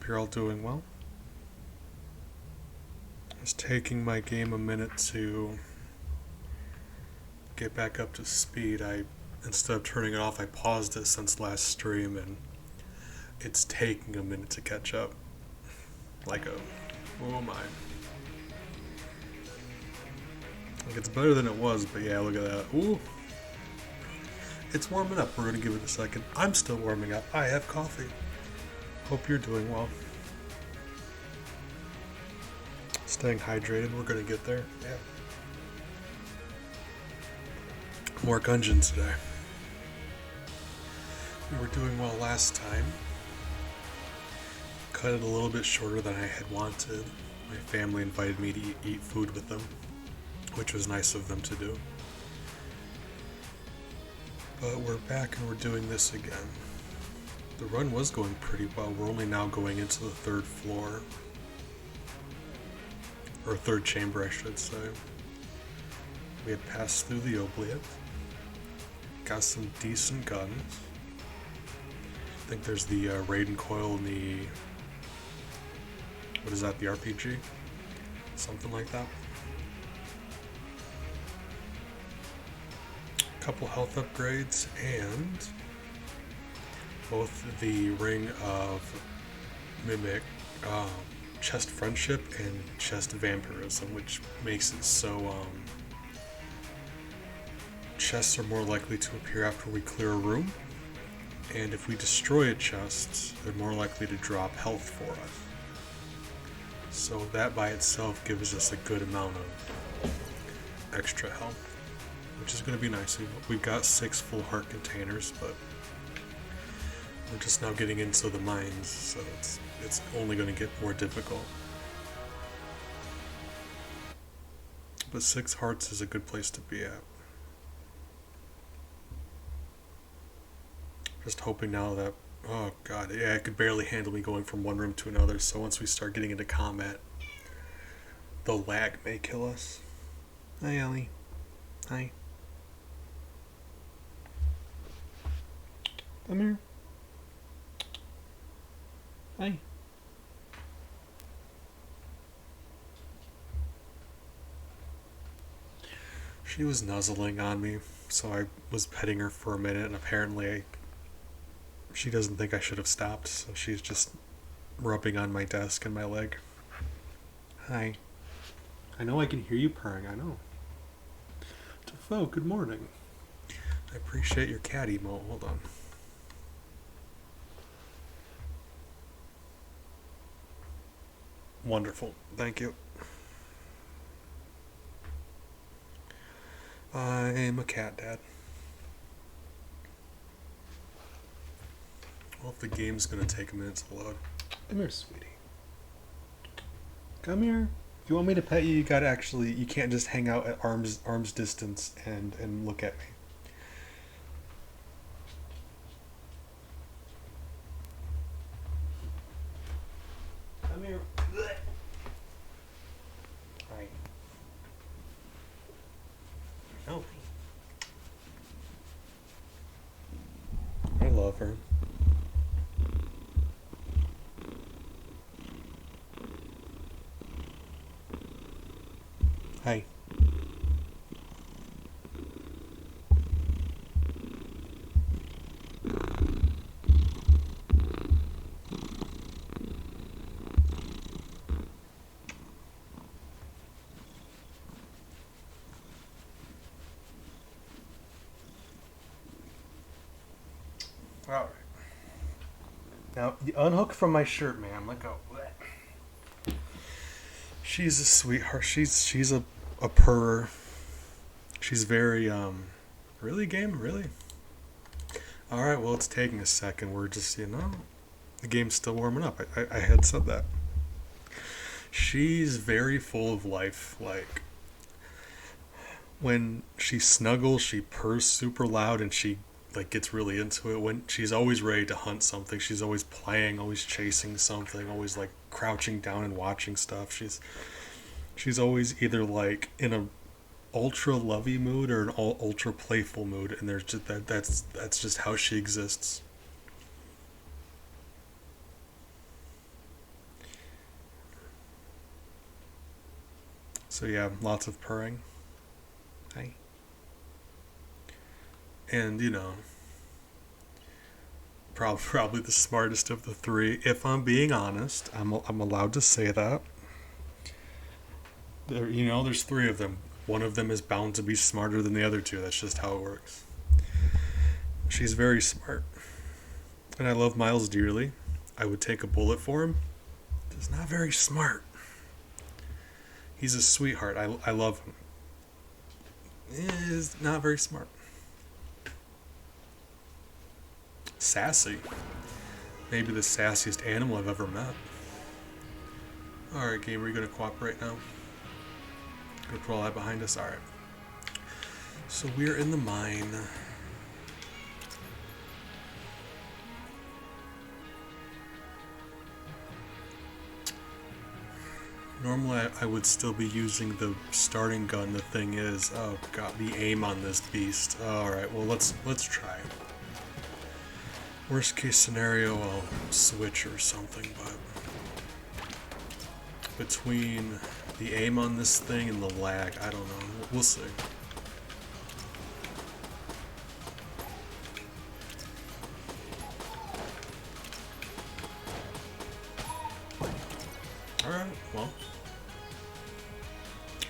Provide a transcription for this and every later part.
you're all doing well. Just taking my game a minute to get back up to speed. Instead of turning it off, I paused it since last stream, and it's taking a minute to catch up. Oh my. Like, it's better than it was, but yeah, look at that. Ooh. It's warming up. We're gonna give it a second. I'm still warming up. I have coffee. Hope you're doing well. Staying hydrated. We're gonna get there. Yeah. More Gungeon today. We were doing well last time. Cut it a little bit shorter than I had wanted. My family invited me to eat food with them, which was nice of them to do. But we're back and we're doing this again. The run was going pretty well. We're only now going into the third floor. Or third chamber, I should say. We had passed through the oubliette. Got some decent guns. I think there's the Raiden coil and the... What is that, the RPG? Something like that. Couple health upgrades and both the Ring of Mimic, Chest Friendship and Chest Vampirism, which makes it so chests are more likely to appear after we clear a room, and if we destroy a chest, they're more likely to drop health for us. So that by itself gives us a good amount of extra health, which is going to be nice. We've got 6 full heart containers, but we're just now getting into the mines, so it's only going to get more difficult. But 6 hearts is a good place to be at. Just hoping now that, oh god, yeah, it could barely handle me going from one room to another, so once we start getting into combat, the lag may kill us. Hi, Ellie. Hi. Come here. Hi. She was nuzzling on me, so I was petting her for a minute, and apparently she doesn't think I should have stopped, so she's just rubbing on my desk and my leg. Hi. I know I can hear you purring, I know. Defoe, good morning. I appreciate your cat emote. Hold on. Wonderful. Thank you. I'm a cat dad. Well, if the game's gonna take a minute to load. Come here, sweetie. Come here. If you want me to pet you, you can't just hang out at arm's distance and look at me. Come here. Alright. No. I love her. Hi. Alright. Now, unhook from my shirt, ma'am. Let go. She's a sweetheart. She's a purr. She's very, really, game? Really? Alright, well, it's taking a second. We're just, the game's still warming up. I had said that. She's very full of life. Like, when she snuggles, she purrs super loud, and she, like, gets really into it. When she's always ready to hunt something. She's always playing, always chasing something, always, like, crouching down and watching stuff. She's always either like in a ultra lovey mood or an ultra playful mood, and there's just that's just how she exists. So yeah, lots of purring. Hi. And you know, probably the smartest of the three. If I'm being honest, I'm allowed to say that. There's three of them. One of them is bound to be smarter than the other two. That's just how it works. She's very smart. And I love Miles dearly. I would take a bullet for him. He's not very smart. He's a sweetheart. I love him. He's not very smart. Sassy. Maybe the sassiest animal I've ever met. Alright, game, are you going to cooperate now? Gonna put all that behind us? Alright. So we're in the mine. Normally I would still be using the starting gun. The thing is, oh god, the aim on this beast. Alright, well let's try it. Worst case scenario, I'll switch or something, but between the aim on this thing and the lag, I don't know. We'll see. Alright, well.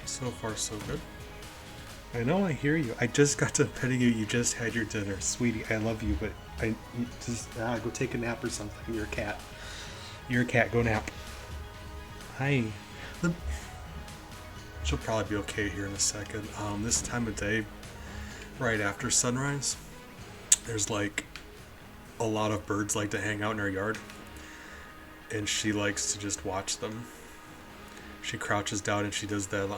So far, so good. I know, I hear you. I just got to petting you. You just had your dinner. Sweetie, I love you, but just go take a nap or something. You're a cat. You're a cat. Go nap. Hi. She'll probably be okay here in a second. This time of day, right after sunrise, there's like a lot of birds like to hang out in our yard, and she likes to just watch them. She crouches down and she does that.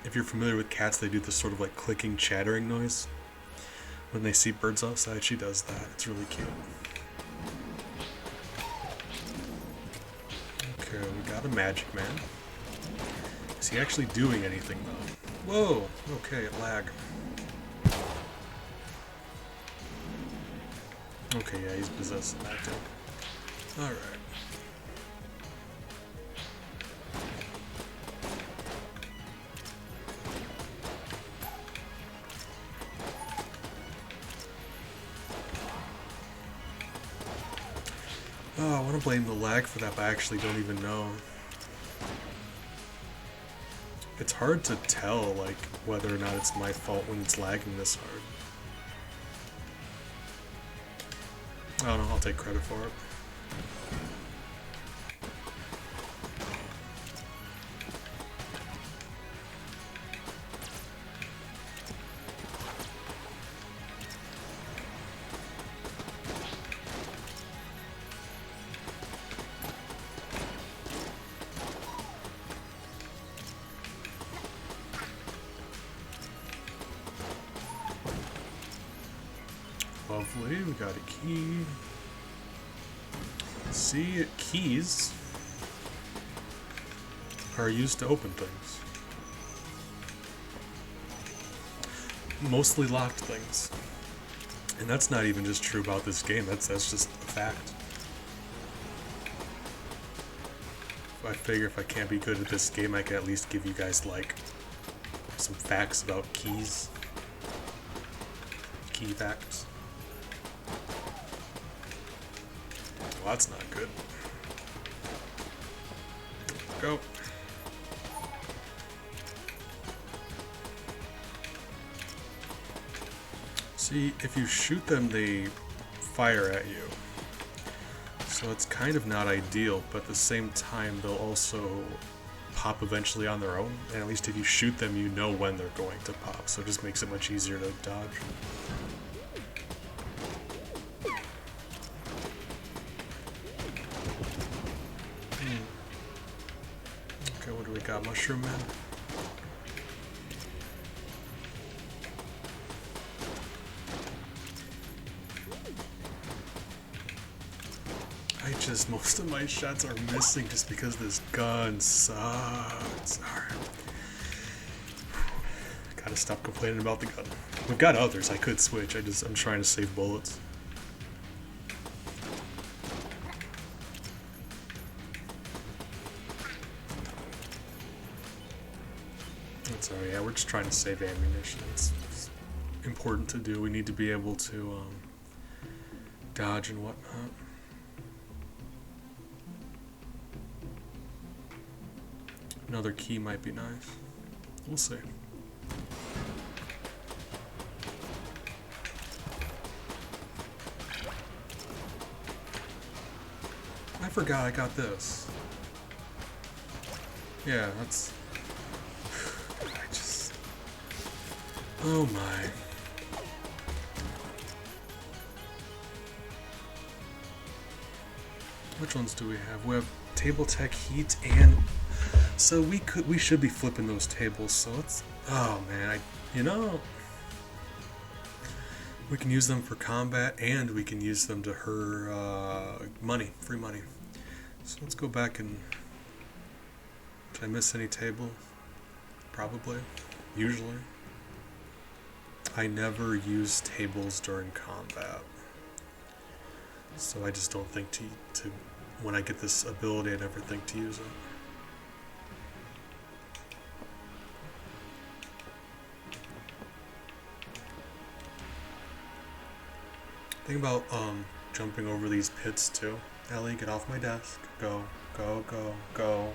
If you're familiar with cats, they do this sort of like clicking, chattering noise when they see birds outside. She does that. It's really cute. Okay, we got a magic man. Is he actually doing anything though? Whoa! Okay, it lagged. Okay, yeah, he's possessed and acting. Alright. Oh, I want to blame the lag for that, but I actually don't even know. It's hard to tell, like, whether or not it's my fault when it's lagging this hard. I don't know, I'll take credit for it. Lovely, we got a key. See, keys are used to open things. Mostly locked things. And that's not even just true about this game, that's just a fact. I figure if I can't be good at this game, I can at least give you guys, like, some facts about keys. Key facts. Well, that's not good. Go. See, if you shoot them, they fire at you. So it's kind of not ideal, but at the same time, they'll also pop eventually on their own. And at least if you shoot them, you know when they're going to pop. So it just makes it much easier to dodge. Okay, what do we got? Mushroom Man? Most of my shots are missing just because this gun sucks. Alright. Gotta stop complaining about the gun. We've got others, I could switch, I'm trying to save bullets. That's alright, yeah, we're just trying to save ammunition. It's important to do. We need to be able to dodge and whatnot. Another key might be nice. We'll see. I forgot I got this. Yeah, that's... I just... Oh my. Which ones do we have? We have table tech heat and... So we should be flipping those tables, so let's... Oh man, you know... We can use them for combat and we can use them to her money, free money. So let's go back and... Did I miss any table? Probably. Usually. I never use tables during combat. So I just don't think to when I get this ability, I never think to use it. Think about jumping over these pits too. Ellie, get off my desk. Go, go, go, go,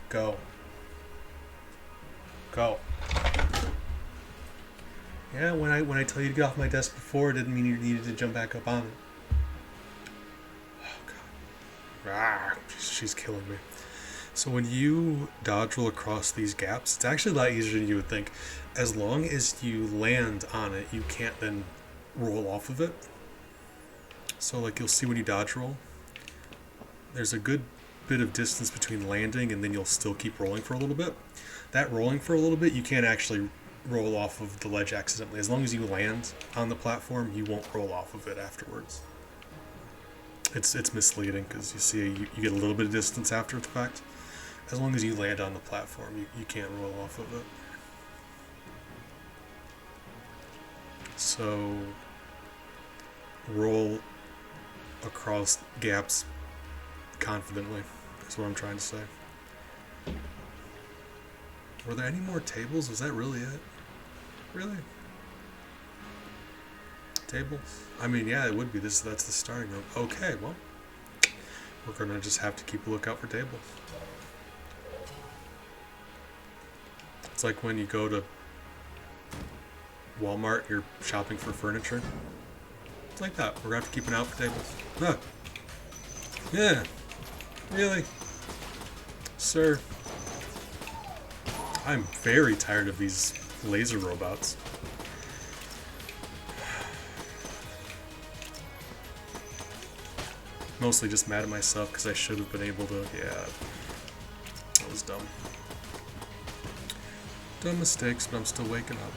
go, go. Yeah, when I tell you to get off my desk before, it didn't mean you needed to jump back up on it. Oh god. Rawr, she's killing me. So when you dodge roll across these gaps, it's actually a lot easier than you would think. As long as you land on it, you can't then roll off of it. So like you'll see when you dodge roll, there's a good bit of distance between landing and then you'll still keep rolling for a little bit. That rolling for a little bit, you can't actually roll off of the ledge accidentally. As long as you land on the platform, you won't roll off of it afterwards. It's misleading because you see you get a little bit of distance after the fact. As long as you land on the platform, you can't roll off of it. So roll across gaps confidently is what I'm trying to say. Were there any more tables? Was that really it? Really? Tables? I mean, yeah, it would be this. That's the starting room. Okay, well, we're gonna just have to keep a lookout for tables. It's like when you go to Walmart, you're shopping for furniture. It's like that. We're gonna have to keep an eye out for tables. Look. Yeah. Really? Sir. I'm very tired of these laser robots. Mostly just mad at myself because I should have been able to... Yeah. That was dumb. Dumb mistakes, but I'm still waking up.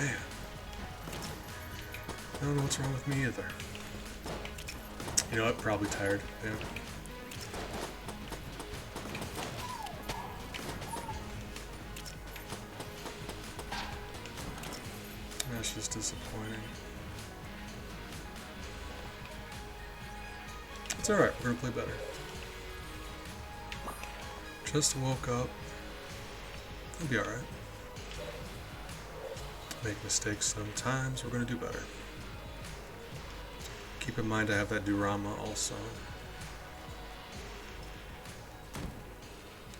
Man. I don't know what's wrong with me either. You know what? Probably tired. Yeah. That's just disappointing. It's alright. We're gonna play better. Just woke up. It'll be alright. Make mistakes sometimes. We're gonna do better. Keep in mind I have that diorama also.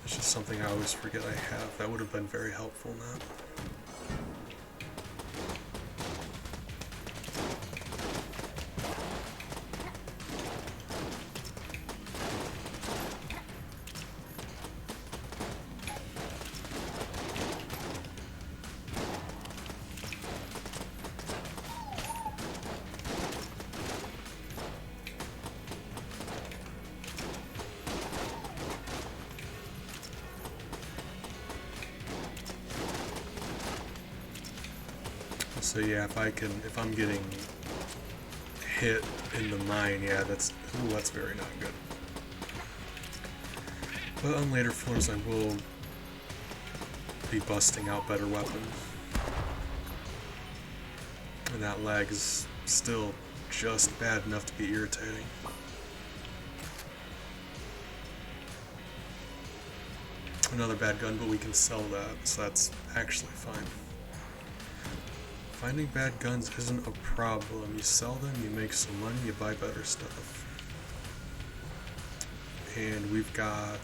It's just something I always forget I have. That would have been very helpful now. So yeah, if I'm getting hit in the mine, yeah, that's very not good. But on later floors, I will be busting out better weapons, and that lag is still just bad enough to be irritating. another bad gun, but we can sell that, so that's actually fine. Finding bad guns isn't a problem. You sell them, you make some money, you buy better stuff. And we've got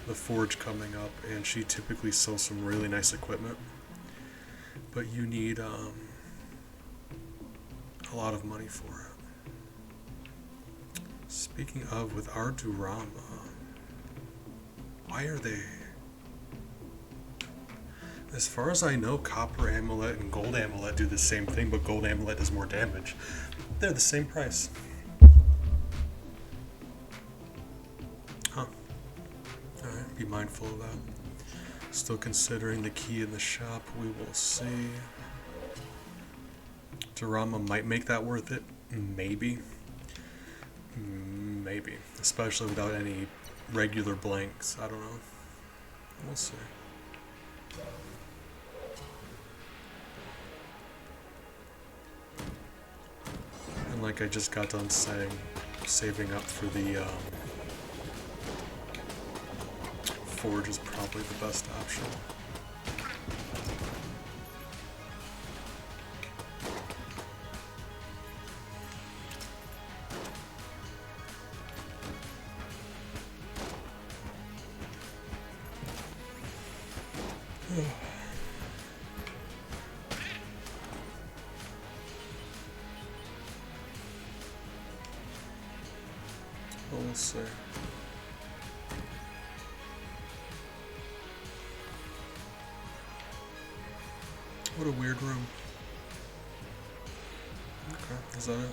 the forge coming up, and she typically sells some really nice equipment. But you need a lot of money for it. Speaking of, with our Durama, why are they... As far as I know, Copper Amulet and Gold Amulet do the same thing, but Gold Amulet does more damage. They're the same price. Huh. Alright, be mindful of that. Still considering the key in the shop, we will see. Durama might make that worth it. Maybe. Maybe. Especially without any regular blanks. I don't know. We'll see. And like I just got done saying, saving up for the forge is probably the best option. We'll see. What a weird room. Okay, is that it?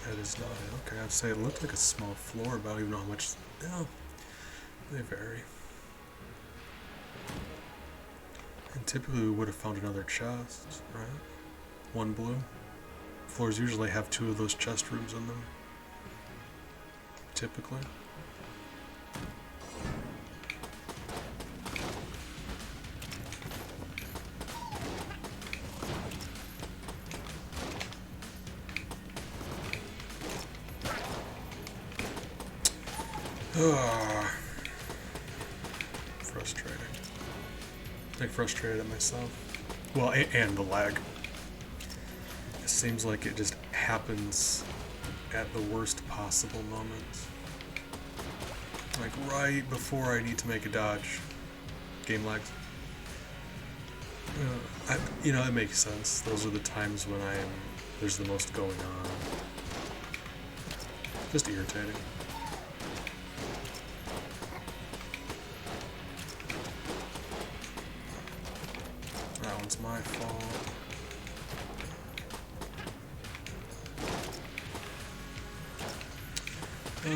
That is not it. Okay, I'd say it looked like a small floor, but I don't even know how much. Yeah, they vary. And typically we would have found another chest, right? One blue. Floors usually have 2 of those chest rooms in them. Typically. Frustrating. I'm frustrated at myself. Well, and the lag. It seems like it just happens at the worst possible moment. Like right before I need to make a dodge. Game lags. You know, it makes sense. Those are the times when there's the most going on. Just irritating. That one's my fault. Oh my.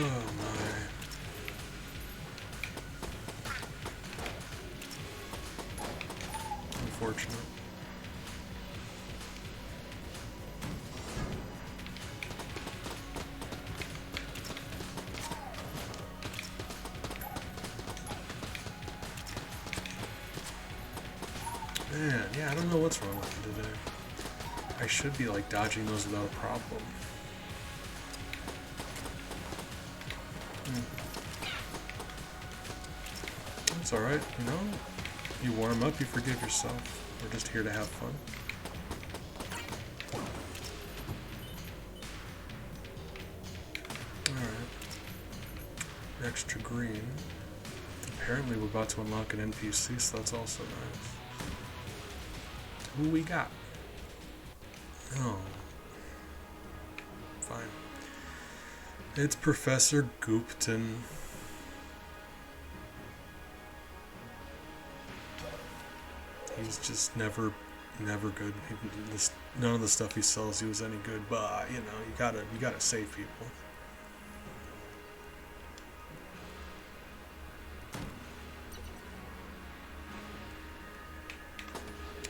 Unfortunate. Man, yeah, I don't know what's wrong with me today. I should be like dodging those without a problem. It's alright, you know? You warm up, you forgive yourself. We're just here to have fun. Alright. Extra green. Apparently we're about to unlock an NPC, so that's also nice. Who we got? Oh. Fine. It's Professor Gupton. He's just never good. None of the stuff he sells he was any good, but you know, you gotta save people.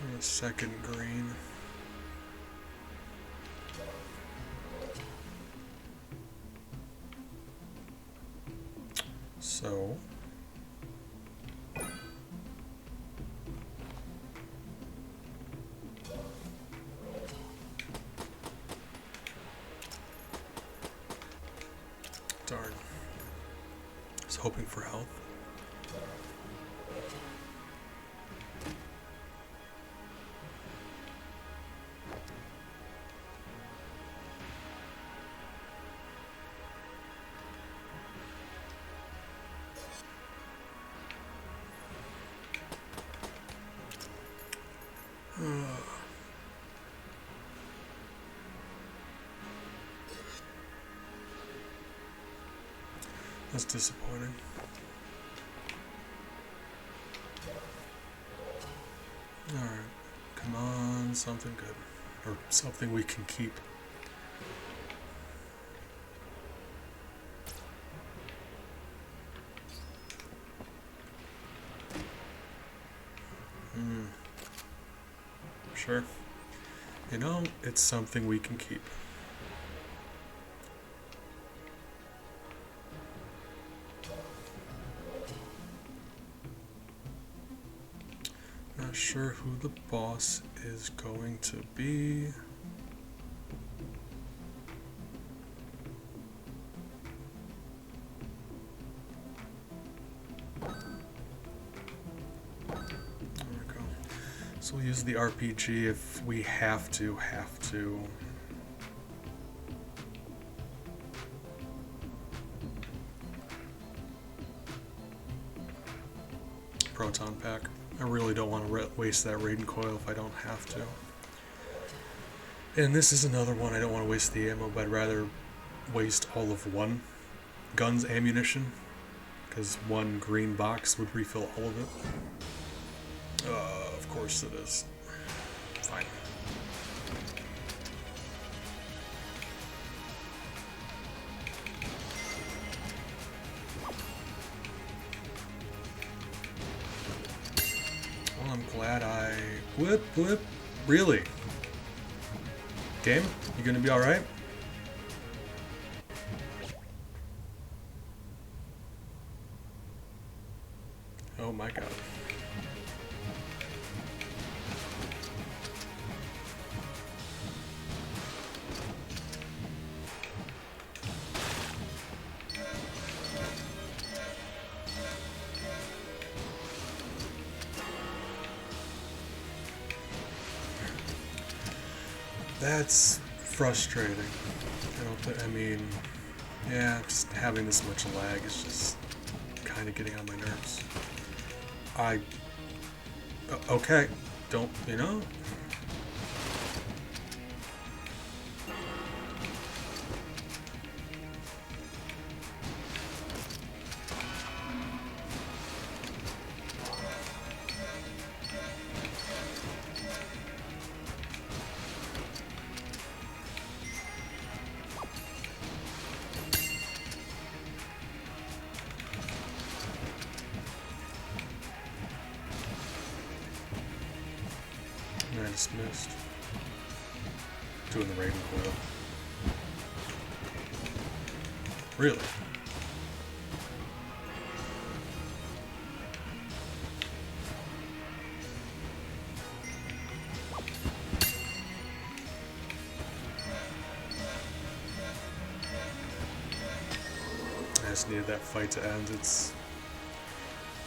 And a second green. So hoping for health. That's disappointing. Alright, come on, something good. Or something we can keep. Sure. You know, it's something we can keep. Not sure who the boss is going to be. So we'll use the RPG if we have to. Proton pack. I really don't want to waste that Raiden coil if I don't have to. And this is another one I don't want to waste the ammo, but I'd rather waste all of one gun's ammunition, because one green box would refill all of it. Of course it is. Fine. Well, I'm glad I... Whip. Really? Game? You gonna be alright? Oh my god. That's frustrating. I mean, yeah, just having this much lag is just kind of getting on my nerves. Okay, don't, you know? I just missed. Doing the Raiden coil. Really? I just needed that fight to end. It's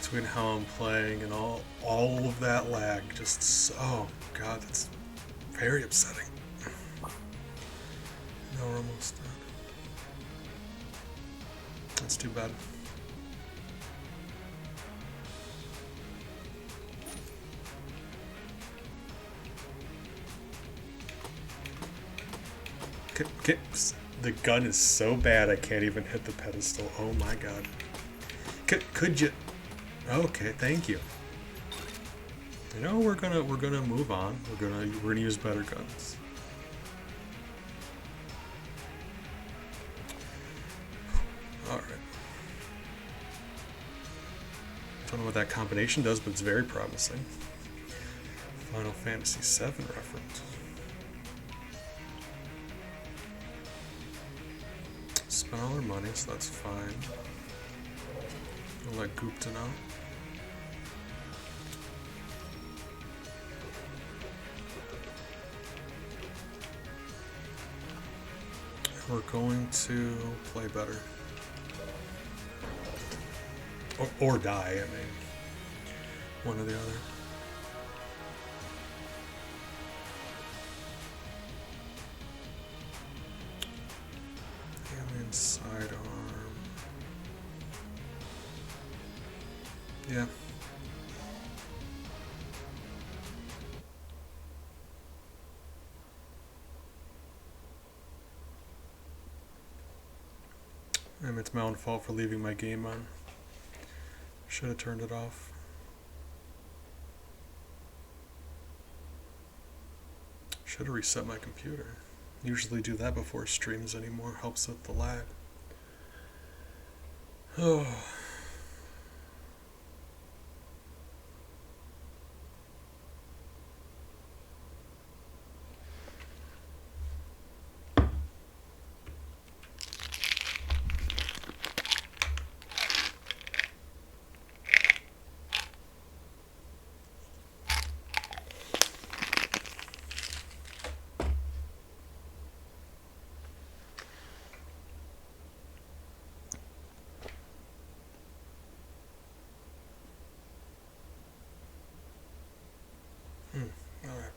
between how I'm playing and all of that lag. Just so, oh god, that's very upsetting. No, we're almost done. That's too bad. The gun is so bad I can't even hit the pedestal. Oh my god. Could you? Okay, thank you. You know, we're gonna move on. We're gonna use better guns. All right. Don't know what that combination does, but it's very promising. Final Fantasy VII reference. Spent all our money, so that's fine. We'll let Gupta know. We're going to play better. Or die, I mean. One or the other. Alien sidearm. Yeah. And it's my own fault for leaving my game on. Should have turned it off. Should have reset my computer. Usually do that before streams anymore. Helps with the lag. Oh. Alright.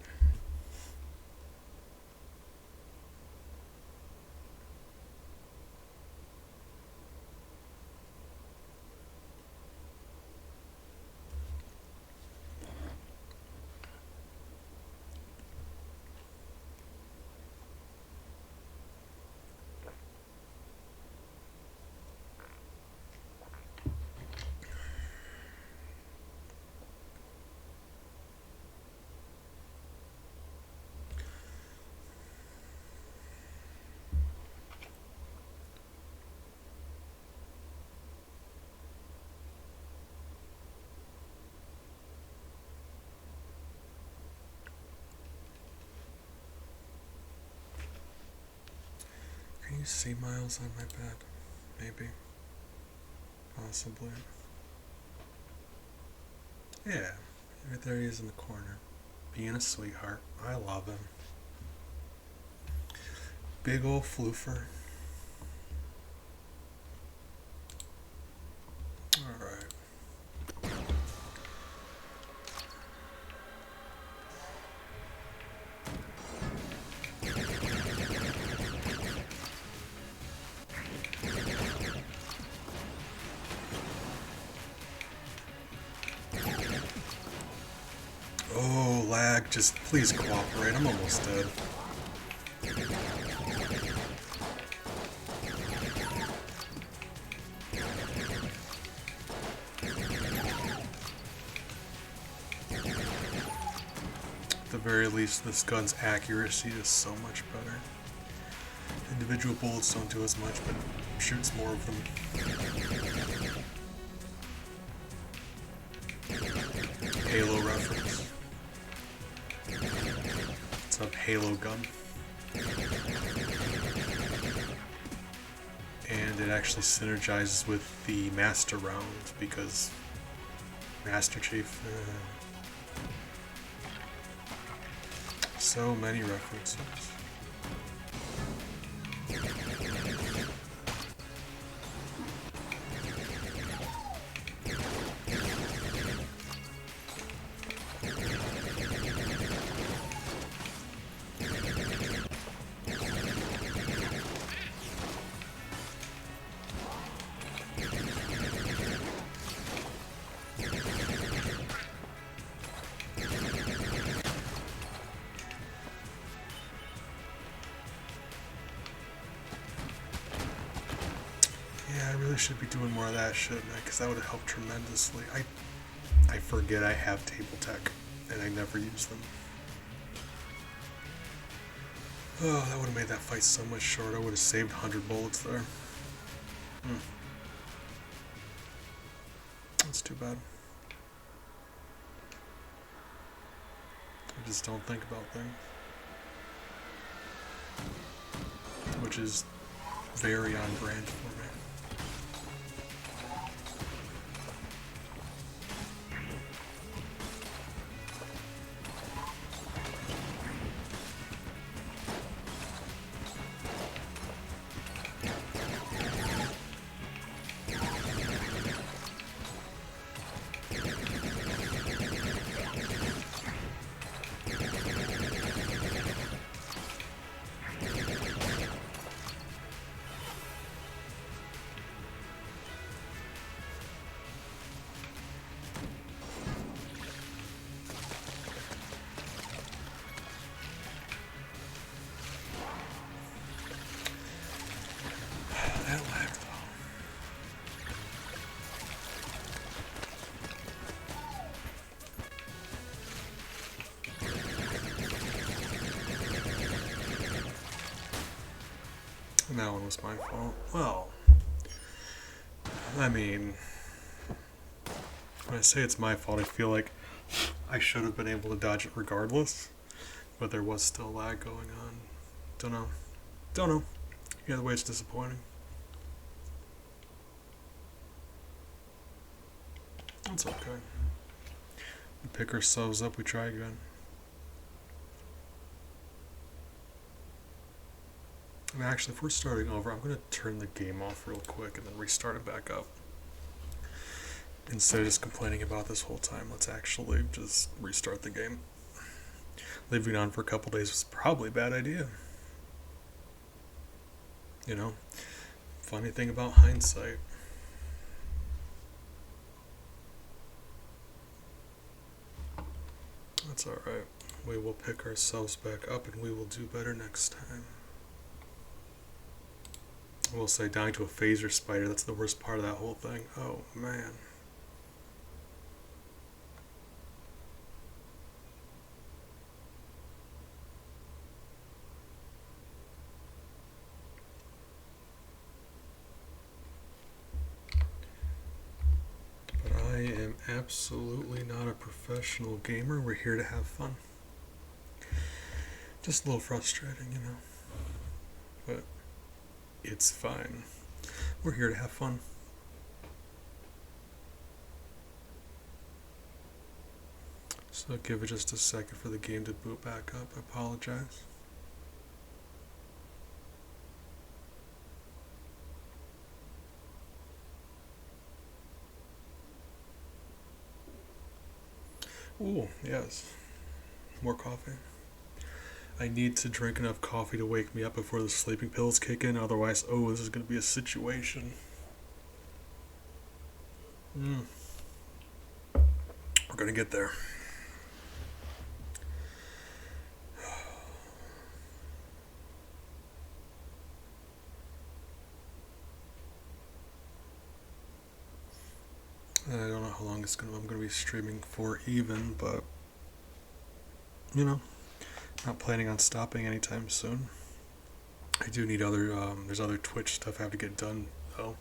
Can you see Miles on my bed? Maybe. Possibly. Yeah. Right there he is in the corner. Being a sweetheart. I love him. Big ol' floofer. Alright. Oh, lag. Just please cooperate. I'm almost dead. At the very least, this gun's accuracy is so much better. Individual bullets don't do as much, but it shoots more of them. Halo reference. It's a Halo gun. And it actually synergizes with the Master round because Master Chief. So many references. Should be doing more of that, shouldn't I? Because that would have helped tremendously. I forget I have table tech, and I never use them. Oh, that would have made that fight so much shorter. I would have saved 100 bullets there. That's too bad. I just don't think about things. Which is very on brand for me. And that one was my fault. Well, I mean, when I say it's my fault, I feel like I should have been able to dodge it regardless. But there was still lag going on. Don't know. Don't know. Either way, it's disappointing. It's okay. We pick ourselves up, we try again. And actually, if we're starting over, I'm going to turn the game off real quick and then restart it back up. Instead of just complaining about this whole time, let's actually just restart the game. Leaving it on for a couple days was probably a bad idea. You know, funny thing about hindsight. That's alright. We will pick ourselves back up and we will do better next time. I will say, dying to a phaser spider, that's the worst part of that whole thing. Oh, man. But I am absolutely not a professional gamer. We're here to have fun. Just a little frustrating, you know. But it's fine. We're here to have fun. So give it just a second for the game to boot back up. I apologize. Ooh, yes. More coffee. I need to drink enough coffee to wake me up before the sleeping pills kick in. Otherwise, oh, this is going to be a situation. We're going to get there. I don't know how long I'm going to be streaming for even, but, you know, not planning on stopping anytime soon. I do need there's other Twitch stuff I have to get done, though.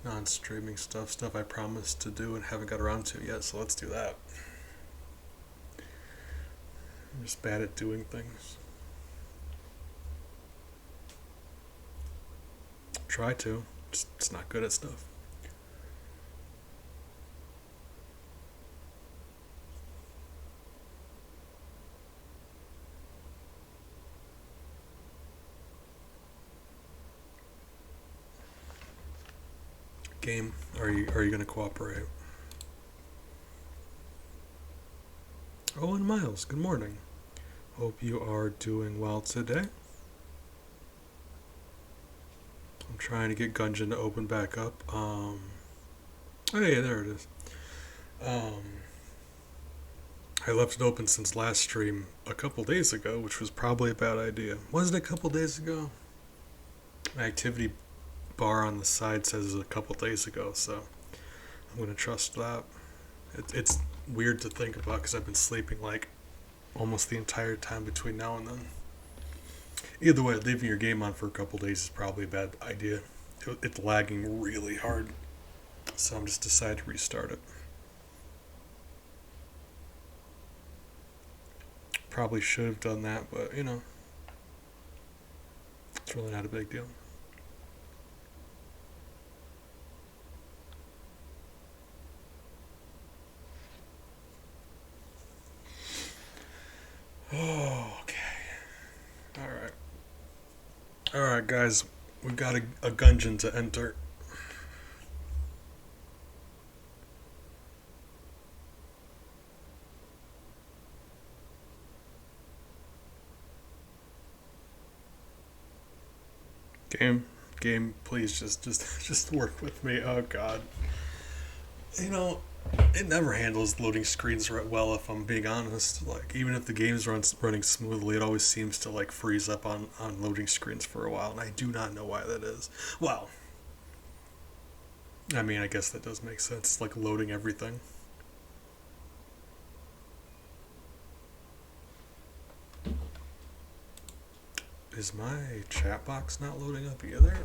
Non-streaming stuff I promised to do and haven't got around to yet, so let's do that. I'm just bad at doing things. Try to, just not good at stuff. Game, are you going to cooperate? Oh, and Miles, good morning. Hope you are doing well today. I'm trying to get Gungeon to open back up. Oh yeah, there it is. I left it open since last stream a couple days ago, which was probably a bad idea. Was it a couple days ago? My activity bar on the side says a couple days ago, so I'm going to trust that. It's weird to think about because I've been sleeping like almost the entire time between now and then. Either way, leaving your game on for a couple days is probably a bad idea. It's lagging really hard, so I'm just decided to restart it. Probably should have done that, but you know, it's really not a big deal. Oh, okay. Alright, guys. We've got a Gungeon to enter. Game, please just work with me. Oh god. You know, it never handles loading screens well, if I'm being honest. Like, even if the game's running smoothly, it always seems to like freeze up on loading screens for a while, and I do not know why that is. Well, I mean, I guess that does make sense. It's like loading everything. Is my chat box not loading up either?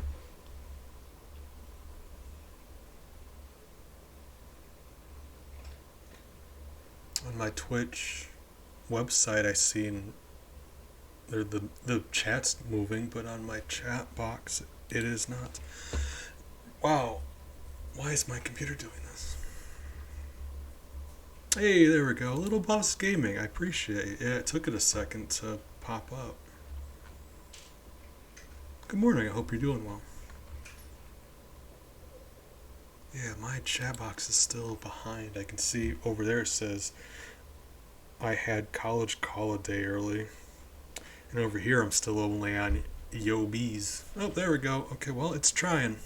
On my Twitch website, I seen the chat's moving, but on my chat box, it is not. Wow, why is my computer doing this? Hey, there we go. Little Boss Gaming, I appreciate it. Yeah, it took it a second to pop up. Good morning, I hope you're doing well. Yeah, my chat box is still behind. I can see over there it says I had college call a day early. And over here I'm still only on Yo Bees. Oh, there we go. Okay, well, it's trying.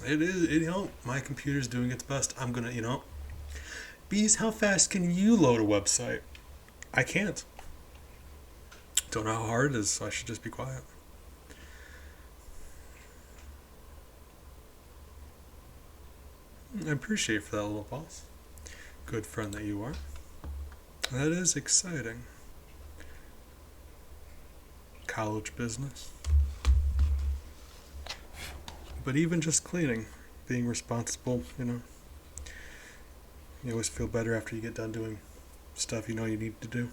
It is, my computer's doing its best. I'm gonna, Bees, how fast can you load a website? I can't. Don't know how hard it is, so I should just be quiet. I appreciate for that, little boss. Good friend that you are. That is exciting. College business. But even just cleaning, being responsible, you always feel better after you get done doing stuff you need to do.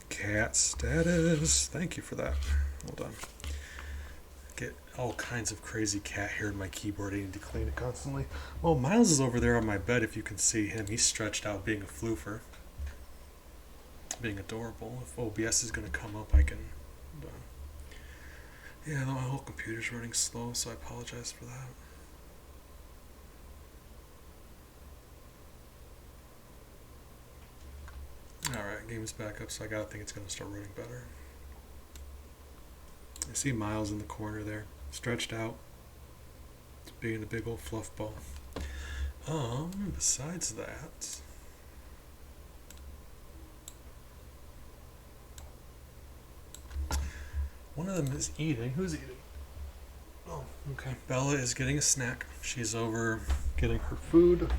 Cat status. Thank you for that. Hold on. Get all kinds of crazy cat hair in my keyboard. I need to clean it constantly. Well, Miles is over there on my bed if you can see him. He's stretched out being a floofer. Being adorable. If OBS is going to come up, I can... Yeah, my whole computer's running slow, so I apologize for that. Alright, game's back up, so I gotta think it's gonna start running better. I see Miles in the corner there, stretched out. It's being a big old fluff ball. Besides that... One of them is eating. Who's eating? Oh, okay. Bella is getting a snack. She's over getting her food.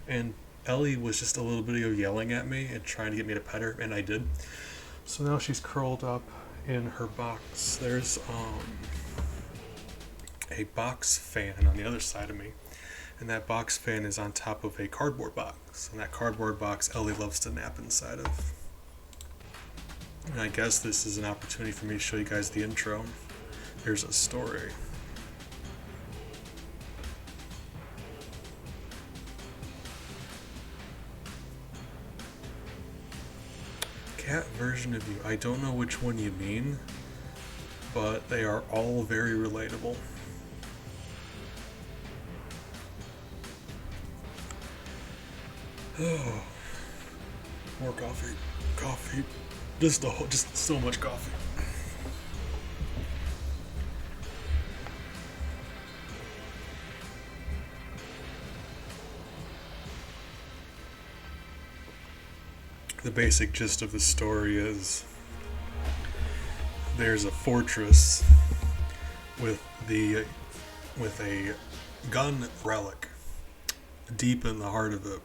And Ellie was just a little bit of yelling at me and trying to get me to pet her, and I did. So now she's curled up in her box. There's a box fan on the other side of me. And that box fan is on top of a cardboard box. And that cardboard box Ellie loves to nap inside of. And I guess this is an opportunity for me to show you guys the intro. Here's a story. Cat version of you. I don't know which one you mean, but they are all very relatable. Oh, more coffee. Coffee. Just so much coffee. The basic gist of the story is there's a fortress with a gun relic deep in the heart of it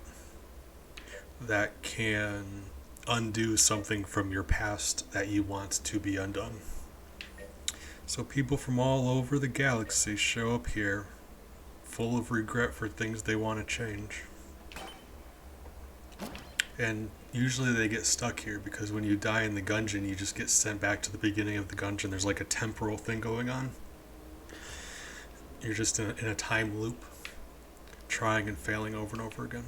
that can undo something from your past that you want to be undone. So people from all over the galaxy show up here full of regret for things they want to change. And usually they get stuck here because when you die in the Gungeon, you just get sent back to the beginning of the Gungeon. There's like a temporal thing going on. You're just in a time loop, trying and failing over and over again.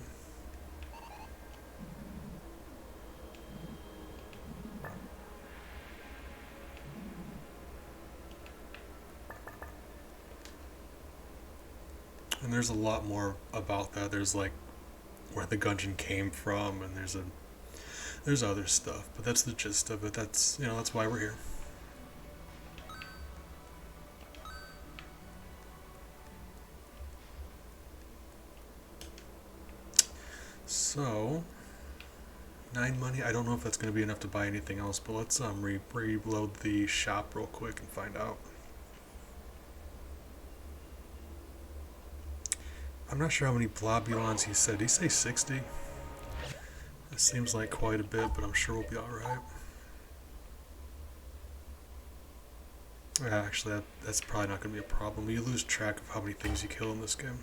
And there's a lot more about that. There's like where the Gungeon came from, and there's other stuff, but that's the gist of it. That's that's why we're here. So 9 money. I don't know if that's going to be enough to buy anything else, but let's reload the shop real quick and find out. I'm not sure how many globulons he said. Did he say 60? That seems like quite a bit, but I'm sure we'll be alright. Yeah, actually, that's probably not going to be a problem. You lose track of how many things you kill in this game.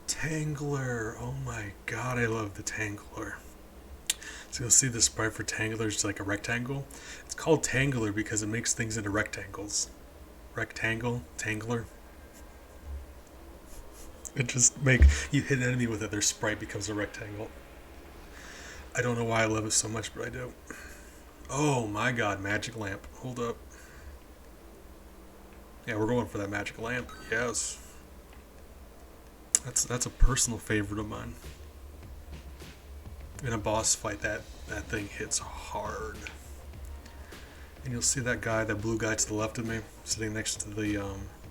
Tangler! Oh my god, I love the Tangler. So you'll see the sprite for Tangler is like a rectangle. It's called Tangler because it makes things into rectangles. Rectangle, Tangler. It just you hit an enemy with it, their sprite becomes a rectangle. I don't know why I love it so much, but I do. Oh my god, magic lamp. Hold up. Yeah, we're going for that magic lamp. Yes. That's a personal favorite of mine. In a boss fight, that thing hits hard. And you'll see that guy, that blue guy to the left of me, sitting next to the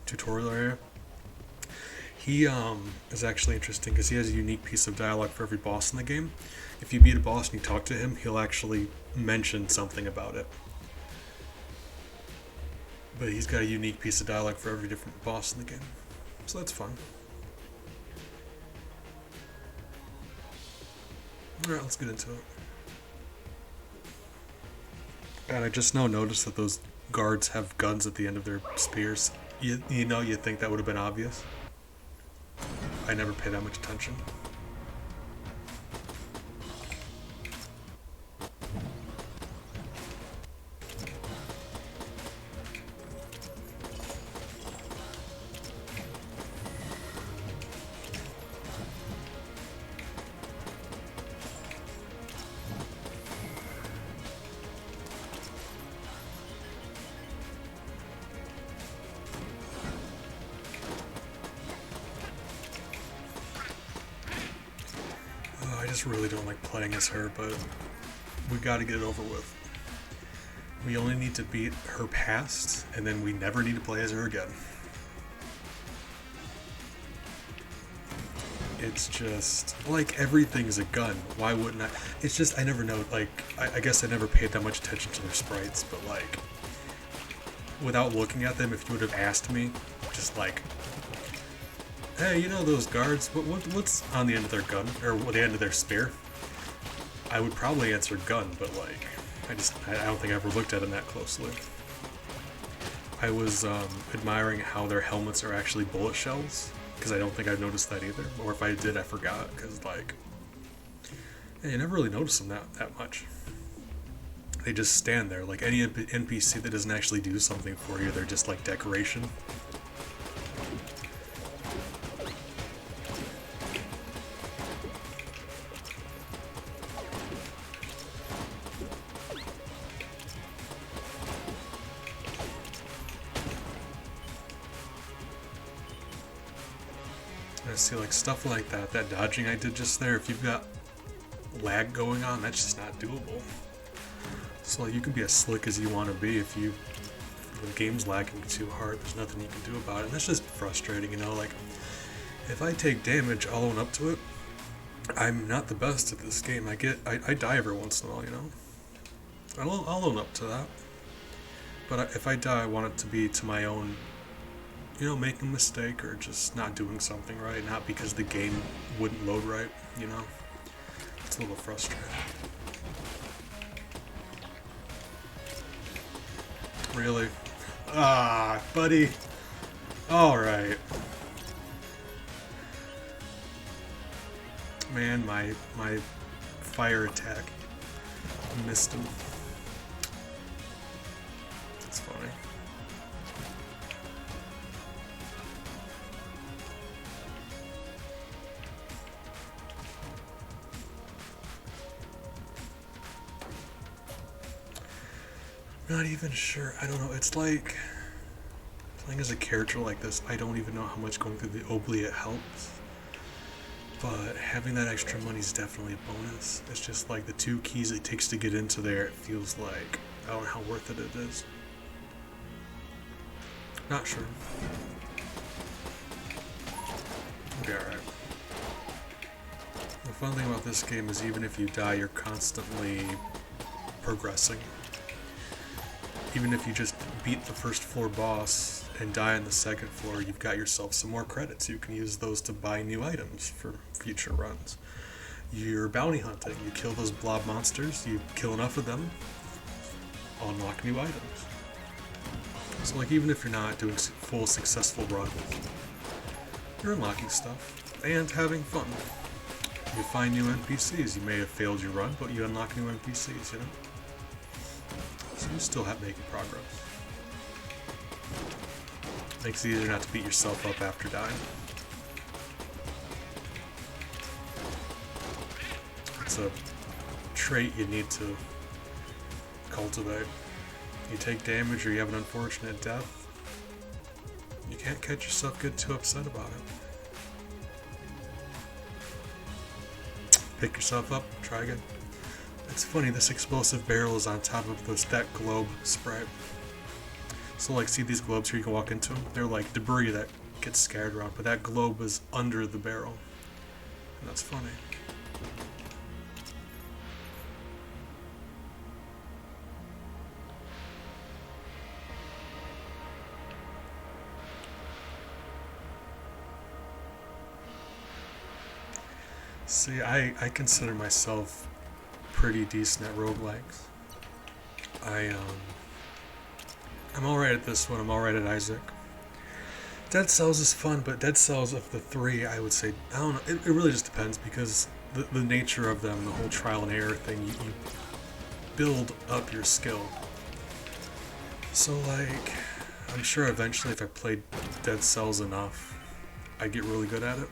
tutorial area. He is actually interesting because he has a unique piece of dialogue for every boss in the game. If you beat a boss and you talk to him, he'll actually mention something about it. But he's got a unique piece of dialogue for every different boss in the game. So that's fun. Alright, let's get into it. And I just now noticed that those guards have guns at the end of their spears. You know, you'd think that would have been obvious. I never pay that much attention. I just really don't like playing as her, but we gotta get it over with. We only need to beat her past, and then we never need to play as her again. It's just, like, everything's a gun. Why wouldn't I? It's just, I never know, like, I guess I never paid that much attention to their sprites, but, like, without looking at them, if you would have asked me, just like, hey, you know those guards, what's on the end of their gun, or the end of their spear? I would probably answer gun, but like, I don't think I ever looked at them that closely. I was admiring how their helmets are actually bullet shells, because I don't think I've noticed that either, or if I did, I forgot, because like, yeah, you never really notice them that much. They just stand there, like any NPC that doesn't actually do something for you, they're just like decoration. See, like stuff like that dodging I did just there, if you've got lag going on, that's just not doable. So like, you can be as slick as you want to be, if the game's lagging too hard, there's nothing you can do about it. And that's just frustrating, you know, like, if I take damage, I'll own up to it. I'm not the best at this game. I die every once in a while, you know. I'll own up to that. But if I die, I want it to be to my own, you know, making a mistake or just not doing something right, not because the game wouldn't load right, you know? It's a little frustrating. Really? Ah, buddy. Alright. Man, my fire attack missed him. That's funny. Not even sure. I don't know. It's like playing as a character like this. I don't even know how much going through the oubliette helps. But having that extra money is definitely a bonus. It's just like the 2 keys it takes to get into there. It feels like, I don't know how worth it is. Not sure. fun thing about this game is even if you die, you're constantly progressing. Even if you just beat the first floor boss and die on the second floor, you've got yourself some more credits. You can use those to buy new items for future runs. You're bounty hunting. You kill those blob monsters, you kill enough of them, unlock new items. So like even if you're not doing full successful runs, you're unlocking stuff and having fun. You find new NPCs. You may have failed your run, but you unlock new NPCs, you know? So you still have making progress. Makes it easier not to beat yourself up after dying. It's a trait you need to cultivate. You take damage or you have an unfortunate death, you can't catch yourself getting too upset about it. Pick yourself up, try again. It's funny, this explosive barrel is on top of that globe sprite. So like, see these globes here, you can walk into them? They're like debris that gets scattered around, but that globe is under the barrel. And that's funny. See, I consider myself pretty decent at roguelikes. I'm alright at this one, I'm alright at Isaac. Dead Cells is fun, but Dead Cells of the three, I would say, I don't know, it really just depends because the nature of them, the whole trial and error thing, you build up your skill. So like, I'm sure eventually if I played Dead Cells enough, I'd get really good at it,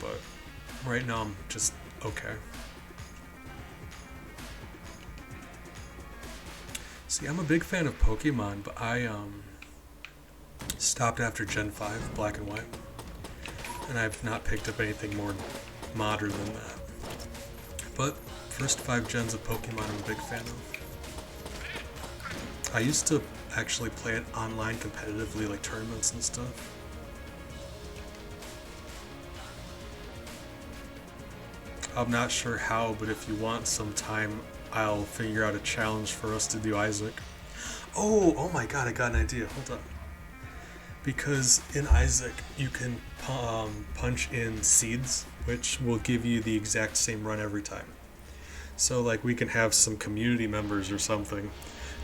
but right now I'm just okay. See, I'm a big fan of Pokemon, but I stopped after Gen 5, Black and White. And I've not picked up anything more modern than that. But first 5 gens of Pokemon I'm a big fan of. I used to actually play it online competitively, like tournaments and stuff. I'm not sure how, but if you want some time, I'll figure out a challenge for us to do Isaac. Oh my god, I got an idea. Hold on. Because in Isaac, you can punch in seeds, which will give you the exact same run every time. So like we can have some community members or something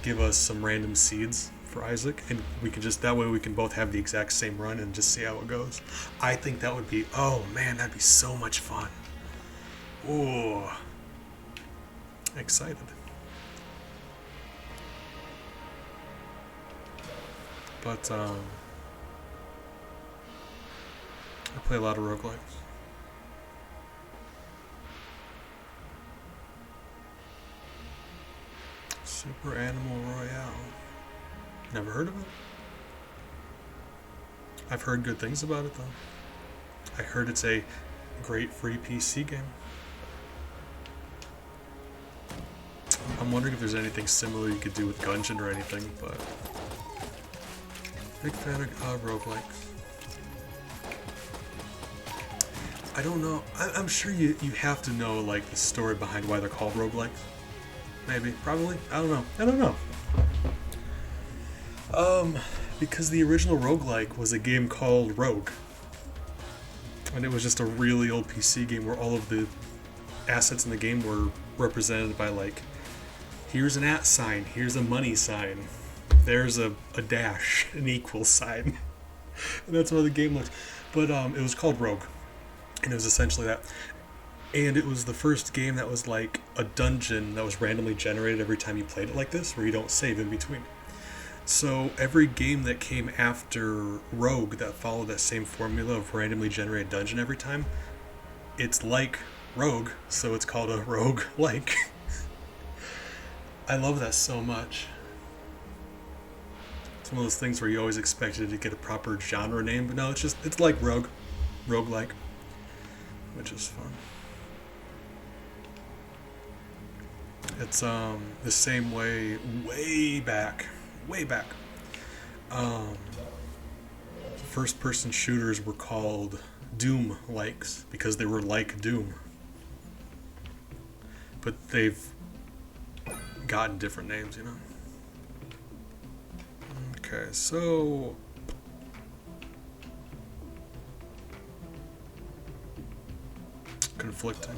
give us some random seeds for Isaac, and we can just, that way we can both have the exact same run and just see how it goes. I think that would be, oh man, that'd be so much fun. Ooh. Excited. But I play a lot of roguelikes. Super Animal Royale. Never heard of it. I've heard good things about it though. I heard it's a great free PC game. I'm wondering if there's anything similar you could do with Gungeon or anything, but big fan of roguelikes. I don't know. I'm sure you have to know like the story behind why they're called roguelikes. Maybe, probably. I don't know. Because the original roguelike was a game called Rogue, and it was just a really old PC game where all of the assets in the game were represented by like, here's an @ sign, here's a money sign, there's a dash, an equal sign. And that's how the game looks. But it was called Rogue, and it was essentially that. And it was the first game that was like a dungeon that was randomly generated every time you played it like this, where you don't save in between. So every game that came after Rogue that followed that same formula of randomly generated dungeon every time, it's like Rogue, so it's called a rogue-like. I love that so much. It's one of those things where you always expected to get a proper genre name, but no, it's like Rogue, roguelike, which is fun. It's the same way way back. First-person shooters were called Doom-likes because they were like Doom. but they've gotten different names, you know? Okay, so... conflicting.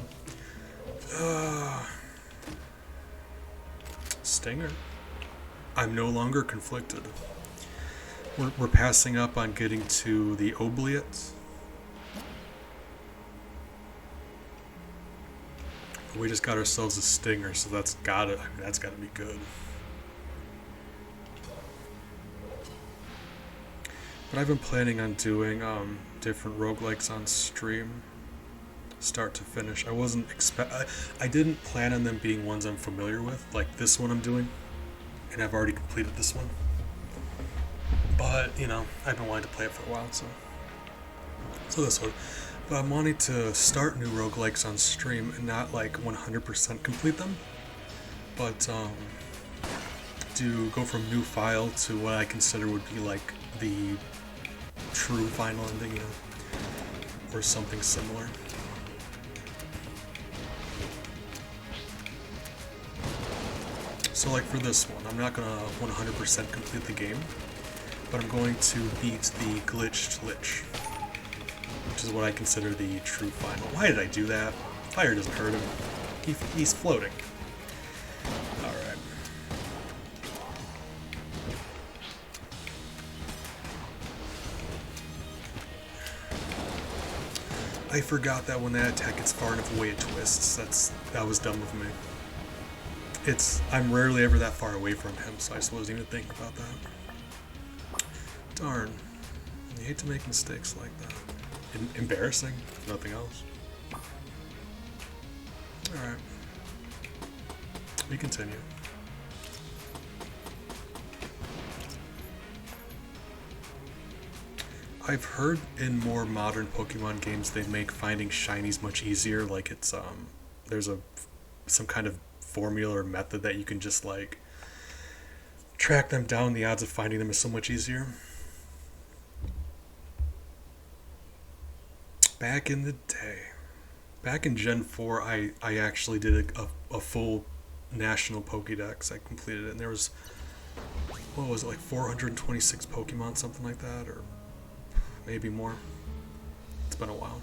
Stinger. I'm no longer conflicted. We're passing up on getting to the Obliates. We just got ourselves a Stinger, so that's gotta be good. But I've been planning on doing different roguelikes on stream, start to finish. I didn't plan on them being ones I'm familiar with, like this one I'm doing, and I've already completed this one. But, you know, I've been wanting to play it for a while, so this one. But I'm wanting to start new roguelikes on stream and not like 100% complete them, but go from new file to what I consider would be like the true final ending, you know, or something similar. So like for this one, I'm not gonna 100% complete the game, but I'm going to beat the glitched lich, which is what I consider the true final. Why did I do that? Fire doesn't hurt him. He's floating. Alright. I forgot that when that attack gets far enough away it twists. That was dumb of me. I'm rarely ever that far away from him, so I just wasn't even thinking about that. Darn. You hate to make mistakes like that. Embarrassing, if nothing else. Alright. We continue. I've heard in more modern Pokemon games they make finding shinies much easier, like it's there's some kind of formula or method that you can just like track them down. The odds of finding them is so much easier. Back in the day, back in Gen 4, I actually did a full national Pokédex. I completed it, and there was, what was it, like 426 Pokemon, something like that, or maybe more. It's been a while.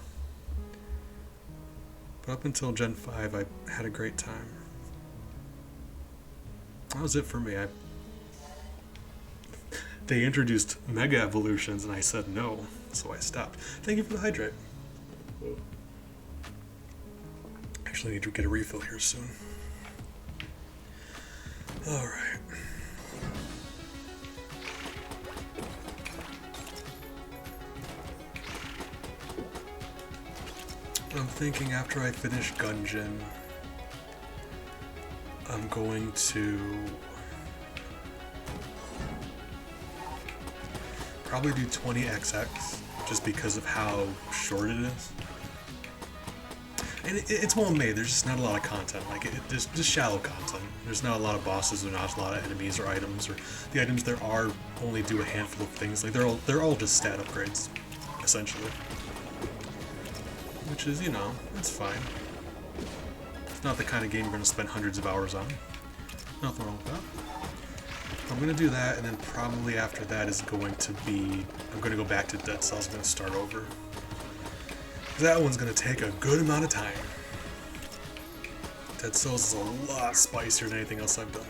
But up until Gen 5, I had a great time. That was it for me. They introduced Mega Evolutions, and I said no, so I stopped. Thank you for the hydrate. Actually, I need to get a refill here soon. Alright. I'm thinking after I finish Gungeon, I'm going to probably do 20XX just because of how short it is. And it's well made, there's just not a lot of content, like there's just shallow content. There's not a lot of bosses, there's not a lot of enemies or items, or the items there are only do a handful of things, like they're all just stat upgrades, essentially. Which is, you know, it's fine. It's not the kind of game you're going to spend hundreds of hours on. Nothing wrong with that. I'm going to do that, and then probably after that is going to be, I'm going to go back to Dead Cells, I'm going to start over. That one's going to take a good amount of time. Dead Cells is a lot spicier than anything else I've done.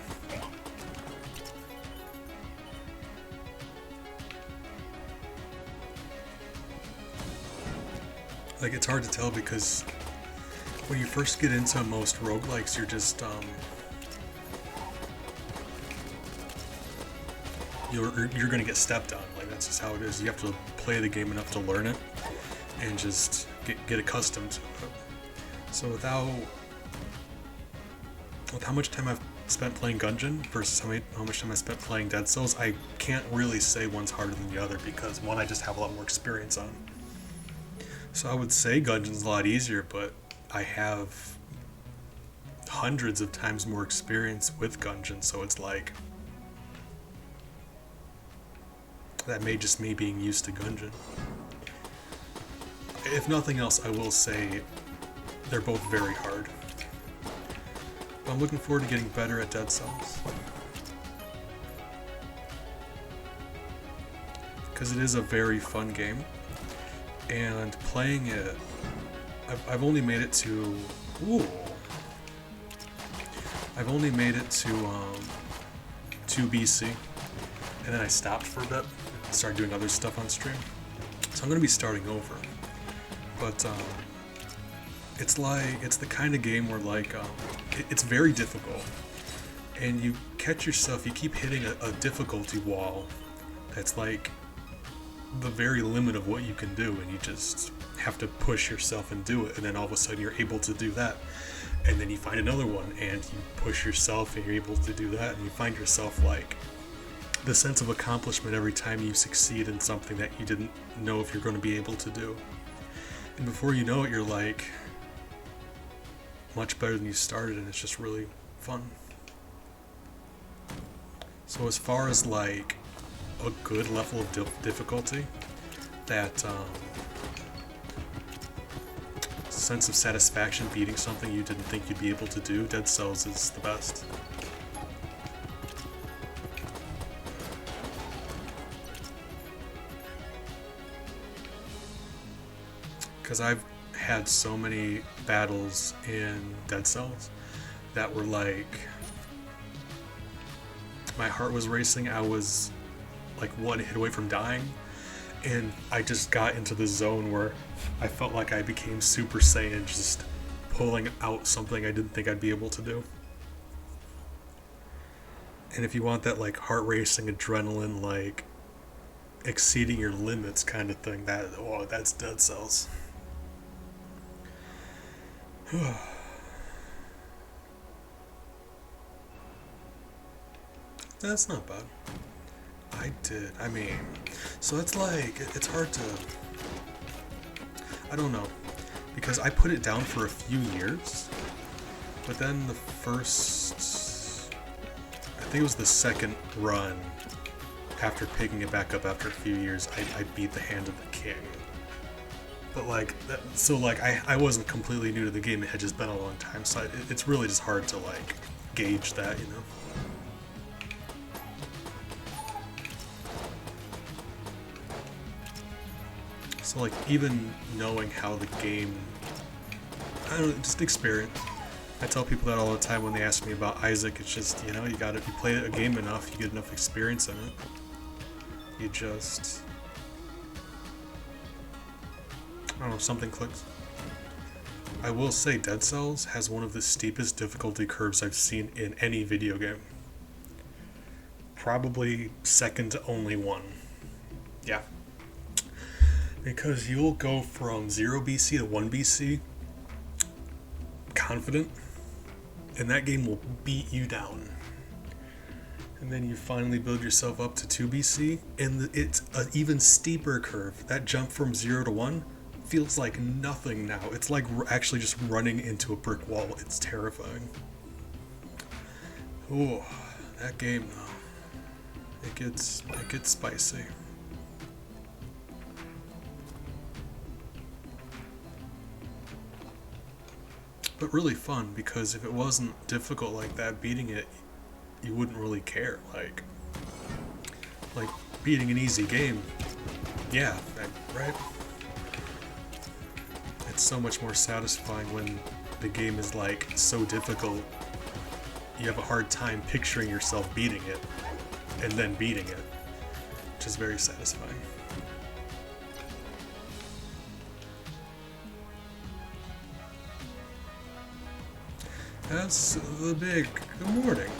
Like, it's hard to tell because when you first get into most roguelikes, you're just, you're gonna get stepped on. Like, that's just how it is. You have to play the game enough to learn it and just get accustomed to it. So with how much time I've spent playing Gungeon versus how much time I spent playing Dead Cells, I can't really say one's harder than the other because one I just have a lot more experience on. So I would say Gungeon's a lot easier, but I have hundreds of times more experience with Gungeon, so it's like that may just me being used to Gungeon. If nothing else, I will say they're both very hard. I'm looking forward to getting better at Dead Cells. Because it is a very fun game. And playing it, I've only made it to... Ooh. I've only made it to 2 BC. And then I stopped for a bit. Started doing other stuff on stream. So I'm going to be starting over. But it's the kind of game where it's very difficult. And you catch yourself, you keep hitting a difficulty wall that's like the very limit of what you can do, and you just have to push yourself and do it, and then all of a sudden you're able to do that. And then you find another one, and you push yourself and you're able to do that, and you find yourself like the sense of accomplishment every time you succeed in something that you didn't know if you're going to be able to do. And before you know it, you're like much better than you started, and it's just really fun. So as far as like a good level of difficulty, that sense of satisfaction beating something you didn't think you'd be able to do, Dead Cells is the best. Because I've had so many battles in Dead Cells that were like, my heart was racing, I was like one hit away from dying, and I just got into the zone where I felt like I became Super Saiyan, just pulling out something I didn't think I'd be able to do. And if you want that like heart racing, adrenaline, like exceeding your limits kind of thing, that's Dead Cells. That's not bad. So it's like, it's hard to, I don't know, because I put it down for a few years, but then the first, I think it was the second run, after picking it back up after a few years, I beat the Hand of the King. But like, I wasn't completely new to the game, it had just been a long time, so it's really just hard to like gauge that, you know? So like, even knowing how the game, I don't know, just experience. I tell people that all the time when they ask me about Isaac, it's just, you know, you play a game enough, you get enough experience in it. You just, I don't know, something clicks. I will say Dead Cells has one of the steepest difficulty curves I've seen in any video game. Probably second to only one. Yeah. Because you'll go from 0 BC to 1 BC confident, and that game will beat you down. And then you finally build yourself up to 2 BC, and it's an even steeper curve. That jump from 0 to 1 feels like nothing now. It's like actually just running into a brick wall. It's terrifying. Ooh, that game though. It gets spicy. But really fun, because if it wasn't difficult like that, beating it, you wouldn't really care. Like beating an easy game, yeah, right? It's so much more satisfying when the game is like so difficult, you have a hard time picturing yourself beating it, and then beating it, which is very satisfying. That's the big good morning.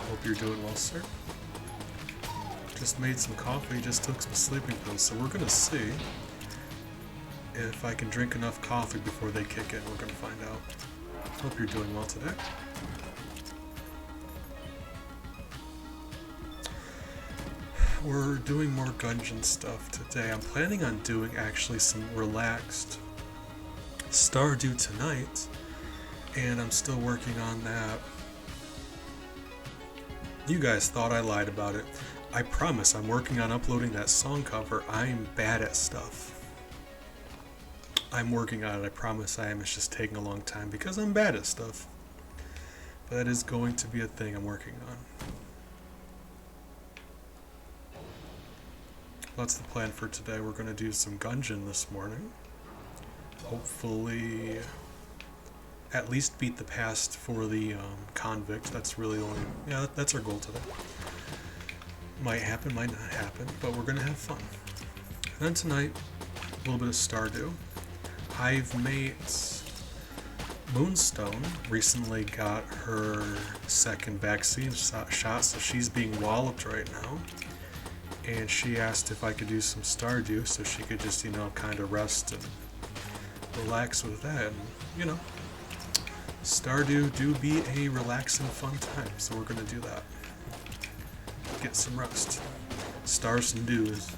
Hope you're doing well, sir. Just made some coffee, just took some sleeping pills, so we're gonna see if I can drink enough coffee before they kick in. We're gonna find out. Hope you're doing well today. We're doing more Gungeon stuff today. I'm planning on doing actually some relaxed Stardew tonight, and I'm still working on that. You guys thought I lied about it. I promise I'm working on uploading that song cover. I'm bad at stuff. I'm working on it, I promise I am. It's just taking a long time because I'm bad at stuff. But that is going to be a thing I'm working on. That's the plan for today. We're going to do some Gungeon this morning. Hopefully at least beat the past for the convict. That's really the only... yeah, that's our goal today. Might happen, might not happen, but we're going to have fun. And then tonight, a little bit of Stardew. Hive Mate's Moonstone recently got her second vaccine shot, so she's being walloped right now. And she asked if I could do some Stardew so she could just, you know, kind of rest and relax with that. And, you know, Stardew do be a relaxing, fun time, so we're going to do that. Get some rest. Starve some dews.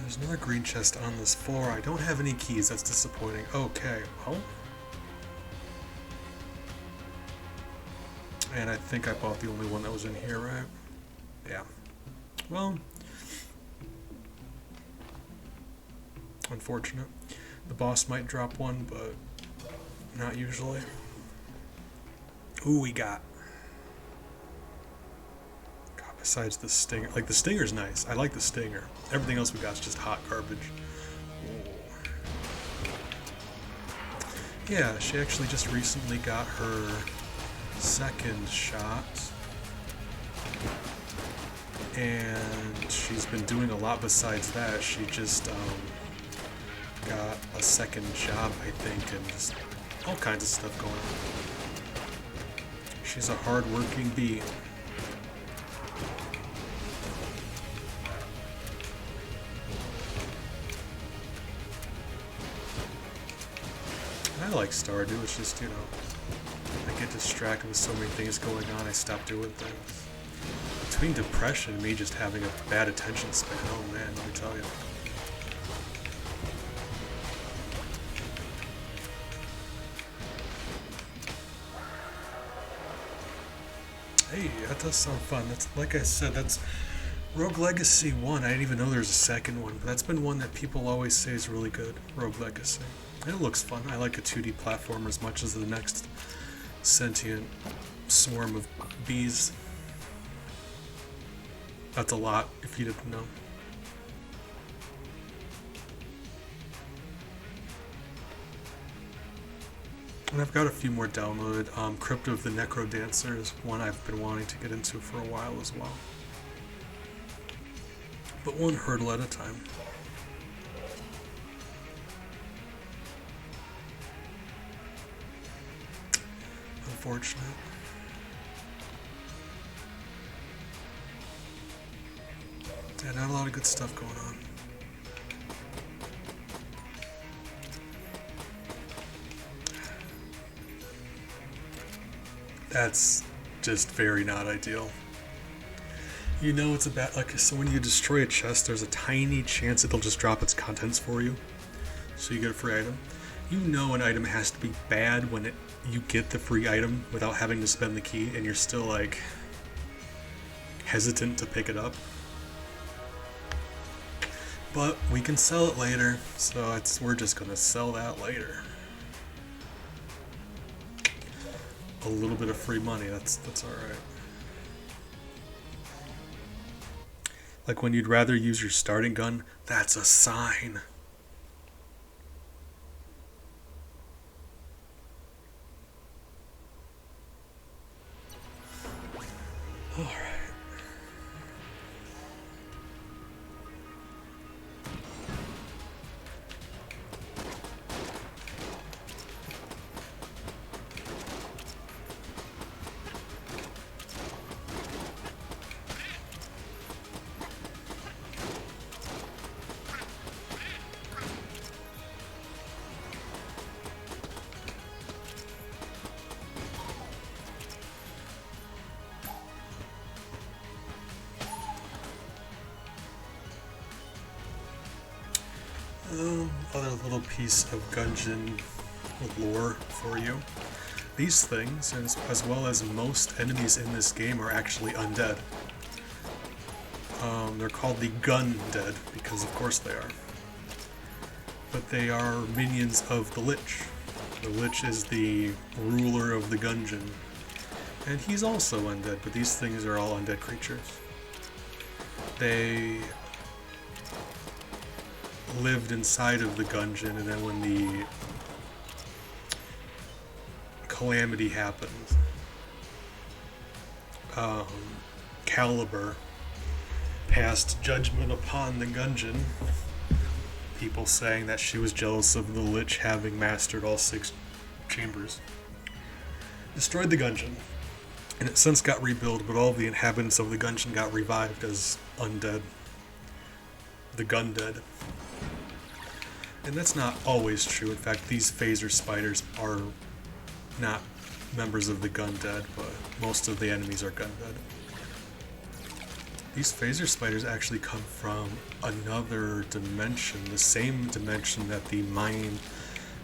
There's another green chest on this floor. I don't have any keys. That's disappointing. Okay, well. And I think I bought the only one that was in here, right? Yeah. Well. Unfortunate. The boss might drop one, but not usually. Ooh, we got. God, besides the stinger. Like, the stinger's nice. I like the stinger. Everything else we got is just hot garbage. Ooh. Yeah, she actually just recently got her second shot. And she's been doing a lot besides that. She just, got a second job, I think, and just all kinds of stuff going on. She's a hard-working bee. I like Stardew, it's just, you know, I get distracted with so many things going on, I stop doing things. Between depression and me just having a bad attention span, oh man, let me tell you. Hey, that does sound fun. That's, like I said, that's Rogue Legacy 1. I didn't even know there's a second one, but that's been one that people always say is really good, Rogue Legacy. And it looks fun. I like a 2D platformer as much as the next sentient swarm of bees. That's a lot, if you didn't know. And I've got a few more downloaded. Crypt of the Necro Dancer is one I've been wanting to get into for a while as well. But one hurdle at a time. Unfortunate. Yeah, not a lot of good stuff going on. That's just very not ideal. You know it's a bad, like, so when you destroy a chest, there's a tiny chance it'll just drop its contents for you. So you get a free item. You know an item has to be bad when you get the free item without having to spend the key, and you're still, like, hesitant to pick it up. But we can sell it later, so we're just gonna sell that later. A little bit of free money, that's alright. Like when you'd rather use your starting gun, that's a sign. Alright. Other little piece of Gungeon lore for you. These things, as well as most enemies in this game, are actually undead. They're called the Gungeon because of course they are. But they are minions of the Lich. The Lich is the ruler of the Gungeon. And he's also undead, but these things are all undead creatures. They lived inside of the Gungeon, and then when the calamity happened, Caliber passed judgment upon the Gungeon, people saying that she was jealous of the Lich having mastered all 6 chambers. Destroyed the Gungeon, and it since got rebuilt, but all of the inhabitants of the Gungeon got revived as undead. The Gundead. And that's not always true. In fact, these phaser spiders are not members of the Gundead, but most of the enemies are Gundead. These phaser spiders actually come from another dimension, the same dimension that the Mind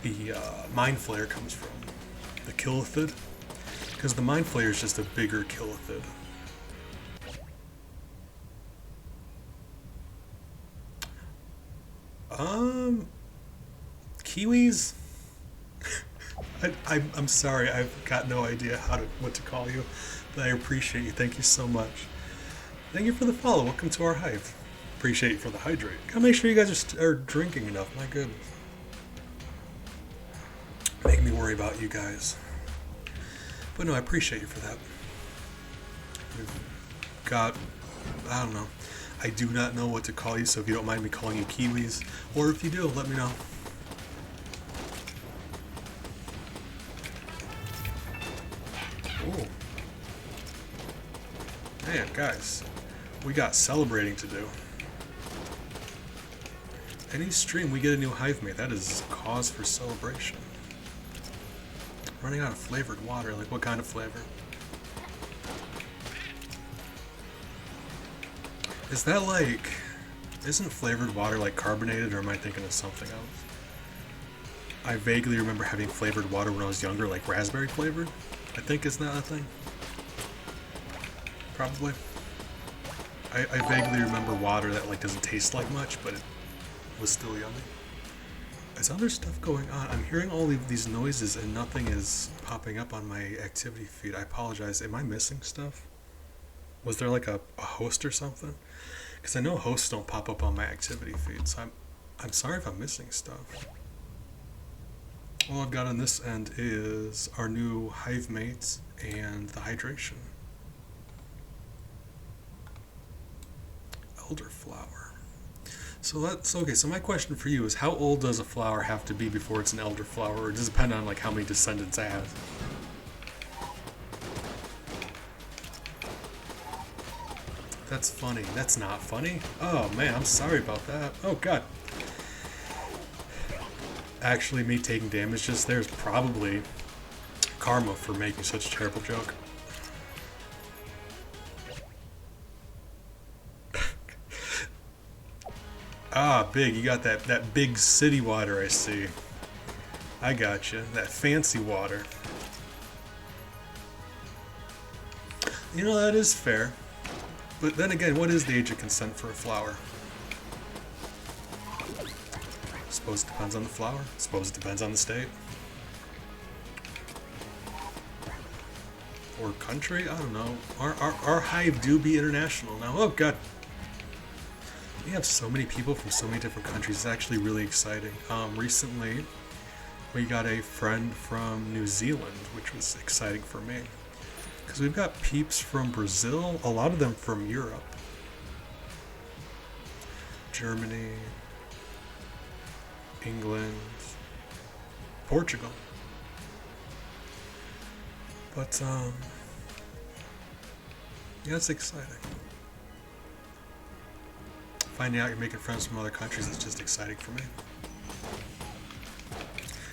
Flayer comes from. The Killithid. Because the Mind Flayer is just a bigger Killithid. Kiwis? I'm sorry, I've got no idea what to call you, but I appreciate you. Thank you so much. Thank you for the follow. Welcome to our hive. Appreciate you for the hydrate. Gotta make sure you guys are drinking enough. My goodness. Make me worry about you guys. But no, I appreciate you for that. We've got, I don't know. I do not know what to call you, so if you don't mind me calling you Kiwis, or if you do, let me know. Ooh. Man, guys, we got celebrating to do. Any stream we get a new hive mate, that is cause for celebration. Running out of flavored water, like what kind of flavor? Is that like, isn't flavored water like carbonated, or am I thinking of something else? I vaguely remember having flavored water when I was younger, like raspberry flavored. I think isn't that a thing? Probably. I vaguely remember water that like doesn't taste like much, but it was still yummy. Is other stuff going on? I'm hearing all of these noises and nothing is popping up on my activity feed. I apologize. Am I missing stuff? Was there like a host or something? Because I know hosts don't pop up on my activity feed, so I'm sorry if I'm missing stuff. All I've got on this end is our new hive mates and the hydration. Elderflower. So that's okay. So my question for you is, how old does a flower have to be before it's an elderflower, or does it depend on like how many descendants it has? That's funny. That's not funny. Oh man, I'm sorry about that. Oh god. Actually, me taking damage just there is probably karma for making such a terrible joke. Ah, big. You got that big city water, I see. I got you. That fancy water. You know, that is fair. But then again, what is the age of consent for a flower? Suppose it depends on the flower. Suppose it depends on the state. Or country? I don't know. Our hive do be international now. Oh god. We have so many people from so many different countries. It's actually really exciting. Recently, we got a friend from New Zealand, which was exciting for me. Because we've got peeps from Brazil, a lot of them from Europe. Germany, England, Portugal. But, yeah, it's exciting. Finding out you're making friends from other countries is just exciting for me.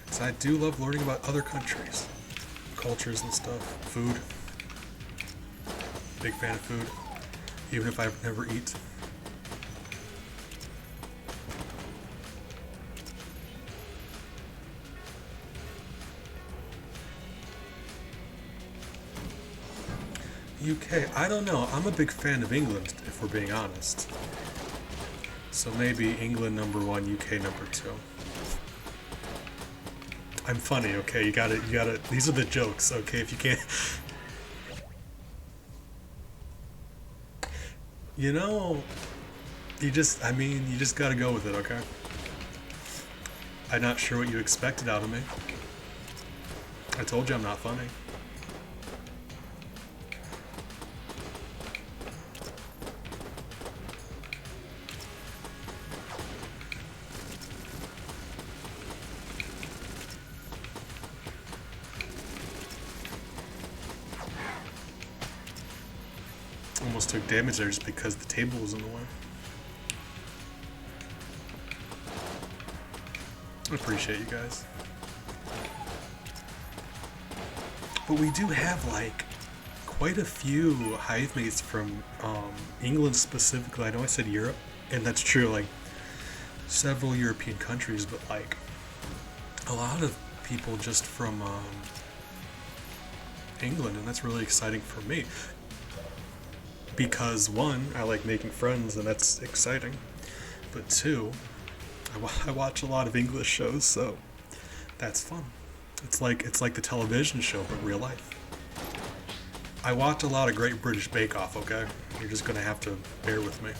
So I do love learning about other countries, cultures and stuff, food. Big fan of food, even if I never eat. UK, I don't know. I'm a big fan of England, if we're being honest. So maybe England #1, UK #2. I'm funny, okay? You gotta, these are the jokes, okay? If you can't... You know, you just gotta go with it, okay? I'm not sure what you expected out of me. I told you I'm not funny. Almost took damage there just because the table was in the way. I appreciate you guys. But we do have like quite a few hive mates from England specifically. I know I said Europe, and that's true, like several European countries, but like a lot of people just from England, and that's really exciting for me. Because one, I like making friends, and that's exciting. But two, I watch a lot of English shows, so that's fun. It's like the television show, but real life. I watch a lot of Great British Bake Off, okay? You're just gonna have to bear with me.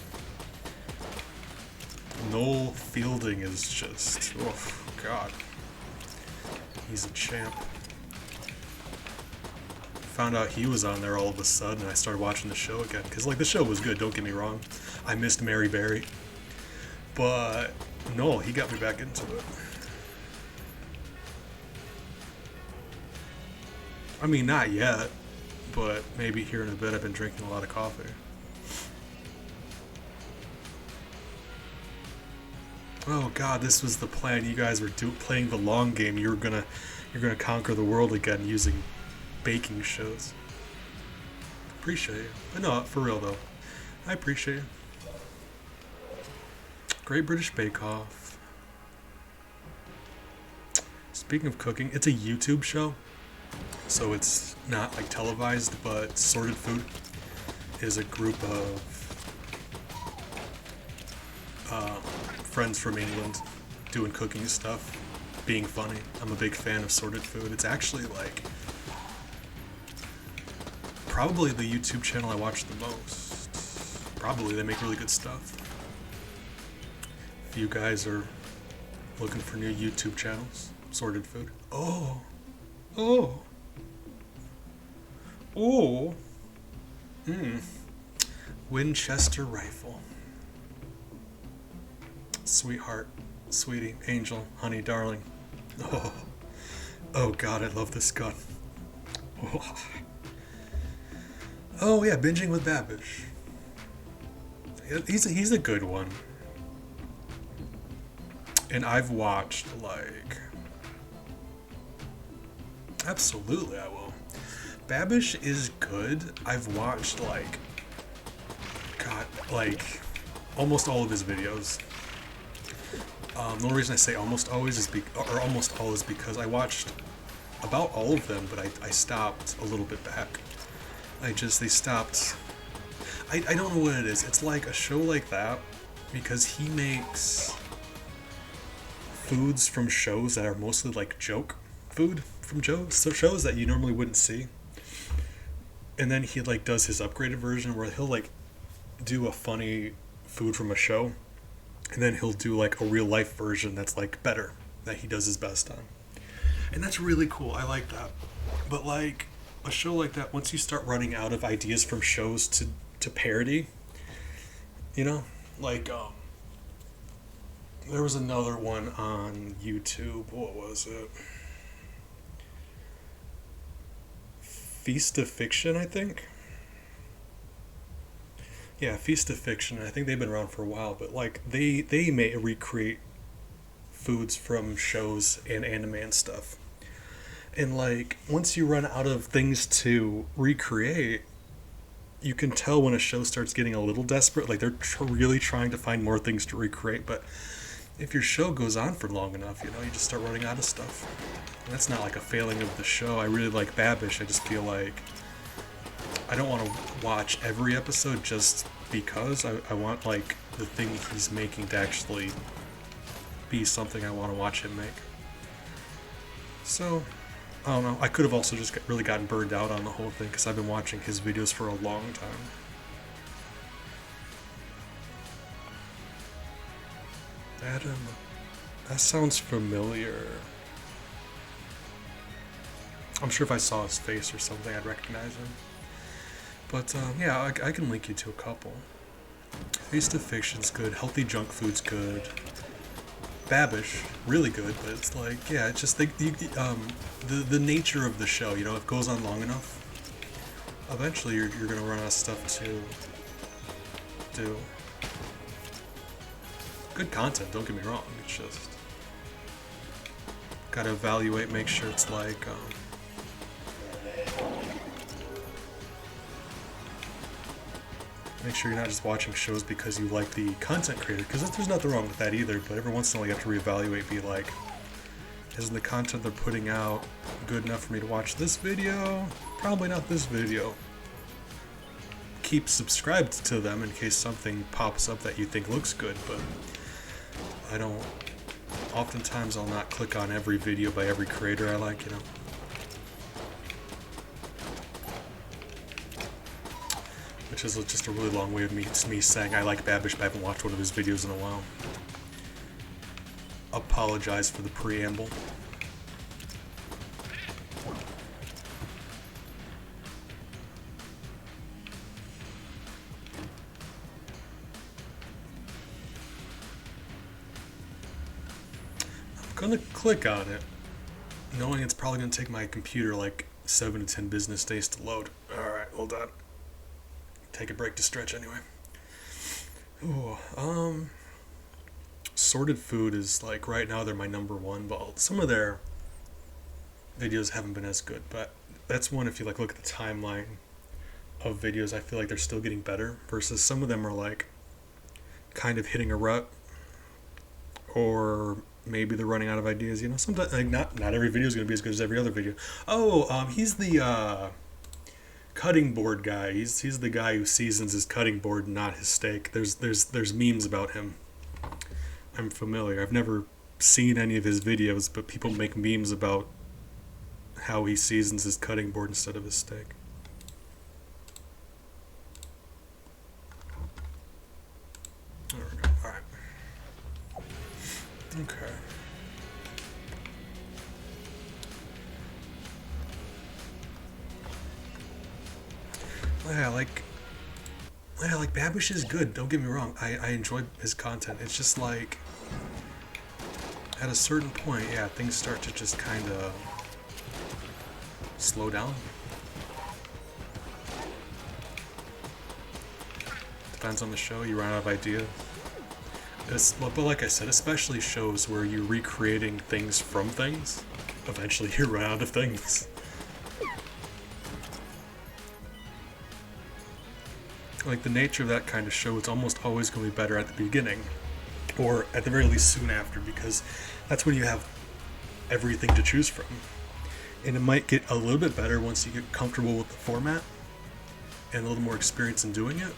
Noel Fielding is just, oh god. He's a champ. Found out he was on there all of a sudden, and I started watching the show again. Because, like, the show was good, don't get me wrong. I missed Mary Berry. But, no, he got me back into it. I mean, not yet. But maybe here in a bit. I've been drinking a lot of coffee. Oh god, this was the plan. You guys were playing the long game. You're gonna conquer the world again using baking shows. Appreciate you. But no, for real though. I appreciate you. Great British Bake Off. Speaking of cooking, it's a YouTube show. So it's not like televised, but Sorted Food is a group of friends from England doing cooking stuff, being funny. I'm a big fan of Sorted Food. It's actually like probably the YouTube channel I watch the most. Probably, they make really good stuff. If you guys are looking for new YouTube channels, Sorted Food. Oh. Winchester rifle. Sweetheart, sweetie, angel, honey, darling. Oh god, I love this gun. Oh yeah, binging with Babish. He's a good one. And I've watched like... Absolutely I will. Babish is good. I've watched like... God, like almost all of his videos. The only reason I say almost always is almost all is because I watched about all of them, but I stopped a little bit back. They stopped. I don't know what it is. It's like a show like that because he makes foods from shows that are mostly like joke food from shows that you normally wouldn't see. And then he like does his upgraded version where he'll like do a funny food from a show, and then he'll do like a real life version that's like better, that he does his best on. And that's really cool. I like that. But like a show like that, once you start running out of ideas from shows to parody, you know, like there was another one on YouTube. What was it? Feast of Fiction, I think. Yeah, Feast of Fiction. I think they've been around for a while, but like they may recreate foods from shows and anime and stuff. And like once you run out of things to recreate, you can tell when a show starts getting a little desperate. Like they're really trying to find more things to recreate. But if your show goes on for long enough, you know, you just start running out of stuff. And that's not like a failing of the show. I really like Babish. I just feel like I don't want to watch every episode just because. I want like the thing he's making to actually be something I want to watch him make. So, I don't know. I could have also just really gotten burned out on the whole thing because I've been watching his videos for a long time. Adam, that sounds familiar. I'm sure if I saw his face or something, I'd recognize him. But yeah, I can link you to a couple. Feast of Fiction's good. Healthy Junk Food's good. Babish, really good, but it's like, yeah, it's just the nature of the show, you know, if it goes on long enough, eventually you're gonna run out of stuff to do. Good content, don't get me wrong, it's just gotta evaluate, make sure it's like, make sure you're not just watching shows because you like the content creator, because there's nothing wrong with that either, but every once in a while you have to reevaluate, be like, isn't the content they're putting out good enough for me to watch this video? Probably not this video. Keep subscribed to them in case something pops up that you think looks good, but I don't, oftentimes I'll not click on every video by every creator I like, you know. Which is just a really long way of me saying I like Babish, but I haven't watched one of his videos in a while. Apologize for the preamble. I'm gonna click on it, knowing it's probably gonna take my computer like 7 to 10 business days to load. Alright, hold on. Take a break to stretch anyway. Ooh, Sorted Food is like, right now they're my number one, but some of their videos haven't been as good, but that's one, if you like look at the timeline of videos, I feel like they're still getting better, versus some of them are like kind of hitting a rut, or maybe they're running out of ideas, you know. Sometimes like not every video is going to be as good as every other video. He's the cutting board guy. He's the guy who seasons his cutting board, not his steak. There's memes about him. I'm familiar. I've never seen any of his videos, but people make memes about how he seasons his cutting board instead of his steak. There we go. All right. Okay. Yeah, like Babish is good, don't get me wrong. I enjoy his content. It's just like, at a certain point, yeah, things start to just kind of slow down. Depends on the show, you run out of ideas. But like I said, especially shows where you're recreating things from things, eventually you run out of things. Like, the nature of that kind of show, it's almost always going to be better at the beginning, or at the very least soon after, because that's when you have everything to choose from. And it might get a little bit better once you get comfortable with the format and a little more experience in doing it.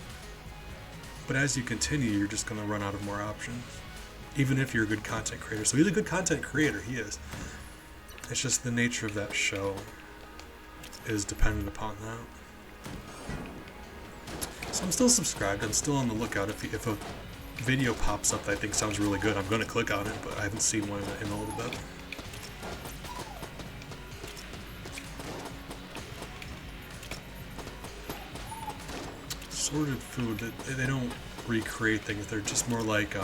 But as you continue, you're just going to run out of more options, even if you're a good content creator. So he's a good content creator, he is. It's just the nature of that show is dependent upon that. So I'm still subscribed, I'm still on the lookout. If a video pops up that I think sounds really good, I'm going to click on it, but I haven't seen one in a little bit. Sorted Food, they don't recreate things, they're just more like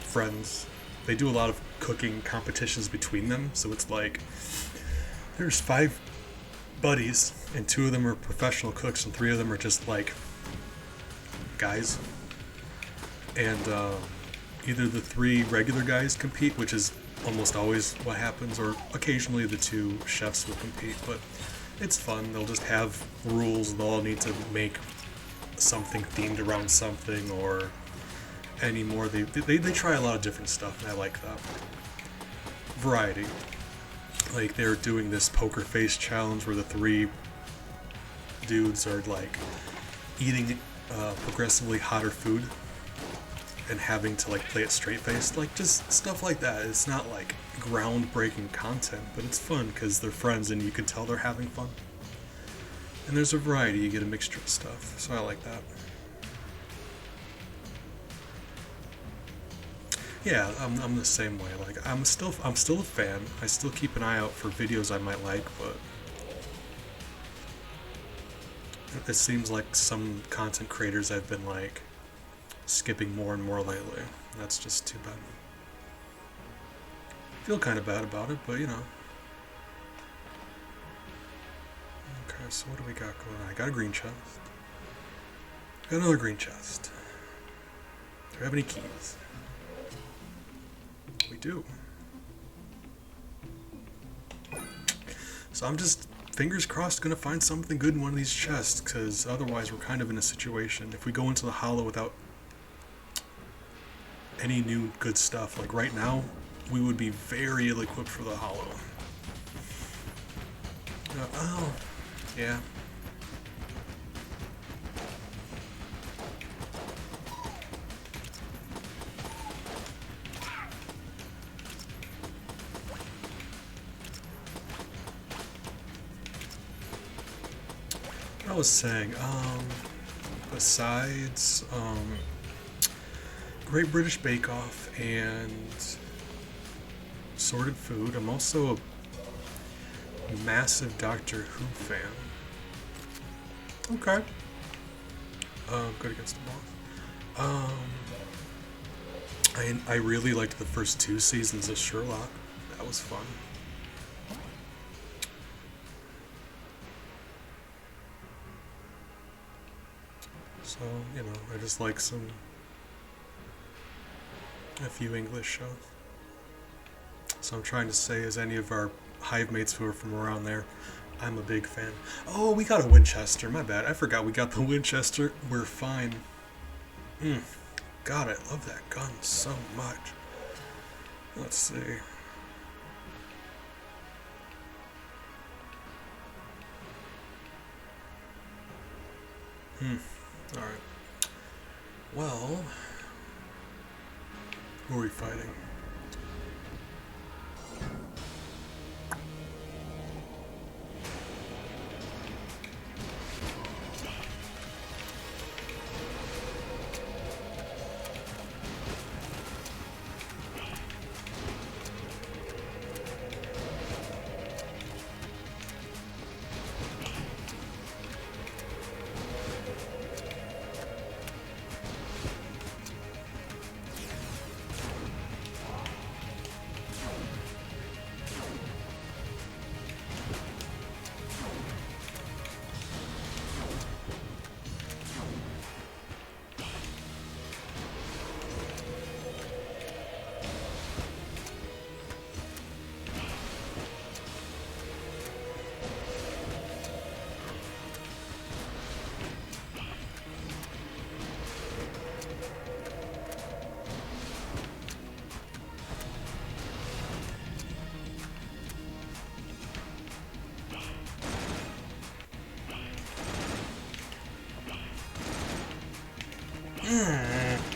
friends. They do a lot of cooking competitions between them, so it's like there's 5 buddies, and 2 of them are professional cooks, and 3 of them are just like guys. And either the 3 regular guys compete, which is almost always what happens, or occasionally the 2 chefs will compete, but it's fun. They'll just have rules, and they'll all need to make something themed around something, or any more. They try a lot of different stuff, and I like that. Variety. Like, they're doing this poker face challenge where the 3 dudes are like eating progressively hotter food and having to like play it straight faced, like just stuff like that. It's not like groundbreaking content, but it's fun because they're friends and you can tell they're having fun. And there's a variety, you get a mixture of stuff, so I like that. Yeah, I'm the same way. Like I'm still a fan. I still keep an eye out for videos I might like, but it seems like some content creators I've been like skipping more and more lately. That's just too bad. Feel kind of bad about it, but you know. Okay, so what do we got going on? I got a green chest. Got another green chest. Do we have any keys? We do. So I'm just, fingers crossed, gonna find something good in one of these chests, because otherwise we're kind of in a situation. If we go into the hollow without any new good stuff, like right now, we would be very ill-equipped for the hollow. Oh, yeah. I was saying, besides Great British Bake Off and Sorted Food, I'm also a massive Doctor Who fan. Okay. Good against the boss. I really liked the first 2 seasons of Sherlock. That was fun. So, you know, I just like a few English shows. So I'm trying to say, as any of our hive mates who are from around there, I'm a big fan. Oh, we got a Winchester. My bad. I forgot we got the Winchester. We're fine. God, I love that gun so much. Let's see. Alright. Well, who are we fighting?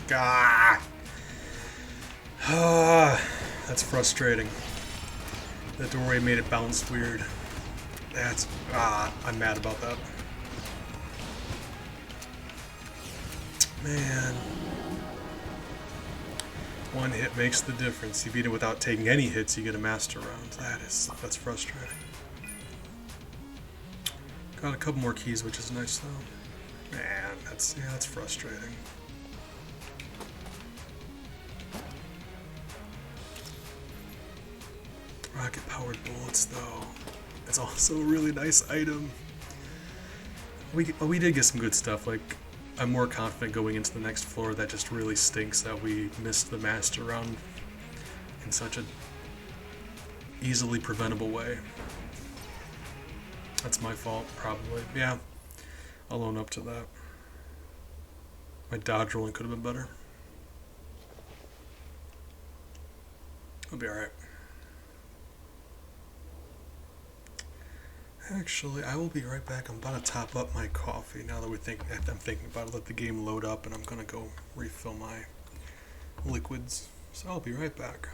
God. That's frustrating. The doorway made it bounce weird. I'm mad about that. Man. One hit makes the difference. You beat it without taking any hits, you get a master round. That's frustrating. Got a couple more keys, which is nice though. Man, that's frustrating. Rocket powered bullets though. It's also a really nice item. We did get some good stuff. Like, I'm more confident going into the next floor. That just really stinks that we missed the master round in such a easily preventable way. That's my fault, probably. Yeah, I'll own up to that. My dodge rolling could have been better. I'll be alright. Actually, I will be right back. I'm about to top up my coffee now that I'm thinking about it. Let the game load up and I'm gonna go refill my liquids. So I'll be right back.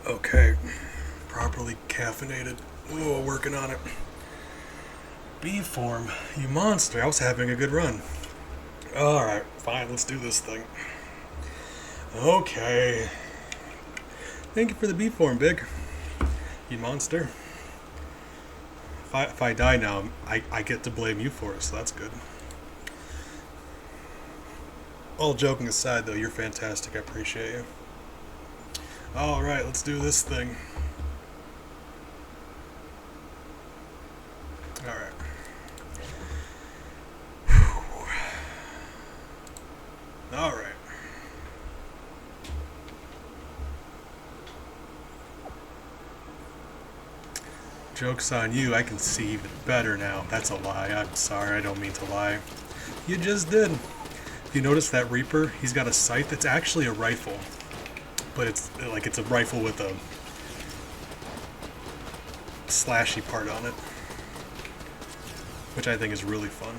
Okay, properly caffeinated. Whoa, working on it. B form, you monster. I was having a good run. Alright, fine, let's do this thing. Okay. Thank you for the B form, Big. You monster. If I die now, I get to blame you for it, so that's good. All joking aside, though, you're fantastic. I appreciate you. Alright, let's do this thing. Alright. Alright. Joke's on you, I can see even better now. That's a lie. I'm sorry, I don't mean to lie. You just did. You notice that Reaper? He's got a sight that's actually a rifle. But it's a rifle with a slashy part on it. Which I think is really fun.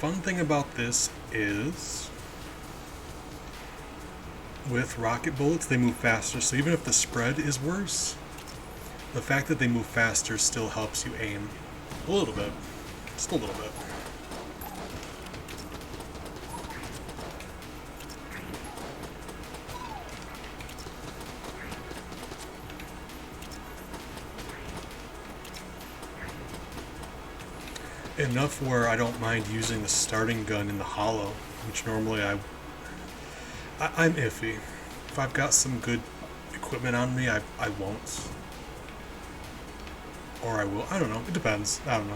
Fun thing about this is with rocket bullets, they move faster, so even if the spread is worse, the fact that they move faster still helps you aim a little bit. Just a little bit. Enough where I don't mind using the starting gun in the hollow, which normally I'm iffy. If I've got some good equipment on me, I won't. Or I will. I don't know. It depends. I don't know.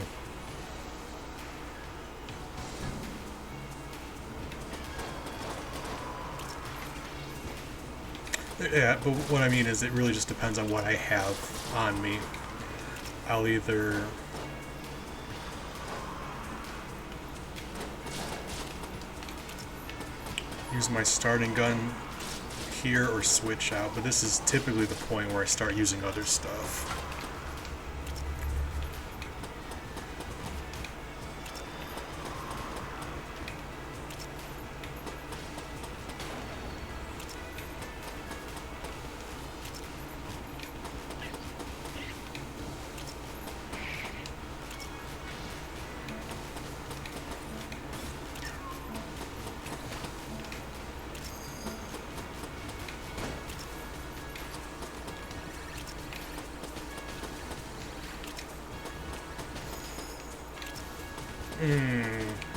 Yeah, but what I mean is it really just depends on what I have on me. I'll either use my starting gun here or switch out, but this is typically the point where I start using other stuff.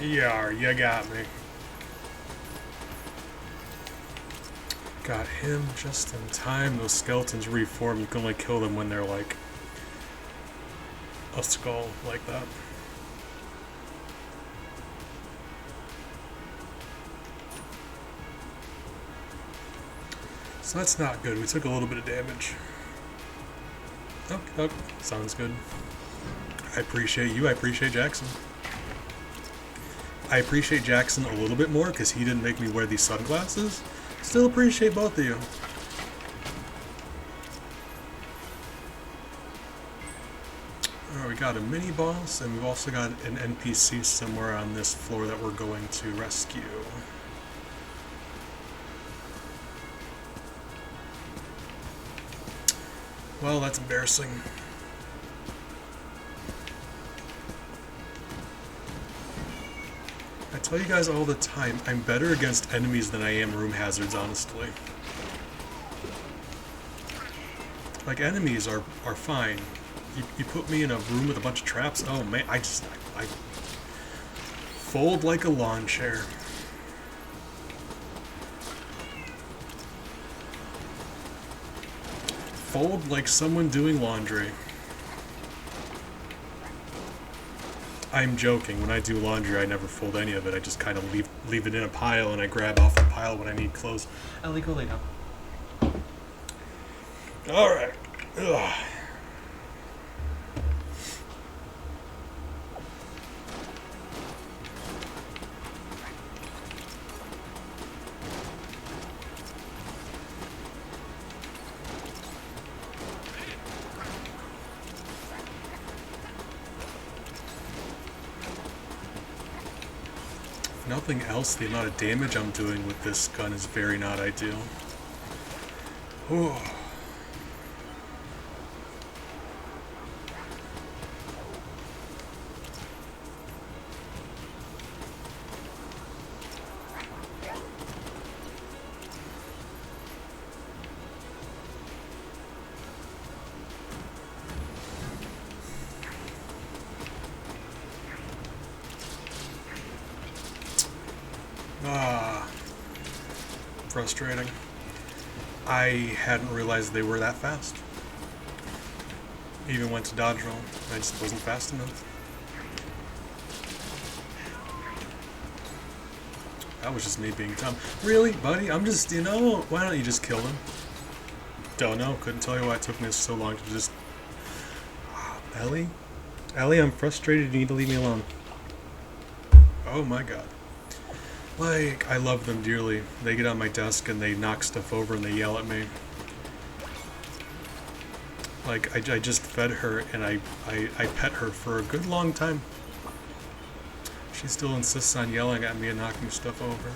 Yeah, you got me. Got him just in time. Those skeletons reform. You can only kill them when they're like a skull like that. So that's not good. We took a little bit of damage. Oh, sounds good. I appreciate you. I appreciate Jackson. I appreciate Jackson a little bit more because he didn't make me wear these sunglasses. Still appreciate both of you. Alright, we got a mini boss, and we've also got an NPC somewhere on this floor that we're going to rescue. Well, that's embarrassing. I tell you guys all the time, I'm better against enemies than I am room hazards, honestly. Like, enemies are fine. You put me in a room with a bunch of traps, oh man, I fold like a lawn chair. Fold like someone doing laundry. I'm joking. When I do laundry, I never fold any of it. I just kind of leave it in a pile, and I grab off the pile when I need clothes. Ellie, go lay down. All right. Ugh. Nothing else, the amount of damage I'm doing with this gun is very not ideal. Whew. Frustrating. I hadn't realized they were that fast. Even went to dodge roll. I just wasn't fast enough. That was just me being dumb. Really, buddy? I'm just, you know, why don't you just kill him? Don't know. Couldn't tell you why it took me so long to just... Ellie? Ellie, I'm frustrated. You need to leave me alone. Oh my god. Like, I love them dearly. They get on my desk and they knock stuff over and they yell at me. Like, I just fed her and I pet her for a good long time. She still insists on yelling at me and knocking stuff over.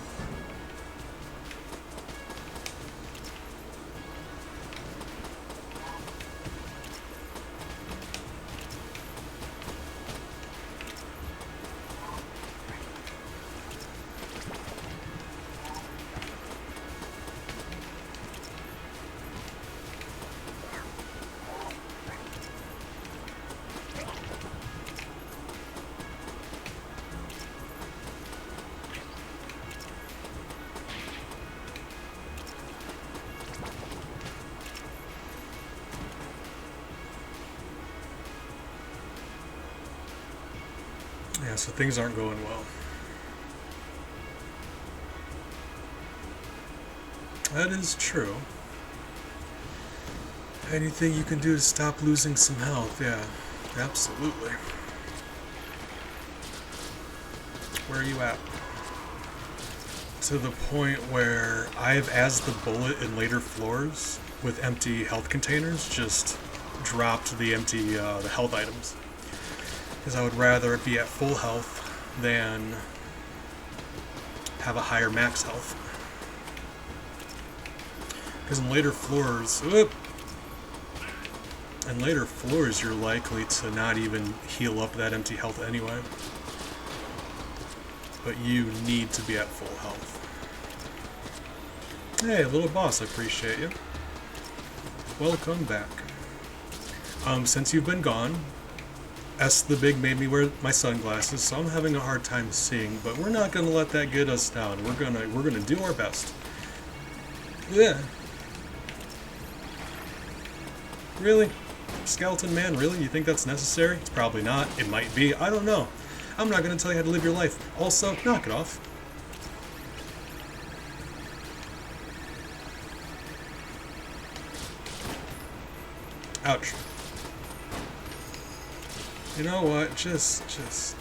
Yeah, so things aren't going well. That is true. Anything you can do to stop losing some health, yeah, absolutely. Where are you at? to the point where I've, as the bullet in later floors with empty health containers, just dropped the the health items. Because I would rather be at full health than have a higher max health. Because in later floors, you're likely to not even heal up that empty health anyway. But you need to be at full health. Hey, little boss, I appreciate you. Welcome back. Since you've been gone, S the Big made me wear my sunglasses, so I'm having a hard time seeing, but we're not gonna let that get us down. We're gonna do our best. Yeah. Really? Skeleton Man, really? You think that's necessary? It's probably not. It might be. I don't know. I'm not gonna tell you how to live your life. Also, knock it off. Ouch. You know what? Just...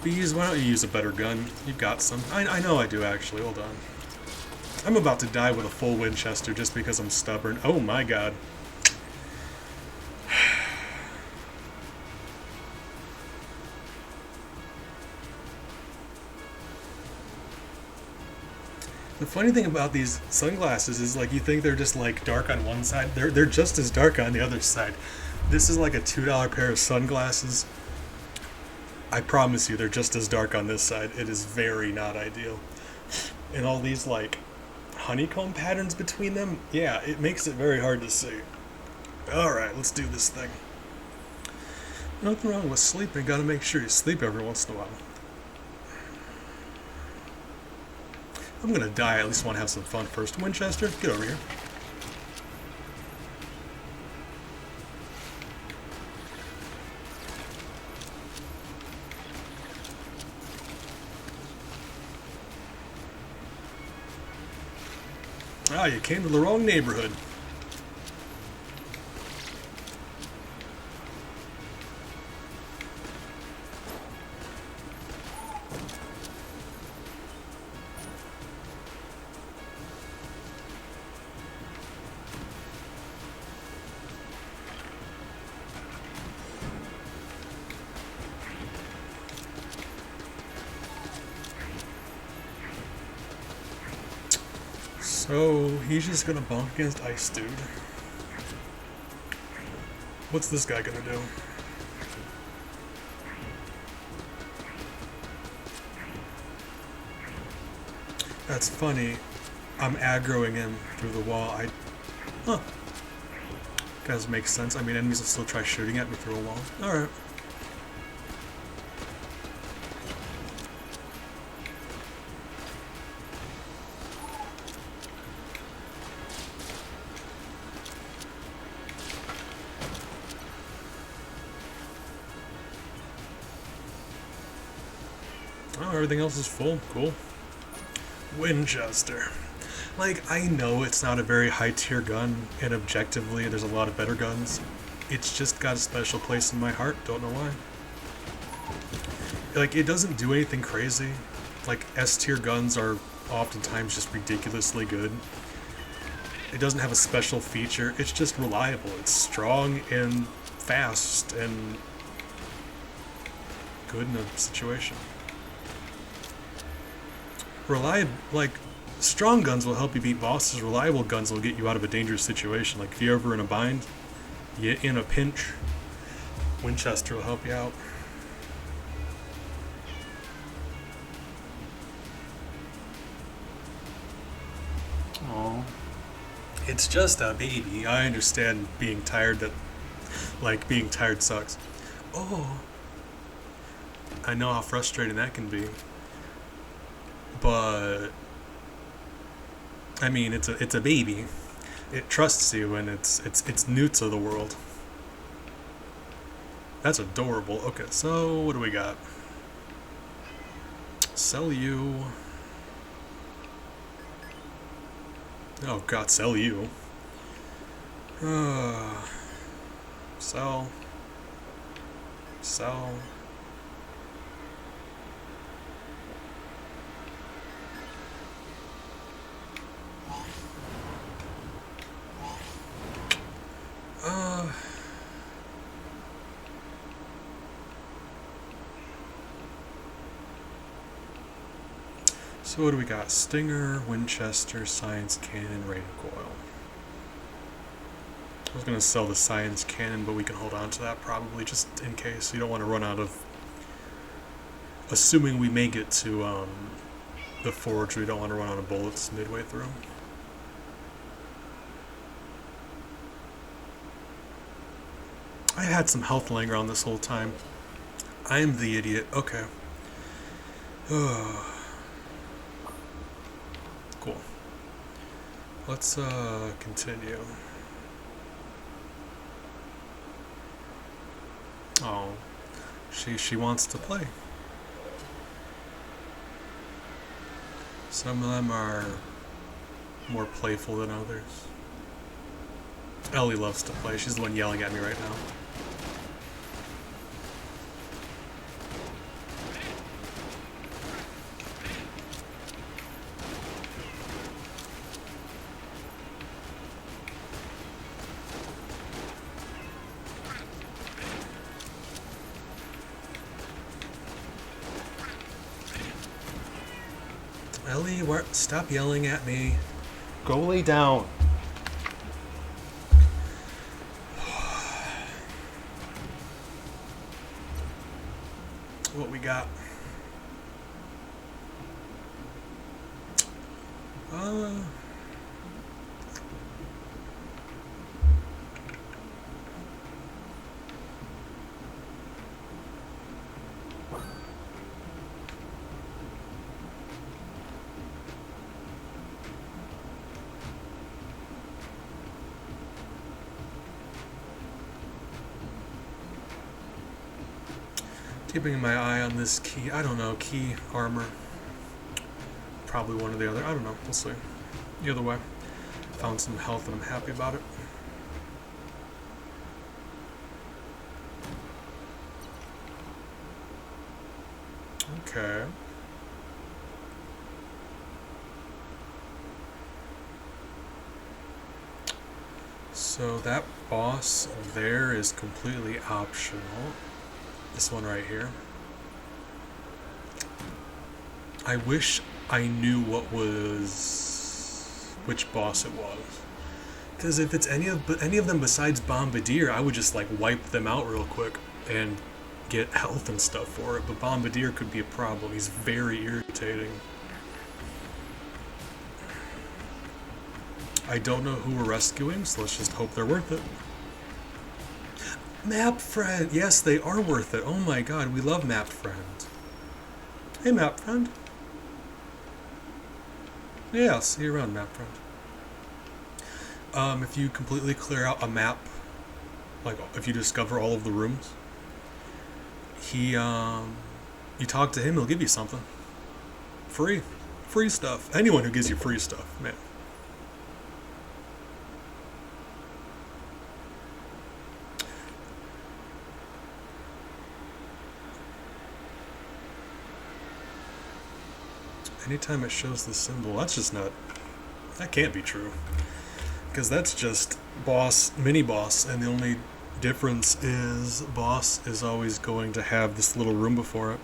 Bees, why don't you use a better gun? You've got some. I know I do, actually. Hold on. I'm about to die with a full Winchester just because I'm stubborn. Oh my god. The funny thing about these sunglasses is, like, you think they're just, like, dark on one side. They're just as dark on the other side. This is like a $2 pair of sunglasses. I promise you, they're just as dark on this side. It is very not ideal. And all these, like, honeycomb patterns between them, yeah, it makes it very hard to see. Alright, let's do this thing. Nothing wrong with sleeping. Gotta make sure you sleep every once in a while. I'm gonna die. I at least want to have some fun first. Winchester, get over here. Ah, you came to the wrong neighborhood. So, he's just gonna bump against Ice Dude. What's this guy gonna do? That's funny. I'm aggroing him through the wall. Huh. Guys, makes sense. I mean, enemies will still try shooting at me through a wall. Alright. Oh, everything else is full. Cool. Winchester. Like, I know it's not a very high tier gun, and objectively there's a lot of better guns. It's just got a special place in my heart, don't know why. Like, it doesn't do anything crazy. Like, S tier guns are oftentimes just ridiculously good. It doesn't have a special feature, it's just reliable. It's strong and fast and good in a situation. Like, strong guns will help you beat bosses. Reliable guns will get you out of a dangerous situation. Like, if you're ever in a bind, you're in a pinch, Winchester will help you out. Oh, it's just a baby. I understand being tired. Being tired sucks. Oh, I know how frustrating that can be. But I mean, it's a baby. It trusts you, and it's Newts of the world. That's adorable. Okay, so what do we got? Sell you. Oh God, sell you. Sell. Sell. So what do we got? Stinger, Winchester, Science Cannon, Rain Coil. I was going to sell the Science Cannon, but we can hold on to that probably just in case. You don't want to run out of... Assuming we make it to the forge, we don't want to run out of bullets midway through. I had some health laying around this whole time. I am the idiot. Okay. Cool. Let's continue. Oh, she wants to play. Some of them are more playful than others. Ellie loves to play. She's the one yelling at me right now. Ellie, stop yelling at me. Go lay down. What we got? Keeping my eye on this key. I don't know. Key, armor. Probably one or the other. I don't know. We'll see. Either way. Found some health and I'm happy about it. Okay. So that boss there is completely optional. This one right here. I wish I knew which boss it was. Because if it's any of them besides Bombardier, I would just like wipe them out real quick and get health and stuff for it. But Bombardier could be a problem. He's very irritating. I don't know who we're rescuing, so let's just hope they're worth it. Map friend! Yes, they are worth it. Oh my god, we love map friend. Hey, map friend. Yeah, I'll see you around, map friend. If you completely clear out a map, like if you discover all of the rooms, you talk to him, he'll give you something. Free. Free stuff. Anyone who gives you free stuff, man. Anytime it shows the symbol, that's just not... That can't be true. Because that's just boss, mini-boss, and the only difference is boss is always going to have this little room before it.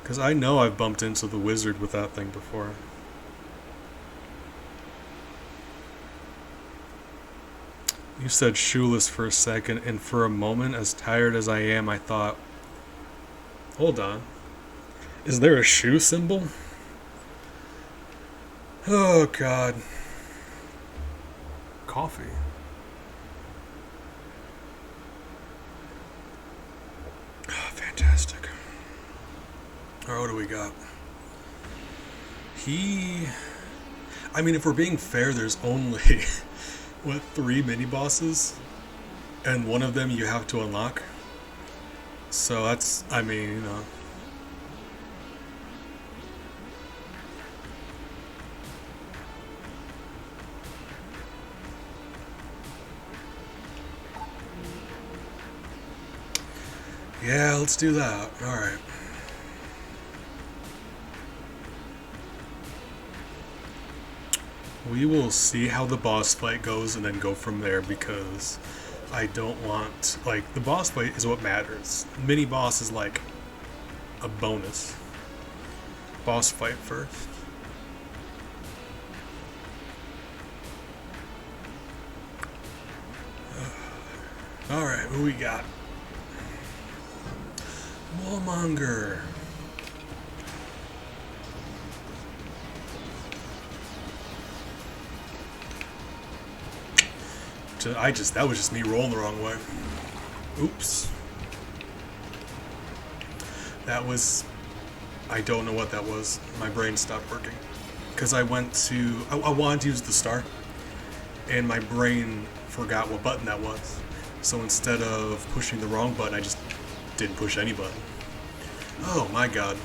Because I know I've bumped into the wizard with that thing before. You said shoeless for a second, and for a moment, as tired as I am, I thought, hold on. Is there a shoe symbol? Oh, God. Coffee. Oh, fantastic. Alright, what do we got? I mean, if we're being fair, there's only, what, 3 mini-bosses? And one of them you have to unlock. So that's, I mean, you know... Yeah, let's do that. Alright. We will see how the boss fight goes and then go from there because I don't want... Like, the boss fight is what matters. Mini-boss is like a bonus. boss fight first. Alright, who we got? Warmonger. That was just me rolling the wrong way. Oops. That was, I don't know what that was. My brain stopped working. Because I wanted to use the star, and my brain forgot what button that was. So instead of pushing the wrong button, I just didn't push any button. Oh my god.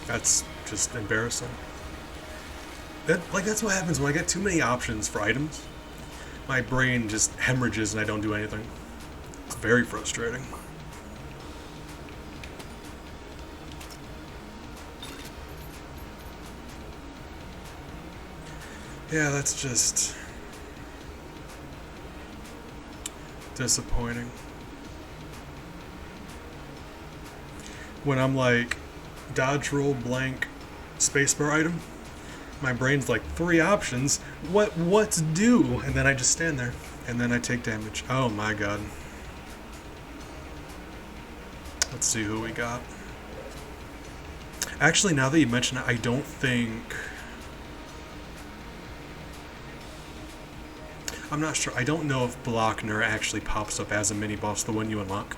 That's just embarrassing. That's what happens when I get too many options for items. My brain just hemorrhages and I don't do anything. It's very frustrating. Yeah, that's just disappointing. When I'm like, dodge roll blank spacebar item, my brain's like, 3 options, what to do? And then I just stand there, and then I take damage. Oh my god. Let's see who we got. Actually, now that you mention it, I don't think... I'm not sure. I don't know if Blockner actually pops up as a mini-boss, the one you unlock.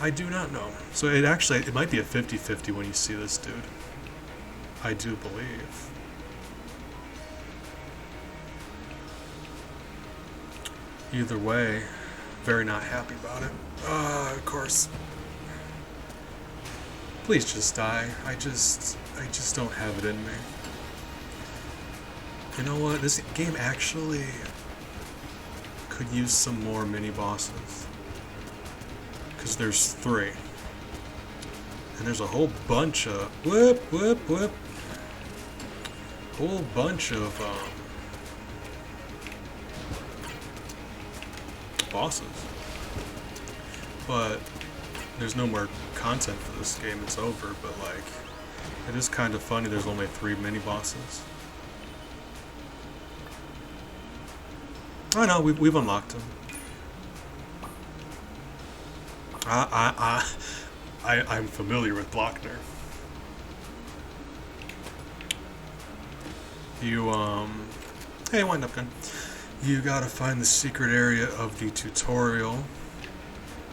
I do not know. So it might be a 50-50 when you see this dude. I do believe. Either way, very not happy about it. Of course. Please just die. I just don't have it in me. You know what? This game actually could use some more mini-bosses. Because there's 3. And there's a whole bunch of... Whole bunch of, bosses. But there's no more content for this game. It's over, but like, it is kind of funny there's only 3 mini-bosses. Oh no, we've unlocked them. I'm familiar with Blockner. You, hey, wind up gun. You gotta find the secret area of the tutorial,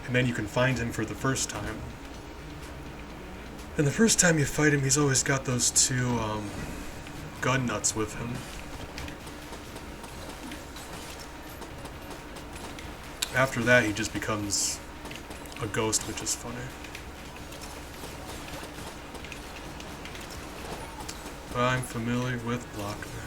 and then you can find him for the first time. And the first time you fight him, he's always got those 2, gun nuts with him. After that, he just becomes a ghost, which is funny. But I'm familiar with Blockner.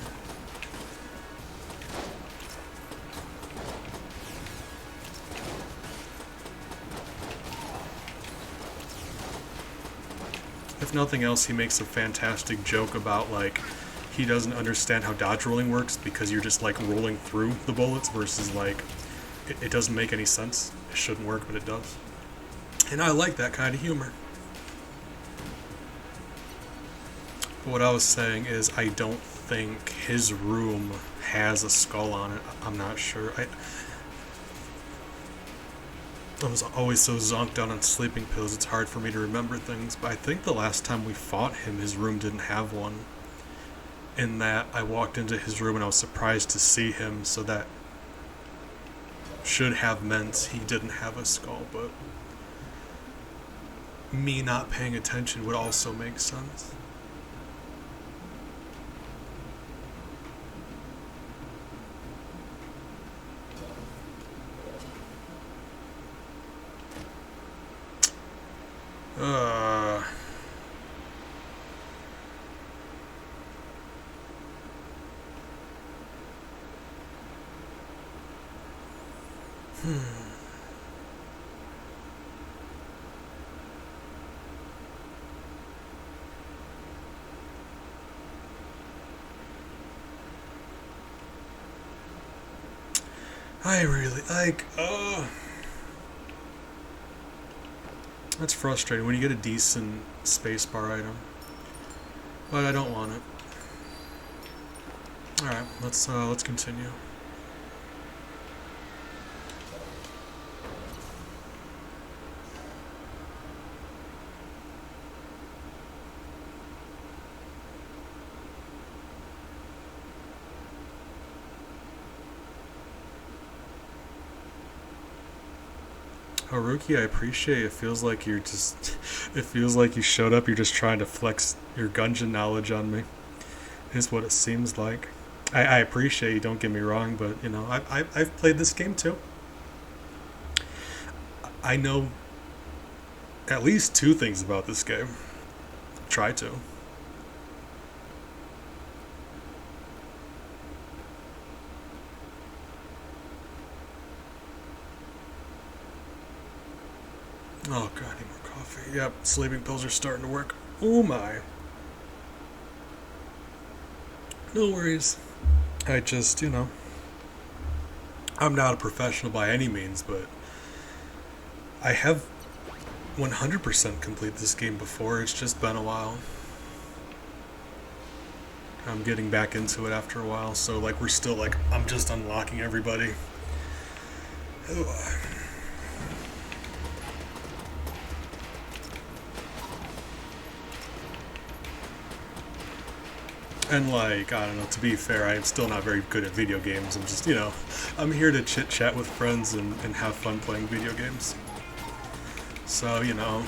If nothing else, he makes a fantastic joke about, like, he doesn't understand how dodge rolling works because you're just, like, rolling through the bullets versus, like, it doesn't make any sense. It shouldn't work, but it does. And I like that kind of humor. But what I was saying is I don't think his room has a skull on it. I'm not sure. I was always so zonked out on sleeping pills, it's hard for me to remember things. But I think the last time we fought him, his room didn't have one. In that I walked into his room and I was surprised to see him, so that should have meant he didn't have a skull, but me not paying attention would also make sense. I really like, That's frustrating when you get a decent spacebar item. But I don't want it. Alright, let's continue. Haruki, I appreciate it. It feels like you're just it feels like you showed up, you're just trying to flex your Gungeon knowledge on me. Is what it seems like. I appreciate you, don't get me wrong, but you know, I've played this game too. I know at least 2 things about this game. Try to. Oh god, I need more coffee. Yep, sleeping pills are starting to work. Oh my. No worries. I just, you know, I'm not a professional by any means, but I have 100% completed this game before. It's just been a while. I'm getting back into it after a while, so like we're still like, I'm just unlocking everybody. Ugh. And like, I don't know, to be fair, I'm still not very good at video games. I'm just, you know, I'm here to chit chat with friends and have fun playing video games. So, you know,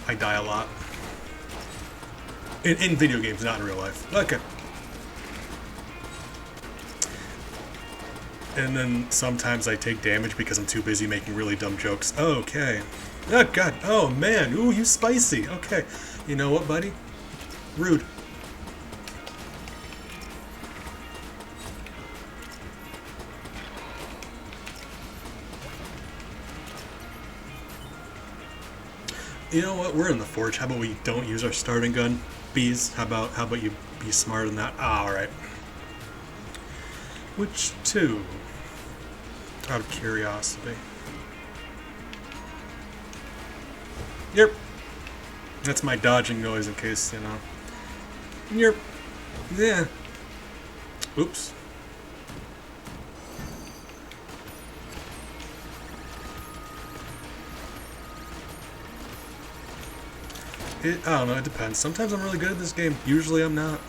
I die a lot. In video games, not in real life. Okay. And then sometimes I take damage because I'm too busy making really dumb jokes. Okay. Oh, God. Oh, man. Ooh, you spicy. Okay. You know what, buddy? Rude. You know what? We're in the forge. How about we don't use our starting gun? Bees. How about you be smarter than that? Ah, alright. Which 2? Out of curiosity. Yep. That's my dodging noise in case, you know. Yep. Yeah. Oops. I don't know, it depends. Sometimes I'm really good at this game. Usually I'm not.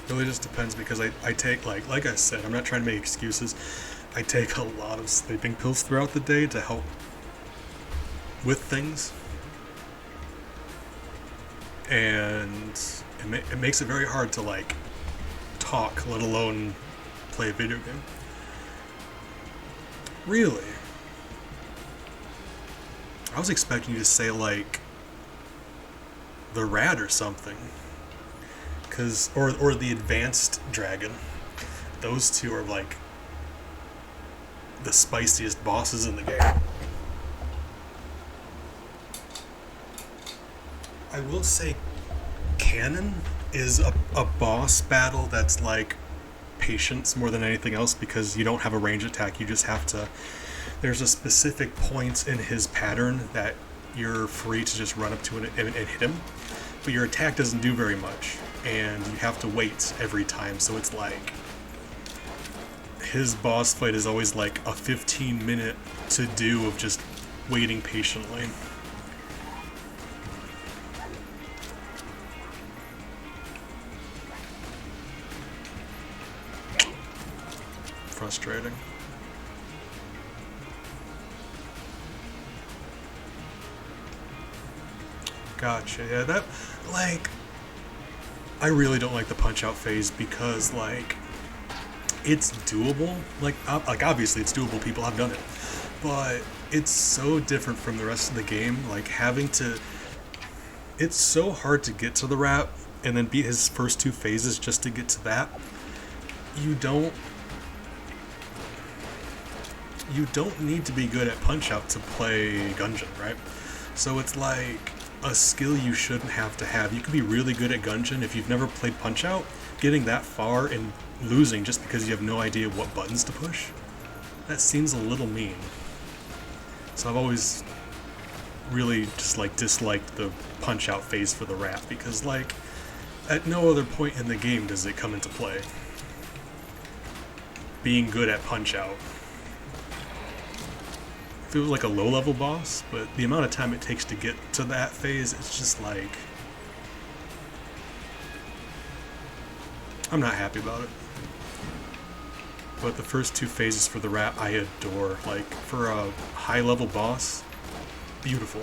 It really just depends because I take, like I said, I'm not trying to make excuses. I take a lot of sleeping pills throughout the day to help with things. And it makes it very hard to, like, talk, let alone play a video game. Really? I was expecting you to say, like, the rat or something. Or the advanced dragon. Those 2 are, like, the spiciest bosses in the game. I will say Cannon is a boss battle that's, like, patience more than anything else because you don't have a range attack. You just have to... There's a specific point in his pattern that you're free to just run up to it and hit him, but your attack doesn't do very much, and you have to wait every time, so it's like... His boss fight is always like a 15-minute to-do of just waiting patiently. Frustrating. Gotcha, yeah, that, like, I really don't like the Punch-Out phase because, like, it's doable, like obviously it's doable, people have done it, but it's so different from the rest of the game, like, having to, it's so hard to get to the rat, and then beat his first 2 phases just to get to that. You don't need to be good at Punch-Out to play Gungeon, right? So it's like a skill you shouldn't have to have. You could be really good at Gungeon if you've never played Punch-Out. Getting that far and losing just because you have no idea what buttons to push that seems a little mean. So I've always really just like disliked the punch out phase for the rat, because like at no other point in the game does it come into play. Being good at punch out. If it was like a low level boss, but the amount of time it takes to get to that phase, it's just like, I'm not happy about it. But the first two phases for the rat I adore. Like, for a high level boss, beautiful.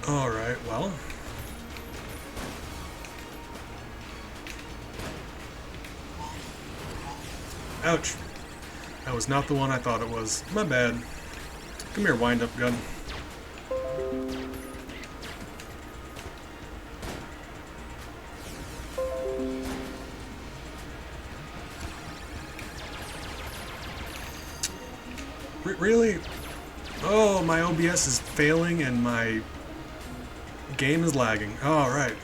Alright, well. Ouch. That was not the one I thought it was. My bad. Come here, wind-up gun. Really? Oh, my OBS is failing and my game is lagging. Alright.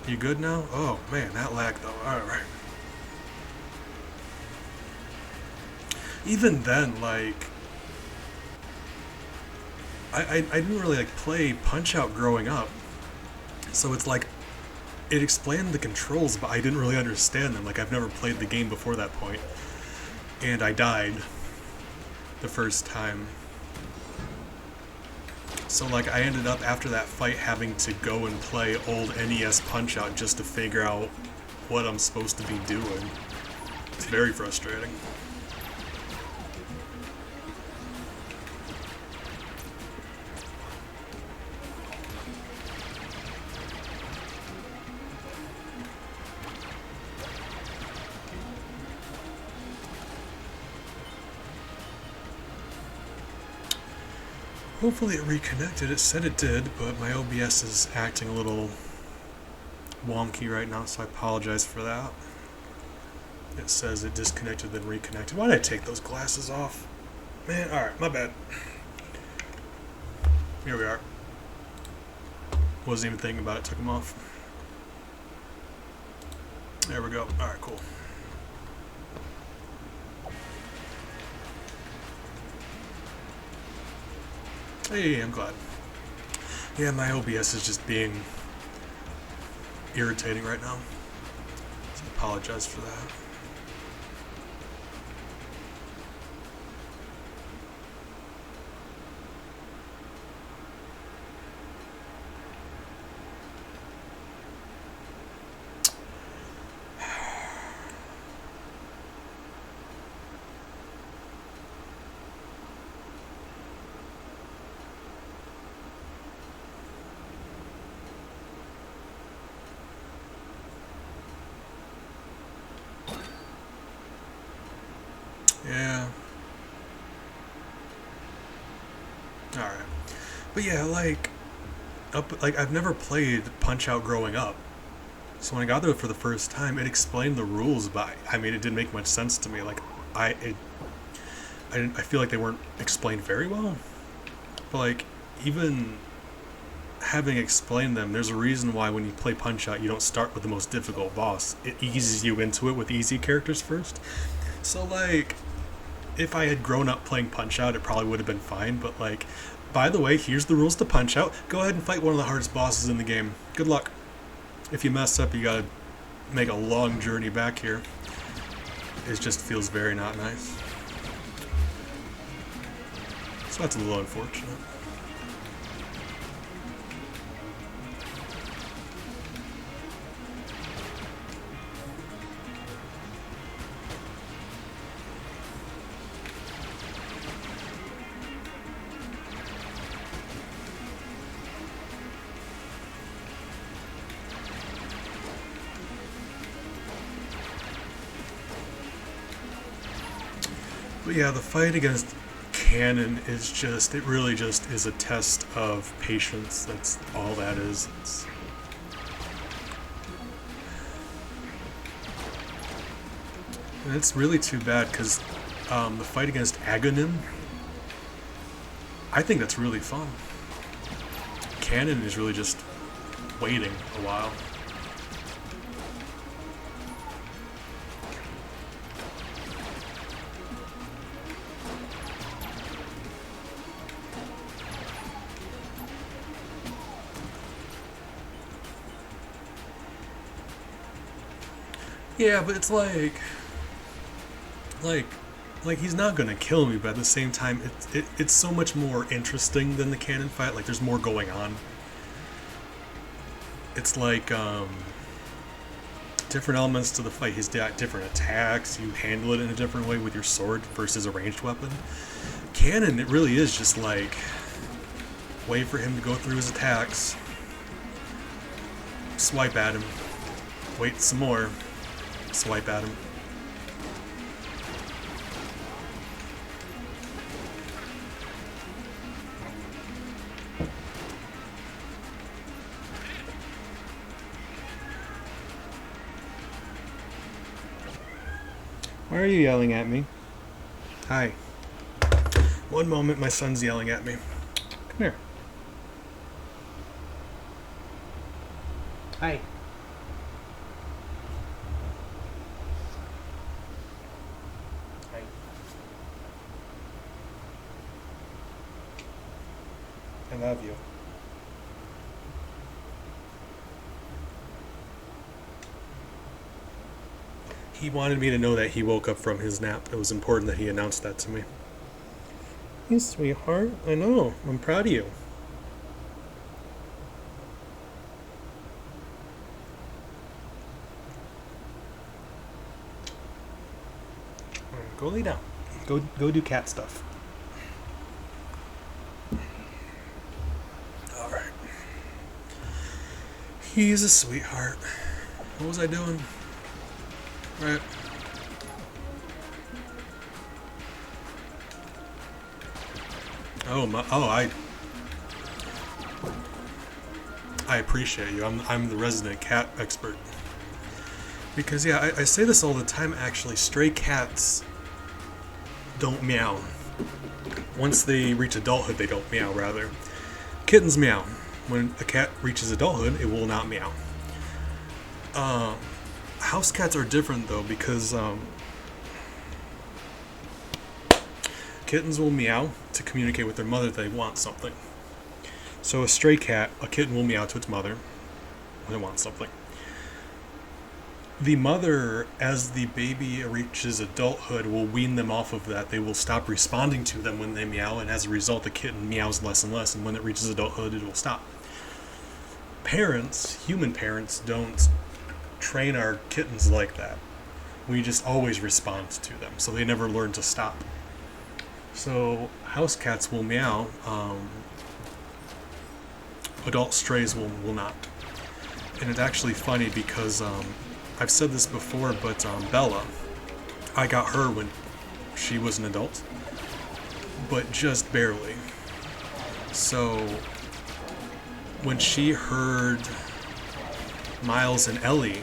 You good now? Oh man, that lag though. Alright. Even then, like, I didn't really like play Punch-Out growing up. So it's like, it explained the controls, but I didn't really understand them. Like, I've never played the game before that point. And I died the first time. So like I ended up after that fight having to go and play old NES Punch-Out just to figure out what I'm supposed to be doing. It's very frustrating. Hopefully it reconnected. It said it did, but my OBS is acting a little wonky right now, so I apologize for that. It says it disconnected then reconnected. Why did I take those glasses off? Man, alright, my bad. Here we are. Wasn't even thinking about it, took them off. There we go. Alright, cool. Hey, I'm glad. Yeah, my OBS is just being irritating right now. So I apologize for that. Yeah. Alright. But yeah, like I've never played Punch-Out growing up. So when I got there for the first time, it explained the rules, but I mean it didn't make much sense to me. Like I feel like they weren't explained very well. But like even having explained them, there's a reason why when you play Punch-Out you don't start with the most difficult boss. It eases you into it with easy characters first. So like, if I had grown up playing Punch-Out, it probably would have been fine, but like, by the way, here's the rules to Punch-Out. Go ahead and fight one of the hardest bosses in the game. Good luck. If you mess up, you gotta make a long journey back here. It just feels very not nice. So that's a little unfortunate. But yeah, the fight against Canon is just, it really just is a test of patience. That's all that is. And it's really too bad because the fight against Agonim, I think that's really fun. Canon is really just waiting a while. Yeah, but it's like he's not gonna kill me, but at the same time, it's so much more interesting than the canon fight. Like, there's more going on. It's like different elements to the fight. He's got different attacks. You handle it in a different way with your sword versus a ranged weapon. Canon, it really is just like wait for him to go through his attacks, swipe at him, wait some more. Swipe at him. Why are you yelling at me? Hi. One moment, my son's yelling at me. Come here. Hi. I love you. He wanted me to know that he woke up from his nap. It was important that he announced that to me. You sweetheart. I know. I'm proud of you. Go lay down. Go do cat stuff. He's a sweetheart. What was I doing? Right. I appreciate you. I'm the resident cat expert. Because yeah, I say this all the time actually. Stray cats don't meow. Once they reach adulthood, they don't meow, rather. Kittens meow. When a cat reaches adulthood, it will not meow. House cats are different though, because kittens will meow to communicate with their mother that they want something. So a stray cat, a kitten will meow to its mother when it wants something. The mother, as the baby reaches adulthood, will wean them off of that. They will stop responding to them when they meow, and as a result, the kitten meows less and less, and when it reaches adulthood, it will stop. Parents, human parents, don't train our kittens like that. We just always respond to them, so they never learn to stop. So house cats will meow, adult strays will not. And it's actually funny because I've said this before, but Bella, I got her when she was an adult, but just barely. So when she heard Miles and Ellie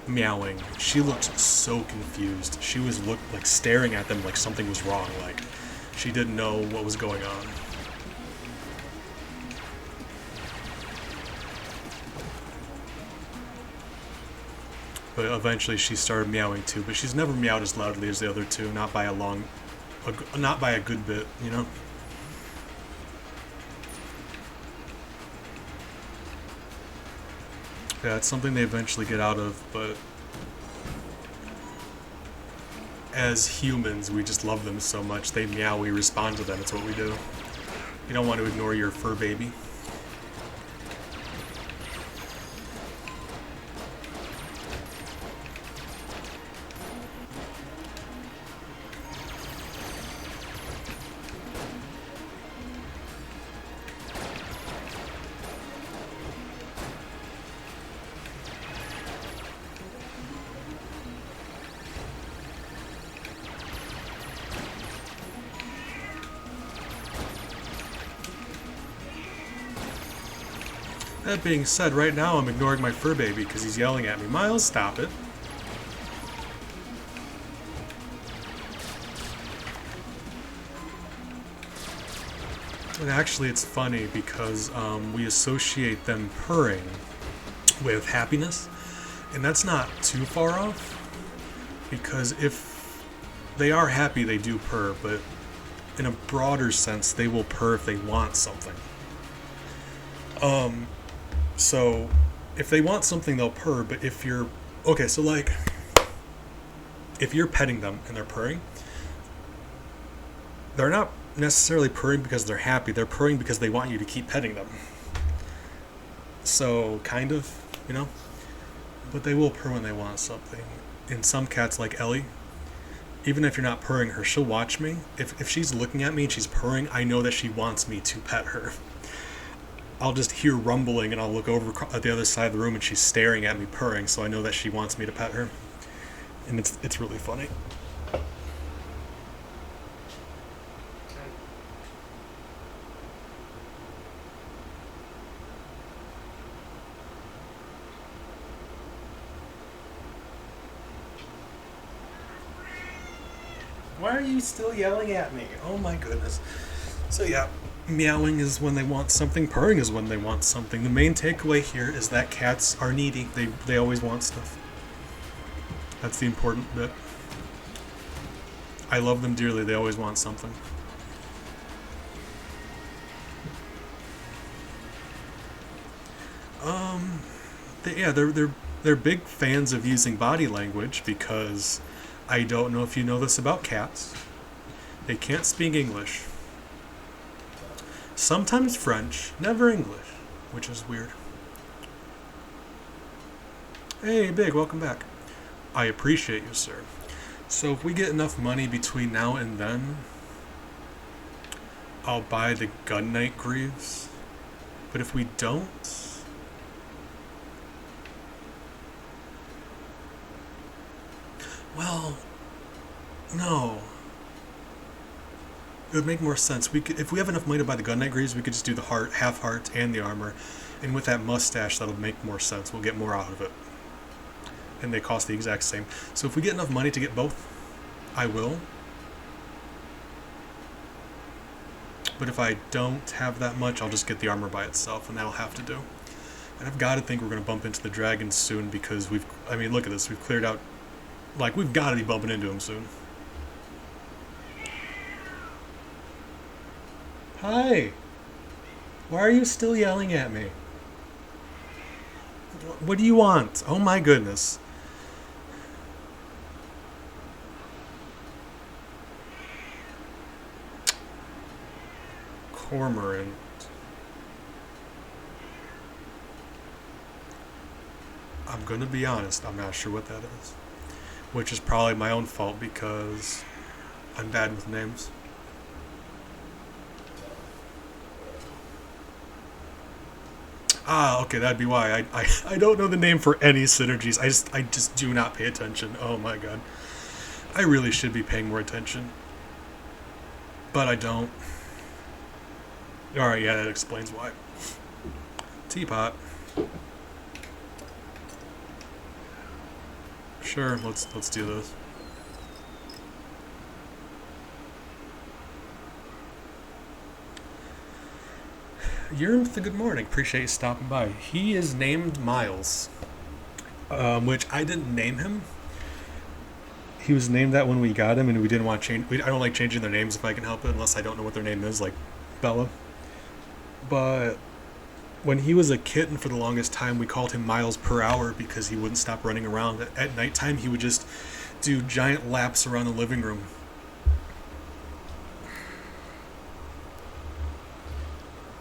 meowing, she looked so confused. She was like staring at them like something was wrong, like she didn't know what was going on. But eventually she started meowing too, but she's never meowed as loudly as the other two, not by a good bit, you know? Yeah, it's something they eventually get out of, but as humans, we just love them so much. They meow, we respond to them, it's what we do. You don't want to ignore your fur baby. That being said, right now I'm ignoring my fur baby because he's yelling at me. Miles, stop it. And actually, it's funny because we associate them purring with happiness, and that's not too far off. Because if they are happy, they do purr, but in a broader sense, they will purr if they want something. So if they want something, they'll purr. But if you're okay, so like if you're petting them and they're purring, they're not necessarily purring because they're happy. They're purring because they want you to keep petting them. So kind of, you know. But they will purr when they want something. In some cats, like Ellie, even if you're not purring her, she'll watch me. If she's looking at me and she's purring, I know that she wants me to pet her. I'll just hear rumbling and I'll look over at the other side of the room and she's staring at me purring, so I know that she wants me to pet her. And it's really funny. Why are you still yelling at me? Oh my goodness. So yeah, meowing is when they want something, purring is when they want something. The main takeaway here is that cats are needy. They always want stuff. That's the important bit. I love them dearly. They always want something. They're big fans of using body language because I don't know if you know this about cats. They can't speak English. Sometimes French, never English, which is weird. Hey, Big, welcome back. I appreciate you, sir. So if we get enough money between now and then, I'll buy the Gun Knight Greaves. But if we don't... Well, no. It would make more sense. If we have enough money to buy the Gun Knight Greaves, we could just do the heart, half heart, and the armor. And with that mustache, that'll make more sense. We'll get more out of it. And they cost the exact same. So if we get enough money to get both, I will. But if I don't have that much, I'll just get the armor by itself, and that'll have to do. And I've got to think we're going to bump into the dragons soon because look at this. We've cleared out, we've got to be bumping into them soon. Hi. Why are you still yelling at me? What do you want? Oh my goodness. Cormorant. I'm gonna be honest, I'm not sure what that is. Which is probably my own fault because I'm bad with names. Ah, okay, that'd be why. I don't know the name for any synergies. I just do not pay attention. Oh my god. I really should be paying more attention. But I don't. Alright, yeah, that explains why. Teapot. Sure, let's do this. Yermth, good morning. Appreciate you stopping by. He is named Miles, which I didn't name him. He was named that when we got him, and we didn't want to change. I don't like changing their names if I can help it, unless I don't know what their name is, like Bella. But when he was a kitten for the longest time, we called him Miles per hour because he wouldn't stop running around. At nighttime, he would just do giant laps around the living room.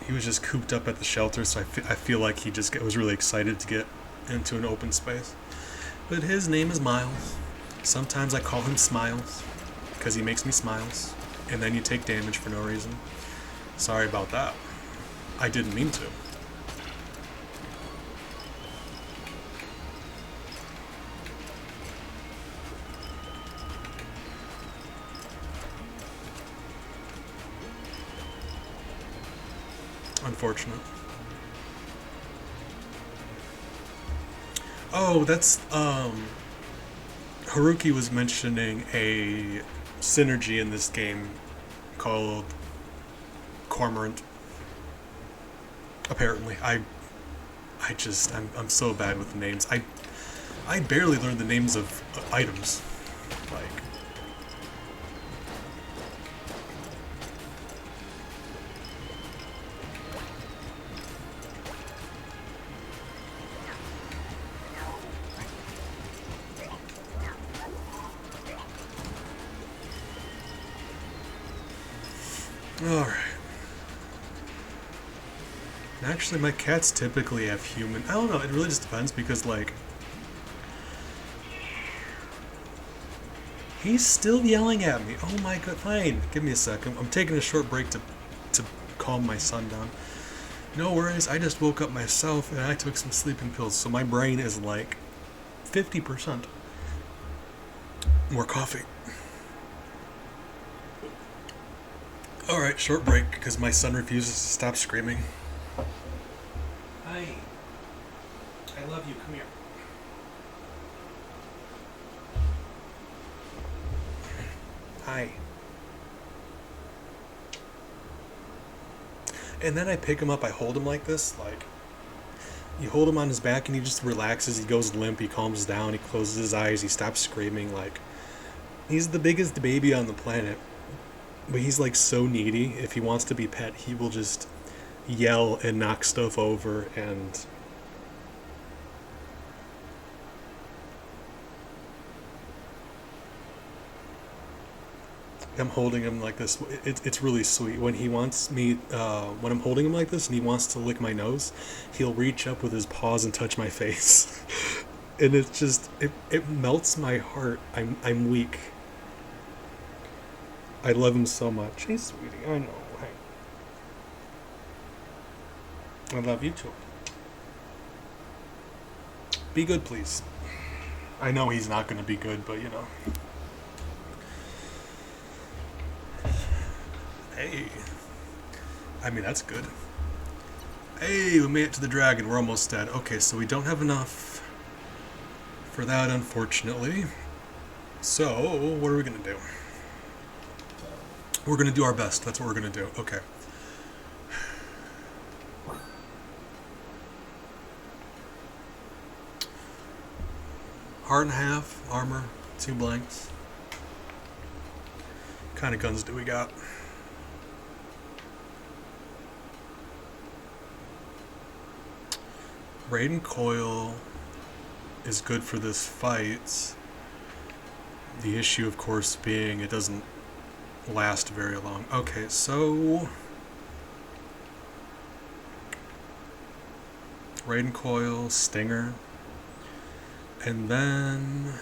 He was just cooped up at the shelter, so I feel like he just was really excited to get into an open space. But his name is Miles. Sometimes I call him Smiles because he makes me smiles, and then you take damage for no reason. Sorry about that. I didn't mean to. Unfortunate. Oh, that's Haruki was mentioning a synergy in this game called cormorant. Apparently, I'm so bad with names. I barely learned the names of items. Like, alright. Actually, my cats typically have human. I don't know, it really just depends because, like, he's still yelling at me. Oh my god, fine. Give me a second. I'm taking a short break to calm my son down. No worries, I just woke up myself and I took some sleeping pills, so my brain is like 50%. More coffee. Alright, short break because my son refuses to stop screaming. Hi. I love you. Come here. Hi. And then I pick him up, I hold him like this, like, you hold him on his back and he just relaxes, he goes limp, he calms down, he closes his eyes, he stops screaming, like, he's the biggest baby on the planet, but he's like so needy. If he wants to be pet, he will just yell and knock stuff over, and I'm holding him like this. It's really sweet. When he wants me, when I'm holding him like this and he wants to lick my nose, he'll reach up with his paws and touch my face. And it's just, it melts my heart. I'm weak. I love him so much. Hey, sweetie, I know. Hey. I love you too. Be good, please. I know he's not going to be good, but you know. Hey. I mean, that's good. Hey, we made it to the dragon. We're almost dead. Okay, so we don't have enough for that, unfortunately. So, what are we going to do? We're going to do our best. That's what we're going to do. Okay. Heart and half, armor, 2 blanks. What kind of guns do we got? Raiden Coil is good for this fight. The issue, of course, being it doesn't last very long. Okay, so Raiden Coil, Stinger, and then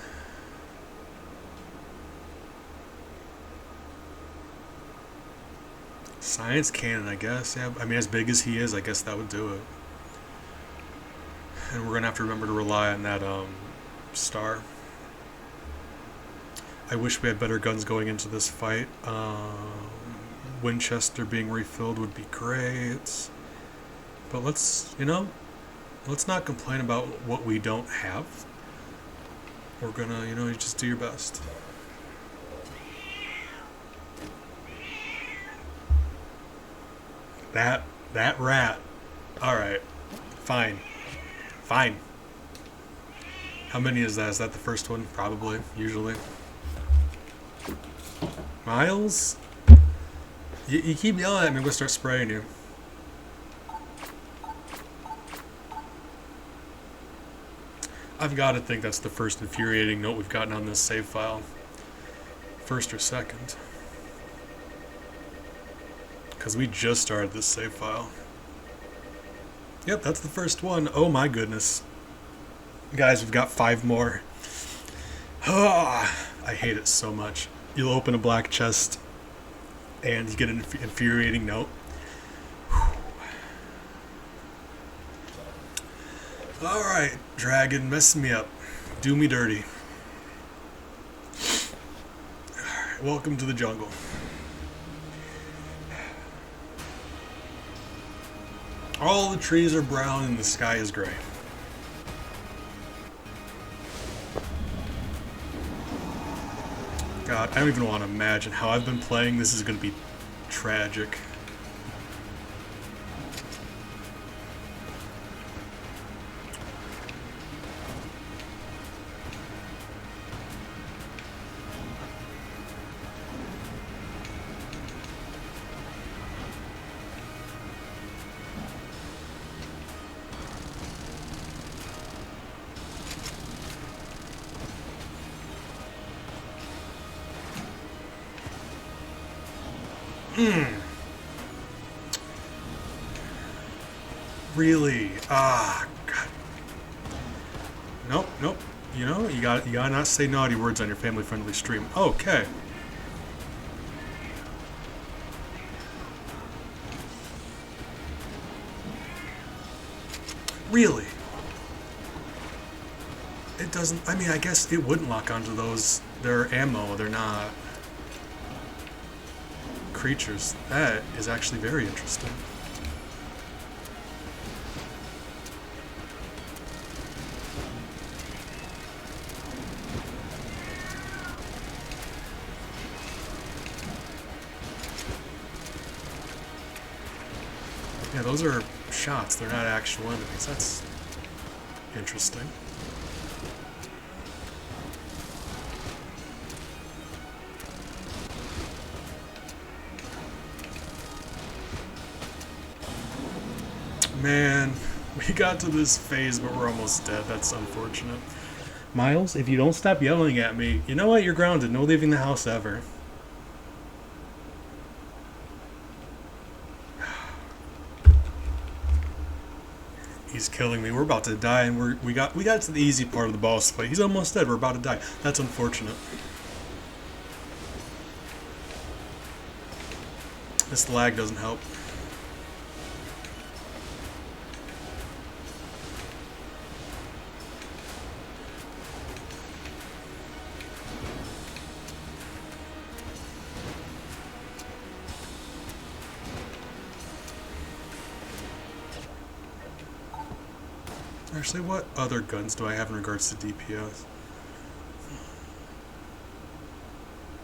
Science Cannon, I guess. Yeah, I mean, as big as he is, I guess that would do it. And we're gonna have to remember to rely on that star. I wish we had better guns going into this fight. Winchester being refilled would be great. But let's not complain about what we don't have. We're gonna, you just do your best. That rat. Alright. Fine. Fine. How many is that? Is that the first one? Probably. Usually. Miles? You keep yelling at me, I'm gonna start spraying you. I've got to think that's the first infuriating note we've gotten on this save file. First or second. Because we just started this save file. Yep, that's the first one. Oh my goodness. Guys, we've got 5 more. I hate it so much. You'll open a black chest and you get an infuriating note. Alright, dragon, mess me up. Do me dirty. Alright, welcome to the jungle. All the trees are brown and the sky is gray. God, I don't even want to imagine how I've been playing. This is going to be tragic. Really? Ah, God. Nope, nope. You know, you gotta not say naughty words on your family-friendly stream. Okay. Really? It doesn't... I mean, I guess it wouldn't lock onto those. They're ammo, they're not creatures. That is actually very interesting. Yeah, those are shots. They're not actual enemies. That's interesting. Man, we got to this phase, but we're almost dead. That's unfortunate. Miles, if you don't stop yelling at me, you know what? You're grounded. No leaving the house ever. He's killing me. We're about to die, and we got to the easy part of the boss fight. He's almost dead. We're about to die. That's unfortunate. This lag doesn't help. Actually, what other guns do I have in regards to DPS?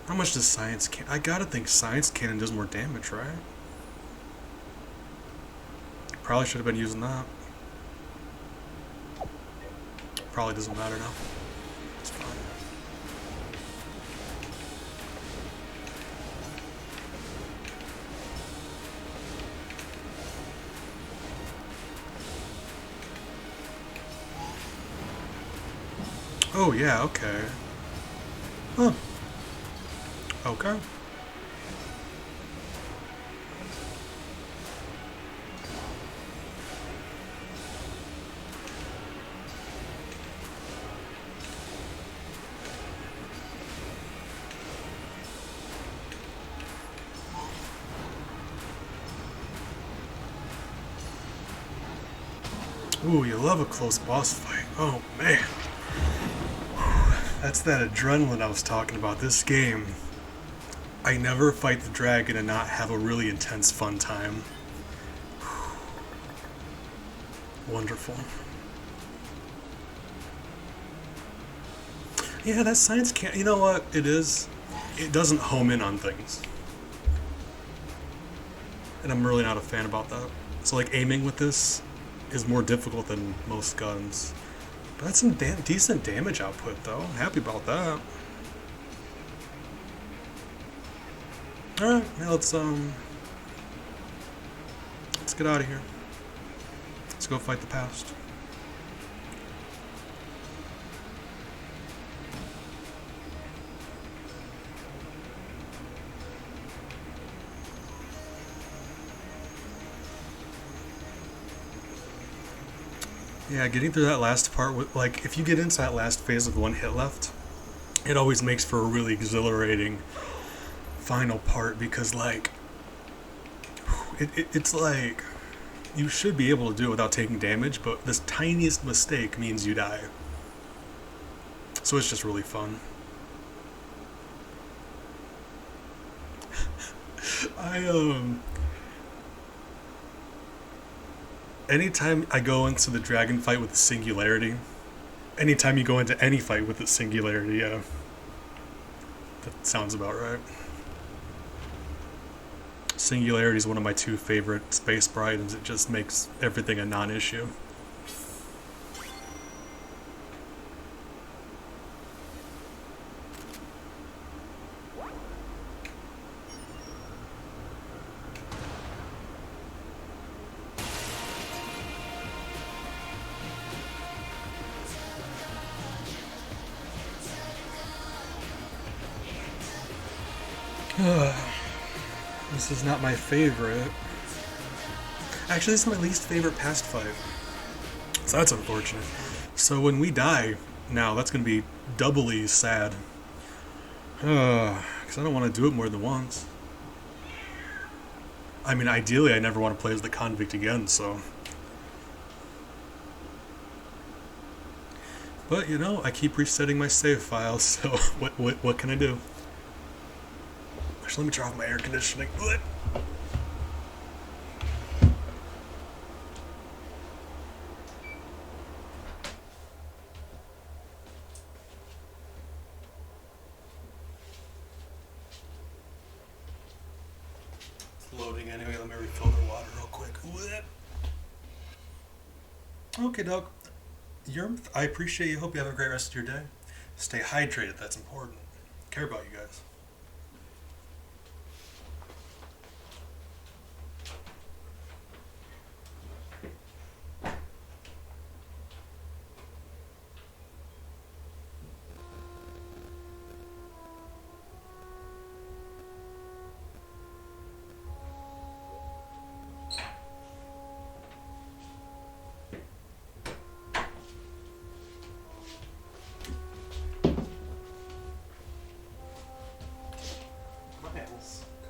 How much does science cannon? I gotta think science cannon does more damage, right? Probably should have been using that. Probably doesn't matter now. It's fine. Oh, yeah, okay. Huh. Okay. Ooh, you love a close boss fight. Oh, man. That's that adrenaline I was talking about. This game, I never fight the dragon and not have a really intense fun time. Wonderful. Yeah, that science can't... You know what it is? It doesn't home in on things. And I'm really not a fan about that. So, like, aiming with this is more difficult than most guns. But that's some decent damage output, though. I'm happy about that. Alright, now let's get out of here. Let's go fight the past. Yeah, getting through that last part, with, like, if you get into that last phase with one hit left, it always makes for a really exhilarating final part because, like, it's like you should be able to do it without taking damage, but this tiniest mistake means you die. So it's just really fun. Anytime I go into the dragon fight with a singularity, anytime you go into any fight with a singularity, yeah, that sounds about right. Singularity is one of my two favorite spacebar items. It just makes everything a non-issue. This is not my favorite. Actually, this is my least favorite past fight. So that's unfortunate. So when we die, now that's going to be doubly sad. Because I don't want to do it more than once. I mean, ideally, I never want to play as the convict again, so... But, you know, I keep resetting my save files, so what can I do? Actually, let me turn off my air conditioning. It's loading anyway. Let me refill the water real quick. Okay, dog. I appreciate you. Hope you have a great rest of your day. Stay hydrated. That's important. Care about you guys.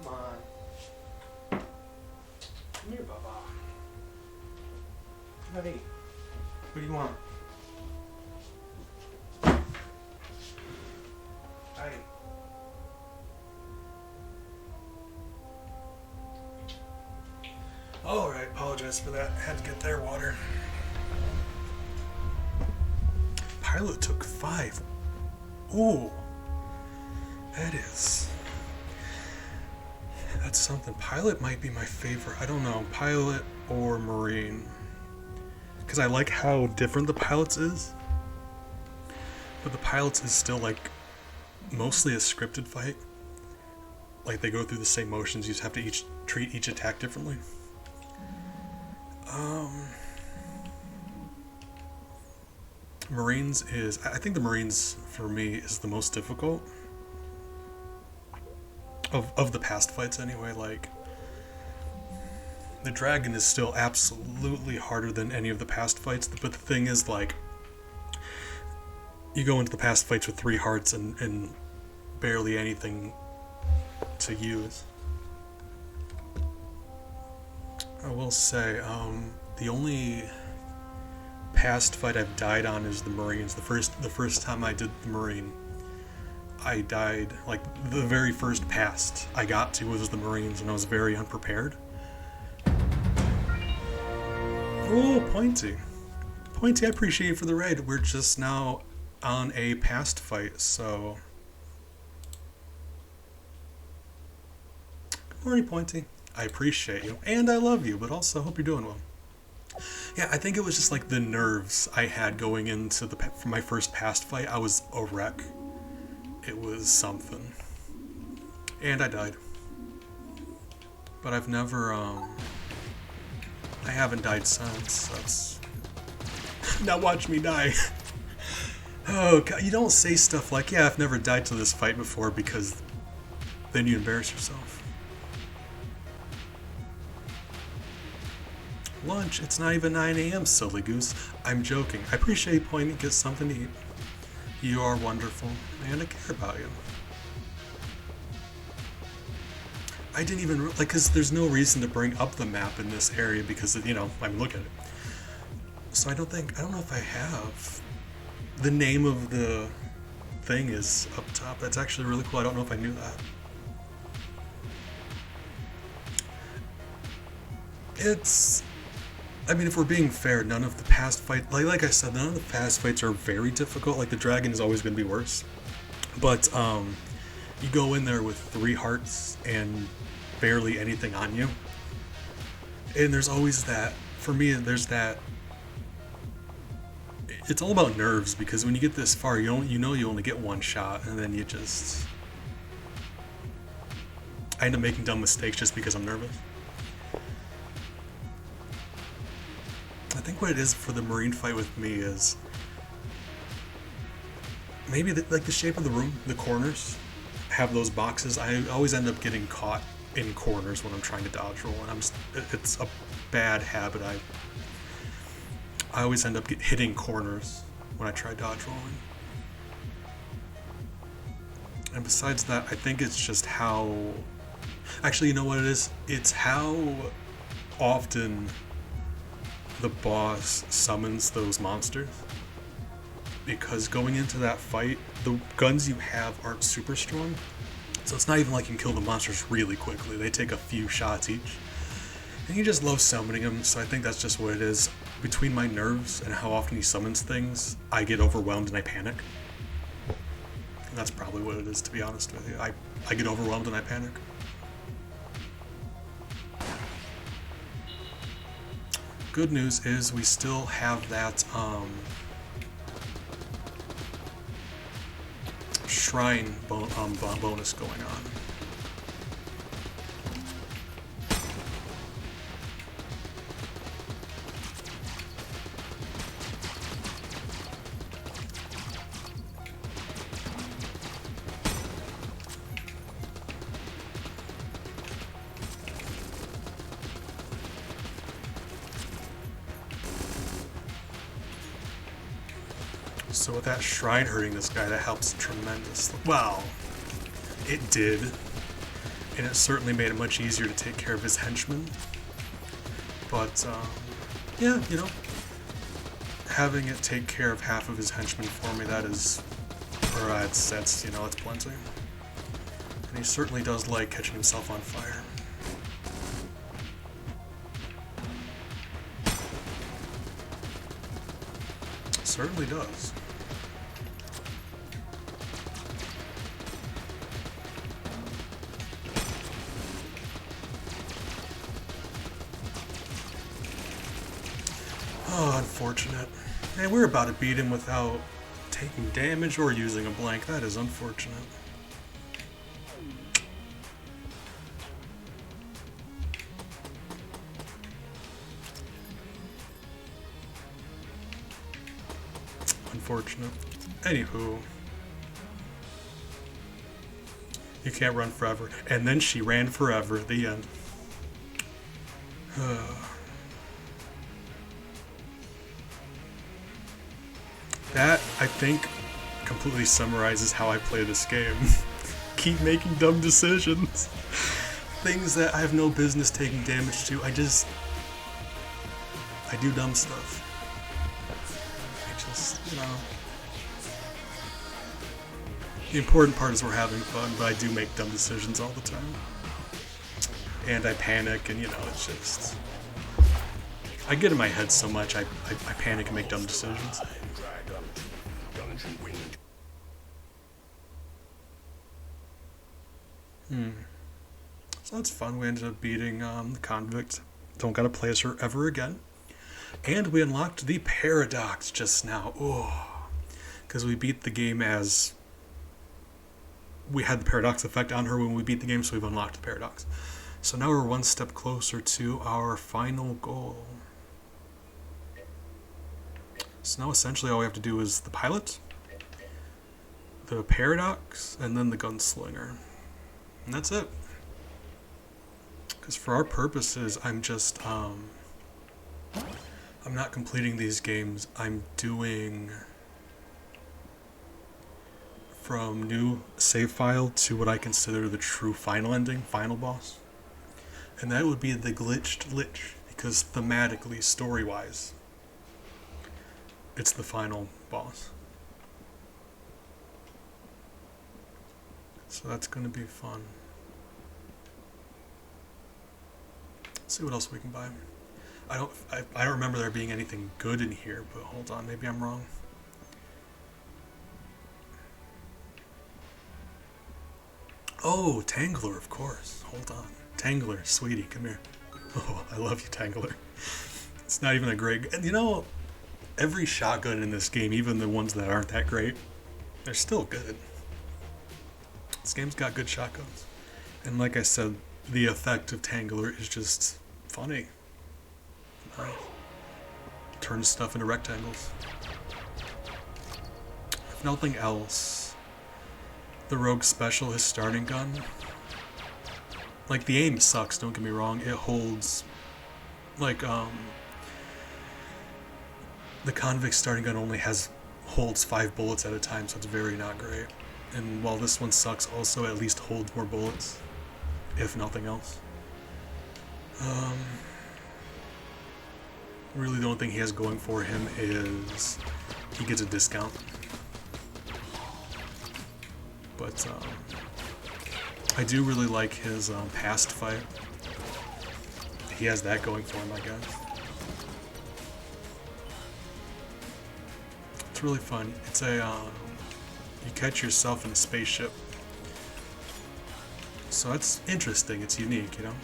Come on. Come here, Baba. Buddy. What do you want? Hi. Alright, apologize for that. Had to get their water. Pilot took 5. Ooh. That's something. Pilot might be my favorite. I don't know. Pilot or Marine. Because I like how different the Pilots is. But the Pilots is still like mostly a scripted fight. Like they go through the same motions. You just have to treat each attack differently. Marines is... I think the Marines, for me, is the most difficult. Of the past fights anyway. Like, the dragon is still absolutely harder than any of the past fights, but the thing is, like, you go into the past fights with 3 hearts and barely anything to use. I will say, the only past fight I've died on is the Marines. The first time I did the Marine, I died, like, the very first past I got to was the Marines, and I was very unprepared. Oh, Pointy. Pointy, I appreciate you for the raid. We're just now on a past fight, so... Good morning, Pointy. I appreciate you, and I love you, but also hope you're doing well. Yeah, I think it was just, like, the nerves I had going into for my first past fight. I was a wreck. It was something. And I died. But I've never, I haven't died since. That's... Now watch me die. Oh, God, you don't say stuff like, yeah, I've never died to this fight before, because then you embarrass yourself. Lunch, it's not even 9 a.m., silly goose. I'm joking. I appreciate you pointing, get something to eat. You are wonderful, and I care about you. I didn't even, like, because there's no reason to bring up the map in this area because, you know, I mean, look at it. So I don't know if I have. The name of the thing is up top. That's actually really cool. I don't know if I knew that. It's... I mean, if we're being fair, none of the past fights, like I said, none of the past fights are very difficult. Like, the dragon is always going to be worse. But, you go in there with 3 hearts and barely anything on you. And there's always that, for me, there's that, it's all about nerves, because when you get this far, you know you only get 1 shot, and then you just... I end up making dumb mistakes just because I'm nervous. I think what it is for the Marine fight with me is maybe like the shape of the room, the corners have those boxes. I always end up getting caught in corners when I'm trying to dodge roll, and it's a bad habit. I always end up hitting corners when I try dodge rolling. And besides that, I think it's just how... Actually, you know what it is? It's how often the boss summons those monsters. Because going into that fight, the guns you have aren't super strong. So it's not even like you can kill the monsters really quickly. They take a few shots each. And you just love summoning them, so I think that's just what it is. Between my nerves and how often he summons things, I get overwhelmed and I panic. And that's probably what it is, to be honest with you. I get overwhelmed and I panic. Good news is we still have that shrine bonus going on. So with that shrine hurting this guy, that helps tremendously. Well, it did. And it certainly made it much easier to take care of his henchmen. But, yeah, you know, having it take care of half of his henchmen for me, that is, or that's, you know, that's plenty. And he certainly does like catching himself on fire. Certainly does. Oh, unfortunate. And we're about to beat him without taking damage or using a blank. That is unfortunate. Unfortunate. Anywho. You can't run forever. And then she ran forever at the end. That, I think, completely summarizes how I play this game. Keep making dumb decisions. Things that I have no business taking damage to. I do dumb stuff. You know, the important part is we're having fun, but I do make dumb decisions all the time. And I panic, and you know, it's just... I get in my head so much, I panic and make dumb decisions. So that's fun. We ended up beating the convict. Don't gotta play as her ever again. And we unlocked the paradox just now. Oh, because we beat the game as... We had the paradox effect on her when we beat the game, so we've unlocked the paradox. So now we're one step closer to our final goal. So now essentially all we have to do is the pilot, the paradox, and then the gunslinger. And that's it. Because for our purposes, I'm just... I'm not completing these games. I'm doing from new save file to what I consider the true final ending, final boss. And that would be the glitched lich, because thematically, story-wise, it's the final boss. So that's going to be fun. Let's see what else we can buy. I don't remember there being anything good in here, but hold on, maybe I'm wrong. Oh, Tangler, of course. Hold on. Tangler, sweetie, come here. Oh, I love you, Tangler. It's not even a great... And you know, every shotgun in this game, even the ones that aren't that great, they're still good. This game's got good shotguns. And like I said, the effect of Tangler is just funny. Nice. Turns stuff into rectangles. If nothing else, the rogue special, his starting gun, Like, the aim sucks, don't get me wrong. It holds, like, the convict starting gun only holds 5 bullets at a time, so it's very not great. And while this one sucks, also at least holds more bullets, if nothing else. Really the only thing he has going for him is he gets a discount. But I do really like his past fight. He has that going for him, I guess. It's really fun. It's a you catch yourself in a spaceship. So that's interesting, it's unique, you know?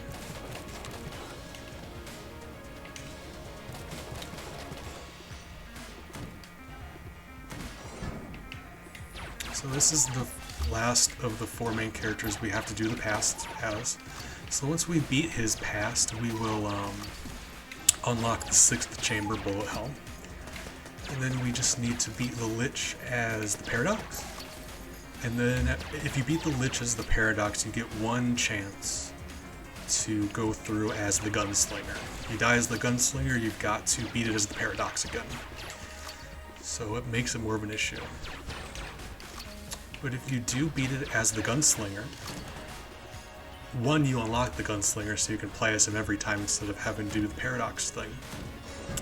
So this is the last of the 4 main characters we have to do the past as. So once we beat his past, we will unlock the 6th chamber bullet hell. And then we just need to beat the Lich as the Paradox. And then if you beat the Lich as the Paradox, you get 1 chance to go through as the Gunslinger. You die as the Gunslinger, you've got to beat it as the Paradox again. So it makes it more of an issue. But if you do beat it as the Gunslinger, 1, you unlock the Gunslinger so you can play as him every time instead of having to do the Paradox thing.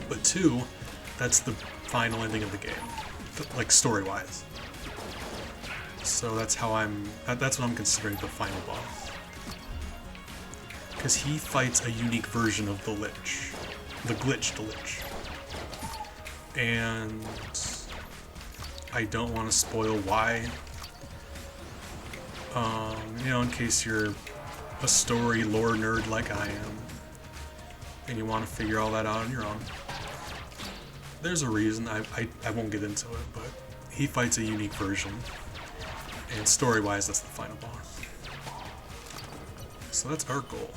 But 2, that's the final ending of the game, like story-wise. So that's how that's what I'm considering the final boss. Because he fights a unique version of the Lich. The glitched Lich. And I don't want to spoil why. You know, in case you're a story lore nerd like I am, and you want to figure all that out on your own. There's a reason, I won't get into it, but he fights a unique version, and story-wise, that's the final boss. So that's our goal.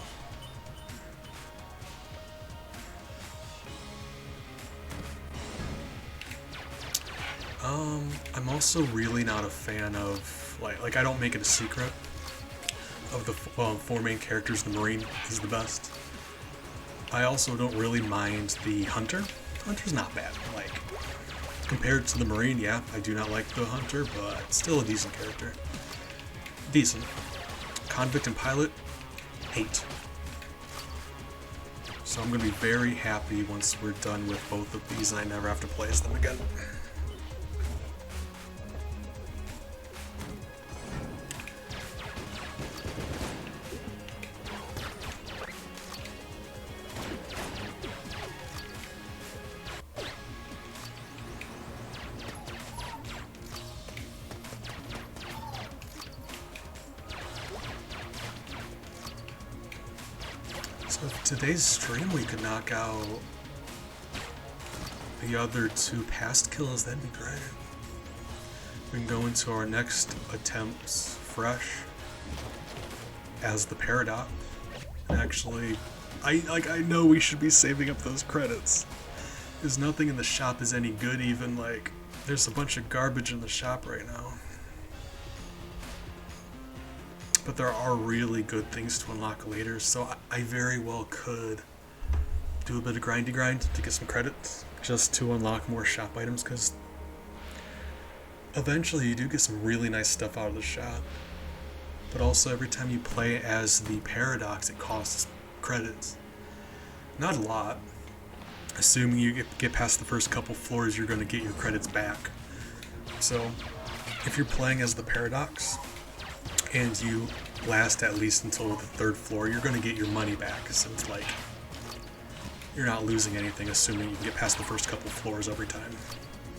I'm also really not a fan of, like I don't make it a secret. Of the 4 main characters, the Marine is the best. I also don't really mind the Hunter. Hunter's not bad. Like, compared to the Marine, yeah, I do not like the Hunter, but still a decent character. Decent. Convict and Pilot, 8. So I'm going to be very happy once we're done with both of these and I never have to play as them again. So if today's stream we could knock out the other 2 past kills, that'd be great. We can go into our next attempts fresh as the Paradox. And actually, I know we should be saving up those credits. Because nothing in the shop is any good, even like there's a bunch of garbage in the shop right now. But there are really good things to unlock later, so I very well could do a bit of grind to get some credits, just to unlock more shop items, because eventually you do get some really nice stuff out of the shop. But also every time you play as the Paradox, it costs credits. Not a lot. Assuming you get past the first couple floors, you're going to get your credits back. So if you're playing as the Paradox, and you last at least until the 3rd floor, you're going to get your money back, so it's like you're not losing anything assuming you can get past the first couple floors every time,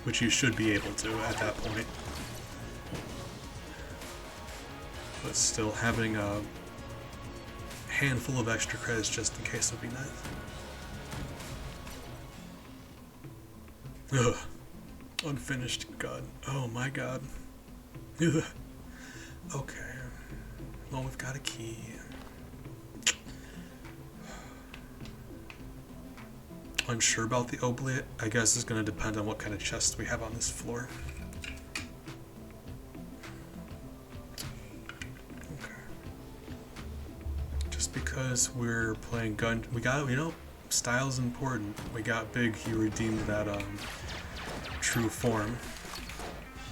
which you should be able to at that point. But still, having a handful of extra credits just in case would be nice. Ugh. Unfinished gun. Oh my god. Ugh. Okay. Well, we've got a key. Unsure about the obliette. I guess it's going to depend on what kind of chest we have on this floor. Okay. Just because we're playing gun. We got, you know, style's important. We got big. He redeemed that true form.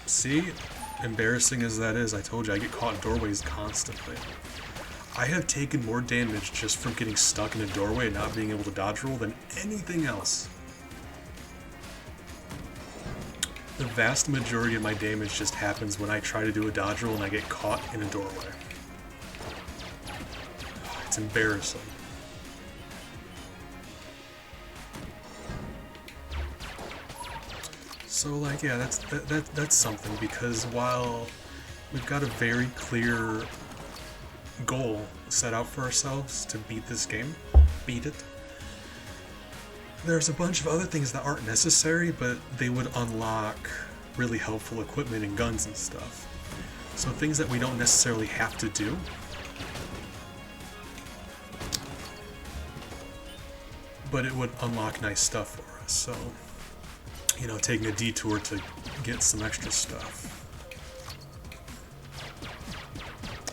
See, embarrassing as that is, I told you I get caught in doorways constantly. I have taken more damage just from getting stuck in a doorway and not being able to dodge roll than anything else. The vast majority of my damage just happens when I try to do a dodge roll and I get caught in a doorway. It's embarrassing. So like, yeah, that's something, because while we've got a very clear goal set out for ourselves to beat this game, beat it, there's a bunch of other things that aren't necessary, but they would unlock really helpful equipment and guns and stuff. So things that we don't necessarily have to do, but it would unlock nice stuff for us. So, you know, taking a detour to get some extra stuff.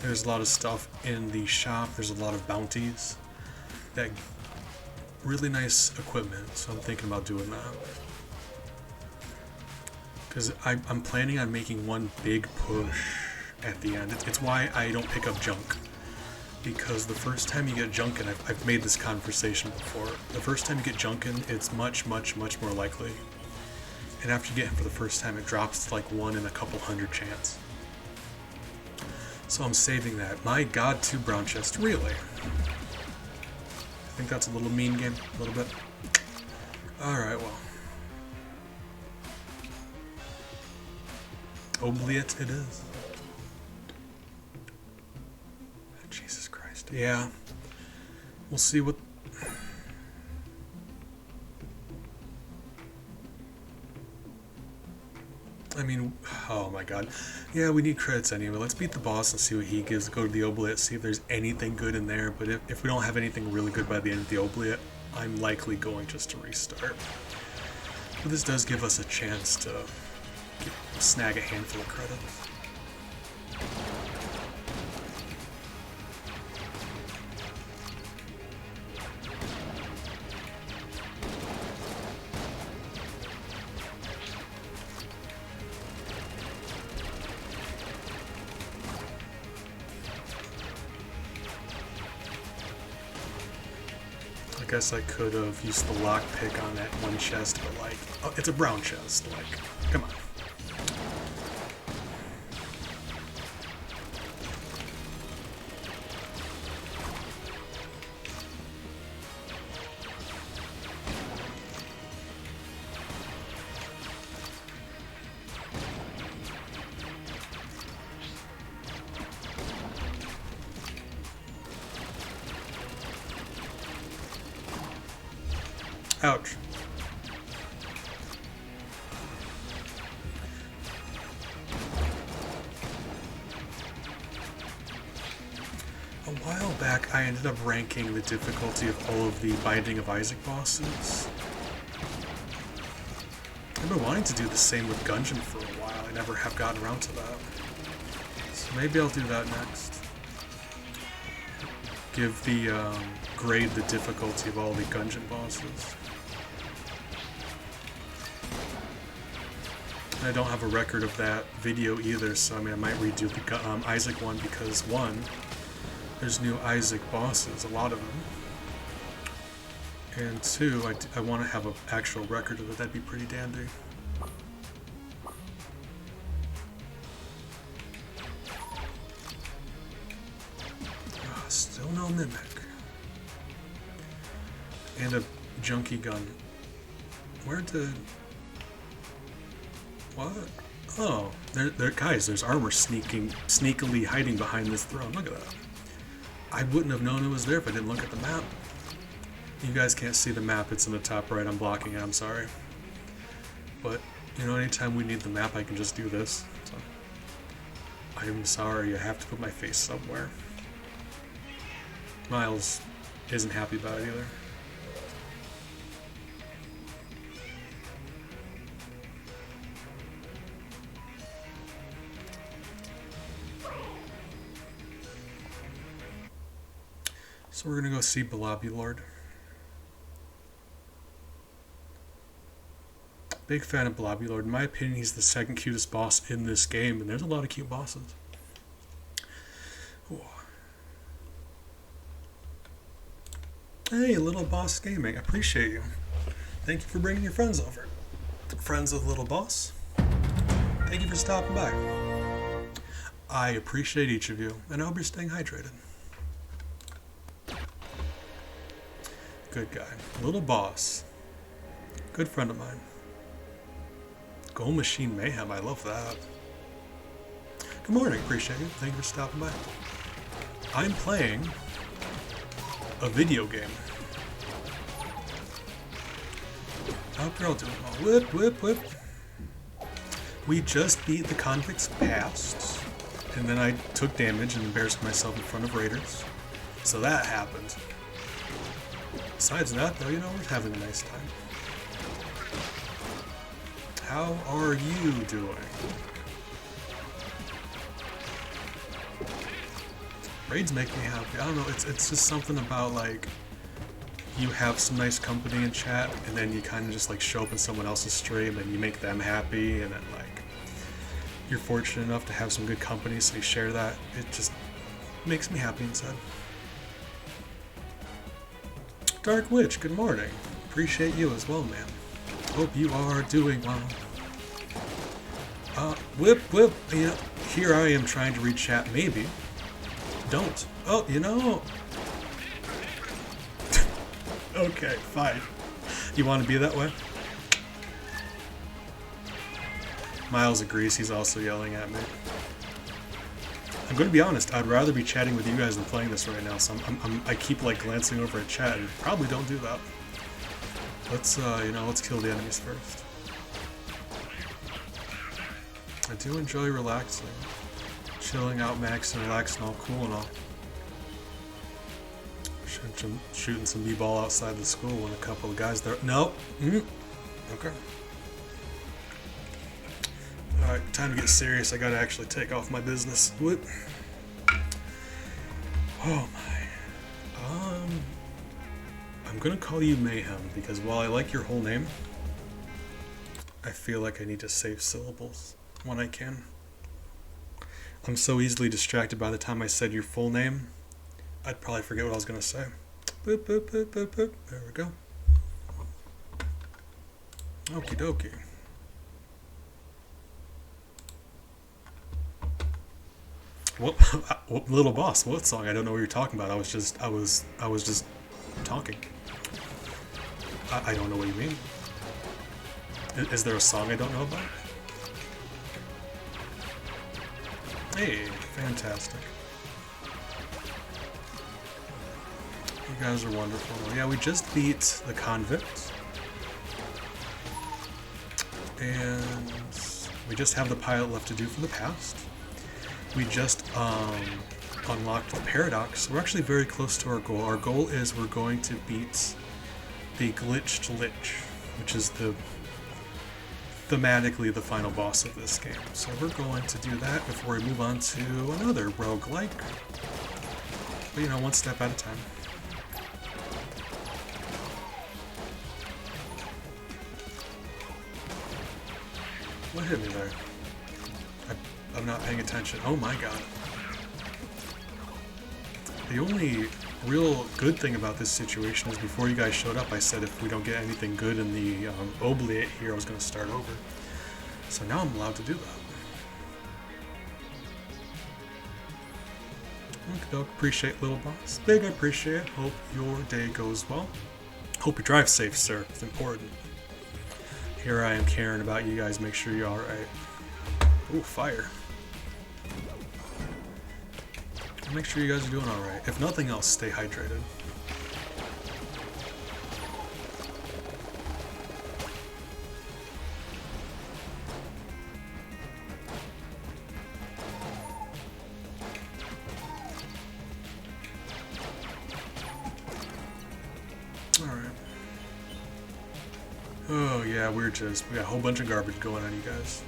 There's a lot of stuff in the shop. There's a lot of bounties that really nice equipment, so I'm thinking about doing that. Because I'm planning on making one big push at the end. It's why I don't pick up junk. Because the first time you get junk, and I've made this conversation before, the first time you get junk in, it's much, much, much more likely. And after you get him for the first time, it drops to like 1 in a couple hundred chance. So I'm saving that. My god, 2 brown chests, really? I think that's a little mean game, a little bit. Alright, well. Oubliette it is. Jesus Christ. Yeah. We'll see what... I mean, oh my god. Yeah, we need credits anyway. Let's beat the boss and see what he gives. Go to the Oubliette, see if there's anything good in there. But if we don't have anything really good by the end of the Oubliette, I'm likely going just to restart. But this does give us a chance to snag a handful of credits. I guess I could have used the lockpick on that one chest, but like, oh, it's a brown chest, like, come on. Ouch. A while back, I ended up ranking the difficulty of all of the Binding of Isaac bosses. I've been wanting to do the same with Gungeon for a while. I never have gotten around to that. So maybe I'll do that next. Give the, grade the difficulty of all the Gungeon bosses. I don't have a record of that video either, so I mean I might redo the Isaac one, because one, there's new Isaac bosses, a lot of them, and two, I want to have an actual record of it. That'd be pretty dandy. Still no Mimic. And a junkie gun. Where did... What? Oh, guys, there's armor sneakily hiding behind this throne. Look at that. I wouldn't have known it was there if I didn't look at the map. You guys can't see the map, it's in the top right, I'm blocking it, I'm sorry. But, you know, anytime we need the map, I can just do this. So, I'm sorry, I have to put my face somewhere. Miles isn't happy about it either. So So we're gonna go see Blobby Lord. Big fan of Blobby Lord. In my opinion, he's the second cutest boss in this game, and there's a lot of cute bosses. Ooh. Hey, Little Boss Gaming. I appreciate you. Thank you for bringing your friends over. Friends of Little Boss, thank you for stopping by. I appreciate each of you, and I hope you're staying hydrated. Good guy. Little Boss. Good friend of mine. Gold Machine Mayhem, I love that. Good morning, appreciate you. Thank you for stopping by. I'm playing a video game. I hope you're all doing well. Whip, whip, whip. We just beat the Convicts Past, and then I took damage and embarrassed myself in front of Raiders. So that happened. Besides that, though, you know, we're having a nice time. How are you doing? Raids make me happy. I don't know, it's just something about, like, you have some nice company in chat, and then you kind of just, like, show up in someone else's stream, and you make them happy, and then, like, you're fortunate enough to have some good company, so you share that. It just makes me happy inside. Dark Witch, good morning. Appreciate you as well, man. Hope you are doing well. Whip, whip. Yeah, here I am trying to read chat. Maybe. Don't. Oh, you know. Okay, fine. You want to be that way? Miles agrees. He's also yelling at me. I'm going to be honest. I'd rather be chatting with you guys than playing this right now. So I keep like glancing over at chat. And probably don't do that. Let's let's kill the enemies first. I do enjoy relaxing, chilling out, maxing, relaxing, all cool and all. Shooting some b-ball outside the school when a couple of guys there. No. Okay. All right, time to get serious. I gotta actually take off my business. What? Oh my. I'm gonna call you Mayhem because while I like your whole name, I feel like I need to save syllables when I can. I'm so easily distracted by the time I said your full name, I'd probably forget what I was gonna say. Boop, boop, boop, boop, boop. There we go. Okie dokie. What Little Boss? What song? I don't know what you're talking about. I was just talking. I don't know what you mean. Is there a song I don't know about? Hey, fantastic. You guys are wonderful. Yeah, we just beat the Convicts. And we just have the pilot left to do for the past. We just unlocked the Paradox. We're actually very close to our goal. Our goal is we're going to beat the Glitched Lich, which is thematically the final boss of this game. So we're going to do that before we move on to another roguelike. But you know, one step at a time. What hit me there? I'm not paying attention. Oh my god. The only real good thing about this situation is before you guys showed up, I said if we don't get anything good in the Obliate here, I was going to start over. So now I'm allowed to do that. Okay, appreciate Little Boss. Big appreciate. Hope your day goes well. Hope you drive safe, sir. It's important. Here I am caring about you guys. Make sure you're alright. Ooh, fire. Make sure you guys are doing alright. If nothing else, stay hydrated. Alright. Oh yeah, we got a whole bunch of garbage going on, you guys.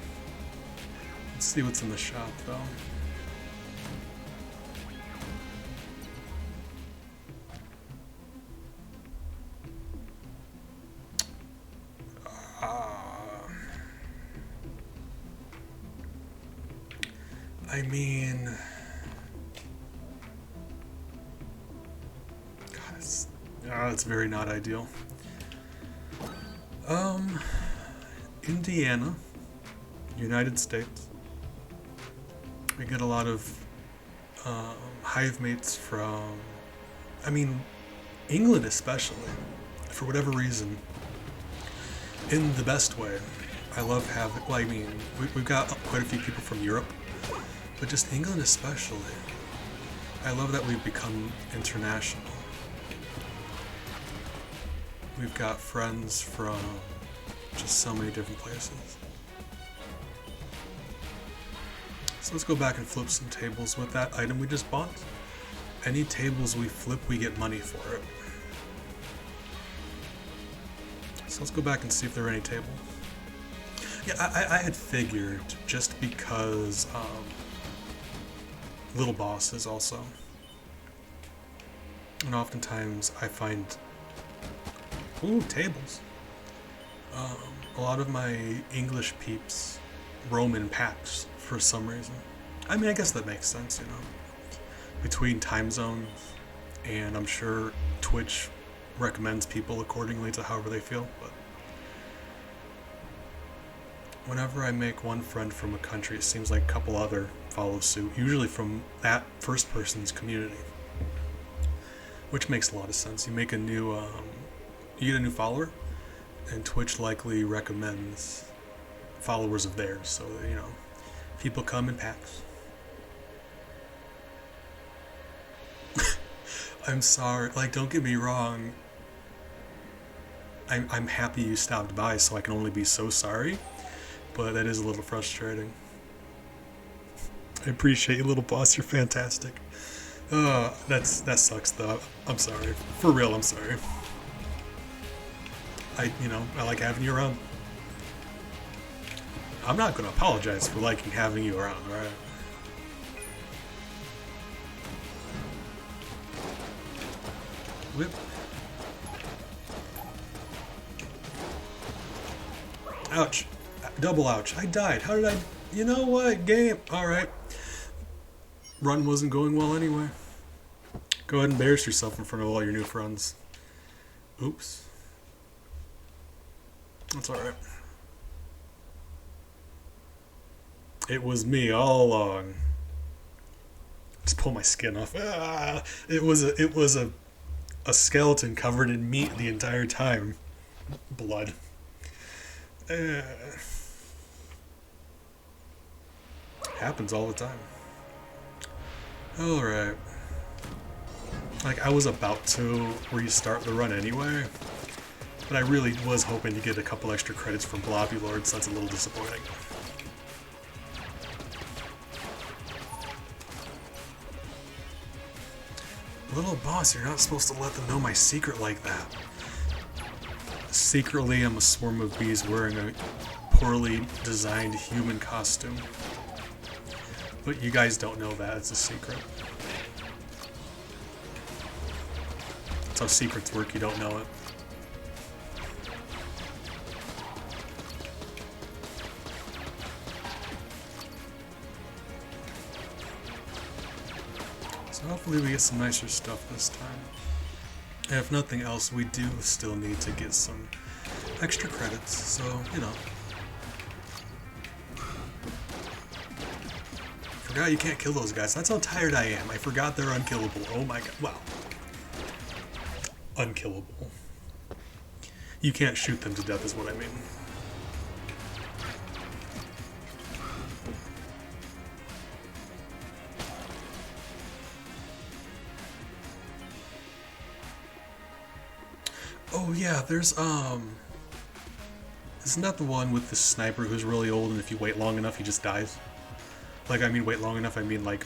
Let's see what's in the shop though. I mean, God, it's very not ideal. Indiana, United States. We get a lot of hive mates from, I mean, England especially, for whatever reason, in the best way. I love having, well, I mean, we've got quite a few people from Europe, but just England especially. I love that we've become international. We've got friends from just so many different places. So let's go back and flip some tables with that item we just bought. Any tables we flip, we get money for it. So let's go back and see if there are any tables. Yeah, I had figured, just because little bosses also. And oftentimes I find, ooh, tables. A lot of my English peeps roam in packs for some reason. I mean, I guess that makes sense, you know. Between time zones, and I'm sure Twitch recommends people accordingly to however they feel, but whenever I make one friend from a country, it seems like a couple other follow suit, usually from that first person's community, which makes a lot of sense. You make a new, you get a new follower, and Twitch likely recommends followers of theirs, so that, you know, people come in packs. I'm sorry, like, don't get me wrong, I'm happy you stopped by, so I can only be so sorry, but that is a little frustrating. I appreciate you, little boss, you're fantastic. That sucks though, I'm sorry. For real, I'm sorry. I like having you around. I'm not gonna apologize for liking having you around, alright? Whip. Ouch. Double ouch. I died. How did I... You know what? Game. Alright. Run wasn't going well anyway. Go ahead and embarrass yourself in front of all your new friends. Oops. That's alright. It was me all along. Just pull my skin off. Ah, it was a skeleton covered in meat the entire time. Blood. Happens all the time. Alright. Like, I was about to restart the run anyway, but I really was hoping to get a couple extra credits from Blobby Lord, so that's a little disappointing. Little boss, you're not supposed to let them know my secret like that. Secretly, I'm a swarm of bees wearing a poorly designed human costume. But you guys don't know that, it's a secret. That's how secrets work, you don't know it. So hopefully we get some nicer stuff this time. And if nothing else, we do still need to get some extra credits, so, you know. Forgot you can't kill those guys. That's how tired I am. I forgot they're unkillable. Oh my god. Wow. Unkillable. You can't shoot them to death is what I mean. Oh yeah, there's isn't that the one with the sniper who's really old and if you wait long enough he just dies? Like, I mean wait long enough, I mean like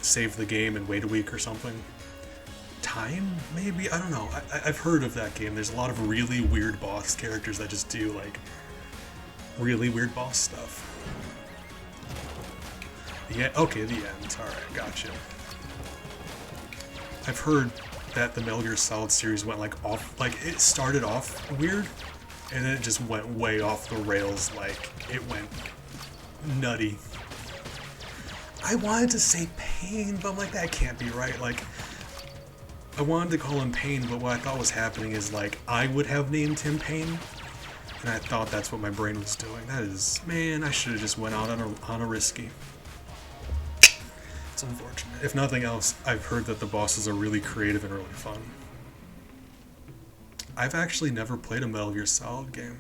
save the game and wait a week or something. Time, maybe? I don't know. I've heard of that game. There's a lot of really weird boss characters that just do like really weird boss stuff. Yeah, okay, the end. Alright, gotcha. I've heard that the Metal Gear Solid series went like off, like it started off weird And then it just went way off the rails, like, it went nutty. I wanted to say Pain, but I'm like, that can't be right. Like, I wanted to call him Pain, but what I thought was happening is, like, I would have named him Pain, and I thought that's what my brain was doing. That is, man, I should have just went out on a risky. It's unfortunate. If nothing else, I've heard that the bosses are really creative and really fun. I've actually never played a Metal Gear Solid game,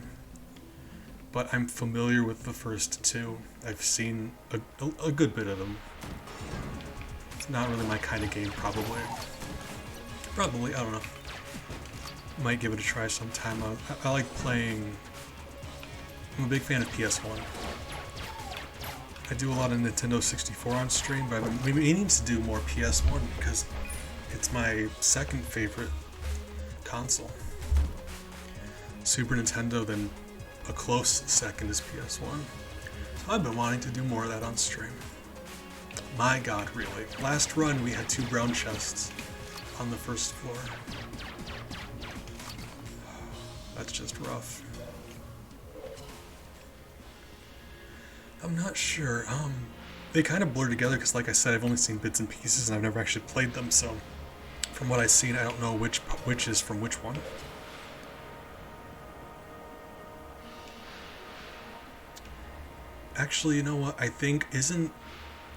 but I'm familiar with the first two. I've seen a good bit of them. It's not really my kind of game, probably. Probably, I don't know. Might give it a try sometime. I like playing... I'm a big fan of PS1. I do a lot of Nintendo 64 on stream, but I've been meaning to do more PS1 because it's my second favorite console. Super Nintendo, then a close second is PS1. So I've been wanting to do more of that on stream. My god, really. Last run we had 2 brown chests on the first floor. That's just rough. I'm not sure. They kind of blur together because, like I said, I've only seen bits and pieces and I've never actually played them, so from what I've seen, I don't know which is from which one. Actually, you know what? I think, isn't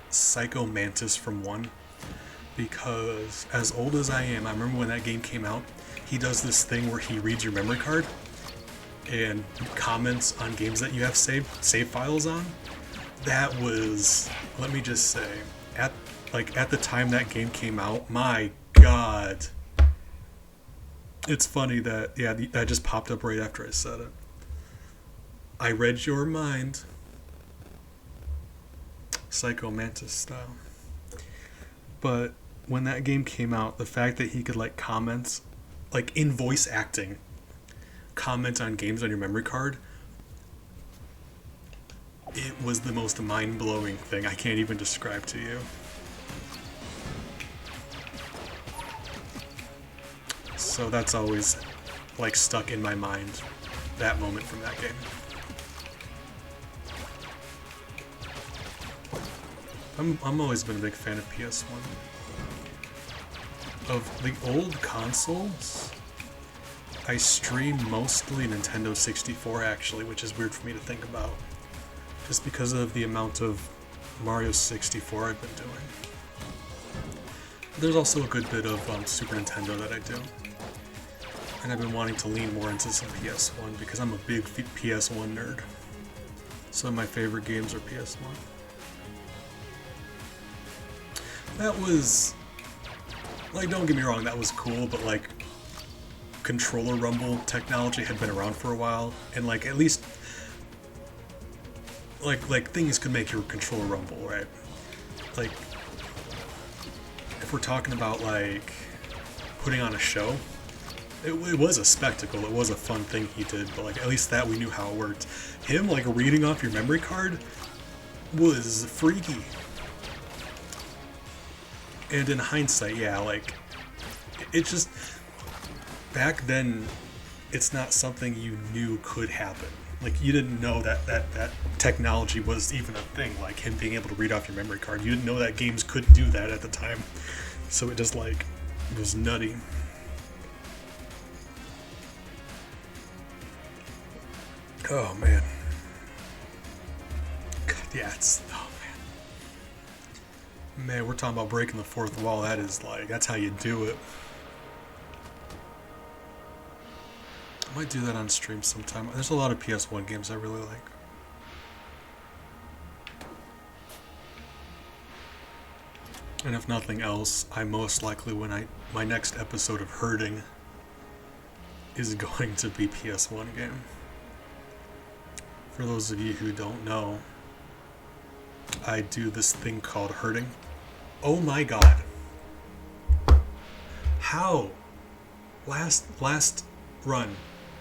Psycho Mantis from 1? Because as old as I am, I remember when that game came out, he does this thing where he reads your memory card and comments on games that you have save files on. That was, let me just say, at the time that game came out, my god. It's funny that, yeah, that just popped up right after I said it. I read your mind. Psycho Mantis style. But when that game came out, the fact that he could, like, comment, like, in voice acting, comment on games on your memory card, it was the most mind-blowing thing I can't even describe to you. So that's always, like, stuck in my mind, that moment from that game. I'm always been a big fan of PS1. Of the old consoles, I stream mostly Nintendo 64 actually, which is weird for me to think about. Just because of the amount of Mario 64 I've been doing. There's also a good bit of Super Nintendo that I do. And I've been wanting to lean more into some PS1 because I'm a big PS1 nerd. Some of my favorite games are PS1. That was, like, don't get me wrong, that was cool, but, like, controller rumble technology had been around for a while, and, like, at least, like things could make your controller rumble, right? Like, if we're talking about, like, putting on a show, it was a spectacle, it was a fun thing he did, but, like, at least that we knew how it worked. Him, like, reading off your memory card was freaky. And in hindsight, yeah, like, it just, back then, it's not something you knew could happen. Like, you didn't know that technology was even a thing, like him being able to read off your memory card. You didn't know that games could do that at the time. So it just, like, was nutty. Oh, man. God, yeah, it's... Man, we're talking about breaking the fourth wall. That is, like, that's how you do it. I might do that on stream sometime. There's a lot of PS1 games I really like. And if nothing else, I most likely, my next episode of Herding is going to be PS1 game. For those of you who don't know, I do this thing called Herding. Oh my god. How? Last run,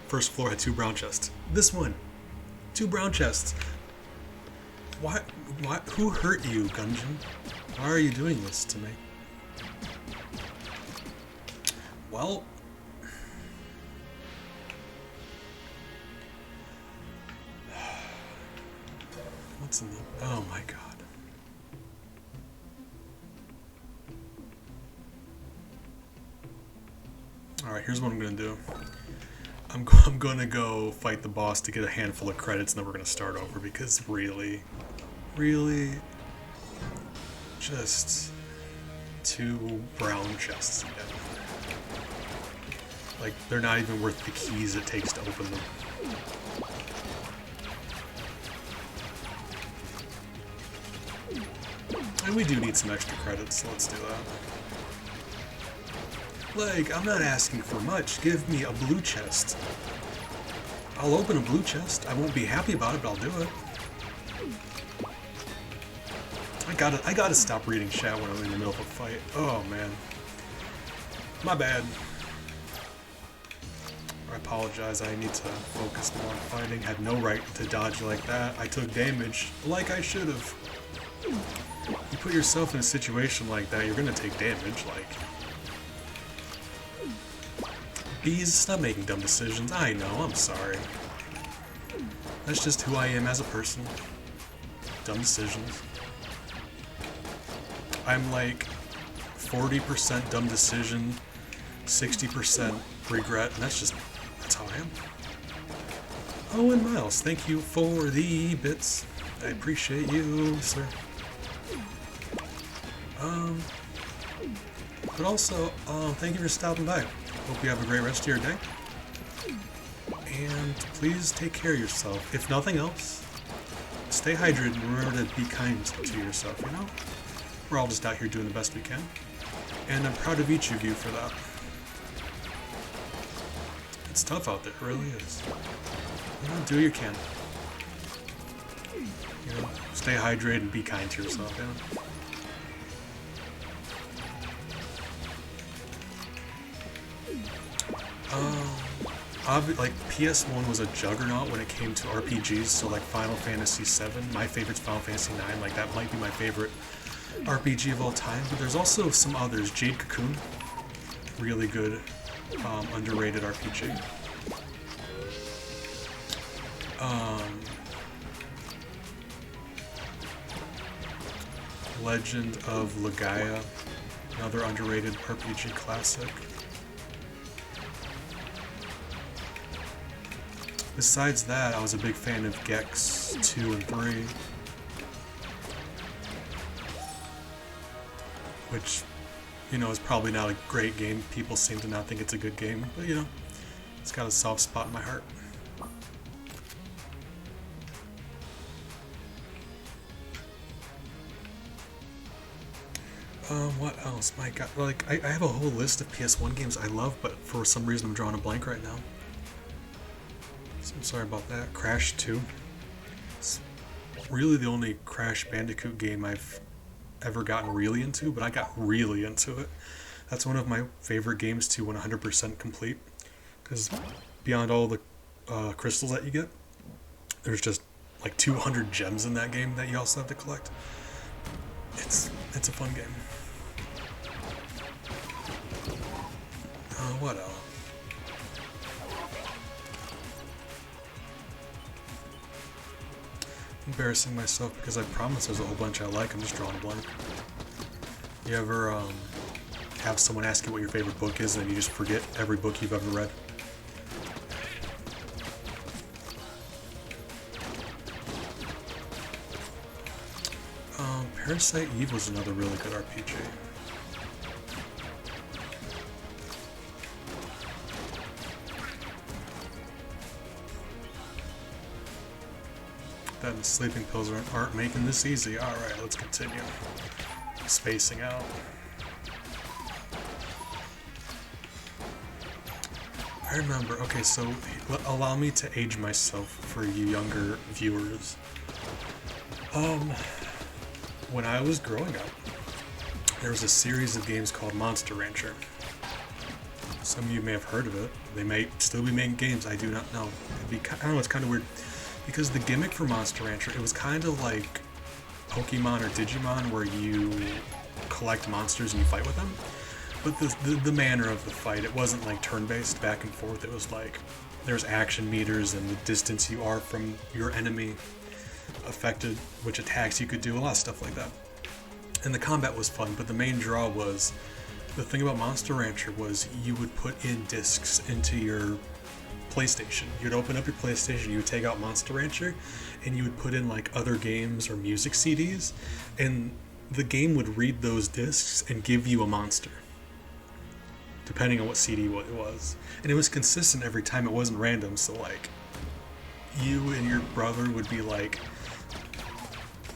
first floor had 2 brown chests. This one, 2 brown chests. Why? Who hurt you, Gungeon? Why are you doing this to me? Well, What's in the... Oh my god. Alright, here's what I'm gonna do. I'm gonna go fight the boss to get a handful of credits, and then we're gonna start over, because really, just 2 brown chests again. Like, they're not even worth the keys it takes to open them. And we do need some extra credits, so let's do that. Like, I'm not asking for much. Give me a blue chest. I'll open a blue chest. I won't be happy about it, but I'll do it. I gotta stop reading chat when I'm in the middle of a fight. Oh, man. My bad. I apologize. I need to focus more on fighting. Had no right to dodge like that. I took damage like I should have. You put yourself in a situation like that, you're gonna take damage. Like, bees, stop making dumb decisions. I know, I'm sorry. That's just who I am as a person. Dumb decisions. I'm like 40% dumb decision, 60% regret, and that's how I am. Oh, and Miles, thank you for the bits. I appreciate you, sir. But also, thank you for stopping by. Hope you have a great rest of your day. And please take care of yourself. If nothing else, stay hydrated and remember to be kind to yourself, you know? We're all just out here doing the best we can. And I'm proud of each of you for that. It's tough out there, it really is. You know, do what you can. You know, stay hydrated and be kind to yourself, yeah? Like, PS1 was a juggernaut when it came to RPGs, so like Final Fantasy VII, my favorite's Final Fantasy IX, like that might be my favorite RPG of all time, but there's also some others. Jade Cocoon, really good, underrated RPG. Legend of Legaia, another underrated RPG classic. Besides that, I was a big fan of Gex 2 and 3. Which, you know, is probably not a great game. People seem to not think it's a good game, but you know, it's got a soft spot in my heart. What else? My god, like, I have a whole list of PS1 games I love, but for some reason I'm drawing a blank right now. So I'm sorry about that. Crash 2. It's really the only Crash Bandicoot game I've ever gotten really into, but I got really into it. That's one of my favorite games to 100% complete, because beyond all the crystals that you get, there's just like 200 gems in that game that you also have to collect. It's a fun game. What else? Embarrassing myself because I promise there's a whole bunch I like. I'm just drawing a blank. You ever have someone ask you what your favorite book is and you just forget every book you've ever read? Parasite Eve was another really good RPG. That and sleeping pills aren't making this easy. Alright, let's continue. Spacing out. I remember, okay, so allow me to age myself for you younger viewers. When I was growing up, there was a series of games called Monster Rancher. Some of you may have heard of it. They may still be making games, I do not know. I don't know, it's kind of weird. Because the gimmick for Monster Rancher, it was kind of like Pokemon or Digimon, where you collect monsters and you fight with them. But the manner of the fight, it wasn't like turn-based back and forth. It was like there's action meters and the distance you are from your enemy. affected which attacks you could do, a lot of stuff like that. And the combat was fun, but the main draw was, the thing about Monster Rancher was you would put in discs into your PlayStation. You'd open up your PlayStation, you would take out Monster Rancher, and you would put in like other games or music CDs, and the game would read those discs and give you a monster, depending on what CD it was. And it was consistent every time, it wasn't random, so like, you and your brother would be like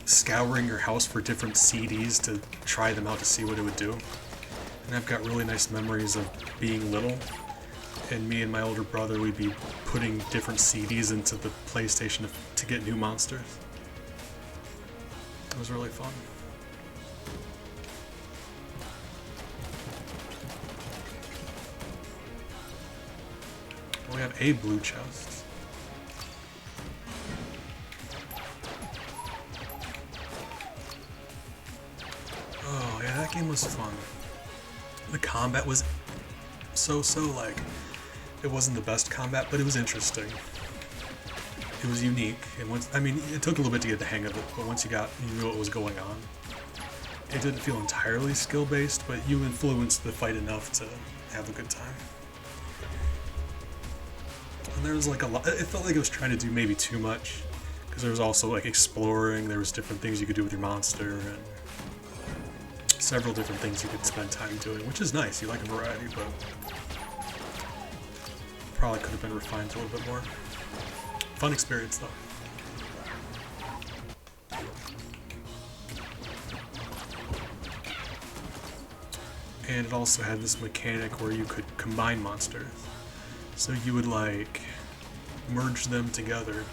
scouring your house for different CDs to try them out to see what it would do. And I've got really nice memories of being little, and me and my older brother, we'd be putting different CDs into the PlayStation to get new monsters. It was really fun. We have a blue chest. Oh yeah, that game was fun. The combat was so like, it wasn't the best combat, but it was interesting. It was unique, and once, I mean, it took a little bit to get the hang of it, but once you knew what was going on, it didn't feel entirely skill-based, but you influenced the fight enough to have a good time. And there was like a lot, it felt like it was trying to do maybe too much, because there was also like exploring, there was different things you could do with your monster, and several different things you could spend time doing, which is nice, you like a variety, but probably could have been refined a little bit more. Fun experience though. And it also had this mechanic where you could combine monsters. So you would like merge them together,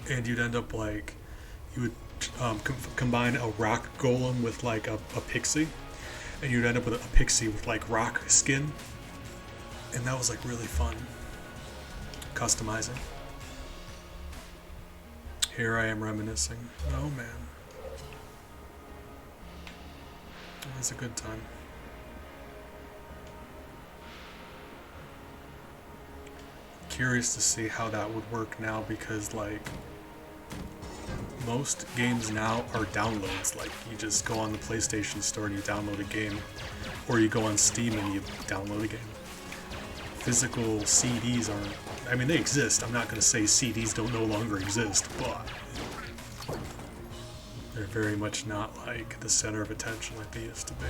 and you'd end up like, you would combine a rock golem with like a pixie, and you'd end up with a pixie with like rock skin, and that was like really fun customizing. Here I am reminiscing. Oh man, it was a good time. Curious to see how that would work now, because like most games now are downloads. Like you just go on the PlayStation Store and you download a game, or you go on Steam and you download a game. Physical CDs aren't, I mean, they exist. I'm not going to say CDs don't no longer exist, but they're very much not like the center of attention like they used to be.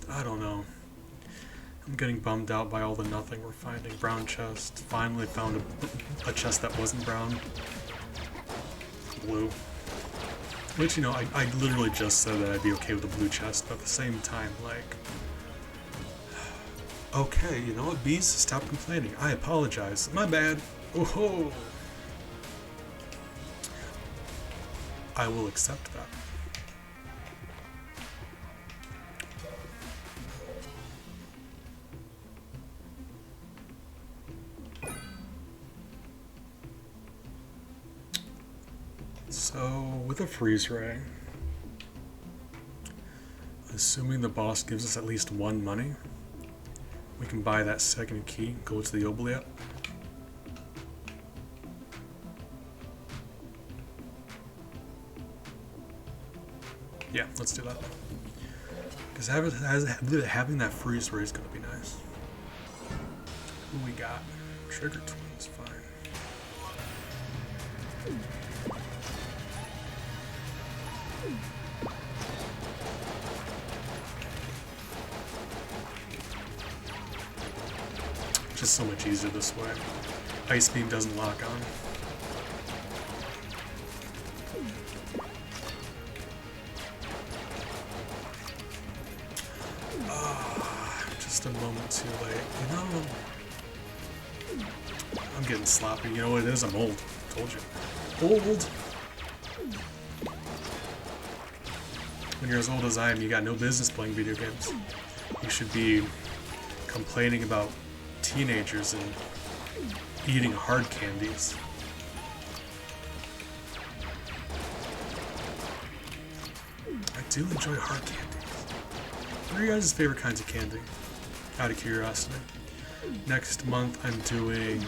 I don't know. I'm getting bummed out by all the nothing we're finding. Brown chest. Finally found a chest that wasn't brown. Blue. Which, you know, I literally just said that I'd be okay with a blue chest, but at the same time, like... Okay, you know what, bees? Stop complaining. I apologize. My bad. Oh-ho! I will accept that. So, with a freeze ray, assuming the boss gives us at least one money, we can buy that second key, go to the oubliette. Yeah, let's do that. Because having that freeze ray is going to be nice. Who we got? Trigger twins, fine. Just so much easier this way. Ice beam doesn't lock on. Just a moment too late. You know, I'm getting sloppy. You know what it is? I'm old. Told you. Old. When you're as old as I am, you got no business playing video games. You should be complaining about teenagers and eating hard candies. I do enjoy hard candies. What are your guys' favorite kinds of candy? out of curiosity. Next month I'm doing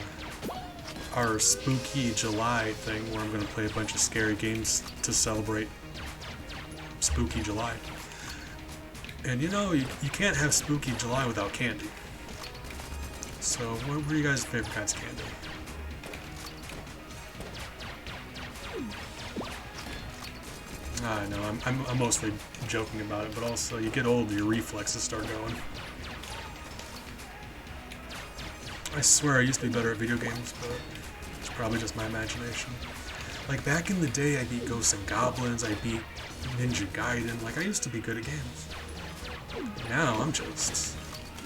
our Spooky July thing where I'm going to play a bunch of scary games to celebrate Spooky July. And you know, you can't have Spooky July without candy. So what were you guys' favorite kinds of candy? I know, I'm mostly joking about it, but also you get older, your reflexes start going. I swear I used to be better at video games, but it's probably just my imagination. Like back in the day, I beat Ghosts and Goblins, I beat Ninja Gaiden, like I used to be good at games. Now I'm just,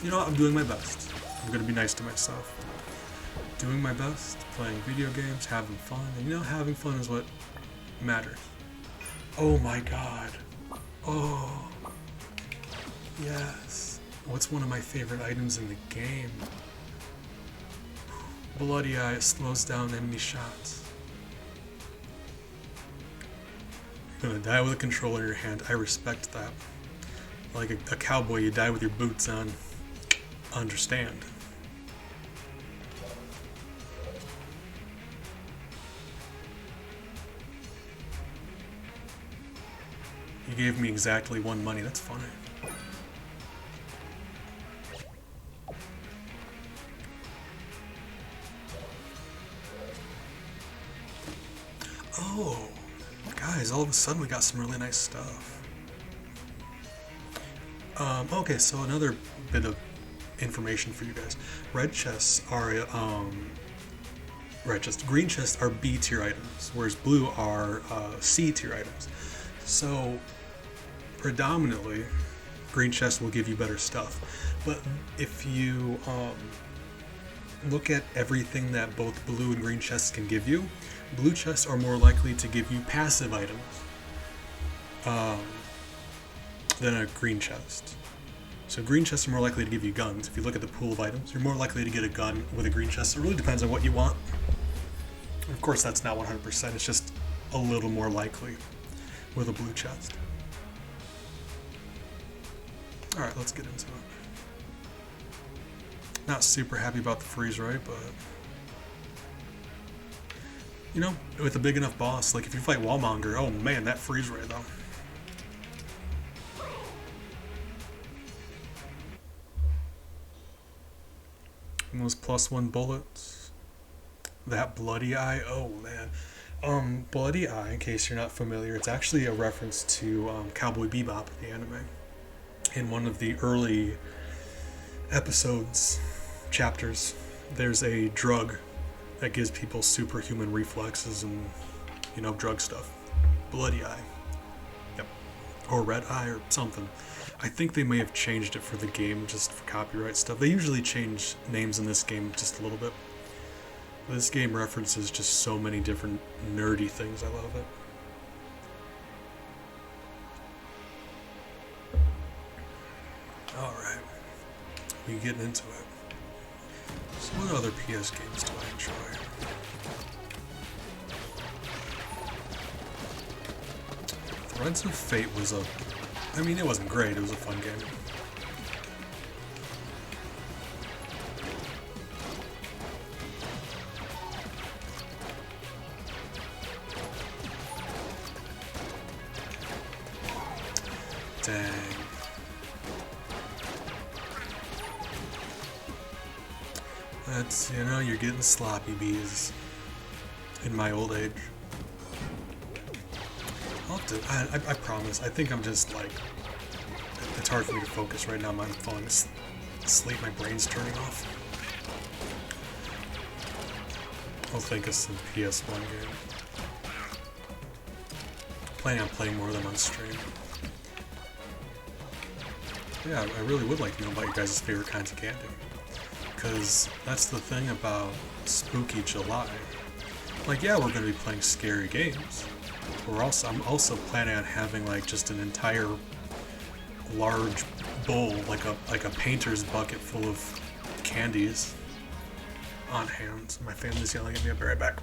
you know what, I'm doing my best. I'm gonna be nice to myself. Doing my best, playing video games, having fun, and you know, having fun is what matters. Oh my god. Oh. Yes. What's one of my favorite items in the game? Bloody Eye, it slows down enemy shots. You're gonna die with a controller in your hand. I respect that. Like a cowboy, you die with your boots on. Understand. You gave me exactly 1 money. That's funny. Oh, guys, all of a sudden we got some really nice stuff. Okay, so another bit of information for you guys. Red chests are, green chests are B tier items, whereas blue are C tier items. So, predominantly, green chests will give you better stuff. But if you look at everything that both blue and green chests can give you, blue chests are more likely to give you passive items than a green chest. So green chests are more likely to give you guns. If you look at the pool of items, you're more likely to get a gun with a green chest. It really depends on what you want. Of course, that's not 100%. It's just a little more likely with a blue chest. Alright, let's get into it. Not super happy about the freeze ray, but you know, with a big enough boss, like if you fight Wallmonger, oh man, that freeze ray though. And those +1 bullets. That Bloody Eye, oh man. Bloody Eye, in case you're not familiar, it's actually a reference to Cowboy Bebop, the anime. In one of the early episodes, chapters, there's a drug that gives people superhuman reflexes and, you know, drug stuff. Bloody Eye. Yep. Or Red Eye or something. I think they may have changed it for the game just for copyright stuff. They usually change names in this game just a little bit. This game references just so many different nerdy things. I love it. Alright. We getting into it. So what other PS games do I enjoy? Threads of Fate was I mean, it wasn't great, it was a fun game. Dang. That's, you know, you're getting sloppy bees in my old age. I'll have to, I promise, I think I'm just like, it's hard for me to focus right now, I'm falling asleep, my brain's turning off. I'll think of some PS1 game. Planning on playing more of them on stream. Yeah, I really would like to know about your guys' favorite kinds of candy. Because that's the thing about Spooky July. Like, yeah, we're going to be playing scary games. But I'm also planning on having like just an entire large bowl, like a painter's bucket full of candies on hand. My family's yelling at me. I'll be right back.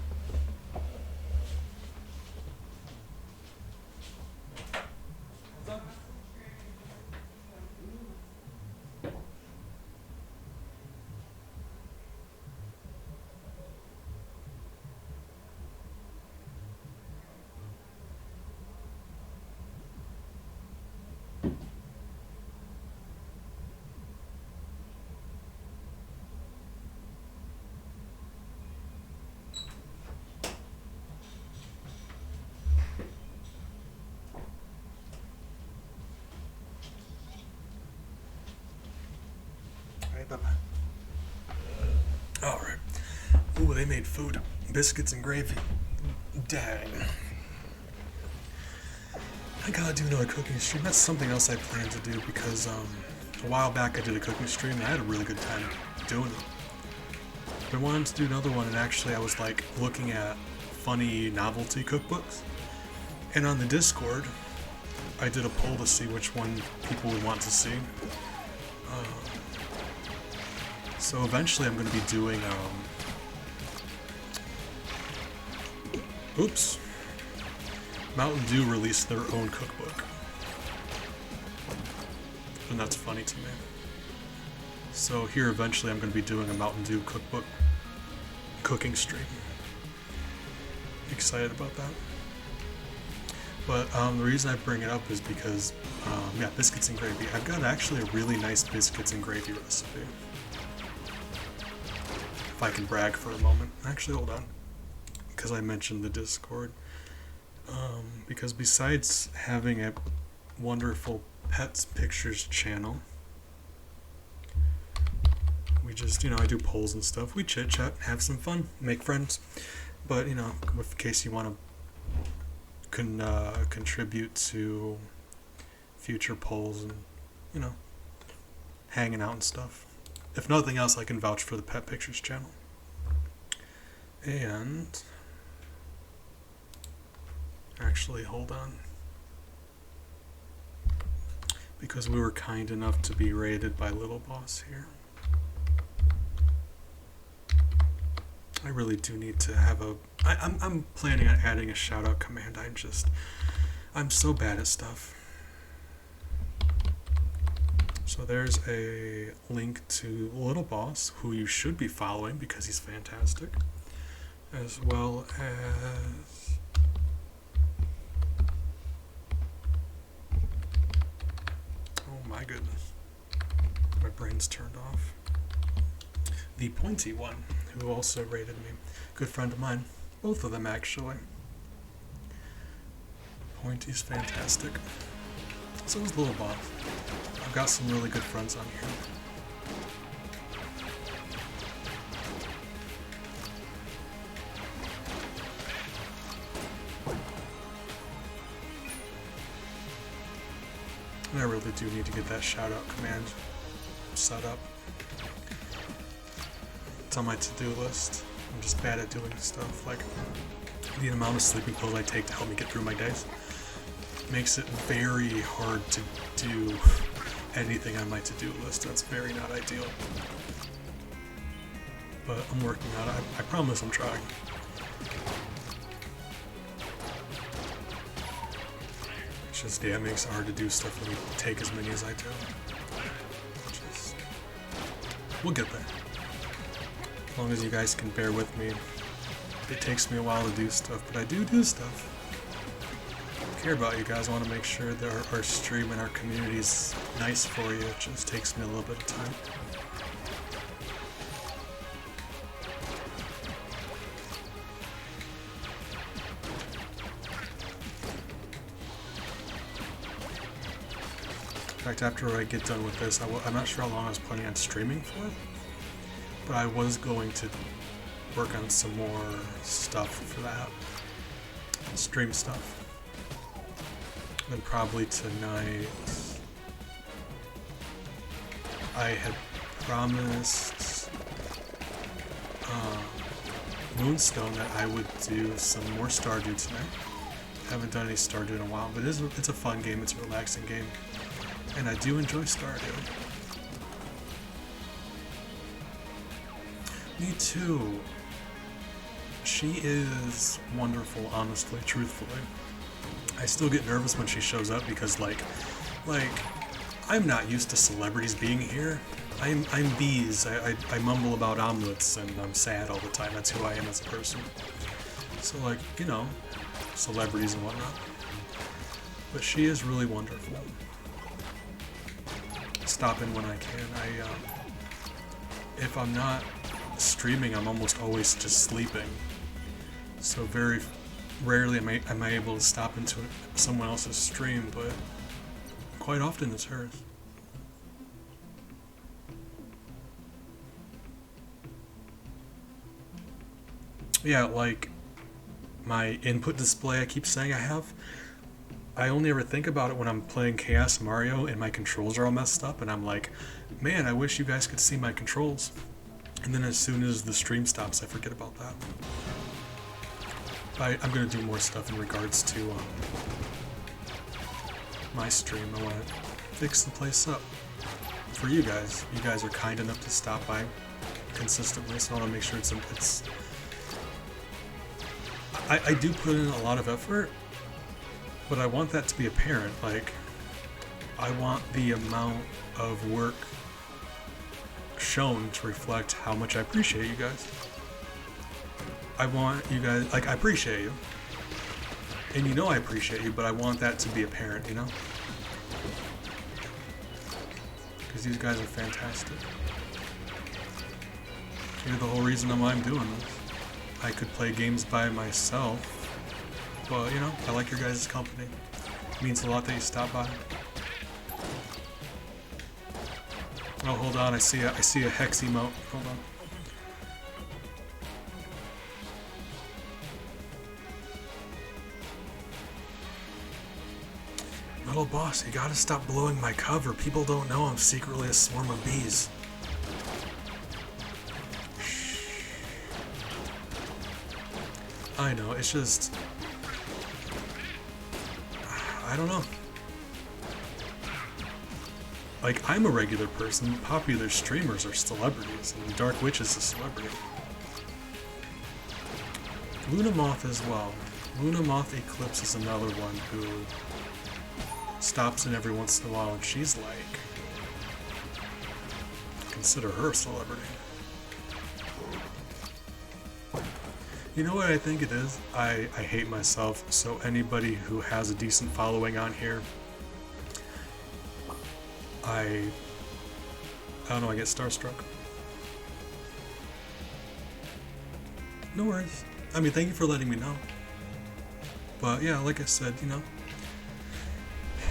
Alright, bye-bye. Alright. Ooh, they made food. Biscuits and gravy. Dang. I gotta do another cooking stream. That's something else I plan to do because a while back I did a cooking stream and I had a really good time doing it. I wanted to do another one, and actually I was like looking at funny novelty cookbooks. And on the Discord, I did a poll to see which one people would want to see. So eventually I'm going to be doing, oops. Mountain Dew released their own cookbook. And that's funny to me. So here eventually I'm going to be doing a Mountain Dew cookbook cooking stream. Excited about that. But the reason I bring it up is because, yeah, biscuits and gravy. I've got actually a really nice biscuits and gravy recipe. If I can brag for a moment. Actually, hold on. Because I mentioned the Discord. Because besides having a wonderful pets pictures channel, we just, you know, I do polls and stuff. We chit chat, have some fun, make friends. But, you know, in case you want to contribute to future polls and, you know, hanging out and stuff. If nothing else, I can vouch for the Pet Pictures channel. And actually, hold on. Because we were kind enough to be rated by Little Boss here. I really do need to have a... I'm planning on adding a shout-out command. I'm so bad at stuff. So there's a link to Little Boss, who you should be following because he's fantastic. As well as... oh my goodness. My brain's turned off. The Pointy One, who also rated me. Good friend of mine. Both of them, actually. Pointy's fantastic. So is Little Boss. I've got some really good friends on here. And I really do need to get that shout-out command set up. It's on my to-do list. I'm just bad at doing stuff. Like, the amount of sleeping pills I take to help me get through my days makes it very hard to do anything on my to-do list. That's very not ideal. But I'm working on it. I promise I'm trying. It's just, yeah, it makes it hard to do stuff when you take as many as I do. We'll get there. As long as you guys can bear with me. It takes me a while to do stuff, but I do stuff. I care about you guys. I want to make sure that our stream and our community is nice for you. It just takes me a little bit of time. In fact, after I get done with this, I'm not sure how long I was planning on streaming for, but I was going to work on some more stuff for that. Stream stuff. And probably tonight, I had promised Moonstone that I would do some more Stardew tonight. I haven't done any Stardew in a while, but it's a fun game, it's a relaxing game. And I do enjoy Stardew. Me too. She is wonderful, honestly, truthfully. I still get nervous when she shows up because, like, I'm not used to celebrities being here. I'm Bees. I mumble about omelets and I'm sad all the time. That's who I am as a person. So, like, you know, celebrities and whatnot. But she is really wonderful. Stop in when I can. If I'm not streaming, I'm almost always just sleeping. So very rarely am I able to stop into someone else's stream, but quite often it's hers. Yeah, like my input display I keep saying I have, I only ever think about it when I'm playing Chaos Mario and my controls are all messed up, and I'm like, man, I wish you guys could see my controls. And then as soon as the stream stops, I forget about that. I'm going to do more stuff in regards to my stream. I want to fix the place up for you guys. You guys are kind enough to stop by consistently, so I want to make sure it's I do put in a lot of effort, but I want that to be apparent. Like, I want the amount of work shown to reflect how much I appreciate you guys. I want you guys, like, I appreciate you. And you know I appreciate you, but I want that to be apparent, you know? Because these guys are fantastic. You're the whole reason why I'm doing this. I could play games by myself, but, you know, I like your guys' company. It means a lot that you stop by. Oh, hold on, I see a hex emote. Hold on. Little boss, you gotta stop blowing my cover. People don't know I'm secretly a swarm of bees. I know, it's just... I don't know. Like, I'm a regular person. Popular streamers are celebrities, and Dark Witch is a celebrity. Luna Moth as well. Luna Moth Eclipse is another one who stops in every once in a while, and she's like... consider her a celebrity. You know what I think it is? I hate myself, so anybody who has a decent following on here, I don't know, I get starstruck. No worries. I mean, thank you for letting me know. But yeah, like I said, you know,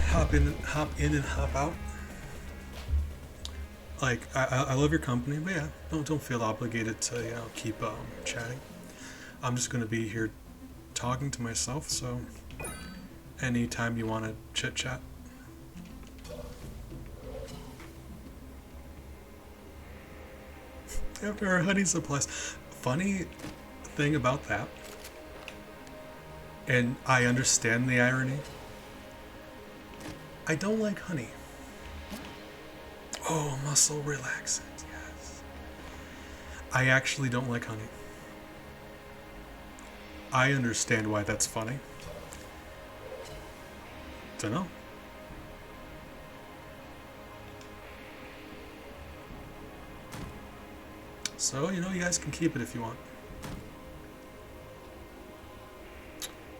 hop in and hop out. Like, I love your company, but yeah, don't feel obligated to, you know, keep chatting. I'm just gonna be here talking to myself, so anytime you want to chit chat. After our honey supplies. Funny thing about that, and I understand the irony, I don't like honey. Oh, muscle relaxant, yes. I actually don't like honey. I understand why that's funny. Dunno. So, you know, you guys can keep it if you want.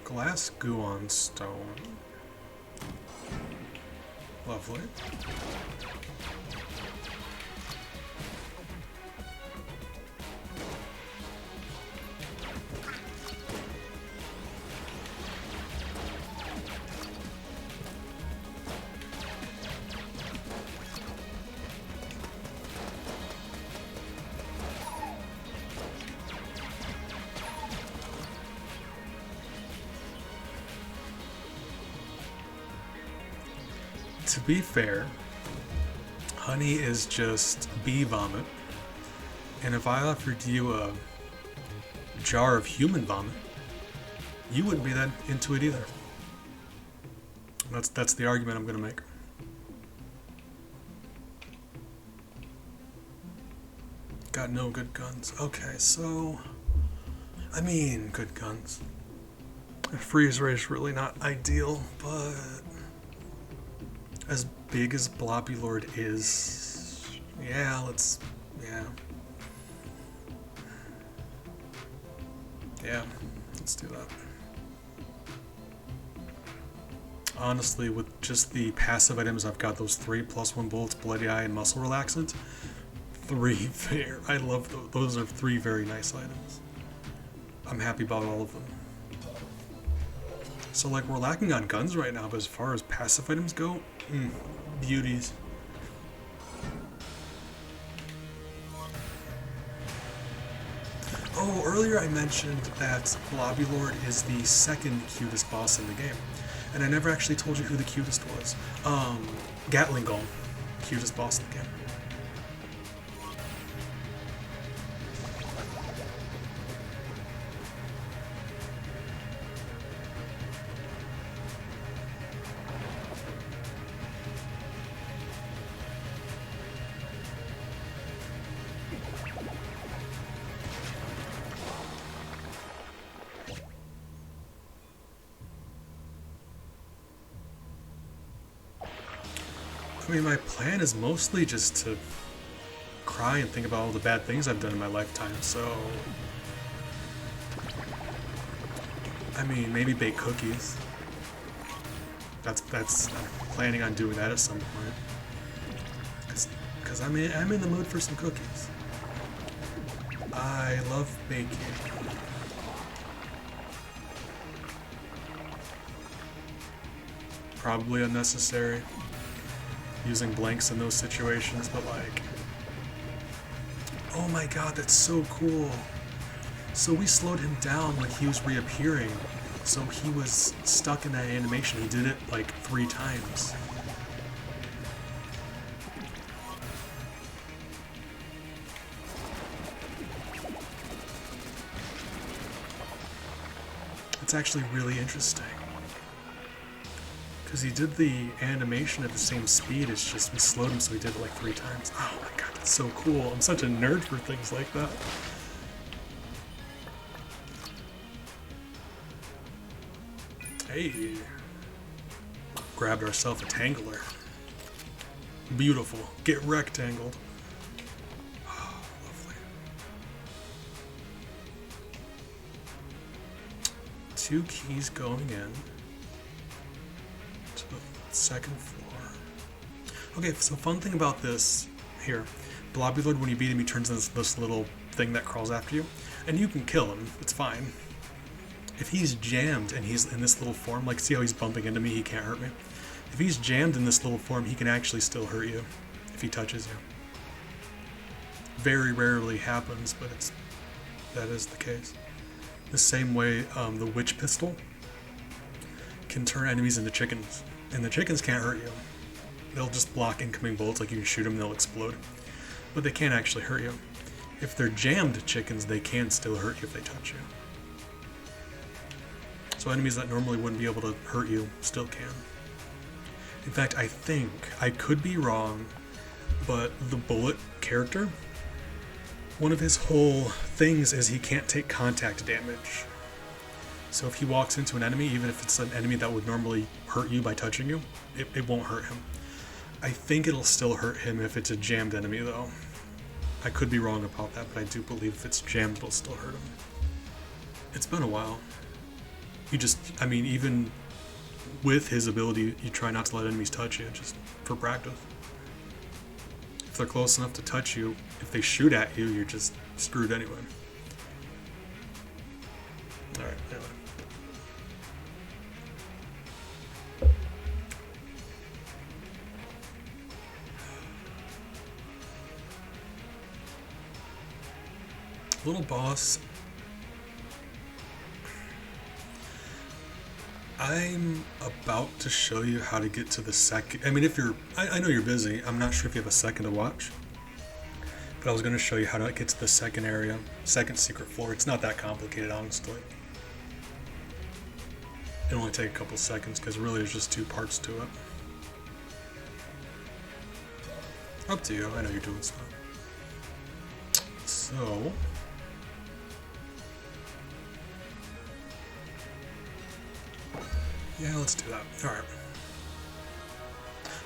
Glass Gungeon stone. Lovely. To be fair, honey is just bee vomit, and if I offered you a jar of human vomit, you wouldn't be that into it either. That's the argument I'm gonna make. Got no good guns. Okay, so I mean, good guns. A freeze ray is really not ideal, but as big as Blobby Lord is, yeah, let's do that. Honestly, with just the passive items, I've got those 3 +1 bullets, bloody eye, and muscle relaxant. 3 fair. I love those. Those are 3 very nice items. I'm happy about all of them. So, like, we're lacking on guns right now, but as far as passive items go, beauties. Oh, earlier I mentioned that Lobby Lord is the second cutest boss in the game. And I never actually told you who the cutest was. Gatling Gun. Cutest boss in the game. I mean, my plan is mostly just to cry and think about all the bad things I've done in my lifetime, so... I mean, maybe bake cookies. I'm planning on doing that at some point. Because I'm in the mood for some cookies. I love baking. Probably unnecessary. Using blanks in those situations, but like... Oh my god, that's so cool. So we slowed him down when he was reappearing. So he was stuck in that animation. He did it like 3 times. It's actually really interesting. Because he did the animation at the same speed, it's just we slowed him so he did it like 3 times. Oh my god, that's so cool. I'm such a nerd for things like that. Hey. Grabbed ourselves a tangler. Beautiful. Get rectangled. Oh, lovely. 2 keys going in. Second floor. Okay, so fun thing about this here. Blobby Lord, when you beat him, he turns into this little thing that crawls after you. And you can kill him. It's fine. If he's jammed and he's in this little form, like see how he's bumping into me, he can't hurt me. If he's jammed in this little form, he can actually still hurt you if he touches you. Very rarely happens, but that is the case. The same way the witch pistol can turn enemies into chickens. And the chickens can't hurt you. They'll just block incoming bullets, like you can shoot them and they'll explode. But they can't actually hurt you. If they're jammed chickens, they can still hurt you if they touch you. So enemies that normally wouldn't be able to hurt you still can. In fact, I think, I could be wrong, but the bullet character, one of his whole things is he can't take contact damage. So if he walks into an enemy, even if it's an enemy that would normally hurt you by touching you, it won't hurt him. I think it'll still hurt him if it's a jammed enemy though. I could be wrong about that, but I do believe if it's jammed, it'll still hurt him. It's been a while. I mean, even with his ability, you try not to let enemies touch you, just for practice. If they're close enough to touch you, if they shoot at you, you're just screwed anyway. Alright, anyway. Little boss. I'm about to show you how to get to the second. I mean, if you're, I know you're busy. I'm not sure if you have a second to watch. But I was going to show you how to get to the second area, second secret floor. It's not that complicated, honestly. It'll only take a couple seconds because really there's just 2 parts to it. Up to you. I know you're doing stuff. So. Yeah, let's do that. Alright.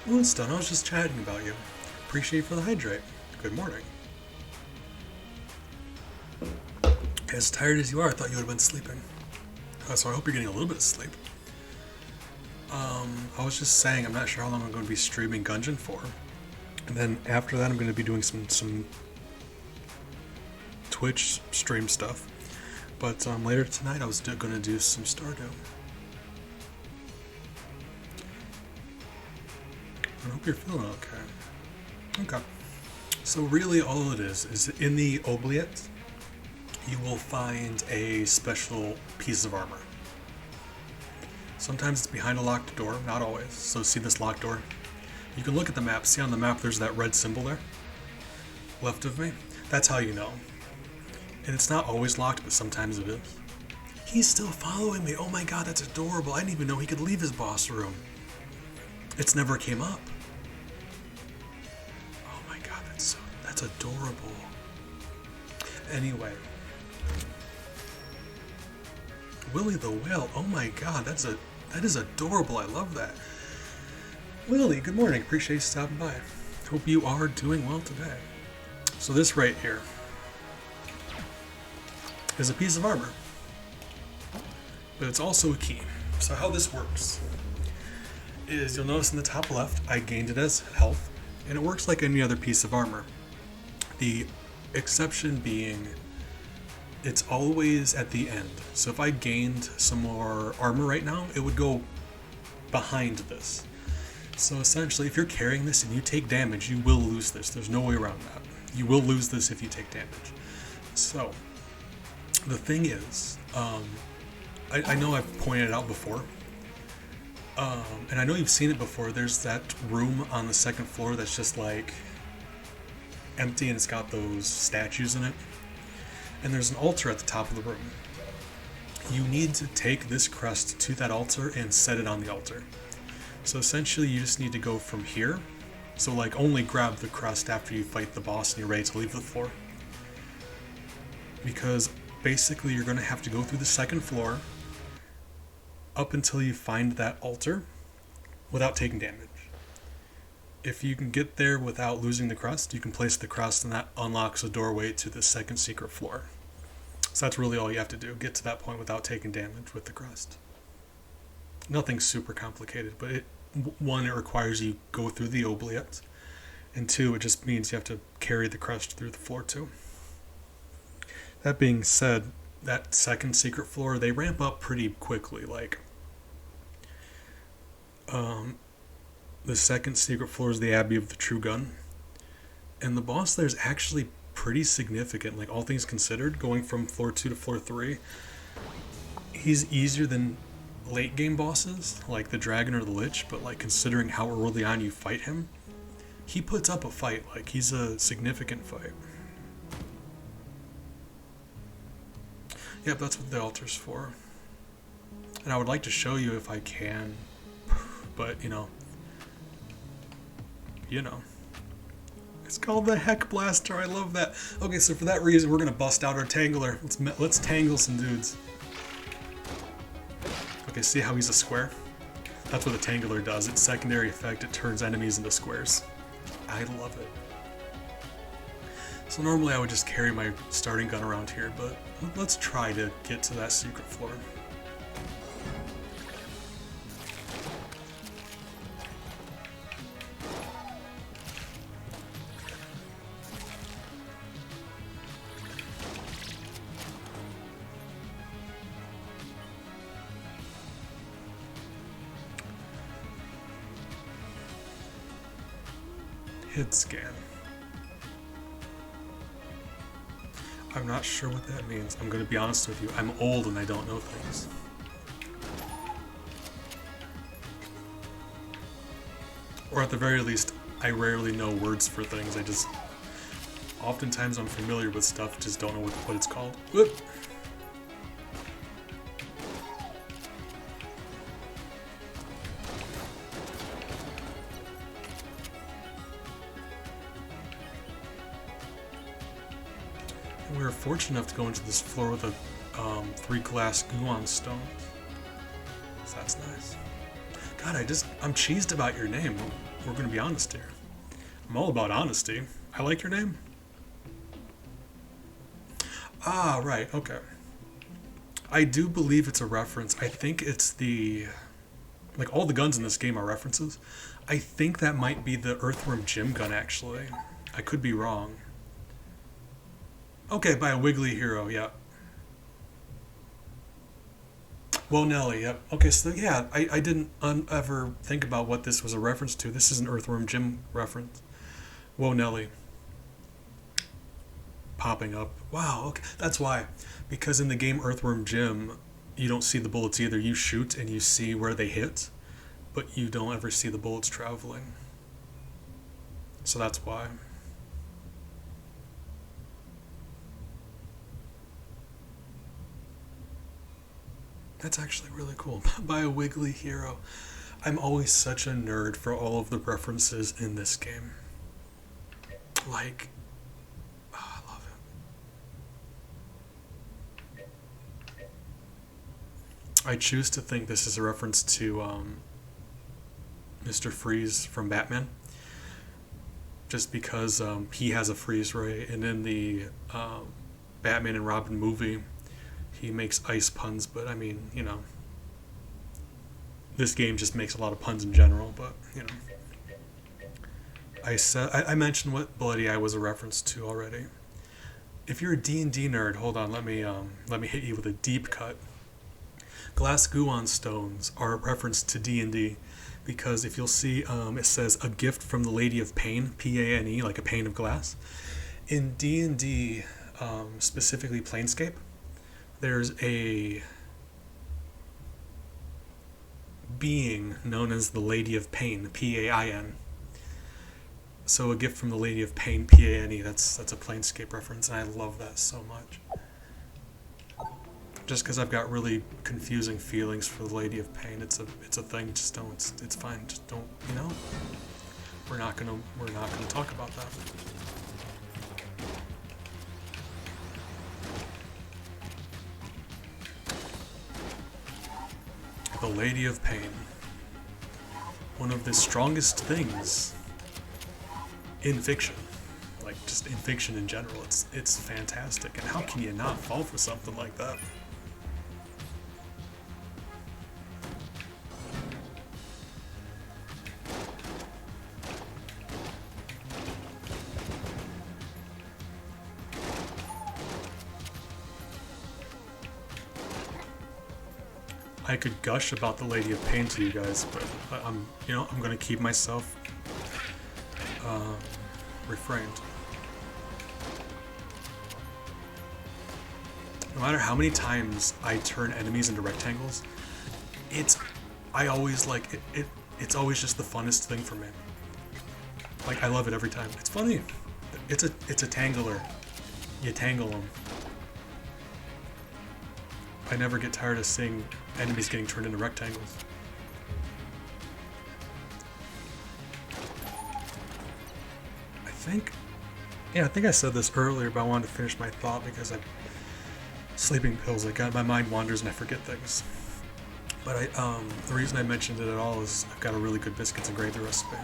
Well, it's done. I was just chatting about you. Appreciate you for the hydrate. Good morning. As tired as you are, I thought you would have been sleeping. So I hope you're getting a little bit of sleep. I was just saying, I'm not sure how long I'm going to be streaming Gungeon for. And then after that, I'm going to be doing some Twitch stream stuff. But later tonight, I was going to do some Stardew. I hope you're feeling okay. Okay. So really all it is in the oubliette, you will find a special piece of armor. Sometimes it's behind a locked door, not always. So see this locked door? You can look at the map. See on the map there's that red symbol there? Left of me? That's how you know. And it's not always locked, but sometimes it is. He's still following me. Oh my god, that's adorable. I didn't even know he could leave his boss room. It's never came up. Oh my god, that's adorable. Anyway. Willie the Whale. Oh my god, that is adorable. I love that. Willie, good morning. Appreciate you stopping by. Hope you are doing well today. So this right here is a piece of armor, but it's also a key. So how this works is you'll notice in the top left, I gained it as health, and it works like any other piece of armor. The exception being it's always at the end. So if I gained some more armor right now, it would go behind this. So essentially, if you're carrying this and you take damage, you will lose this. There's no way around that. You will lose this if you take damage. So the thing is, I know I've pointed it out before, and I know you've seen it before. There's that room on the second floor that's just like empty and it's got those statues in it. And there's an altar at the top of the room. You need to take this crest to that altar and set it on the altar. So essentially you just need to go from here. So like only grab the crest after you fight the boss and you're ready to leave the floor. Because basically you're going to have to go through the second floor up until you find that altar without taking damage. If you can get there without losing the crest, you can place the crest and that unlocks a doorway to the second secret floor. So that's really all you have to do, get to that point without taking damage with the crest. Nothing super complicated, but one, it requires you go through the oubliette, and two, it just means you have to carry the crest through the floor too. That being said, that second secret floor, they ramp up pretty quickly, like the second secret floor is the Abbey of the True Gun. And the boss there is actually pretty significant, like all things considered, going from floor 2 to floor 3. He's easier than late game bosses, like the Dragon or the Lich, but like considering how early on you fight him, he puts up a fight, like he's a significant fight. Yep, that's what the altar's for. And I would like to show you if I can, but you know. It's called the Heck Blaster. I love that. Okay, so for that reason, we're gonna bust out our Tangler. Let's tangle some dudes. Okay, see how he's a square? That's what the Tangler does. Its secondary effect, it turns enemies into squares. I love it. So normally I would just carry my starting gun around here, but let's try to get to that secret floor. Hid scan. I'm not sure what that means. I'm going to be honest with you. I'm old and I don't know things. Or at the very least, I rarely know words for things. Oftentimes I'm familiar with stuff, just don't know what it's called. Whoop. We were fortunate enough to go into this floor with 3 glass Gungeon stones. So that's nice. God, I'm cheesed about your name. We're gonna be honest here. I'm all about honesty. I like your name. Ah, right, okay. I do believe it's a reference. I think it's like all the guns in this game are references. I think that might be the Earthworm Jim gun, actually. I could be wrong. Okay, by a Wiggly Hero, yeah. Whoa, Nelly, yep. Okay, so yeah, I didn't ever think about what this was a reference to. This is an Earthworm Jim reference. Whoa, Nelly. popping up. Wow, okay, that's why. Because in the game Earthworm Jim, you don't see the bullets either. You shoot and you see where they hit, but you don't ever see the bullets traveling. So that's why. That's actually really cool. By a Wiggly Hero. I'm always such a nerd for all of the references in this game. Like, oh, I love it. I choose to think this is a reference to Mr. Freeze from Batman. Just because he has a freeze ray, and in the Batman and Robin movie, he makes ice puns, but I mean, you know, this game just makes a lot of puns in general, but, you know. I mentioned what Bloody Eye was a reference to already. If you're a D&D nerd, hold on, let me hit you with a deep cut. Glass Guon stones are a reference to D&D, because if you'll see, it says a gift from the Lady of Pain, P-A-N-E, like a pane of glass. In D&D, specifically Planescape, there's a being known as the Lady of Pain, P-A-I-N. So a gift from the Lady of Pain, P-A-N-E, that's a Planescape reference, and I love that so much. Just because I've got really confusing feelings for the Lady of Pain, it's a thing. Just don't. It's fine. Just don't. You know. We're not gonna talk about that. The Lady of Pain. One of the strongest things in fiction. Like, just in fiction in general. It's fantastic. And how can you not fall for something like that? I could gush about the Lady of Pain to you guys, but I'm gonna keep myself refrained. No matter how many times I turn enemies into rectangles, I always like it. It's always just the funnest thing for me. Like, I love it every time. It's funny. It's a tangler. You tangle them. I never get tired of seeing enemies getting turned into rectangles. I think I said this earlier, but I wanted to finish my thought because sleeping pills, my mind wanders and I forget things. But the reason I mentioned it at all is I've got a really good biscuits and gravy recipe.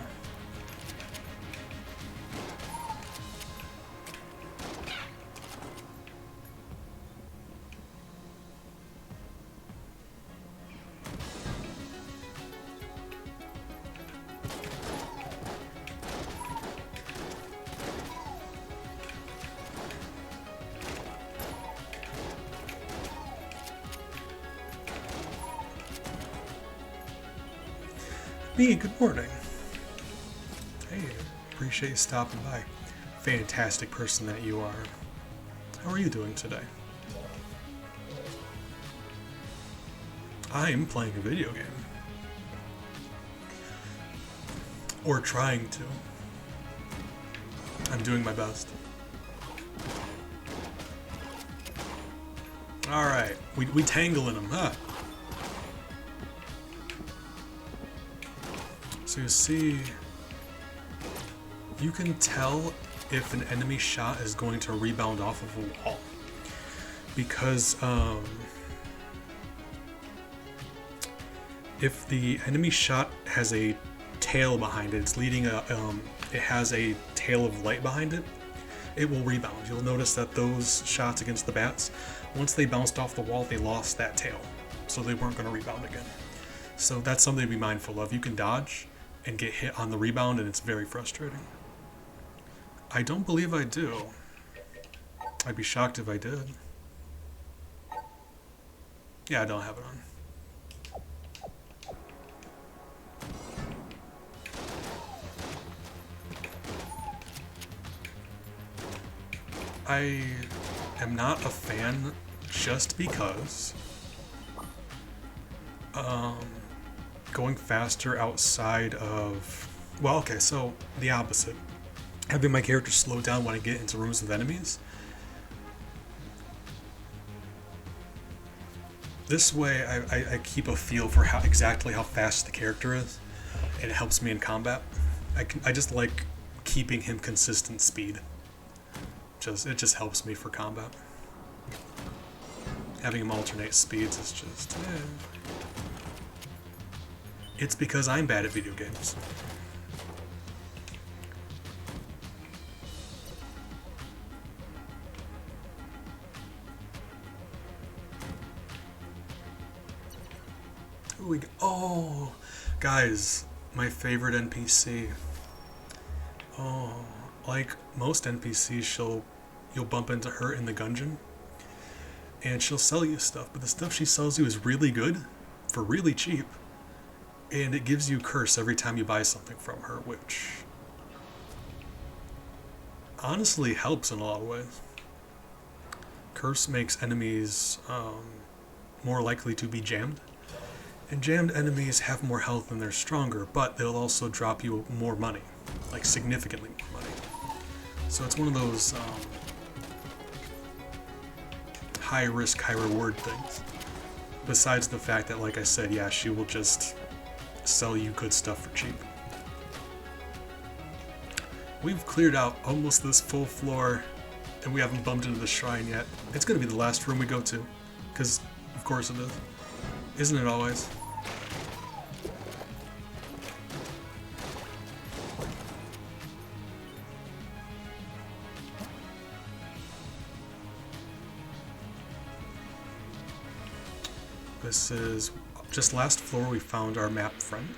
Me, good morning. Hey, appreciate you stopping by. Fantastic person that you are. How are you doing today? I'm playing a video game. Or trying to. I'm doing my best. Alright, we tangle in them, huh? So you see, you can tell if an enemy shot is going to rebound off of a wall. Because if the enemy shot has a tail behind it, it has a tail of light behind it, it will rebound. You'll notice that those shots against the bats, once they bounced off the wall, they lost that tail. So they weren't going to rebound again. So that's something to be mindful of. You can dodge and get hit on the rebound, and it's very frustrating. I don't believe I do. I'd be shocked if I did. Yeah, I don't have it on. I am not a fan just because going faster outside of... Well, okay, so the opposite. Having my character slow down when I get into rooms with enemies. This way, I keep a feel for exactly how fast the character is, and it helps me in combat. I just like keeping him consistent speed. It just helps me for combat. Having him alternate speeds is just... It's because I'm bad at video games. Oh, guys, my favorite NPC. Oh, like most NPCs, you'll bump into her in the Gungeon, and she'll sell you stuff, but the stuff she sells you is really good for really cheap, and it gives you curse every time you buy something from her, which honestly helps in a lot of ways. Curse makes enemies more likely to be jammed. And jammed enemies have more health and they're stronger, but they'll also drop you more money, like significantly more money. So it's one of those high risk, high reward things. Besides the fact that, like I said, yeah, she will just sell you good stuff for cheap. We've cleared out almost this full floor, and we haven't bumped into the shrine yet. It's going to be the last room we go to, because of course it is. Isn't it always? This is just last floor. We found our map friend.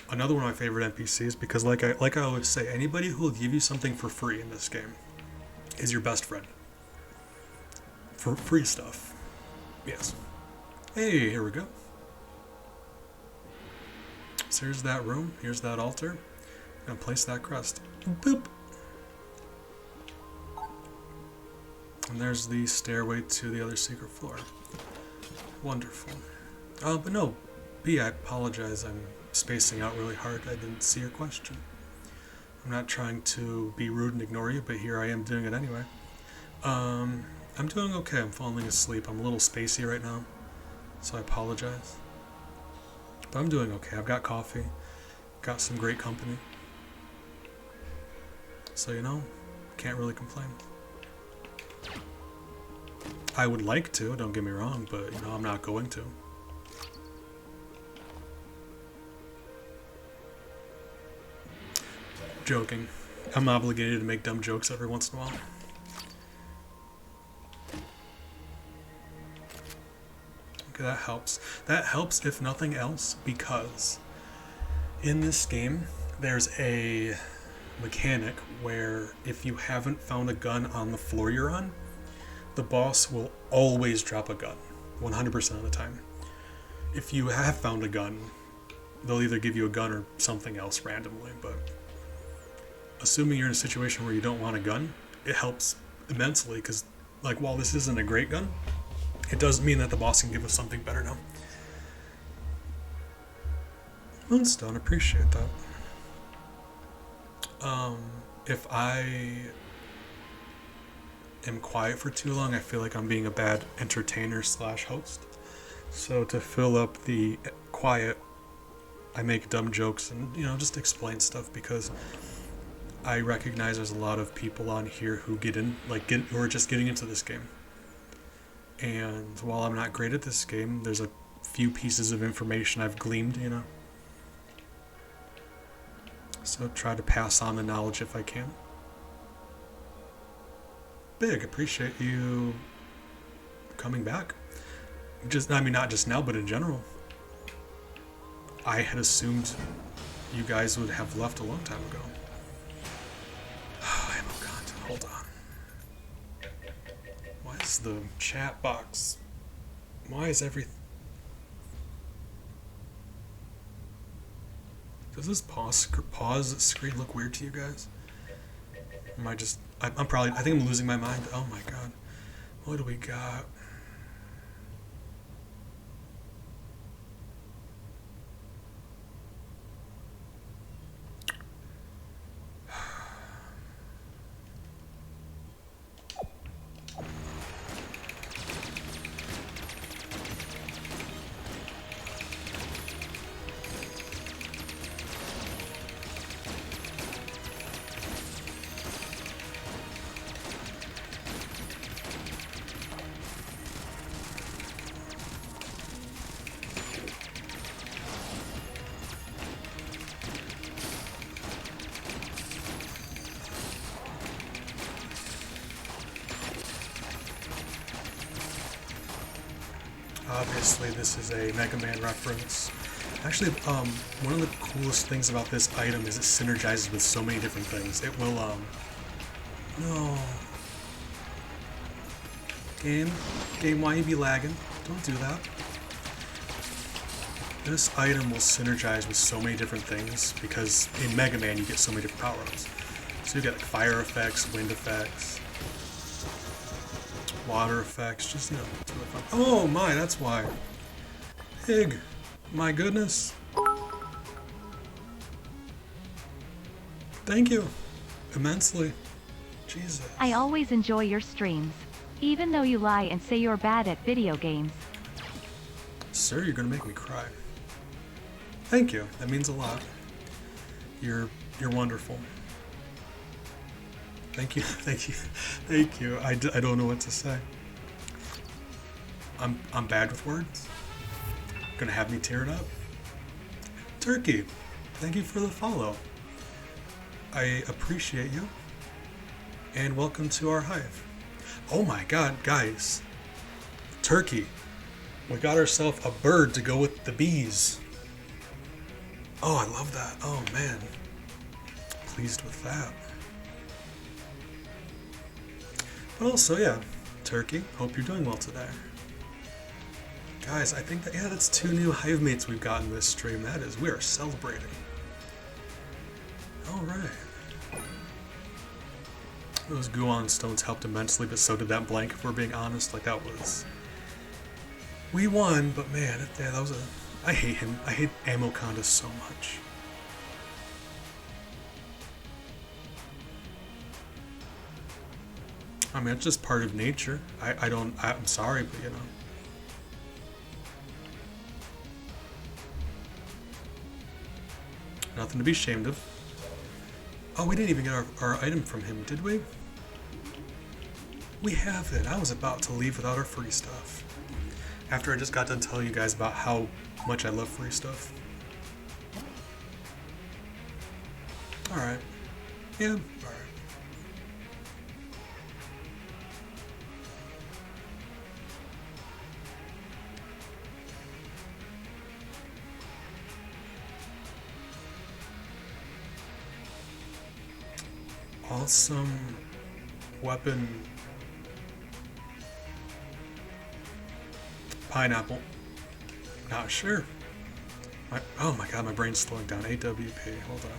Another one of my favorite NPCs, because like I always say, anybody who will give you something for free in this game is your best friend. For free stuff. Yes. Hey, here we go. So here's that room. Here's that altar. I'm gonna place that crest. Boop. And there's the stairway to the other secret floor. Wonderful. But no, B, I apologize. I'm spacing out really hard. I didn't see your question. I'm not trying to be rude and ignore you, but here I am doing it anyway. I'm doing okay. I'm falling asleep. I'm a little spacey right now, so I apologize. But I'm doing okay. I've got coffee, got some great company. So, you know, can't really complain. I would like to, don't get me wrong, but, you know, I'm not going to. Joking. I'm obligated to make dumb jokes every once in a while. Okay, that helps. That helps, if nothing else, because in this game, there's a mechanic where if you haven't found a gun on the floor you're on, the boss will always drop a gun, 100% of the time. If you have found a gun, they'll either give you a gun or something else randomly, but assuming you're in a situation where you don't want a gun, it helps immensely, because, like, while this isn't a great gun, it does mean that the boss can give us something better now. Moonstone, appreciate that. If I am quiet for too long, I feel like I'm being a bad entertainer / host. So to fill up the quiet, I make dumb jokes and, you know, just explain stuff, because I recognize there's a lot of people on here who who are just getting into this game. And while I'm not great at this game, there's a few pieces of information I've gleaned, you know. So try to pass on the knowledge if I can. Big, appreciate you coming back. Not just now, but in general. I had assumed you guys would have left a long time ago. Oh, ammo content, hold on. Why is the chat box? Why is everything? Does this pause screen look weird to you guys? Am I just... I'm probably... I think I'm losing my mind. Oh my god. What do we got? Obviously, this is a Mega Man reference. Actually, one of the coolest things about this item is it synergizes with so many different things. It will, no. Game, why you be lagging? Don't do that. This item will synergize with so many different things because in Mega Man you get so many different power-ups. So you get like fire effects, wind effects, water effects, just, you know, it's really fun. Oh my, that's why. Pig. My goodness. Thank you. Immensely. Jesus. I always enjoy your streams. Even though you lie and say you're bad at video games. Sir, you're gonna make me cry. Thank you. That means a lot. You're wonderful. Thank you, thank you, thank you. I don't know what to say. I'm bad with words. Gonna have me tear it up. Turkey, thank you for the follow. I appreciate you. And welcome to our hive. Oh my god, guys. Turkey. We got ourselves a bird to go with the bees. Oh, I love that. Oh man. Pleased with that. But also, yeah, Turkey, hope you're doing well today. Guys, I think that, yeah, that's 2 new hive mates we've gotten this stream. That is, we are celebrating. Alright. Those Gungeon stones helped immensely, but so did that blank, if we're being honest. Like, that was... We won, but man, yeah, that was a... I hate him. I hate Amoconda so much. I mean, it's just part of nature. I'm sorry, but you know. Nothing to be ashamed of. Oh, we didn't even get our item from him, did we? We have it. I was about to leave without our free stuff. After I just got done telling you guys about how much I love free stuff. Alright. Yeah, alright. Awesome weapon. Pineapple. Not sure. Oh my god, my brain's slowing down. AWP. Hold on.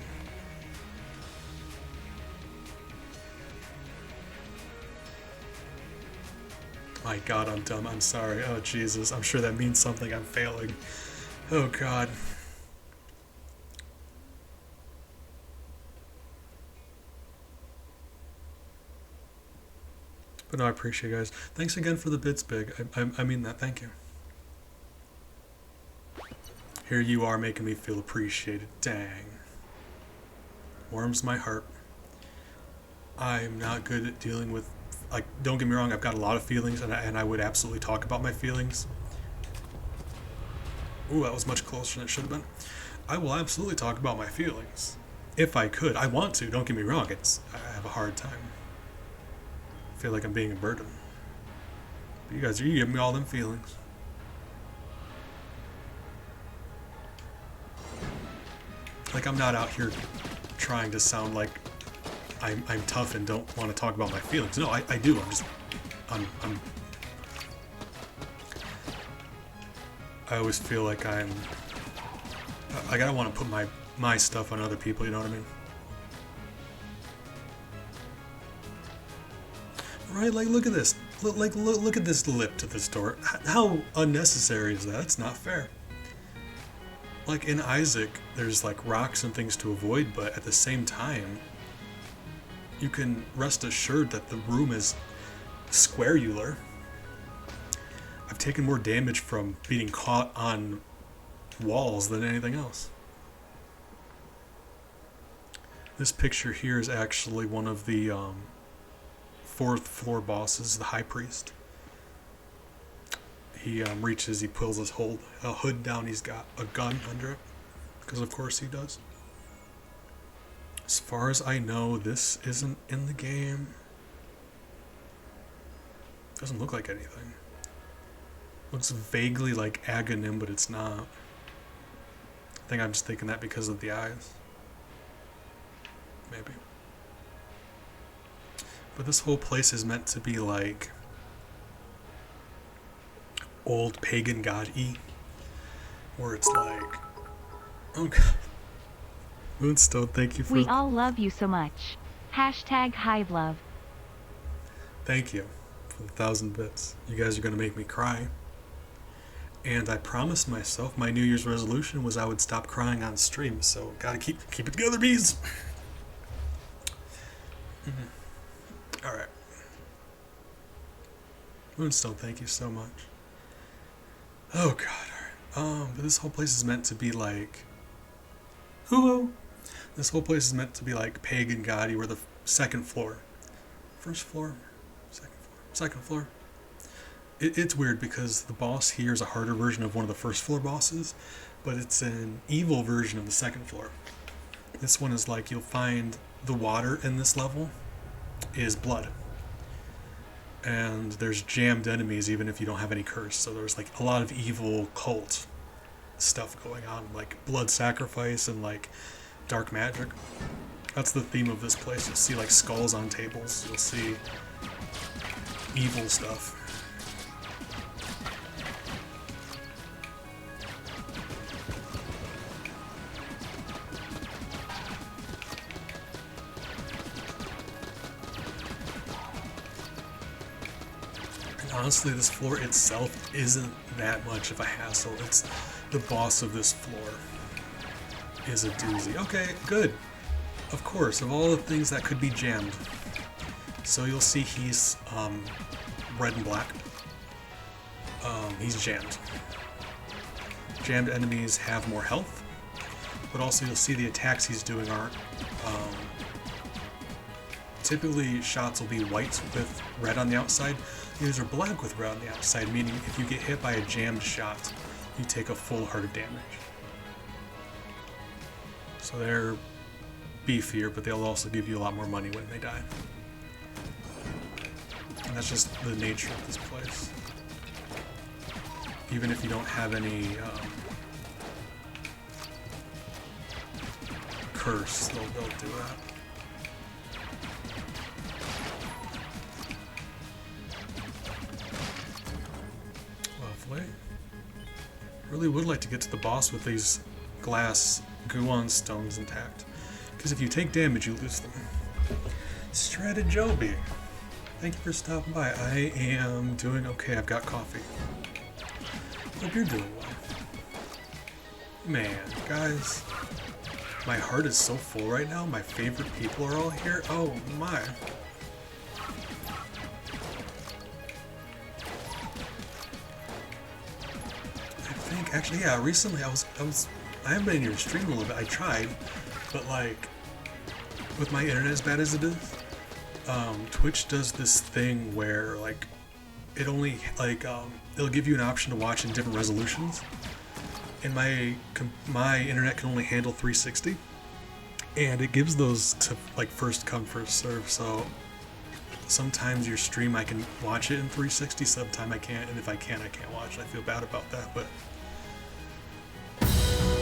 My god, I'm dumb. I'm sorry. Oh Jesus. I'm sure that means something. I'm failing. Oh god. But no, I appreciate you guys. Thanks again for the bits, Big. I mean that. Thank you. Here you are making me feel appreciated. Dang. Warms my heart. I'm not good at dealing with... Like, don't get me wrong, I've got a lot of feelings, and I would absolutely talk about my feelings. Ooh, that was much closer than it should have been. I will absolutely talk about my feelings. If I could. I want to, don't get me wrong. I have a hard time. I feel like I'm being a burden. But you guys, you give me all them feelings. Like, I'm not out here trying to sound like I'm tough and don't want to talk about my feelings. No, I do. I always feel like I don't want to put my stuff on other people, you know what I mean? Right? Like, look at this. Look at this lip to this door. How unnecessary is that? It's not fair. Like, in Isaac, there's, like, rocks and things to avoid, but at the same time, you can rest assured that the room is squarular. I've taken more damage from being caught on walls than anything else. This picture here is actually one of the fourth floor bosses, the High Priest. He reaches, he pulls his hood down, he's got a gun under it, because of course he does. As far as I know, this isn't in the game. Doesn't look like anything. Looks vaguely like Aghanim, but it's not. I think I'm just thinking that because of the eyes. Maybe. But this whole place is meant to be like old pagan god-y, where it's like, oh god. Moonstone, thank you for... We all love you so much. Hashtag Hive Love. Thank you for the 1,000 bits. You guys are going to make me cry. And I promised myself my New Year's resolution was I would stop crying on stream, so gotta keep it together, bees! Alright. Moonstone, thank you so much. Oh god, alright. But this whole place is meant to be like... Hoo-hoo! This whole place is meant to be like pagan god-y. We're the second floor. First floor? Second floor? Second floor? It's weird because the boss here is a harder version of one of the first floor bosses, but it's an evil version of the second floor. This one is like, you'll find the water in this level is blood. And there's jammed enemies even if you don't have any curse, so there's like a lot of evil cult stuff going on, like blood sacrifice and like dark magic. That's the theme of this place. You'll see like skulls on tables, you'll see evil stuff. And honestly, this floor itself isn't that much of a hassle. It's the boss of this floor is a doozy. Okay, good. Of course, of all the things that could be jammed. So you'll see he's red and black. He's jammed. Jammed enemies have more health, but also you'll see the attacks he's doing aren't... typically shots will be white with red on the outside. These are black with red on the outside, meaning if you get hit by a jammed shot, you take a full heart of damage. So they're beefier, but they'll also give you a lot more money when they die. And that's just the nature of this place. Even if you don't have any curse, they'll do that. Lovely. Really would like to get to the boss with these glass Gungeon stones intact, because if you take damage, you lose them. Stratejoby, thank you for stopping by. I am doing okay. I've got coffee. Hope you're doing well. Man, guys, my heart is so full right now. My favorite people are all here. Oh my. Actually, yeah, recently I haven't been in your stream a little bit. I tried, but like, with my internet as bad as it is, Twitch does this thing where like, it only, like, it'll give you an option to watch in different resolutions, and my internet can only handle 360, and it gives those to like first come first serve, so sometimes your stream I can watch it in 360, sometimes I can't, and if I can't watch it. I feel bad about that, but...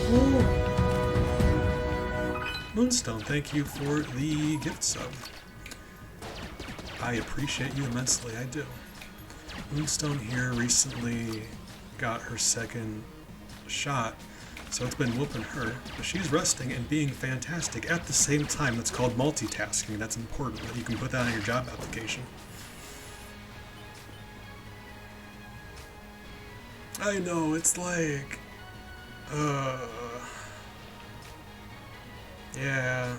Ooh. Moonstone, thank you for the gift sub. I appreciate you immensely, I do. Moonstone here recently got her second shot, so it's been whooping her, but she's resting and being fantastic at the same time. That's called multitasking. That's important. You can put that on your job application. I know, it's like... Uh... Yeah...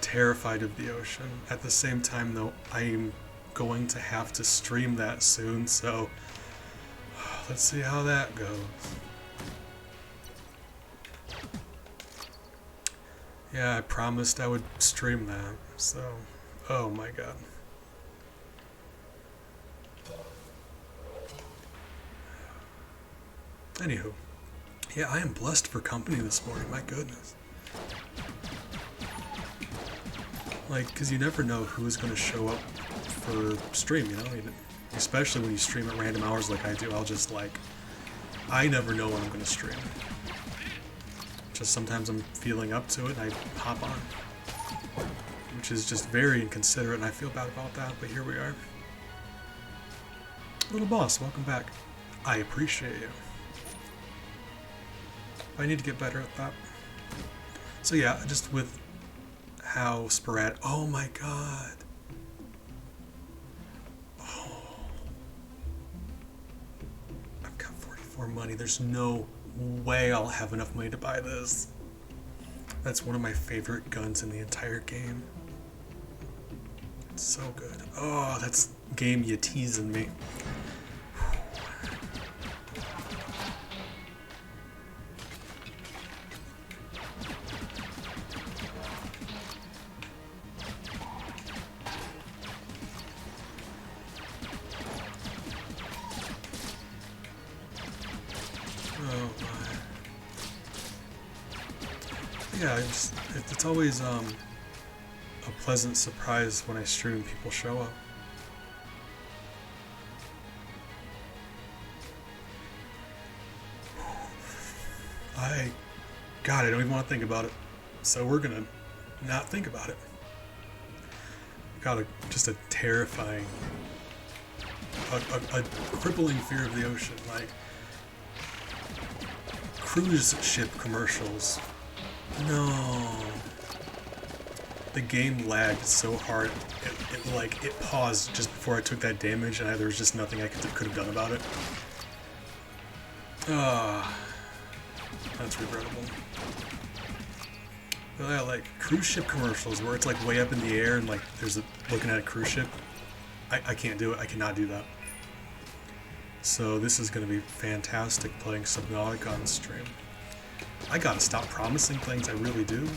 Terrified of the ocean. At the same time, though, I'm going to have to stream that soon, so... Let's see how that goes. Yeah, I promised I would stream that, so... Oh my god. Anywho. Yeah, I am blessed for company this morning, my goodness. Like, because you never know who's going to show up for stream, you know? Especially when you stream at random hours like I do, I'll just like... I never know when I'm going to stream. Just sometimes I'm feeling up to it and I hop on. Which is just very inconsiderate and I feel bad about that, but here we are. Little boss, welcome back. I appreciate you. I need to get better at that. So yeah, just with how sporadic... Oh my god. Oh. I've got 44 money. There's no way I'll have enough money to buy this. That's one of my favorite guns in the entire game. It's so good. Oh, that's game you teasing me. Yeah, it's always a pleasant surprise when I stream and people show up. God, I don't even want to think about it. So we're gonna not think about it. Got just a terrifying, a crippling fear of the ocean, like cruise ship commercials. No. The game lagged so hard, it paused just before I took that damage, and there was just nothing I could have done about it. That's regrettable. But yeah, like cruise ship commercials where it's like way up in the air and like looking at a cruise ship. I can't do it. I cannot do that. So this is going to be fantastic playing Subnautica on stream. I gotta stop promising things, I really do.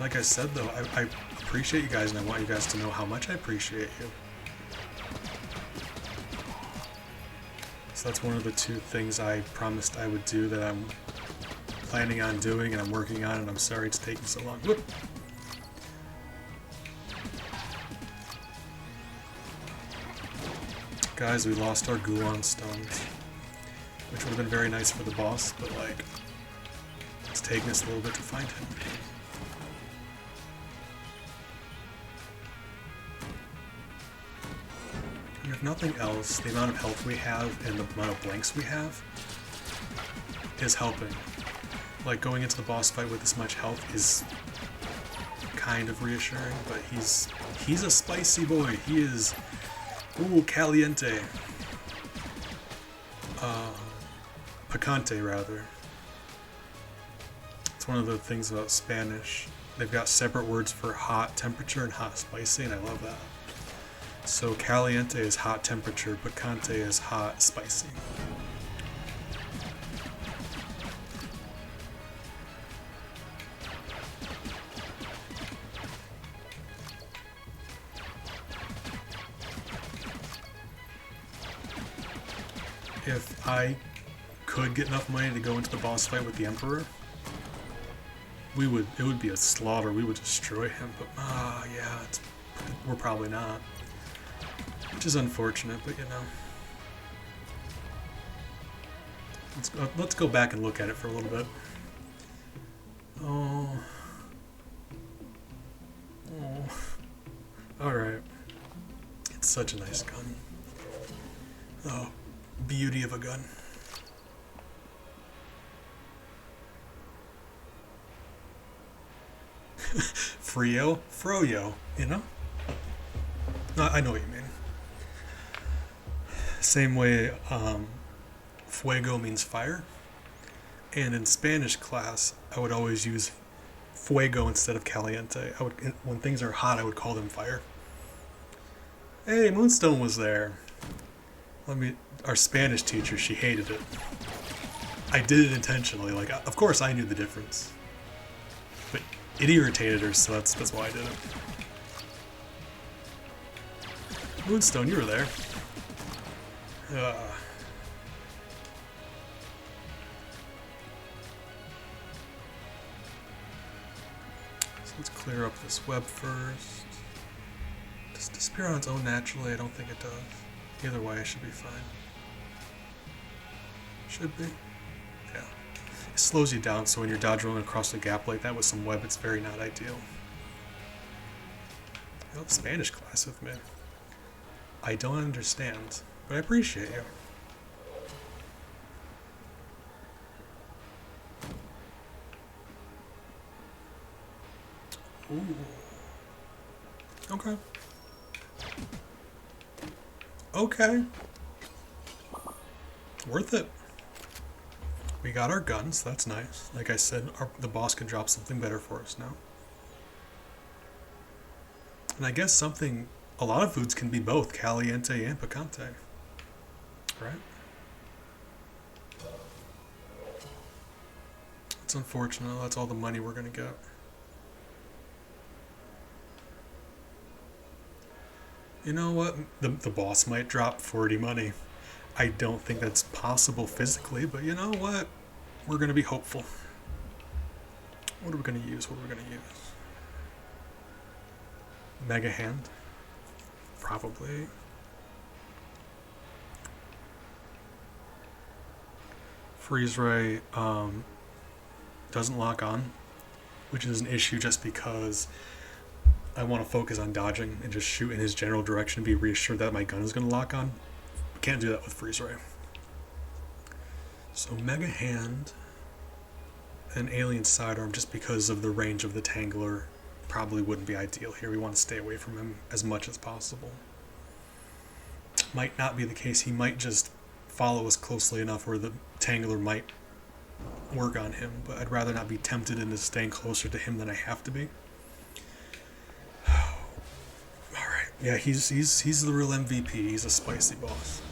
Like I said though, I appreciate you guys and I want you guys to know how much I appreciate you. So that's one of the two things I promised I would do that I'm planning on doing and I'm working on, and I'm sorry it's taking so long. Whoop. Guys, we lost our Gungeon stones, which would have been very nice for the boss, but like, it's taking us a little bit to find him. And if nothing else, the amount of health we have and the amount of blanks we have is helping. Like, going into the boss fight with this much health is kind of reassuring, but he's a spicy boy. He is, ooh, caliente. Picante, rather. It's one of the things about Spanish. They've got separate words for hot temperature and hot spicy, and I love that. So caliente is hot temperature, picante is hot spicy. If I could get enough money to go into the boss fight with the Emperor, it would be a slaughter. We would destroy him, but yeah, we're probably not. Which is unfortunate, but you know. Let's go back and look at it for a little bit. Oh. Alright. It's such a nice gun. Oh, beauty of a gun. Froyo, you know? I know what you mean. Same way, fuego means fire. And in Spanish class, I would always use fuego instead of caliente. When things are hot, I would call them fire. Hey, Moonstone was there. Our Spanish teacher, she hated it. I did it intentionally. Like, of course I knew the difference. But it irritated her, so that's why I did it. Moonstone, you were there. So let's clear up this web first. Does it disappear on its own naturally? I don't think it does. Either way, I should be fine. Should be. Yeah. It slows you down, so when you're dodge rolling across the gap like that with some web, it's very not ideal. You have Spanish class with me. I don't understand, but I appreciate you. Ooh. Okay. Okay. Worth it. We got our guns, that's nice. Like I said, the boss can drop something better for us now. And I guess a lot of foods can be both caliente and picante. Right? It's unfortunate, that's all the money we're gonna get. You know what? The boss might drop 40 money. I don't think that's possible physically, but you know what? We're going to be hopeful. What are we going to use? Mega Hand? Probably. Freeze Ray doesn't lock on, which is an issue just because I want to focus on dodging and just shoot in his general direction, be reassured that my gun is going to lock on. Can't do that with Freeze Ray. So Mega Hand and Alien Sidearm, just because of the range of the Tangler, probably wouldn't be ideal here. We want to stay away from him as much as possible. Might not be the case. He might just follow us closely enough where the Tangler might work on him, but I'd rather not be tempted into staying closer to him than I have to be. Alright, yeah, he's the real MVP. He's a spicy boss.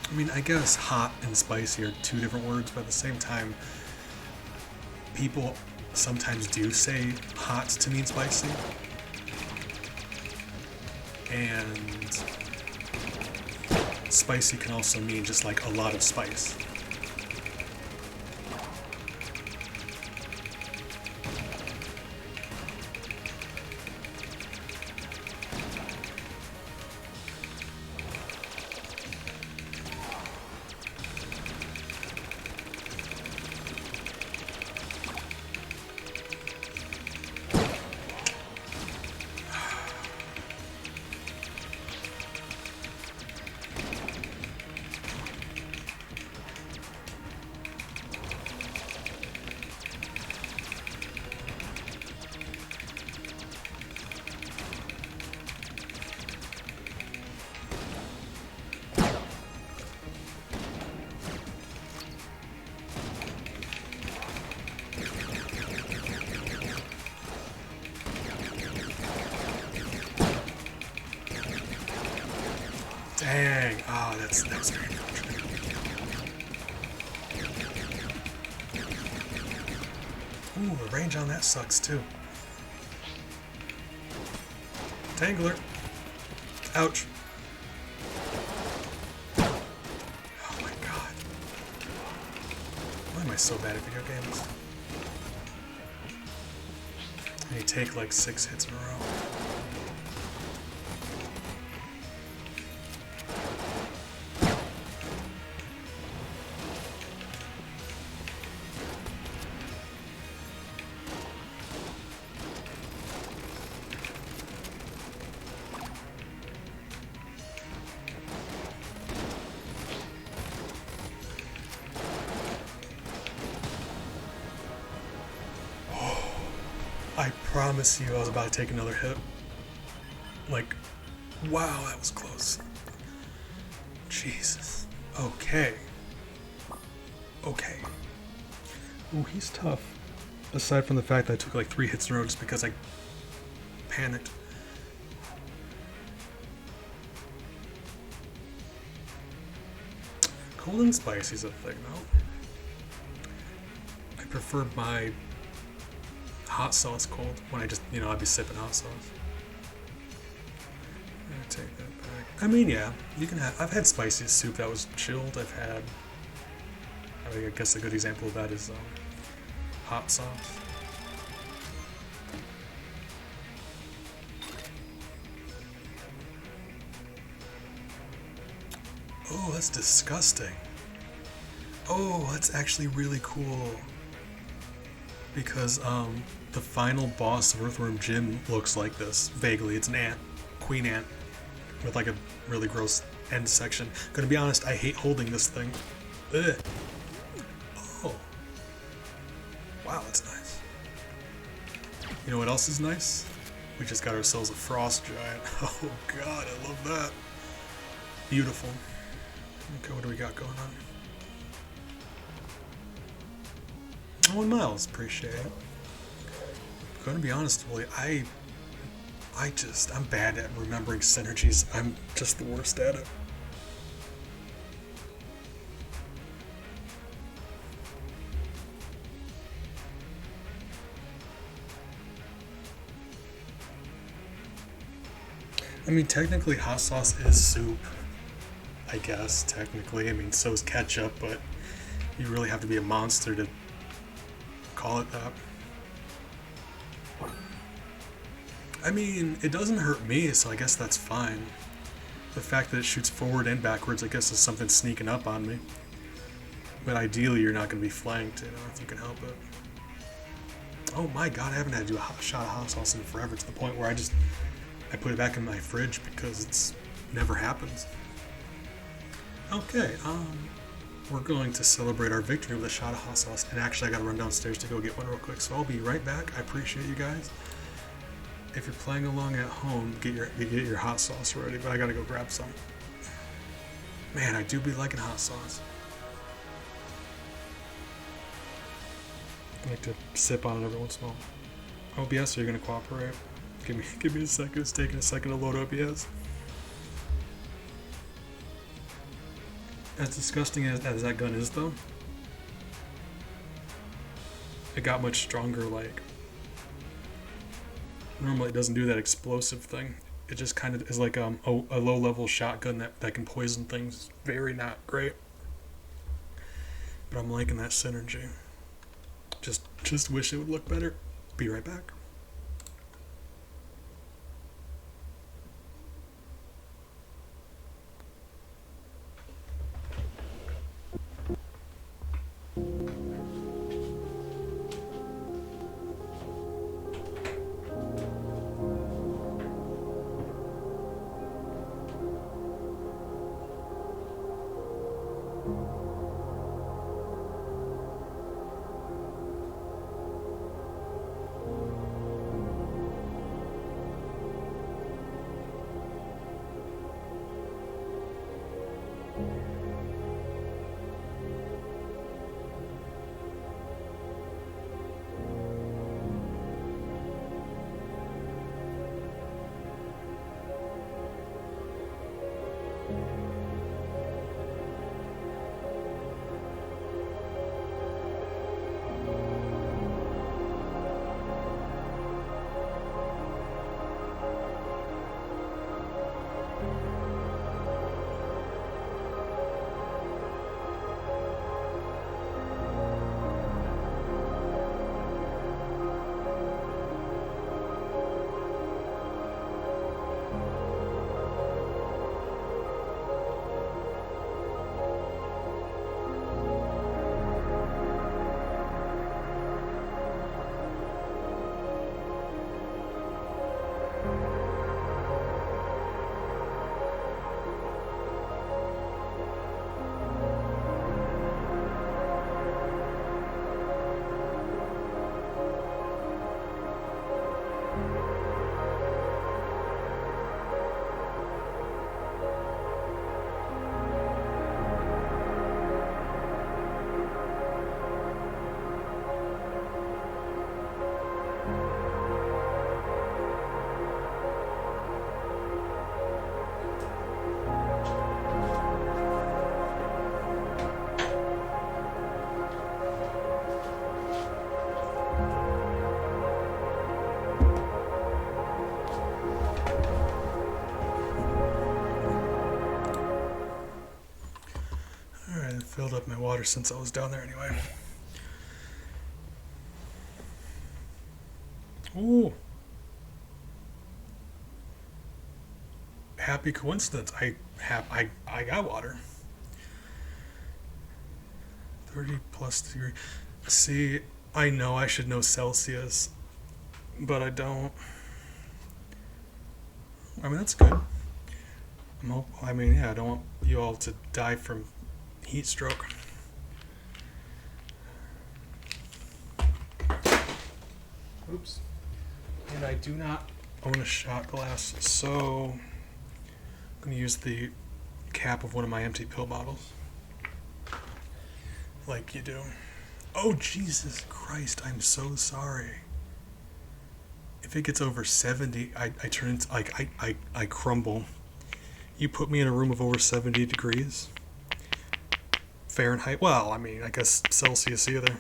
I mean, I guess hot and spicy are two different words, but at the same time, people sometimes do say hot to mean spicy. And spicy can also mean just like a lot of spice. Dang. Oh, that's very unfortunate. Ooh, the range on that sucks too. Tangler. Ouch. Oh my god. Why am I so bad at video games? And you take like 6 hits in a row. I promise you I was about to take another hit. Like, wow, that was close. Jesus. Okay. Okay. Ooh, he's tough. Aside from the fact that I took like 3 hits in a row just because I panicked. Cold and spicy's a thing, though. I prefer my hot sauce cold when I just, I'd be sipping hot sauce. I'm gonna take that back. I mean, yeah, you can have. I've had spicy soup that was chilled. I guess a good example of that is hot sauce. Oh, that's disgusting. Oh, that's actually really cool. Because the final boss of Earthworm Jim looks like this, vaguely. It's an ant, queen ant, with like a really gross end section. Gonna be honest, I hate holding this thing. Ugh. Oh. Wow, that's nice. You know what else is nice? We just got ourselves a frost giant. Oh god, I love that. Beautiful. Okay, what do we got going on? 1 miles, appreciate it. I'm gonna be honest, Willie, I'm bad at remembering synergies. I'm just the worst at it. I mean, technically hot sauce is soup. I guess, technically. I mean, so is ketchup, but you really have to be a monster to call it that. I mean, it doesn't hurt me, so I guess that's fine. The fact that it shoots forward and backwards, I guess, is something sneaking up on me. But ideally, you're not going to be flanked, if you can help it. Oh my god, I haven't had to do a shot of hot sauce in forever, to the point where I put it back in my fridge because it's never happens. Okay, we're going to celebrate our victory with a shot of hot sauce, and actually I gotta run downstairs to go get one real quick, so I'll be right back. I appreciate you guys. If you're playing along at home, get your hot sauce ready, but I gotta go grab some. Man, I do be liking hot sauce. I like to sip on it every once in a while. OBS, are you gonna cooperate? Give me a second. It's taking a second to load OBS. As disgusting as that gun is, though, it got much stronger. Like, normally it doesn't do that explosive thing. It just kind of is like a low-level shotgun that can poison things. Very not great. But I'm liking that synergy. Just wish it would look better. Be right back. filled up my water since I was down there anyway. Ooh. Happy coincidence. I got water. 30 plus degree. See, I know I should know Celsius, but I don't. I mean, that's good. I don't want you all to die from heat stroke. Oops. And I do not own a shot glass, so I'm going to use the cap of one of my empty pill bottles. Like you do. Oh, Jesus Christ, I'm so sorry. If it gets over 70, I turn into, I crumble. You put me in a room of over 70 degrees Fahrenheit. Well, I mean, I guess Celsius either.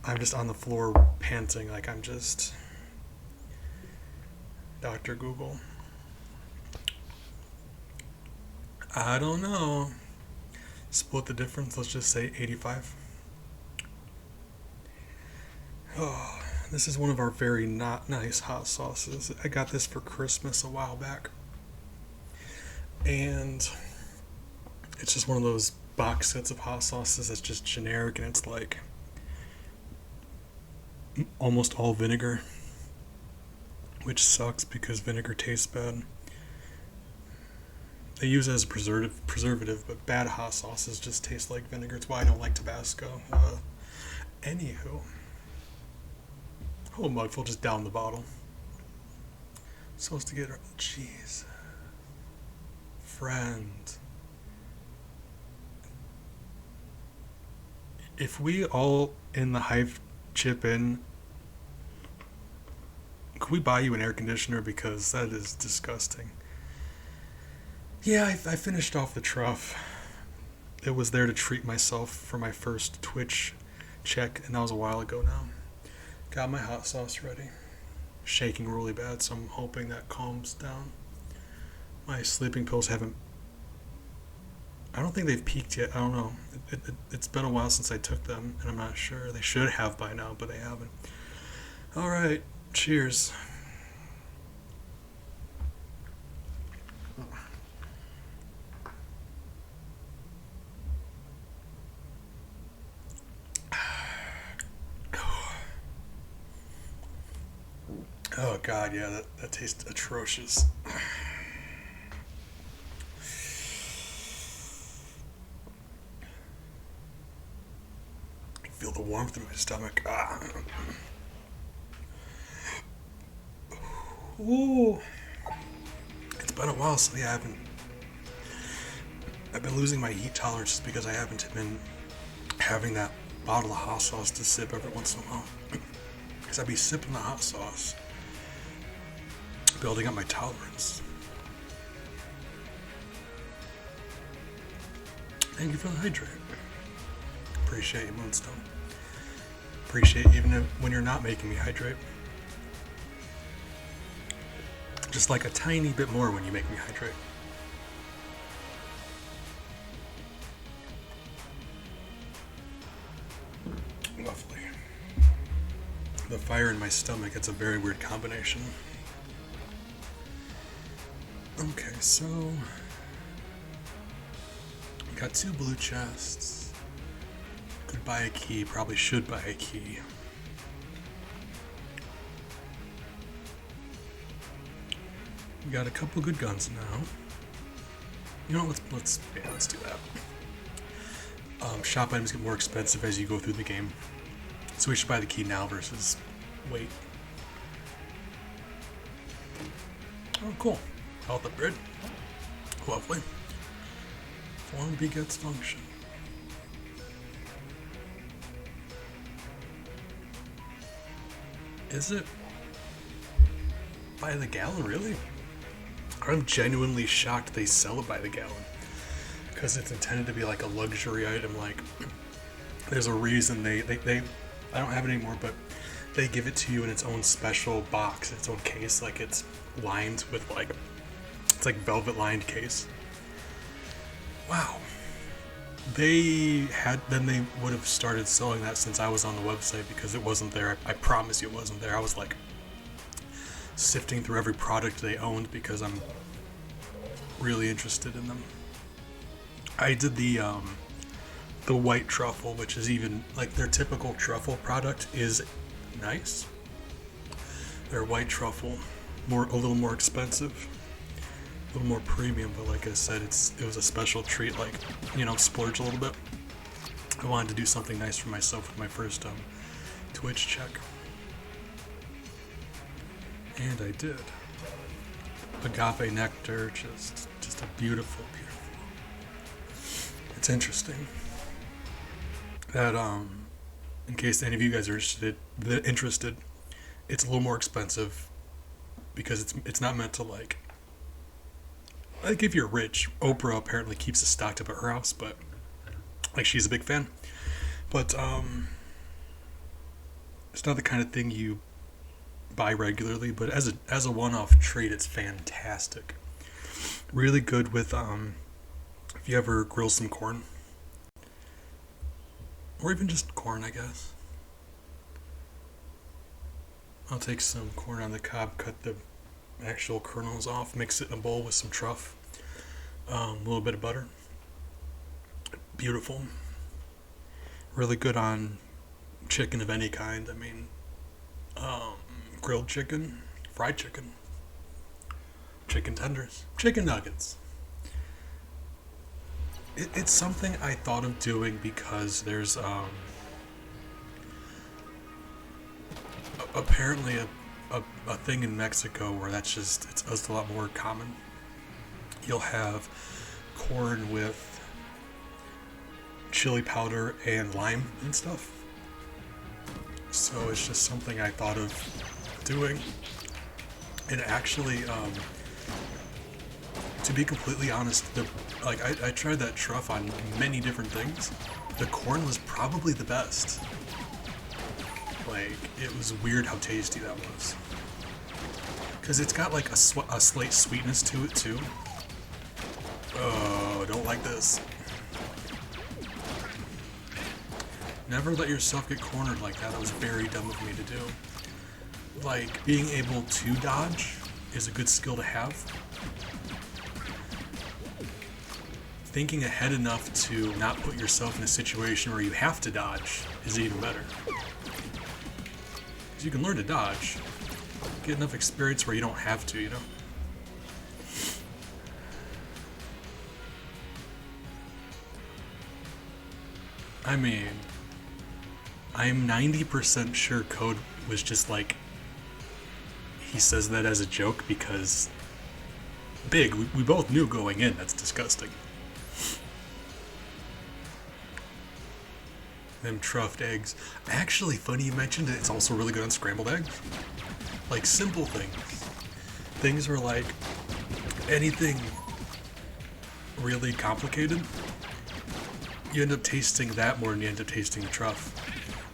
I'm just on the floor panting like I'm just Dr. Google. I don't know. Split the difference, let's just say 85. Oh, this is one of our very not nice hot sauces. I got this for Christmas a while back. And it's just one of those box sets of hot sauces that's just generic, and it's like almost all vinegar, which sucks because vinegar tastes bad. They use it as a preservative, but bad hot sauces just taste like vinegar. It's why I don't like Tabasco. Anywho. Oh, mugful, just down the bottle. Supposed to get her. Jeez. Friend. If we all in the Hive chip in, could we buy you an air conditioner? Because that is disgusting. Yeah, I finished off the truff. It was there to treat myself for my first Twitch check, and that was a while ago now. Got my hot sauce ready. Shaking really bad, so I'm hoping that calms down. My sleeping pills haven't... I don't think they've peaked yet. I don't know. It's been a while since I took them, and I'm not sure. They should have by now, but they haven't. Alright, cheers. Oh god, yeah, that tastes atrocious. I feel the warmth in my stomach. Ooh. It's been a while, so yeah, I've been losing my heat tolerance just because I haven't been having that bottle of hot sauce to sip every once in a while. Because I'd be sipping the hot sauce, building up my tolerance. Thank you for the hydrate. Appreciate you, Moonstone. Appreciate even when you're not making me hydrate. Just like a tiny bit more when you make me hydrate. Lovely. The fire in my stomach, it's a very weird combination. Okay, so got 2 blue chests. Could buy a key, probably should buy a key. We got a couple good guns now. You know what, let's do that. Shop items get more expensive as you go through the game. So we should buy the key now versus wait. Oh, cool. Health upgrade. Lovely. Form begets function. Is it by the gallon, really? I'm genuinely shocked they sell it by the gallon. Because it's intended to be like a luxury item. Like, there's a reason they I don't have it anymore, but they give it to you in its own special box, its own case. Like, it's lined with like, it's like velvet lined case. Wow. They would have started selling that since I was on the website because it wasn't there. I promise you it wasn't there. I was like sifting through every product they owned because I'm really interested in them. I did the white truffle, which is even like their typical truffle product is nice. Their white truffle, a little more expensive, a little more premium, but like I said, it was a special treat. Like, splurge a little bit. I wanted to do something nice for myself with my first Twitch check, and I did. Agave nectar, just a beautiful. It's interesting that in case any of you guys are interested, it's a little more expensive because it's not meant to like if you're rich. Oprah apparently keeps it stocked up at her house, but like she's a big fan. But it's not the kind of thing you buy regularly. But as a one-off treat, it's fantastic. Really good with if you ever grill some corn. Or even just corn, I guess. I'll take some corn on the cob, cut the actual kernels off, mix it in a bowl with some truff, a little bit of butter. Beautiful. Really good on chicken of any kind. I mean, grilled chicken, fried chicken, chicken tenders, chicken nuggets. It's something I thought of doing because there's apparently a thing in Mexico where it's a lot more common. You'll have corn with chili powder and lime and stuff. So it's just something I thought of doing. And actually, to be completely honest, I tried that truff on many different things. The corn was probably the best. Like, it was weird how tasty that was. Because it's got like a slight sweetness to it too. Oh, don't like this. Never let yourself get cornered like that. That was very dumb of me to do. Like, being able to dodge is a good skill to have. Thinking ahead enough to not put yourself in a situation where you have to dodge is even better. Because you can learn to dodge. Get enough experience where you don't have to, I mean, I'm 90% sure Code was just like, he says that as a joke because we both knew going in that's disgusting. Them truffed eggs. Actually, funny you mentioned it, it's also really good on scrambled eggs. Like simple things. Things where like anything really complicated, you end up tasting that more than you end up tasting the truff.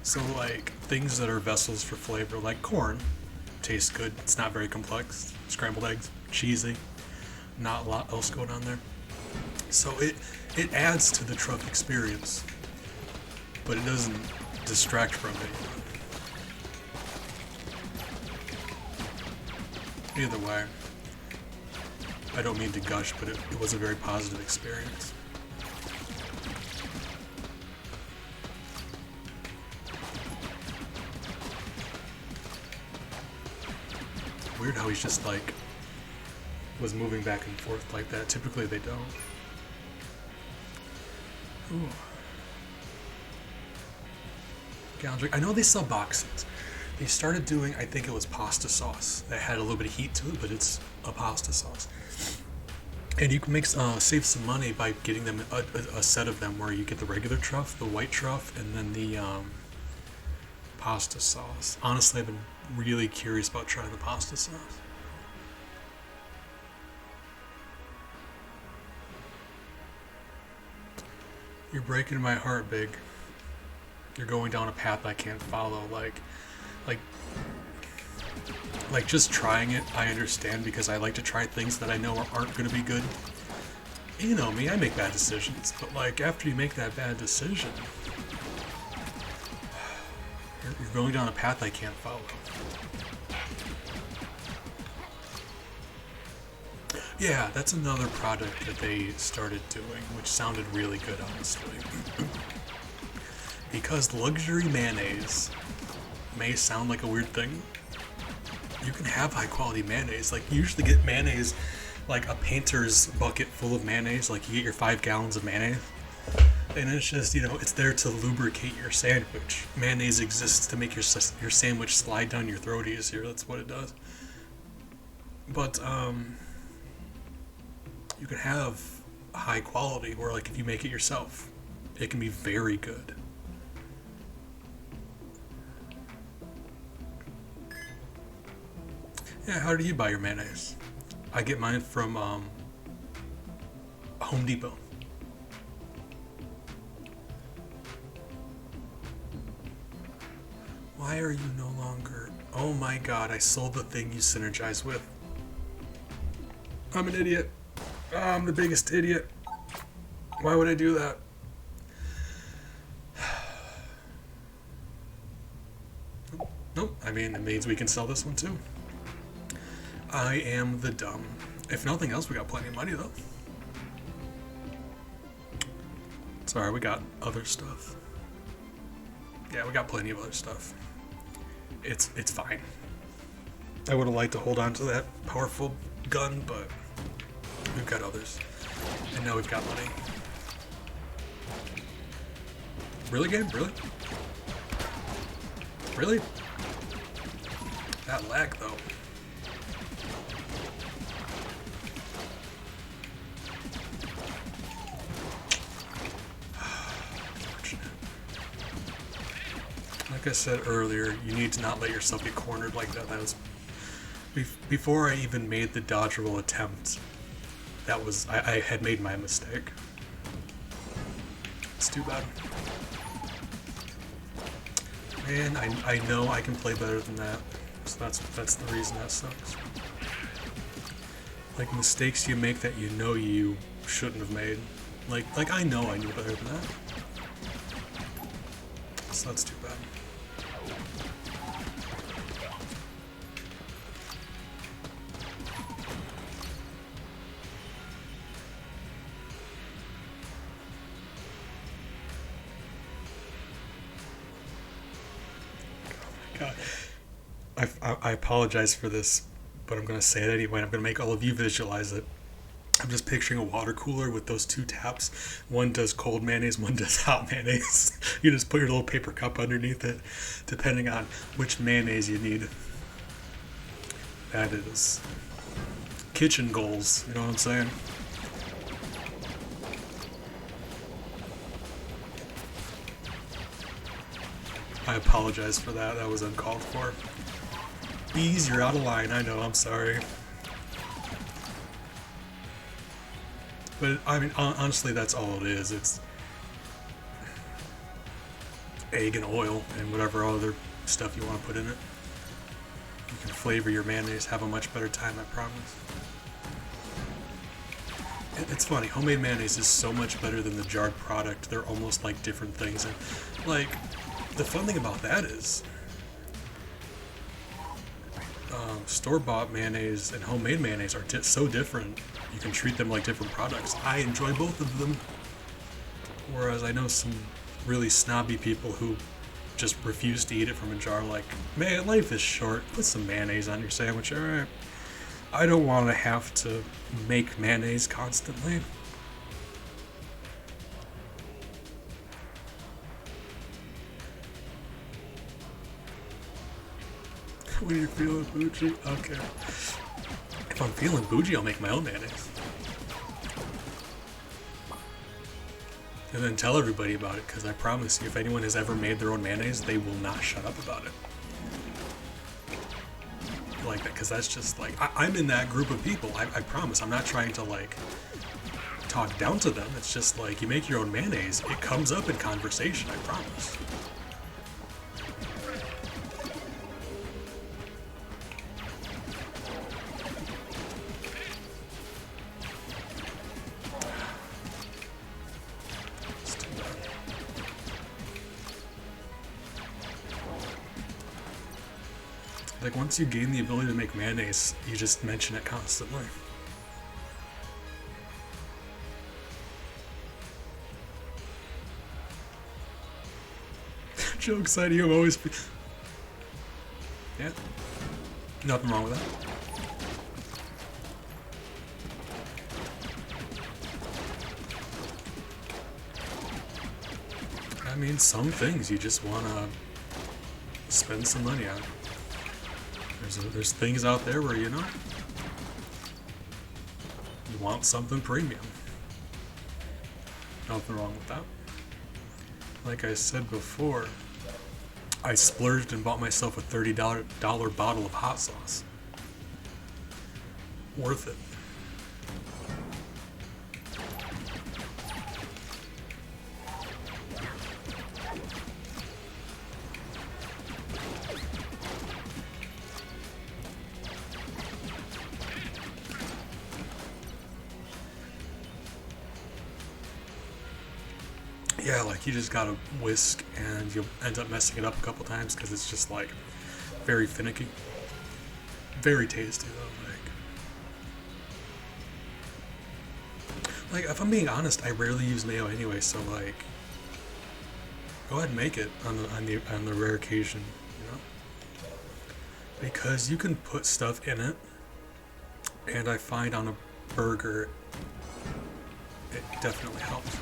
So like things that are vessels for flavor, like corn, tastes good. It's not very complex. Scrambled eggs, cheesy. Not a lot else going on there. So it adds to the truff experience, but it doesn't distract from it. Either way, I don't mean to gush, but it was a very positive experience. Weird how he's just like was moving back and forth like that. Typically they don't. Ooh. Gallon drink. I know they sell boxes. They started doing, I think it was pasta sauce that had a little bit of heat to it, but it's a pasta sauce. And you can save some money by getting them a set of them where you get the regular truff, the white truff, and then the pasta sauce. Honestly, I've been really curious about trying the pasta sauce. You're breaking my heart, Big. You're going down a path I can't follow. Like just trying it, I understand, because I like to try things that I know aren't going to be good. You know me, I make bad decisions, but like after you make that bad decision, you're going down a path I can't follow. Yeah, that's another product that they started doing, which sounded really good, honestly. Because luxury mayonnaise may sound like a weird thing, you can have high quality mayonnaise. Like, you usually get mayonnaise, like a painter's bucket full of mayonnaise, like you get your 5 gallons of mayonnaise. And it's just, you know, it's there to lubricate your sandwich. Mayonnaise exists to make your sandwich slide down your throat easier. That's what it does. But, you can have high quality where, like, if you make it yourself, it can be very good. Yeah, how do you buy your mayonnaise? I get mine from Home Depot. Why are you no longer... Oh my god, I sold the thing you synergize with. I'm an idiot. I'm the biggest idiot. Why would I do that? Nope, I mean, it means we can sell this one too. I am the dumb. If nothing else, we got plenty of money though. Sorry, we got other stuff. Yeah, we got plenty of other stuff. It's fine. I would have liked to hold on to that powerful gun, but we've got others. And now we've got money. Really, game? Really? Really? That lag, though. Like I said earlier, you need to not let yourself get cornered like that. That was before I even made the dodgeable attempt. That was I had made my mistake. It's too bad. Man, I know I can play better than that. So that's the reason that sucks. Like, mistakes you make that you know you shouldn't have made. Like I know I knew better than that. So that's too bad. I apologize for this, but I'm going to say it anyway. I'm going to make all of you visualize it. I'm just picturing a water cooler with those two taps. One does cold mayonnaise, one does hot mayonnaise. You just put your little paper cup underneath it, depending on which mayonnaise you need. That is kitchen goals, you know what I'm saying? I apologize for that. That was uncalled for. Bees, you're out of line. I know. I'm sorry. But, I mean, honestly, that's all it is. It's egg and oil and whatever other stuff you want to put in it. You can flavor your mayonnaise, have a much better time, I promise. It's funny. Homemade mayonnaise is so much better than the jarred product. They're almost like different things. And, like, the fun thing about that is store-bought mayonnaise and homemade mayonnaise are so different. You can treat them like different products. I enjoy both of them. Whereas I know some really snobby people who just refuse to eat it from a jar, like, man, life is short. Put some mayonnaise on your sandwich, alright? I don't want to have to make mayonnaise constantly. When you're feeling bougie? Okay. If I'm feeling bougie, I'll make my own mayonnaise. And then tell everybody about it, because I promise you, if anyone has ever made their own mayonnaise, they will not shut up about it. Like that, because that's just like, I'm in that group of people. I promise. I'm not trying to, like, talk down to them. It's just like, you make your own mayonnaise, it comes up in conversation, I promise. Like, once you gain the ability to make mayonnaise, you just mention it constantly. Joe excited, you always be. Yeah. Nothing wrong with that. I mean, some things you just want to spend some money on. There's things out there where, you know, you want something premium. Nothing wrong with that. Like I said before, I splurged and bought myself a $30 bottle of hot sauce. Worth it. Yeah, like you just gotta whisk and you'll end up messing it up a couple times because it's just like very finicky. Very tasty though, like if I'm being honest, I rarely use mayo anyway, so like go ahead and make it on the rare occasion, you know? Because you can put stuff in it, and I find on a burger it definitely helps.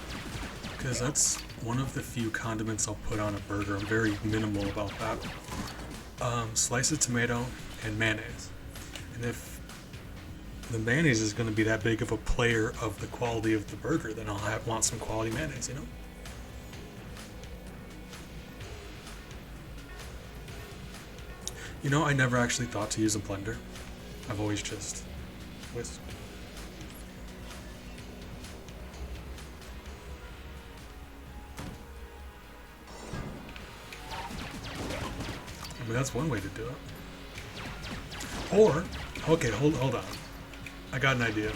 Because that's one of the few condiments I'll put on a burger. I'm very minimal about that. Slice of tomato and mayonnaise. And if the mayonnaise is going to be that big of a player of the quality of the burger, then I'll want some quality mayonnaise, you know? You know, I never actually thought to use a blender. I've always just whisked. I mean, that's one way to do it. Or, okay, hold on. I got an idea.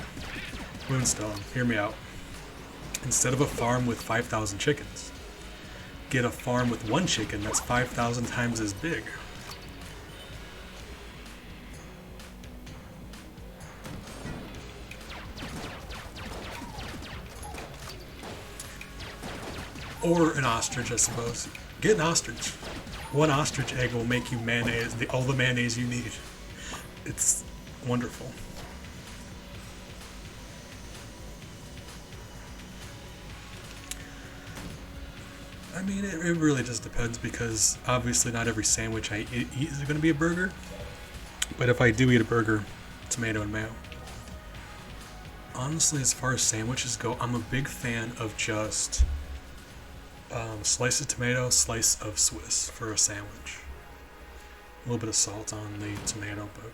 Moonstone, hear me out. Instead of a farm with 5,000 chickens, get a farm with one chicken that's 5,000 times as big. Or an ostrich, I suppose. Get an ostrich. One ostrich egg will make you mayonnaise, all the mayonnaise you need. It's wonderful. I mean, it really just depends because obviously not every sandwich I eat is going to be a burger. But if I do eat a burger, tomato and mayo. Honestly, as far as sandwiches go, I'm a big fan of just slice of tomato, slice of Swiss for a sandwich. A little bit of salt on the tomato, but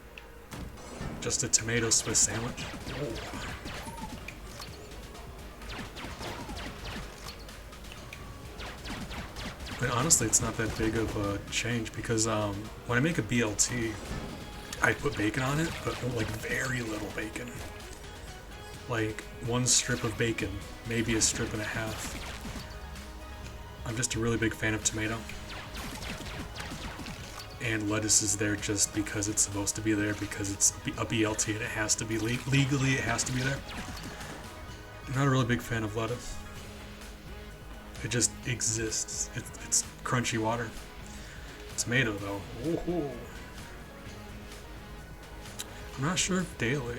just a tomato Swiss sandwich. Oh. But honestly, it's not that big of a change because when I make a BLT, I put bacon on it, but like very little bacon. Like one strip of bacon, maybe a strip and a half. I'm just a really big fan of tomato. And lettuce is there just because it's supposed to be there because it's a BLT and it has to be legally it has to be there. I'm not a really big fan of lettuce. It just exists. It's crunchy water. Tomato though, ooh. I'm not sure if daily,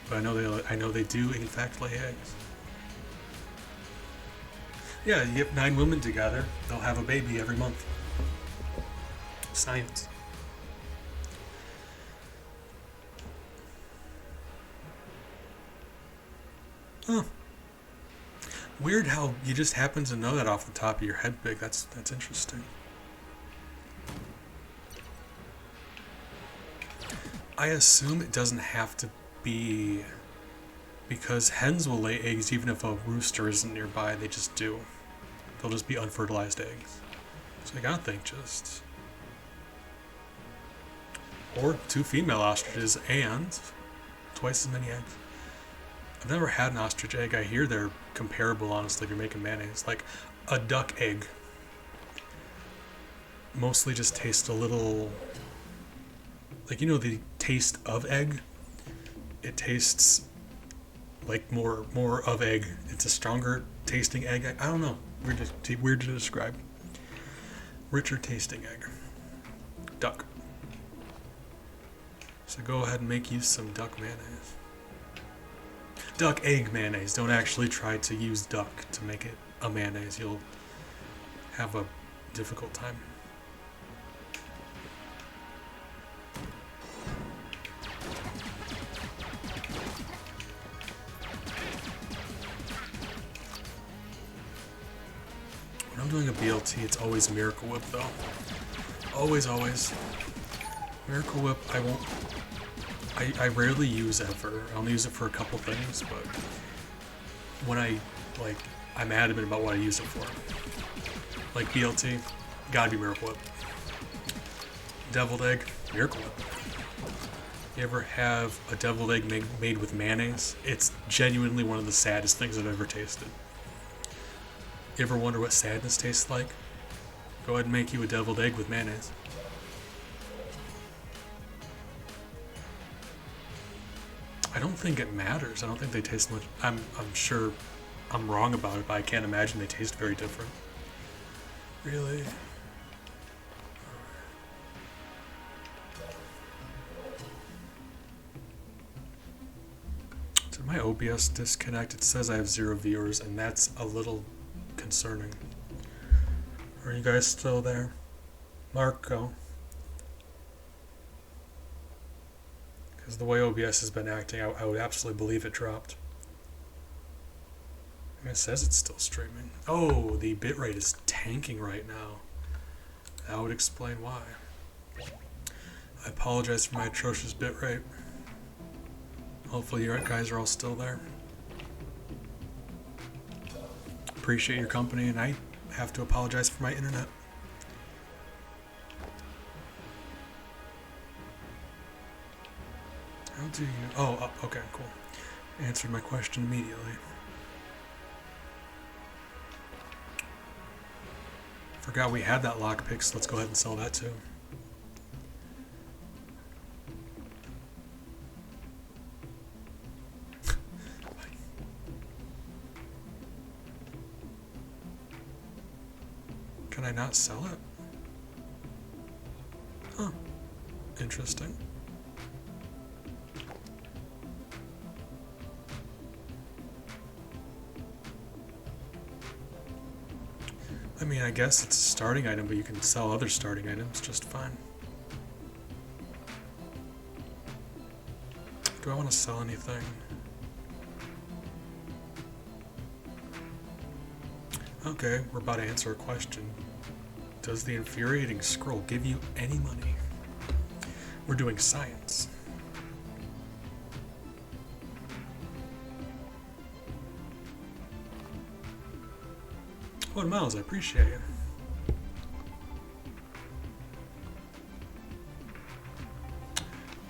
but I know they do in fact lay eggs. Yeah, you get 9 women together, they'll have a baby every month. Science. Huh. Weird how you just happen to know that off the top of your head, Big. That's interesting. I assume it doesn't have to be because hens will lay eggs even if a rooster isn't nearby. They just do. They'll just be unfertilized eggs. So I gotta think just... Or 2 female ostriches and twice as many eggs. I've never had an ostrich egg. I hear they're comparable, honestly, if you're making mayonnaise. Like, a duck egg mostly just tastes a little... Like, you know the taste of egg? It tastes like more of egg. It's a stronger tasting egg. I don't know. Weird to describe. Richer tasting egg. Duck. So go ahead and make use some duck mayonnaise. Duck egg mayonnaise. Don't actually try to use duck to make it a mayonnaise. You'll have a difficult time. When I'm doing a BLT, it's always Miracle Whip though. Always. Miracle Whip, I rarely use ever. I only use it for a couple things, but when I'm adamant about what I use it for. Like BLT, gotta be Miracle Whip. Deviled egg, Miracle Whip. You ever have a deviled egg made with mayonnaise? It's genuinely one of the saddest things I've ever tasted. You ever wonder what sadness tastes like? Go ahead and make you a deviled egg with mayonnaise. I don't think it matters. I don't think they taste much. I'm sure I'm wrong about it, but I can't imagine they taste very different. Really? Did my OBS disconnect? It says I have 0 viewers, and that's a little concerning. Are you guys still there? Marco? Because the way OBS has been acting, I would absolutely believe it dropped. And it says it's still streaming. Oh, the bitrate is tanking right now. That would explain why. I apologize for my atrocious bitrate. Hopefully you guys are all still there. Appreciate your company, and I have to apologize for my internet. How do you... Oh, okay, cool. Answered my question immediately. Forgot we had that lockpick, so let's go ahead and sell that too. Can I not sell it? Huh. Interesting. I mean, I guess it's a starting item, but you can sell other starting items just fine. Do I want to sell anything? Okay, we're about to answer a question. Does the infuriating scroll give you any money? We're doing science. Oh, Miles, I appreciate it.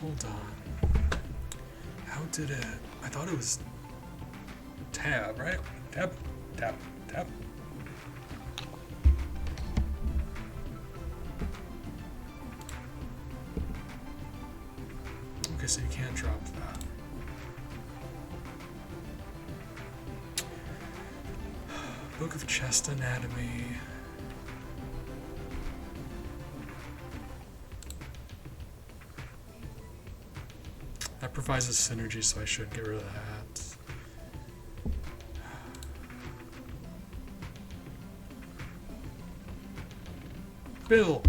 Hold on. How did it... I thought it was... Tab, right? Tab. Okay, so you can't drop that. Book of Chest Anatomy. That provides a synergy, so I should get rid of that. Bill.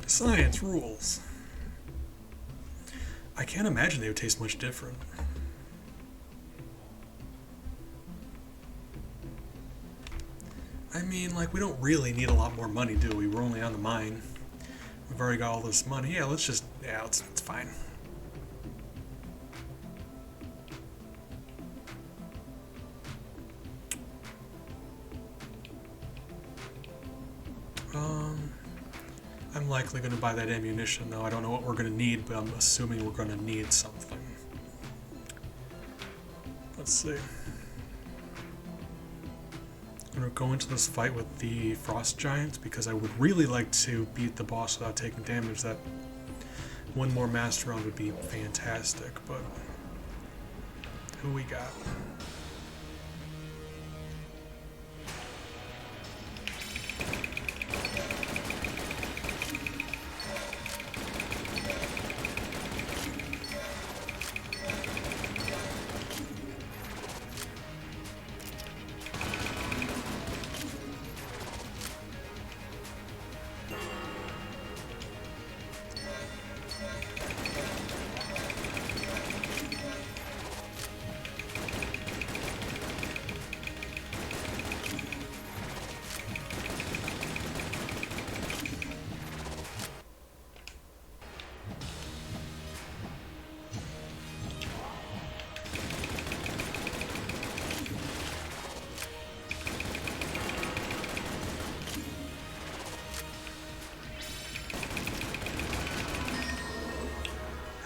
Science rules. I can't imagine they would taste much different. I mean, like, we don't really need a lot more money, do we? We're only on the mine. We've already got all this money. Yeah, it's fine. I I'm likely going to buy that ammunition, though. I don't know what we're going to need, but I'm assuming we're going to need something. Let's see. I'm going to go into this fight with the Frost Giant because I would really like to beat the boss without taking damage. That one more Master Round would be fantastic, but who we got?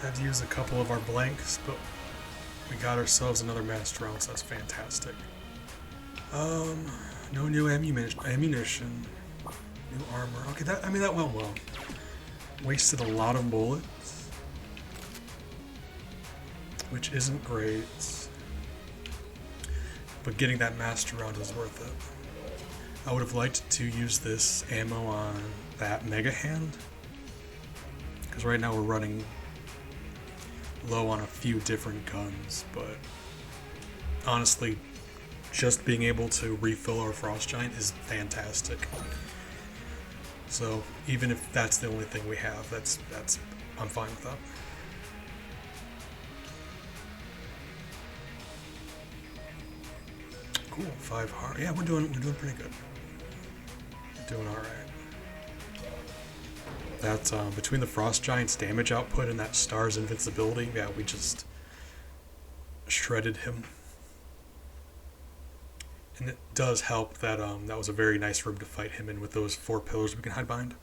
Had to use a couple of our blanks, but we got ourselves another Master Round, so that's fantastic. No new ammunition. New armor. Okay, that went well. Wasted a lot of bullets, which isn't great. But getting that Master Round was worth it. I would have liked to use this ammo on that Mega Hand, because right now we're running low on a few different guns, but honestly, just being able to refill our Frost Giant is fantastic. So even if that's the only thing we have, that's I'm fine with that. Cool, 5 heart. Yeah, we're doing pretty good. We're doing all right. That between the Frost Giant's damage output and that Star's invincibility, yeah, we just shredded him. And it does help that that was a very nice room to fight him in with those 4 pillars we can hide behind.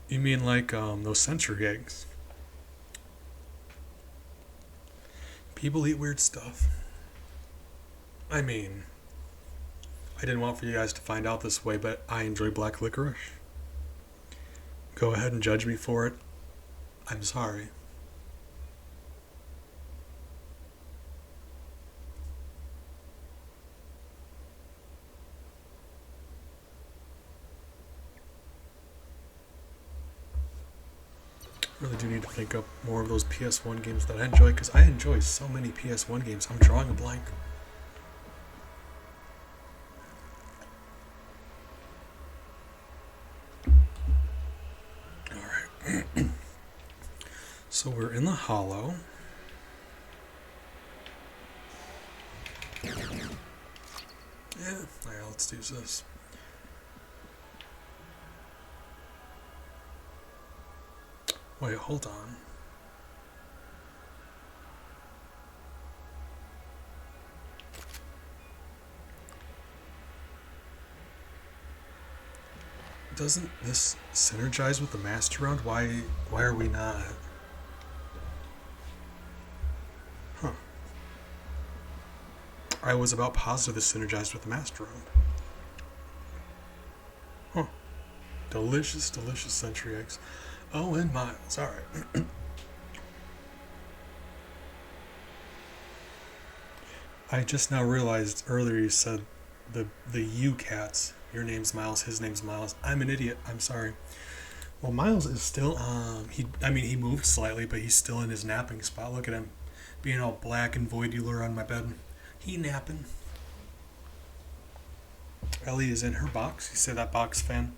You mean like those sentry eggs? People eat weird stuff. I mean, I didn't want for you guys to find out this way, but I enjoy black licorice. Go ahead and judge me for it. I'm sorry. Really do need to think up more of those PS1 games that I enjoy, because I enjoy so many PS1 games. I'm drawing a blank. So we're in the hollow. Yeah, alright, let's use this. Wait, hold on. Doesn't this synergize with the Master Round? Why are we not? Huh. I was about positive this synergized with the Master Round. Huh. Delicious, delicious sentry eggs. Oh, and miles. Alright. I just now realized earlier you said the you cats. Your name's Miles, his name's Miles. I'm an idiot. I'm sorry. Well, Miles is still he moved slightly, but he's still in his napping spot. Look at him, being all black and voidular on my bed. He napping. Ellie is in her box. You say that box fan?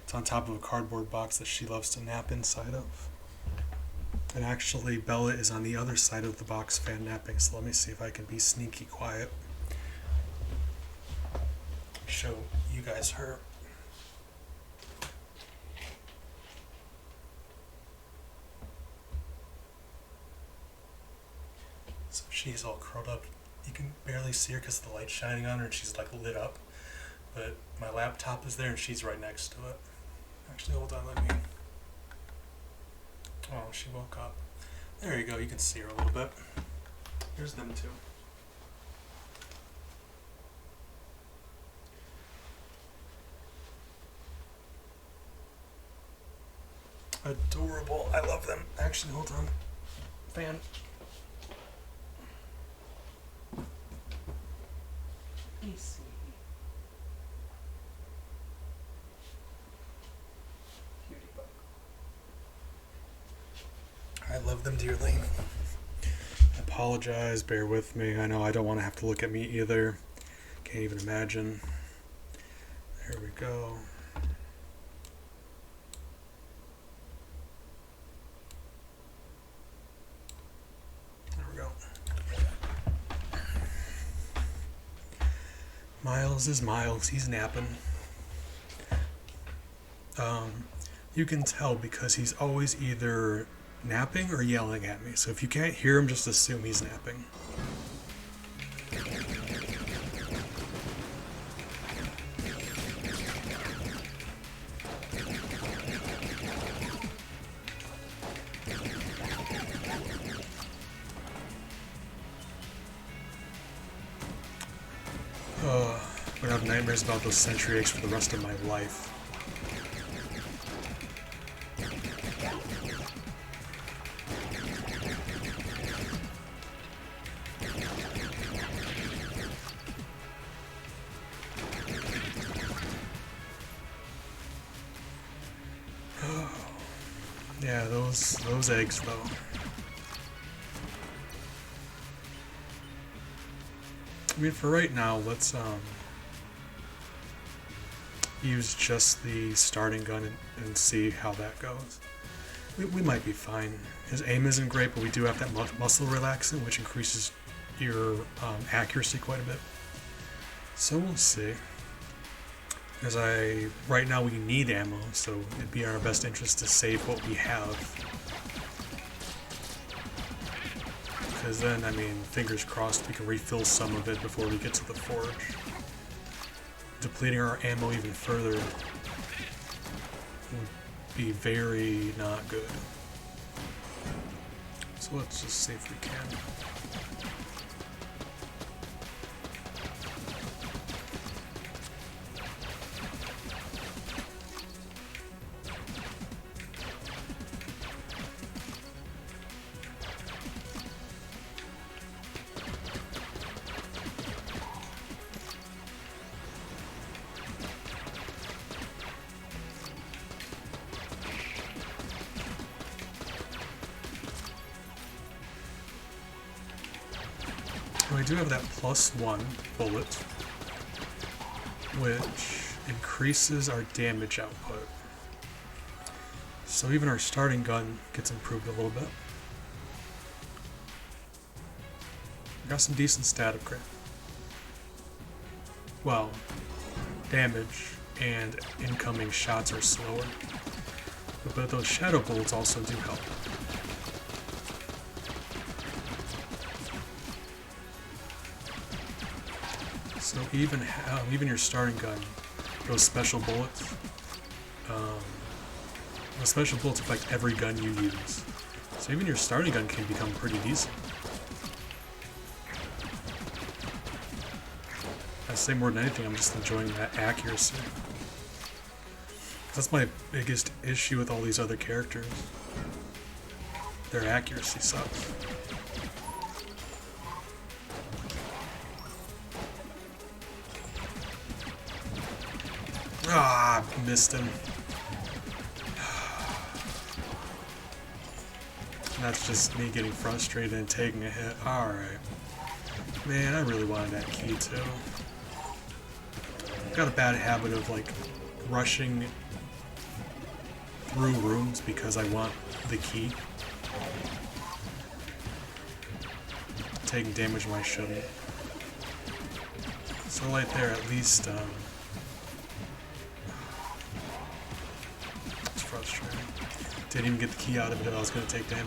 It's on top of a cardboard box that she loves to nap inside of. And actually, Bella is on the other side of the box fan napping. So let me see if I can be sneaky quiet. Show you guys her. So she's all curled up You can barely see her because the light's shining on her and she's like lit up. But my laptop is there and she's right next to it. Actually, hold on, let me... Oh, she woke up. There you go, you can see her a little bit. Here's them two. Adorable. I love them. Actually, hold on. Fan. Let me see. Cutie bug. I love them dearly. I apologize. Bear with me. I know I don't want to have to look at me either. Can't even imagine. There we go. Miles is Miles, he's napping. You can tell because he's always either napping or yelling at me. So if you can't hear him, just assume he's napping. I'm gonna have nightmares about those sentry eggs for the rest of my life. Yeah, those eggs though. I mean, for right now, let's use just the starting gun and see how that goes. We might be fine. His aim isn't great, but we do have that muscle relaxant, which increases your accuracy quite a bit. So we'll see. Because right now we need ammo, so it'd be in our best interest to save what we have. Because then, I mean, fingers crossed, we can refill some of it before we get to the forge. Depleting our ammo even further would be very not good. So let's just see if we can. We do have that +1 bullet, which increases our damage output. So even our starting gun gets improved a little bit. Got some decent stat upgrade. Well, damage and incoming shots are slower, but those shadow bullets also do help. So even your starting gun, those special bullets, those special bullets affect every gun you use. So even your starting gun can become pretty decent. I say more than anything, I'm just enjoying that accuracy. That's my biggest issue with all these other characters. Their accuracy sucks. Ah, missed him. That's just me getting frustrated and taking a hit. Alright. Man, I really wanted that key too. I've got a bad habit of like rushing through rooms because I want the key. Taking damage when I shouldn't. So right there, at least, it's frustrating. Didn't even get the key out of it if I was going to take damage.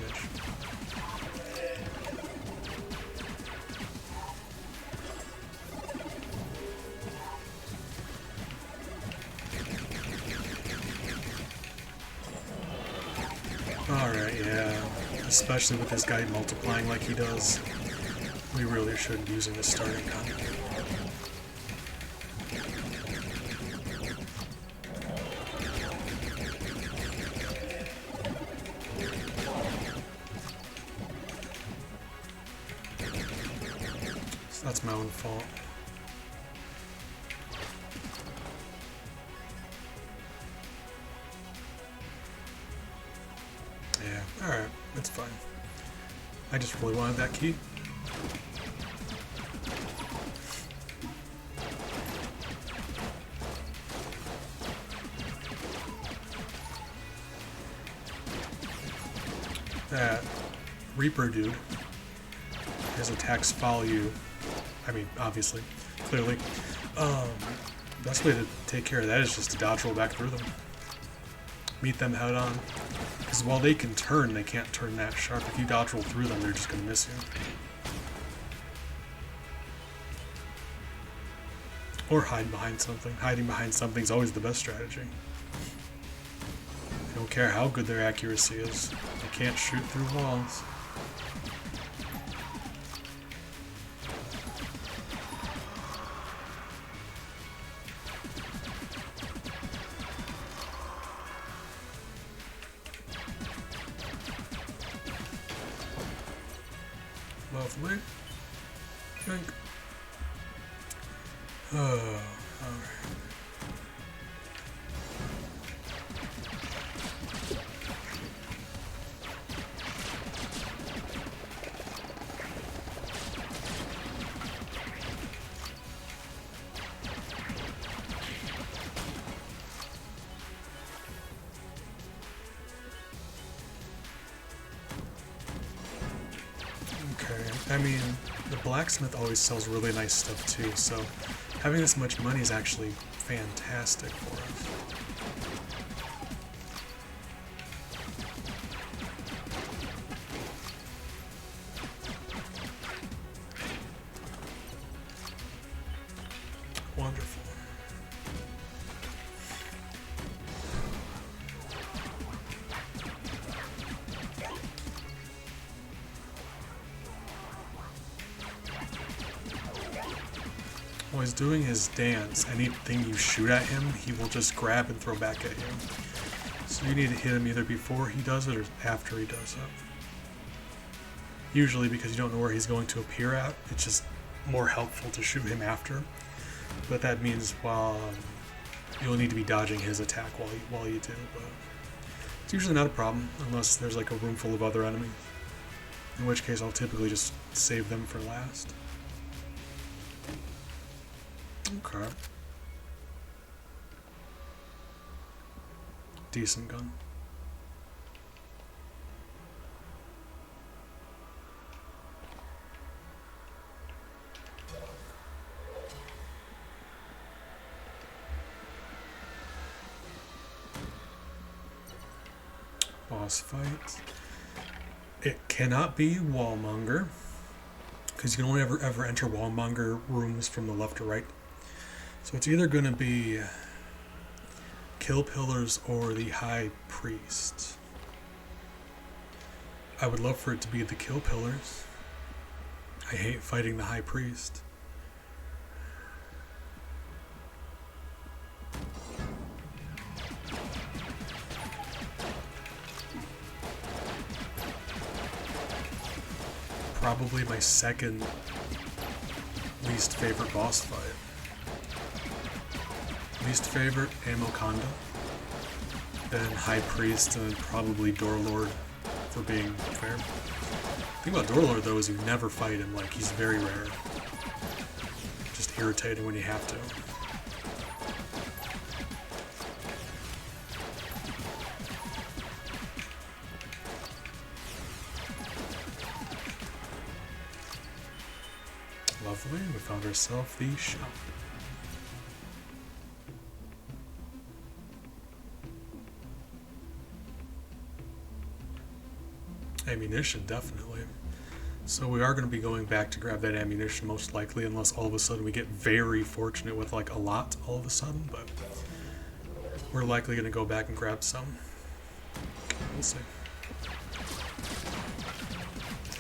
Alright, yeah. Especially with this guy multiplying like he does. We really should be using the starting gun. So that's my own fault. Yeah, alright, that's fine. I just really wanted that key. That Reaper dude, his attacks follow you. I mean, obviously, clearly. Best way to take care of that is just to dodge roll back through them. Meet them head on. Because while they can turn, they can't turn that sharp. If you dodge roll through them, they're just going to miss you. Or hide behind something. Hiding behind something is always the best strategy. I don't care how good their accuracy is. They can't shoot through walls. Lovely. Drink. Oh, alright. I mean, the blacksmith always sells really nice stuff too, so having this much money is actually fantastic for us. Wonderful. While he's doing his dance, anything you shoot at him, he will just grab and throw back at you. So you need to hit him either before he does it or after he does it. Usually because you don't know where he's going to appear at, it's just more helpful to shoot him after. But that means while you'll need to be dodging his attack while you do. But it's usually not a problem unless there's like a room full of other enemies. In which case I'll typically just save them for last. Okay. Decent gun. Boss fight. It cannot be Wallmonger, because you can only ever enter Wallmonger rooms from the left or right. So it's either going to be Kill Pillars or the High Priest. I would love for it to be the Kill Pillars. I hate fighting the High Priest. Probably my second least favorite boss fight. Least favorite, Amokonda, then High Priest, and probably Dorlord, for being fair. The thing about Dorlord, though, is you never fight him. Like, he's very rare. Just irritating when you have to. Lovely, we found ourselves the shop. Ammunition, definitely. So we are going to be going back to grab that ammunition most likely, unless all of a sudden we get very fortunate with like a lot all of a sudden, but we're likely going to go back and grab some. We'll see.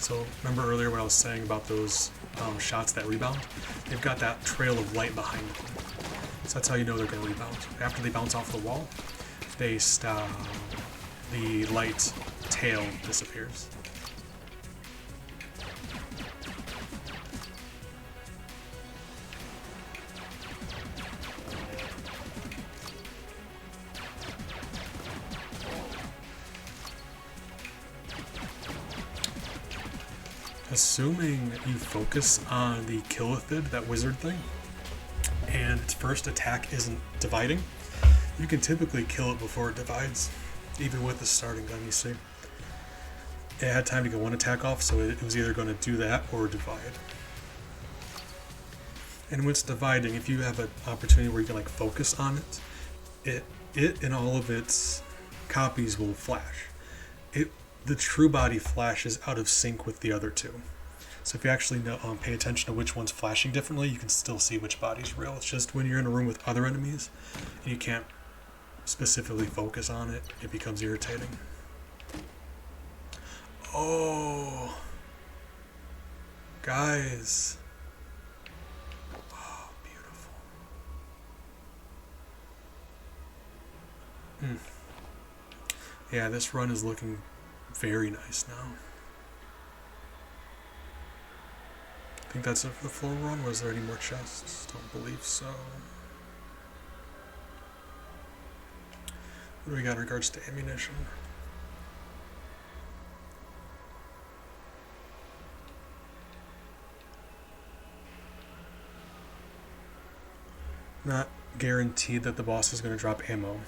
So remember earlier when I was saying about those shots that rebound? They've got that trail of light behind them. So that's how you know they're going to rebound. After they bounce off the wall, they stop. The light tail disappears. Assuming you focus on the Killithid, that wizard thing, and its first attack isn't dividing, you can typically kill it before it divides, even with the starting gun, you see. It had time to get one attack off, so it was either going to do that or divide. And when it's dividing, if you have an opportunity where you can like focus on it, it and all of its copies will flash. The true body flashes out of sync with the other two. So if you actually pay attention to which one's flashing differently, you can still see which body's real. It's just when you're in a room with other enemies and you can't specifically focus on it, it becomes irritating. Oh, guys. Oh, beautiful. Yeah, this run is looking very nice now. I think that's it for the floor run. Was there any more chests? Don't believe so. What do we got in regards to ammunition? Not guaranteed that the boss is going to drop ammo.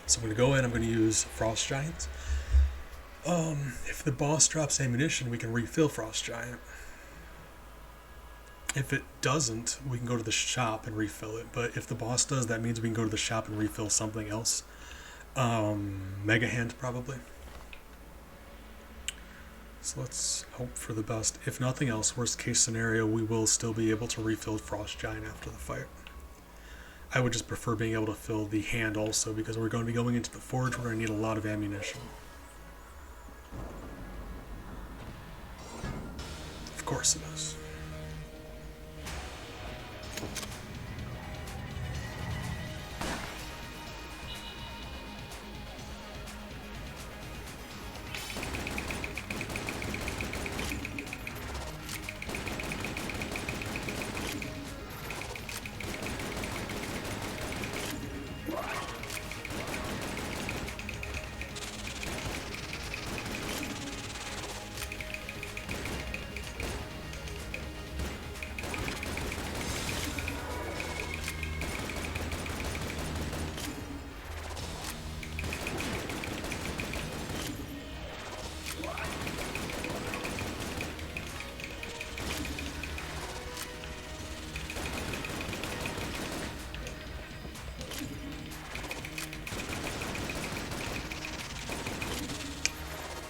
So I'm going to go in, I'm going to use Frost Giant. If the boss drops ammunition, we can refill Frost Giant. If it doesn't, we can go to the shop and refill it. But if the boss does, that means we can go to the shop and refill something else. Mega Hand, probably. So let's hope for the best. If nothing else, worst case scenario, we will still be able to refill Frost Giant after the fight. I would just prefer being able to fill the hand also, because we're going to be going into the forge. We're going to need a lot of ammunition. Of course it is.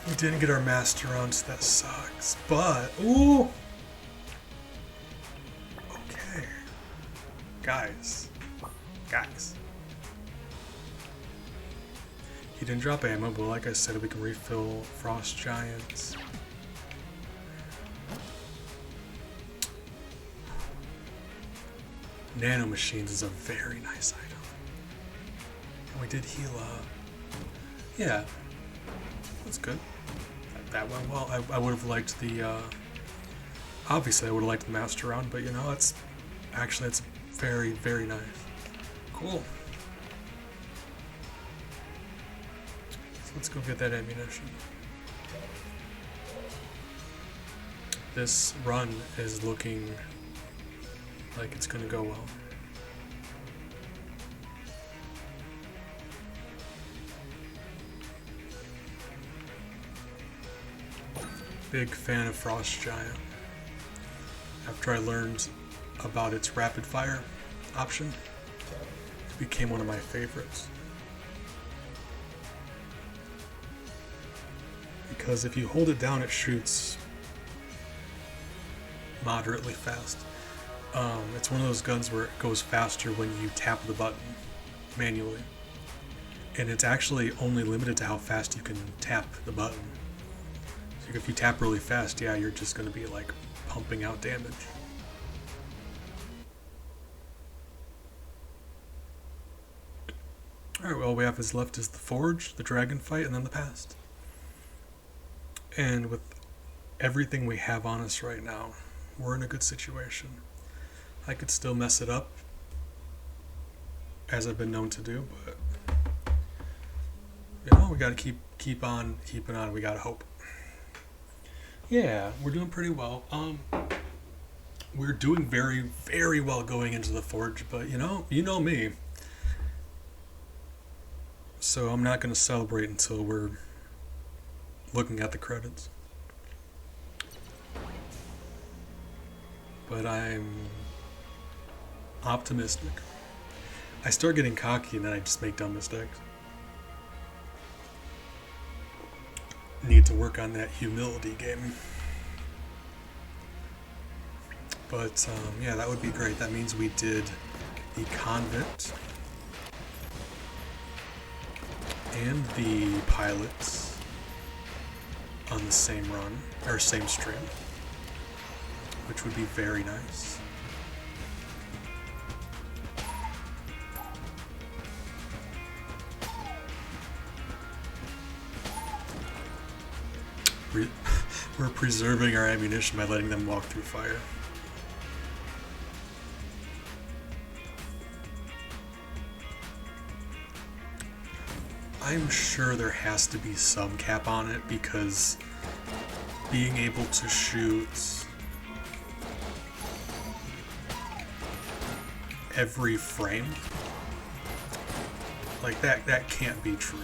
We didn't get our master on, so that sucks. But, ooh! Okay. Guys. He didn't drop ammo, but like I said, we can refill Frost Giants. Nano Machines is a very nice item. And we did heal up. Yeah. That's good. That went well. I would have liked the, obviously I would have liked the master round, but you know, it's very, very nice. Cool. So let's go get that ammunition. This run is looking like it's gonna go well. Big fan of Frost Giant. After I learned about its rapid fire option, it became one of my favorites. Because if you hold it down, it shoots moderately fast. It's one of those guns where it goes faster when you tap the button manually. And it's actually only limited to how fast you can tap the button. Like if you tap really fast, yeah, you're just going to be like pumping out damage. Alright, well, all we have is left is the Forge, the Dragon fight, and then the past. And with everything we have on us right now, we're in a good situation. I could still mess it up, as I've been known to do, but you know, we gotta keep on keeping on. We gotta hope. Yeah, we're doing pretty well. We're doing very, very well going into the Forge, but you know me. So I'm not gonna celebrate until we're looking at the credits. But I'm optimistic. I start getting cocky and then I just make dumb mistakes. Need to work on that humility game. But yeah, that would be great. That means we did the Convict and the Pilots on the same run, or same stream, which would be very nice. We're preserving our ammunition by letting them walk through fire. I'm sure there has to be some cap on it because being able to shoot every frame, like that can't be true.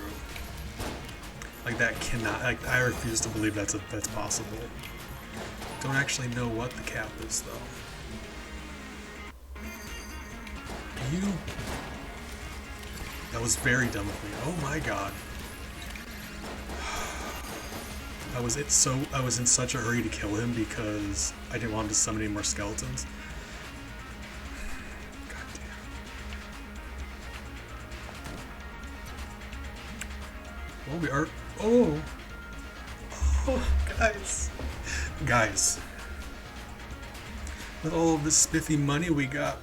Like that cannot, like I refuse to believe that's possible. Don't actually know what the cap is though. That was very dumb of me. Oh my god. I was in such a hurry to kill him because I didn't want him to summon any more skeletons. God damn. Well, we are. Oh, guys. With all of this spiffy money we got,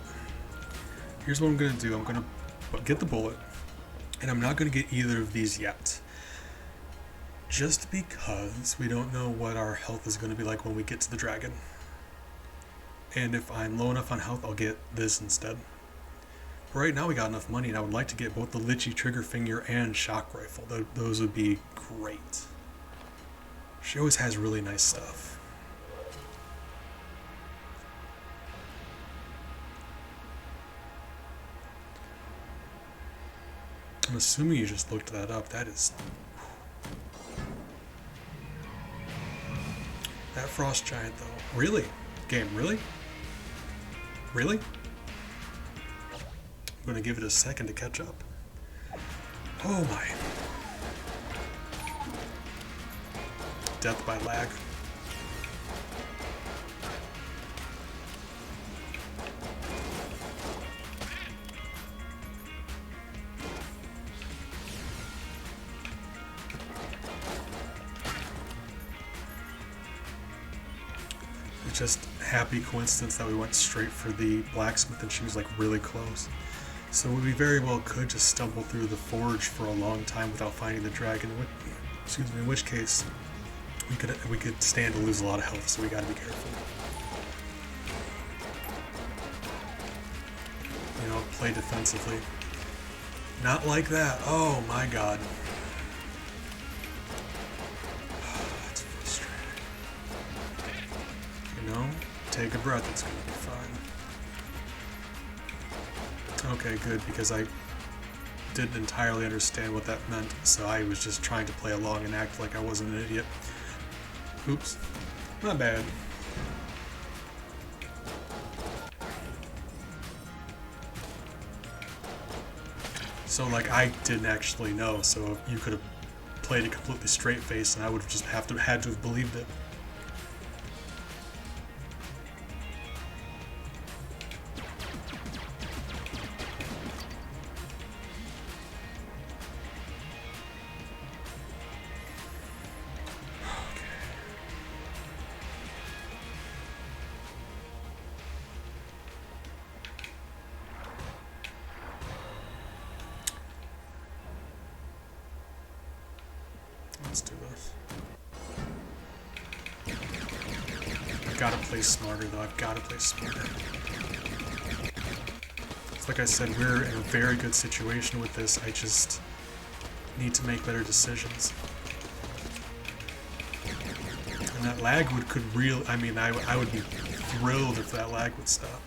here's what I'm gonna do. I'm gonna get the bullet, and I'm not gonna get either of these yet. Just because we don't know what our health is gonna be like when we get to the dragon. And if I'm low enough on health, I'll get this instead. But right now we got enough money, and I would like to get both the Lichy trigger finger and shock rifle. Those would be great. She always has really nice stuff. I'm assuming you just looked that up. That is... That frost giant though. Really? Game, really? Really? I'm gonna give it a second to catch up. Oh my. Death by lag. It's just happy coincidence that we went straight for the blacksmith and she was like really close. So we very well could just stumble through the forge for a long time without finding the dragon. Excuse me, in which case we could stand to lose a lot of health, so we gotta be careful. You know, play defensively. Not like that. Oh my god. That's frustrating. You know, take a breath, it's gonna be fine. Okay, good, because I didn't entirely understand what that meant, so I was just trying to play along and act like I wasn't an idiot. Oops. Not bad. So, like, I didn't actually know, so you could have played it completely straight face and I would have just had to have believed it. Let's do this. I've got to play smarter, though. I've got to play smarter. It's like I said, we're in a very good situation with this. I just need to make better decisions. And that lag could really... I mean, I would be thrilled if that lag would stop.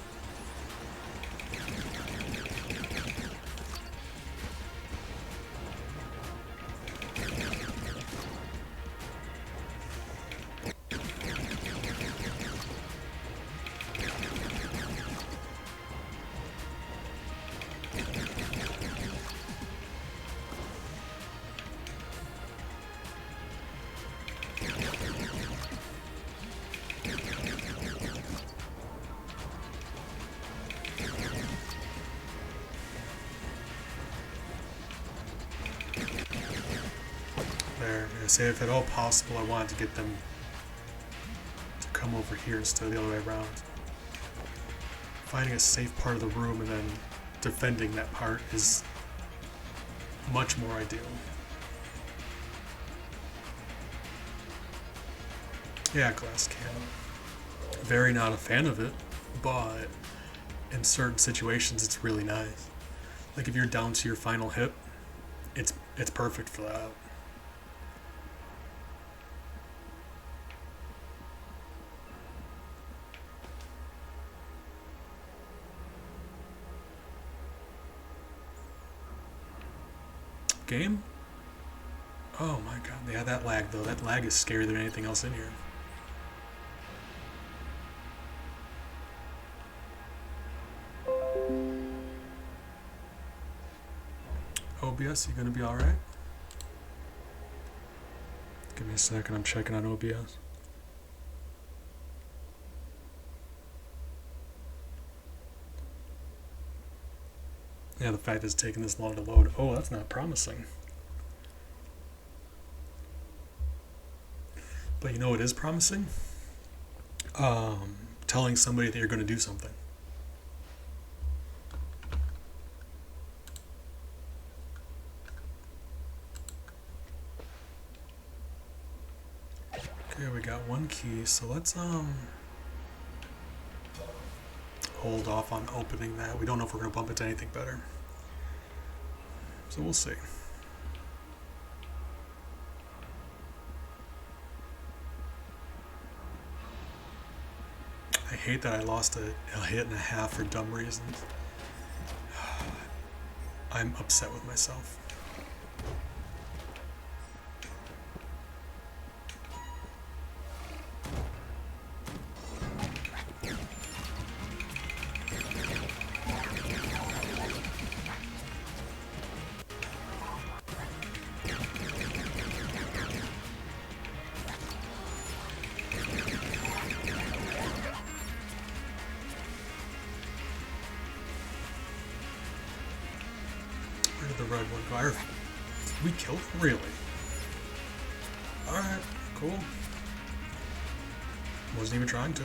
Say if at all possible, I wanted to get them to come over here instead of the other way around. Finding a safe part of the room and then defending that part is much more ideal. Yeah, glass cannon. Very not a fan of it, but in certain situations it's really nice. Like if you're down to your final hit, it's perfect for that. Game? Oh my god, yeah, that lag though. That lag is scarier than anything else in here. OBS, you gonna be alright? Give me a second, I'm checking on OBS. Yeah, the fact it's taking this long to load. Oh, that's not promising. But you know what is promising? Telling somebody that you're going to do something. Okay, we got one key, so let's hold off on opening that. We don't know if we're going to bump into anything better. So we'll see. I hate that I lost a hit and a half for dumb reasons. I'm upset with myself. The red one fire. We killed him? Really? Alright, cool. Wasn't even trying to.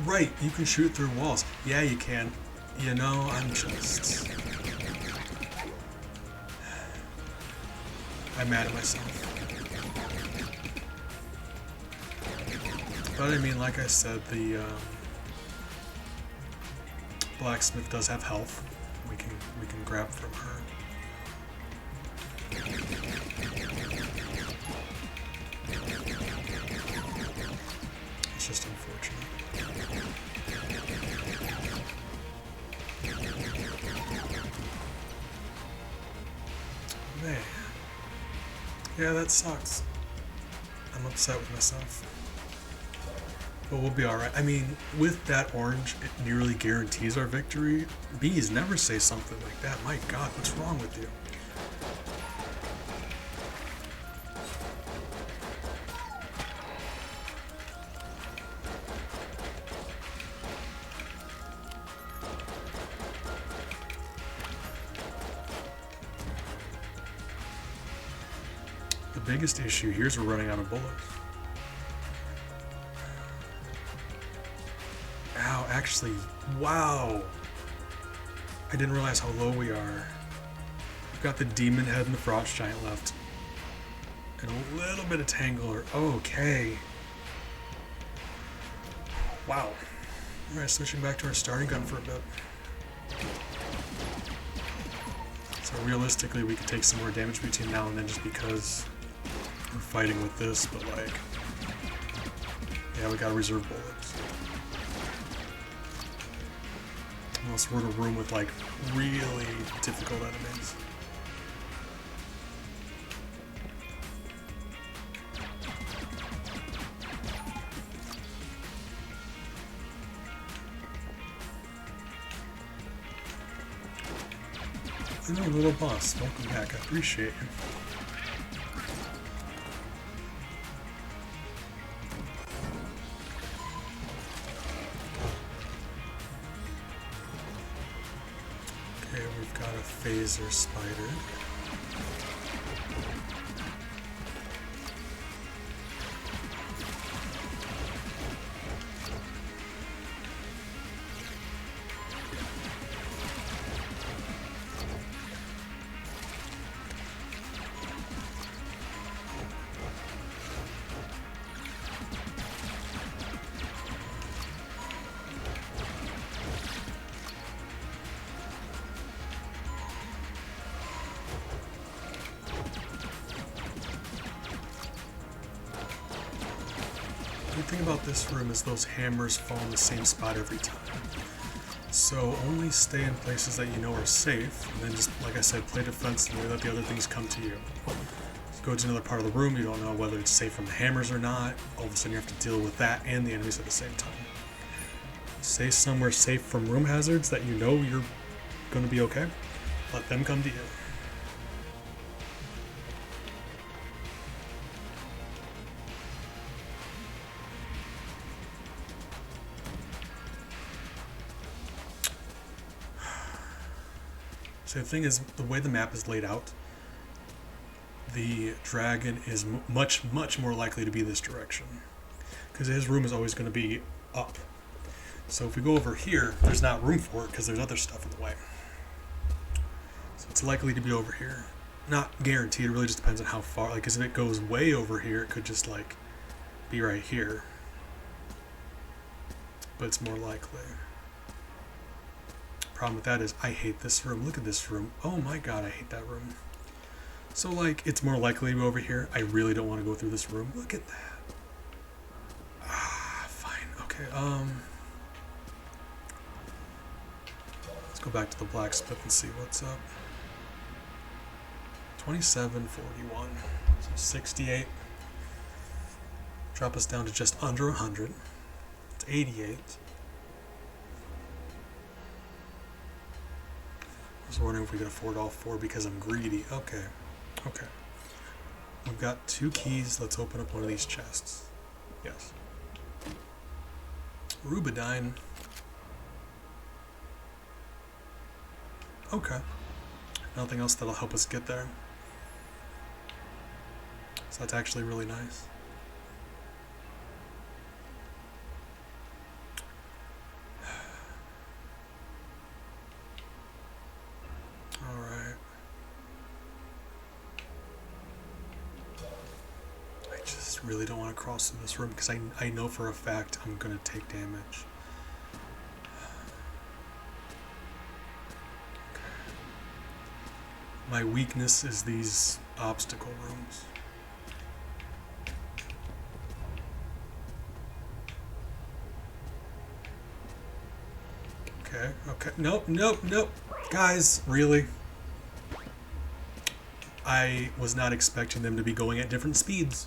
Right, you can shoot through walls. Yeah, you can. You know, I'm mad at myself. But I mean, like I said, the blacksmith does have health. We can grab from her. It's just unfortunate. Man. Yeah, that sucks. I'm upset with myself. But we'll be alright. I mean, with that orange, it nearly guarantees our victory. Bees, never say something like that. My god, what's wrong with you? The biggest issue here is we're running out of bullets. actually, wow. I didn't realize how low we are. We've got the demon head and the frost giant left. And a little bit of tangler. Okay. Wow. Alright, switching back to our starting gun for a bit. So realistically, we could take some more damage between now and then just because we're fighting with this, but like... yeah, we got reserve bullets. Unless we're in a room with like really difficult enemies. Hello, little boss. Welcome back. I appreciate you. Okay, we've got a phaser spider. The thing about this room is those hammers fall in the same spot every time. So only stay in places that you know are safe, and then just, like I said, play defensively, let the other things come to you. Go to another part of the room, you don't know whether it's safe from the hammers or not. All of a sudden you have to deal with that and the enemies at the same time. Stay somewhere safe from room hazards that you know you're going to be okay. Let them come to you. So the thing is, the way the map is laid out, the dragon is much more likely to be this direction. Because his room is always going to be up. So if we go over here, there's not room for it because there's other stuff in the way. So it's likely to be over here. Not guaranteed, it really just depends on how far. Like, because if it goes way over here, it could just, like, be right here. But it's more likely. Problem with that is I hate this room. Look at this room. Oh my god, I hate that room. So like it's more likely to be over here. I really don't want to go through this room. Look at that. Ah, fine. Okay. Let's go back to the blacksmith and see what's up. 2741. So 68. Drop us down to just under 100. It's 88. I was wondering if we could afford all four because I'm greedy. Okay. Okay. We've got 2 keys. Let's open up one of these chests. Yes. Rubidine. Okay. Nothing else that'll help us get there. So that's actually really nice. Alright. I just really don't want to cross through this room because I know for a fact I'm going to take damage. Okay. My weakness is these obstacle rooms. Okay, okay. Nope, nope, nope. Guys, really? I was not expecting them to be going at different speeds.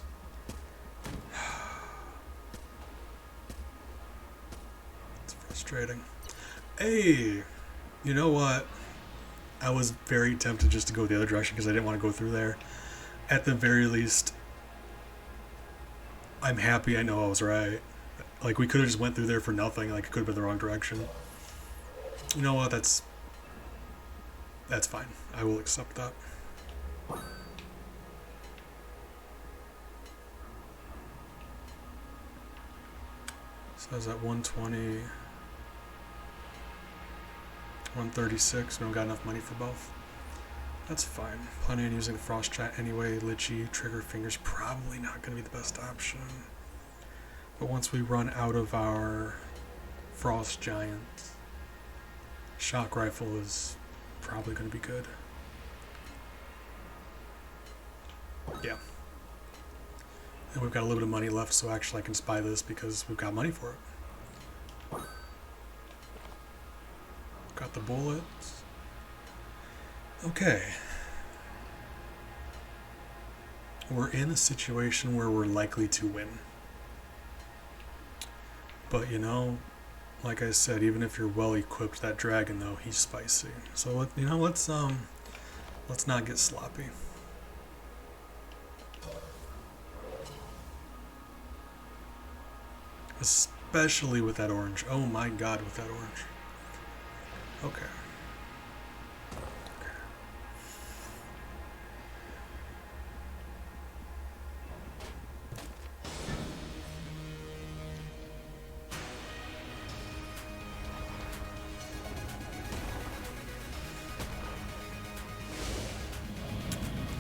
It's frustrating. Hey, you know what? I was very tempted just to go the other direction because I didn't want to go through there. At the very least, I'm happy I know I was right. Like, we could have just went through there for nothing. Like, it could have been the wrong direction. You know what? That's fine. I will accept that. So I was at 120. 136. We don't got enough money for both. That's fine. Planning on using Frost Giant anyway. Lichy, Trigger Finger's probably not going to be the best option. But once we run out of our Frost Giant, Shock Rifle is probably going to be good. Yeah. And we've got a little bit of money left, so actually I can spy this because we've got money for it. Got the bullets. Okay. We're in a situation where we're likely to win. But you know, like I said, even if you're well equipped, that dragon though, he's spicy. So let's not get sloppy. Especially with that orange. Oh my god, with that orange. Okay.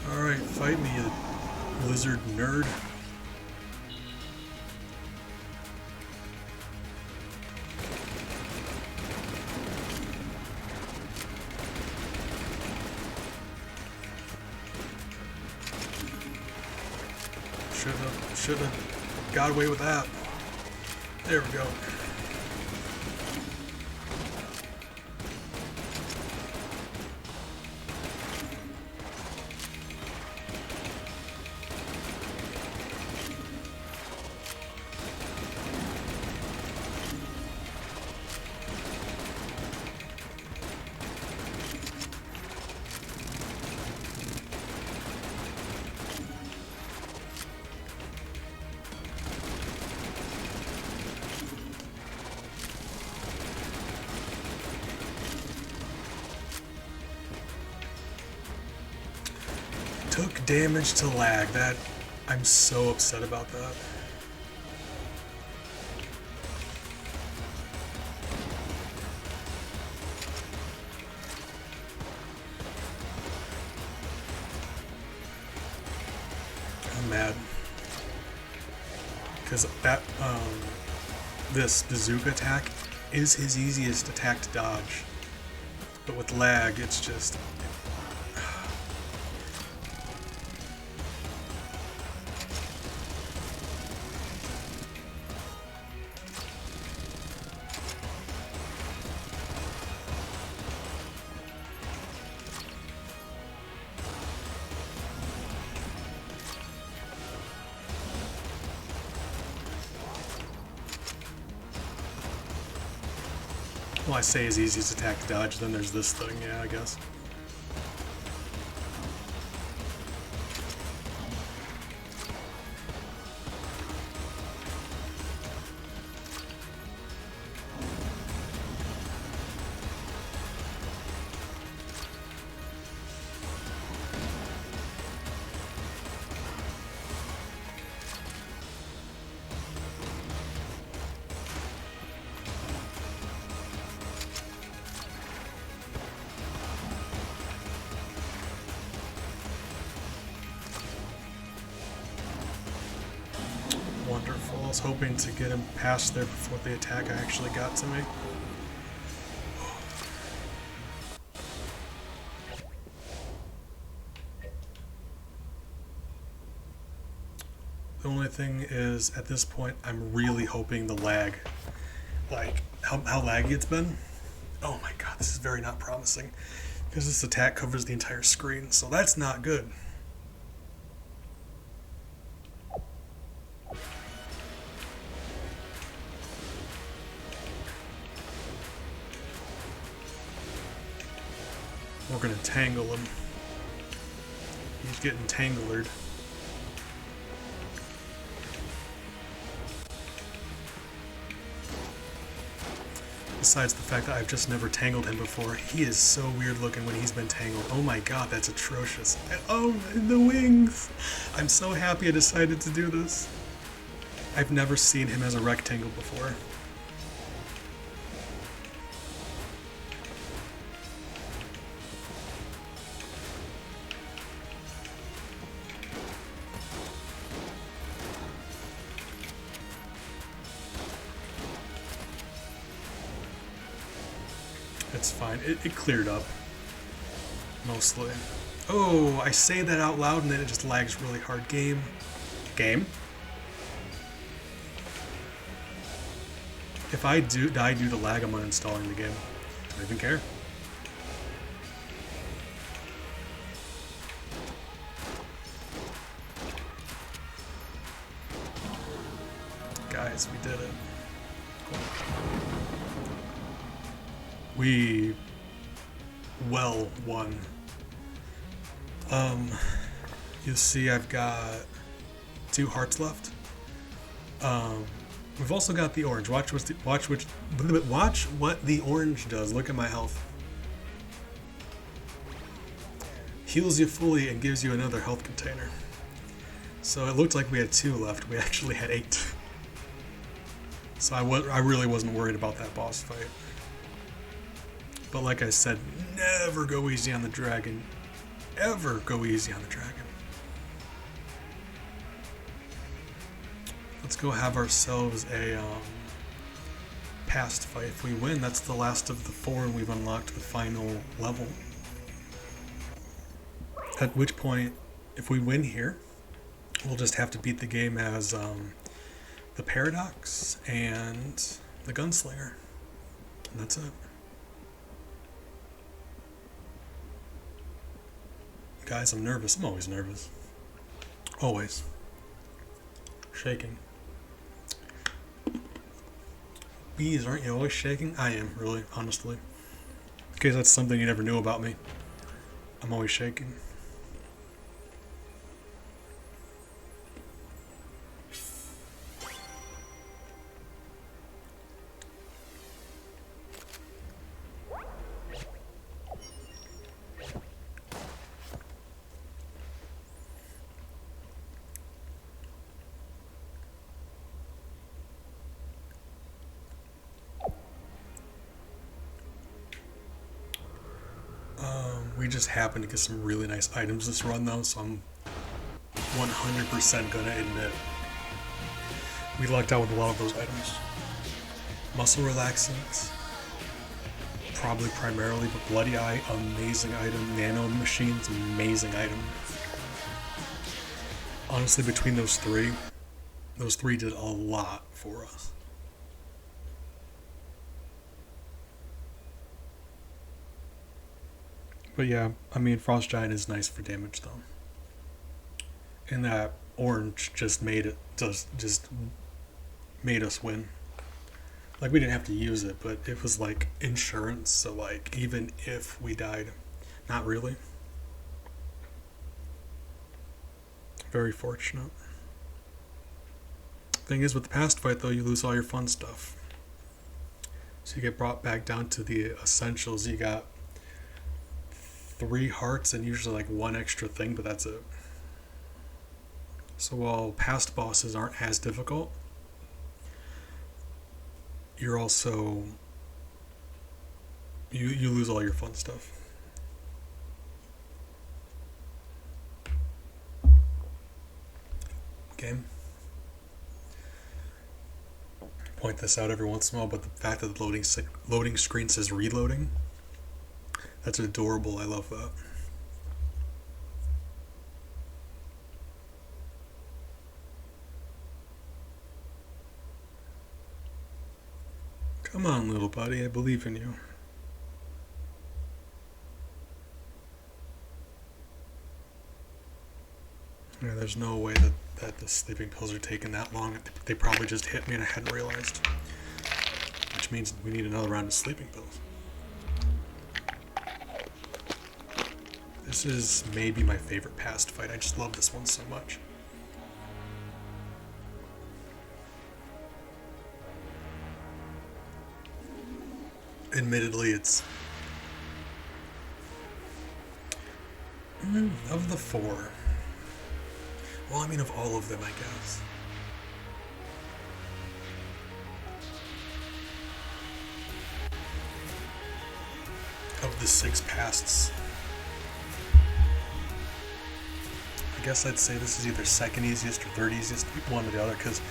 Alright, fight me, you lizard nerd. Should have got away with that. There we go. Took damage to lag. That I'm so upset about that. I'm mad because that this bazooka attack is his easiest attack to dodge, but with lag, it's just. Well, I say his easiest attack to dodge, then there's this thing, yeah, I guess. Wonderful. I was hoping to get him past there before the attack actually got to me. The only thing is, at this point, I'm really hoping the lag, like how laggy it's been. Oh my god, this is very not promising, because this attack covers the entire screen, so that's not good. We're gonna tangle him. He's getting tangled. Besides the fact that I've just never tangled him before, he is so weird looking when he's been tangled. Oh my god, that's atrocious. Oh, the wings! I'm so happy I decided to do this. I've never seen him as a rectangle before. It's fine. It cleared up. Mostly. Oh, I say that out loud and then it just lags really hard. Game. If I die due to lag, I'm uninstalling the game. I don't even care. Guys, we did it. Cool. We well won. You see I've got 2 hearts left. We've also got the orange. Watch what the orange does. Look at my health. Heals you fully and gives you another health container. So it looked like we had 2 left. We actually had 8. So I really wasn't worried about that boss fight. But like I said, never go easy on the dragon. Ever go easy on the dragon. Let's go have ourselves a past fight. If we win, that's the last of the 4 and we've unlocked the final level. At which point, if we win here, we'll just have to beat the game as the Paradox and the Gunslinger. And that's it. Guys, I'm nervous. I'm always nervous. Always. Shaking. Bees, aren't you always shaking? I am, really, honestly. In case that's something you never knew about me. I'm always shaking. We just happened to get some really nice items this run though, so I'm 100% gonna admit we lucked out with a lot of those items. Muscle relaxants, probably primarily, but Bloody Eye, amazing item. Nano Machines, amazing item. Honestly, between those three did a lot for us. But yeah, I mean, Frost Giant is nice for damage though. And that orange just made it, just made us win. Like, we didn't have to use it, but it was like insurance, so like, even if we died, not really. Very fortunate. Thing is, with the past fight though, you lose all your fun stuff. So you get brought back down to the essentials. You got 3 hearts and usually like 1 extra thing, but that's it. So while past bosses aren't as difficult, you're also you lose all your fun stuff. Game. Point this out every once in a while, but the fact that the loading screen says reloading, that's adorable. I love that. Come on, little buddy, I believe in you. Yeah, there's no way that the sleeping pills are taking that long. They probably just hit me and I hadn't realized. Which means we need another round of sleeping pills. This is maybe my favorite past fight. I just love this one so much. Admittedly, it's of the 4. Well, I mean, of all of them, I guess. Of the 6 pasts, I guess I'd say this is either second easiest or third easiest, one or the other, because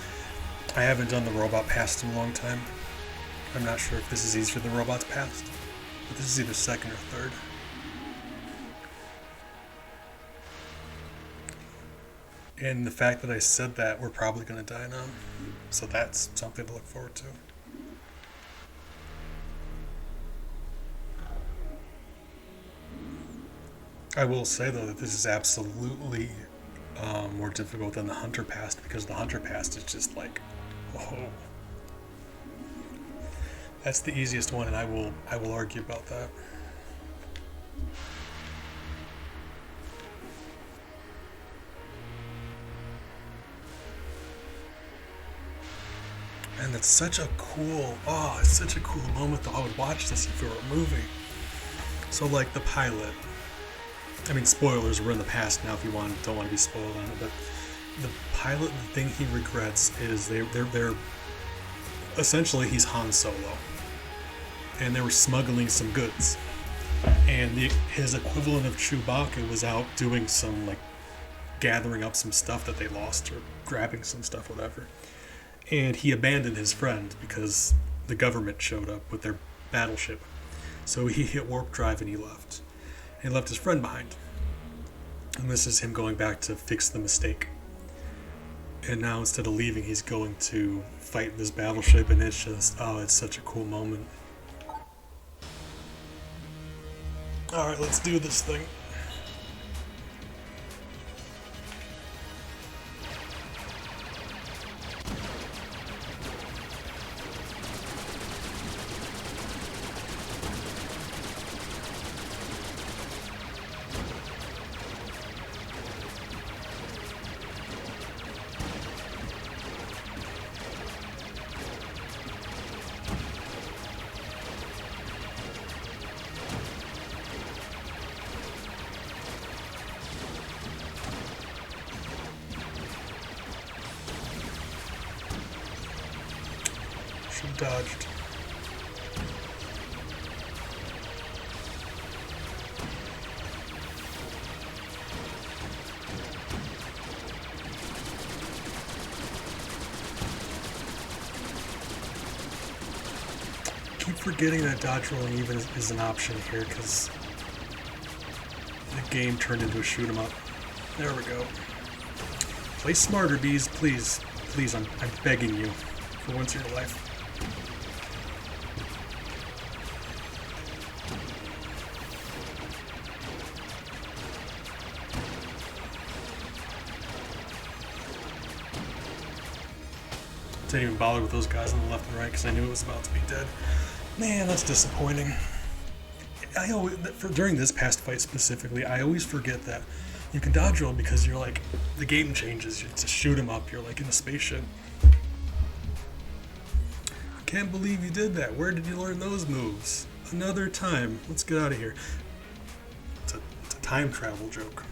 I haven't done the robot past in a long time. I'm not sure if this is easier than robots past. This is either second or third. And the fact that I said that, we're probably going to die now. So that's something to look forward to. I will say, though, that this is absolutely more difficult than the Hunter Pass, because the Hunter Pass is just like, oh. That's the easiest one, and I will argue about that. And it's such a cool, it's such a cool moment, though. I would watch this if it were a movie. So, like, the pilot, I mean, spoilers, we're in the past now if you don't want to be spoiled on it, but the pilot, the thing he regrets is they're essentially, he's Han Solo. And they were smuggling some goods. And his equivalent of Chewbacca was out doing some, like, gathering up some stuff that they lost, or grabbing some stuff, whatever. And he abandoned his friend because the government showed up with their battleship. So he hit warp drive and he left. And he left his friend behind. And this is him going back to fix the mistake. And now instead of leaving, he's going to fight this battleship, and it's just, it's such a cool moment. Alright, let's do this thing. Dodged. Keep forgetting that dodge rolling even is an option here, because the game turned into a shoot 'em up. There we go. Play smarter, bees, please. Please, I'm begging you for once in your life. Didn't even bother with those guys on the left and right because I knew it was about to be dead. Man, that's disappointing. During this past fight specifically, I always forget that you can dodge roll because you're like, the game changes. You just shoot 'em up. You're like in a spaceship. I can't believe you did that. Where did you learn those moves? Another time. Let's get out of here. It's a time travel joke.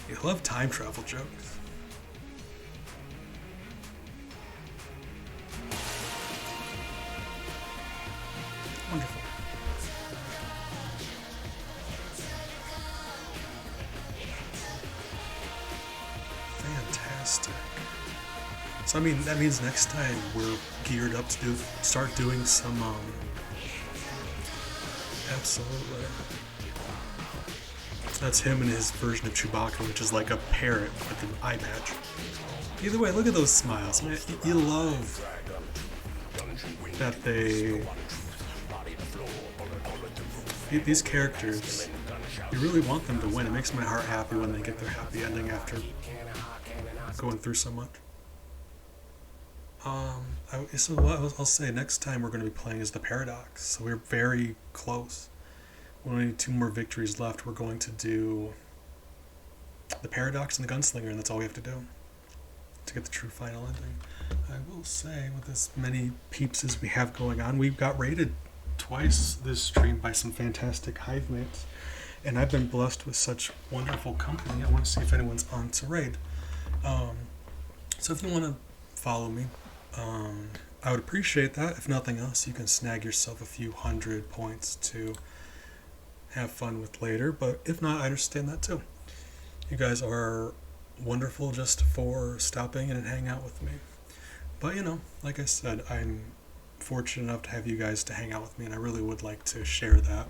You love time travel jokes. Wonderful. Fantastic. So I mean, that means next time we're geared up to start doing some, absolutely. That's him and his version of Chewbacca, which is like a parrot with an eye patch. Either way, look at those smiles, man. You love that these characters, you really want them to win. It makes my heart happy when they get their happy ending after going through so much. So what I'll say, next time we're going to be playing is the Paradox. So we're very close. We only need 2 more victories left. We're going to do the Paradox and the Gunslinger, and that's all we have to do to get the true final ending. I will say, with as many peeps as we have going on, we've got rated twice this stream by some fantastic hive mates, and I've been blessed with such wonderful company. I want to see if anyone's on to raid. So if you want to follow me, I would appreciate that. If nothing else, you can snag yourself a few 100 points to have fun with later, but if not, I understand that too. You guys are wonderful just for stopping in and hanging out with me. But like I said, I'm fortunate enough to have you guys to hang out with me, and I really would like to share that.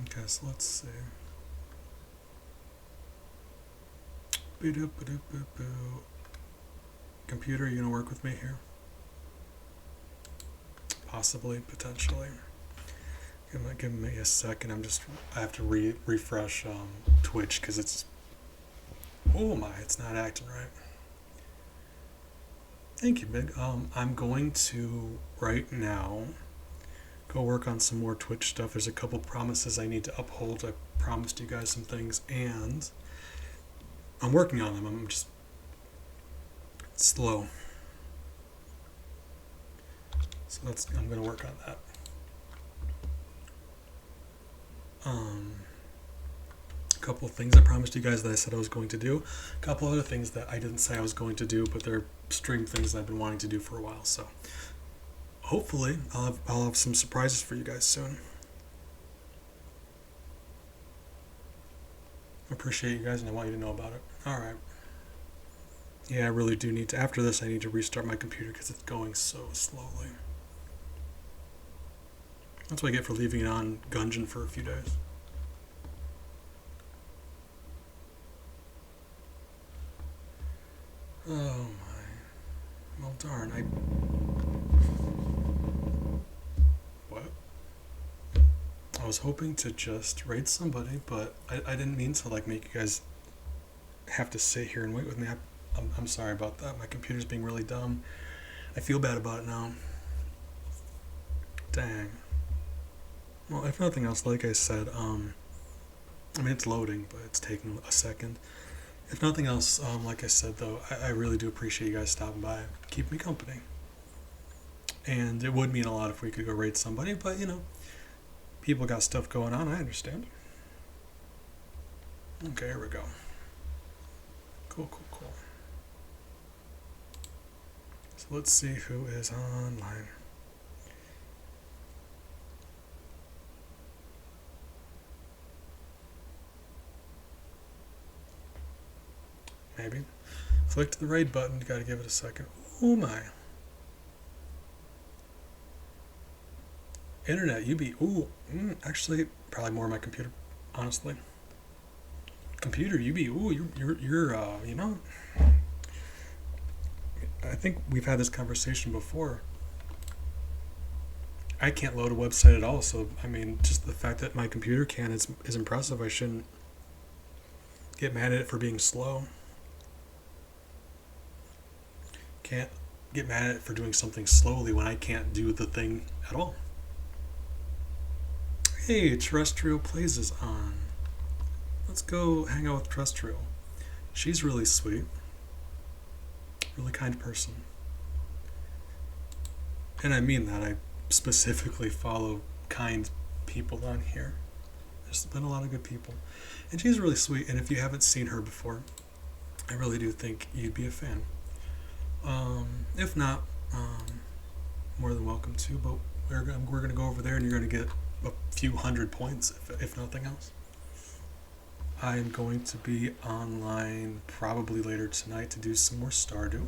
Okay, so let's see. Computer, you gonna work with me here? Possibly, potentially. Give me a second. I have to refresh Twitch because it's, oh my, it's not acting right. Thank you, Big. I'm going to right now go work on some more Twitch stuff. There's a couple promises I need to uphold. I promised you guys some things, and I'm working on them. I'm just slow. So I'm going to work on that. A couple of things I promised you guys that I said I was going to do. A couple other things that I didn't say I was going to do, but they're stream things that I've been wanting to do for a while. So hopefully I'll have some surprises for you guys soon. I appreciate you guys, and I want you to know about it. Alright. Yeah, I really do need to. After this, I need to restart my computer because it's going so slowly. That's what I get for leaving it on Gungeon for a few days. Oh my. Well, darn. What? I was hoping to just raid somebody, but I didn't mean to like make you guys have to sit here and wait with me. I'm sorry about that. My computer's being really dumb. I feel bad about it now. Dang. Well, if nothing else, like I said, I mean, it's loading, but it's taking a second. If nothing else, like I said, though, I really do appreciate you guys stopping by. Keep me company. And it would mean a lot if we could go raid somebody, but, you know, people got stuff going on, I understand. Okay, here we go. Cool. So let's see who is online. Maybe. Flick to the raid button, you gotta give it a second. Oh my. Internet, you be, actually, probably more on my computer, honestly. Computer, you be, you're you know, I think we've had this conversation before. I can't load a website at all, so, I mean, just the fact that my computer can is impressive. I shouldn't get mad at it for being slow. Can't get mad at it for doing something slowly when I can't do the thing at all. Hey, Terrestrial Plays is on. Let's go hang out with Terrestrial. She's really sweet. Really kind person. And I mean that. I specifically follow kind people on here. There's been a lot of good people. And she's really sweet, and if you haven't seen her before, I really do think you'd be a fan. If not, more than welcome to, but we're going to go over there and you're going to get a few hundred points, if nothing else. I am going to be online probably later tonight to do some more Stardew.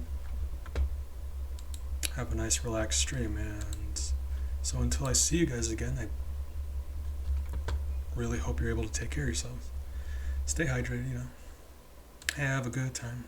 Have a nice relaxed stream, and so until I see you guys again, I really hope you're able to take care of yourselves. Stay hydrated, you know. Have a good time.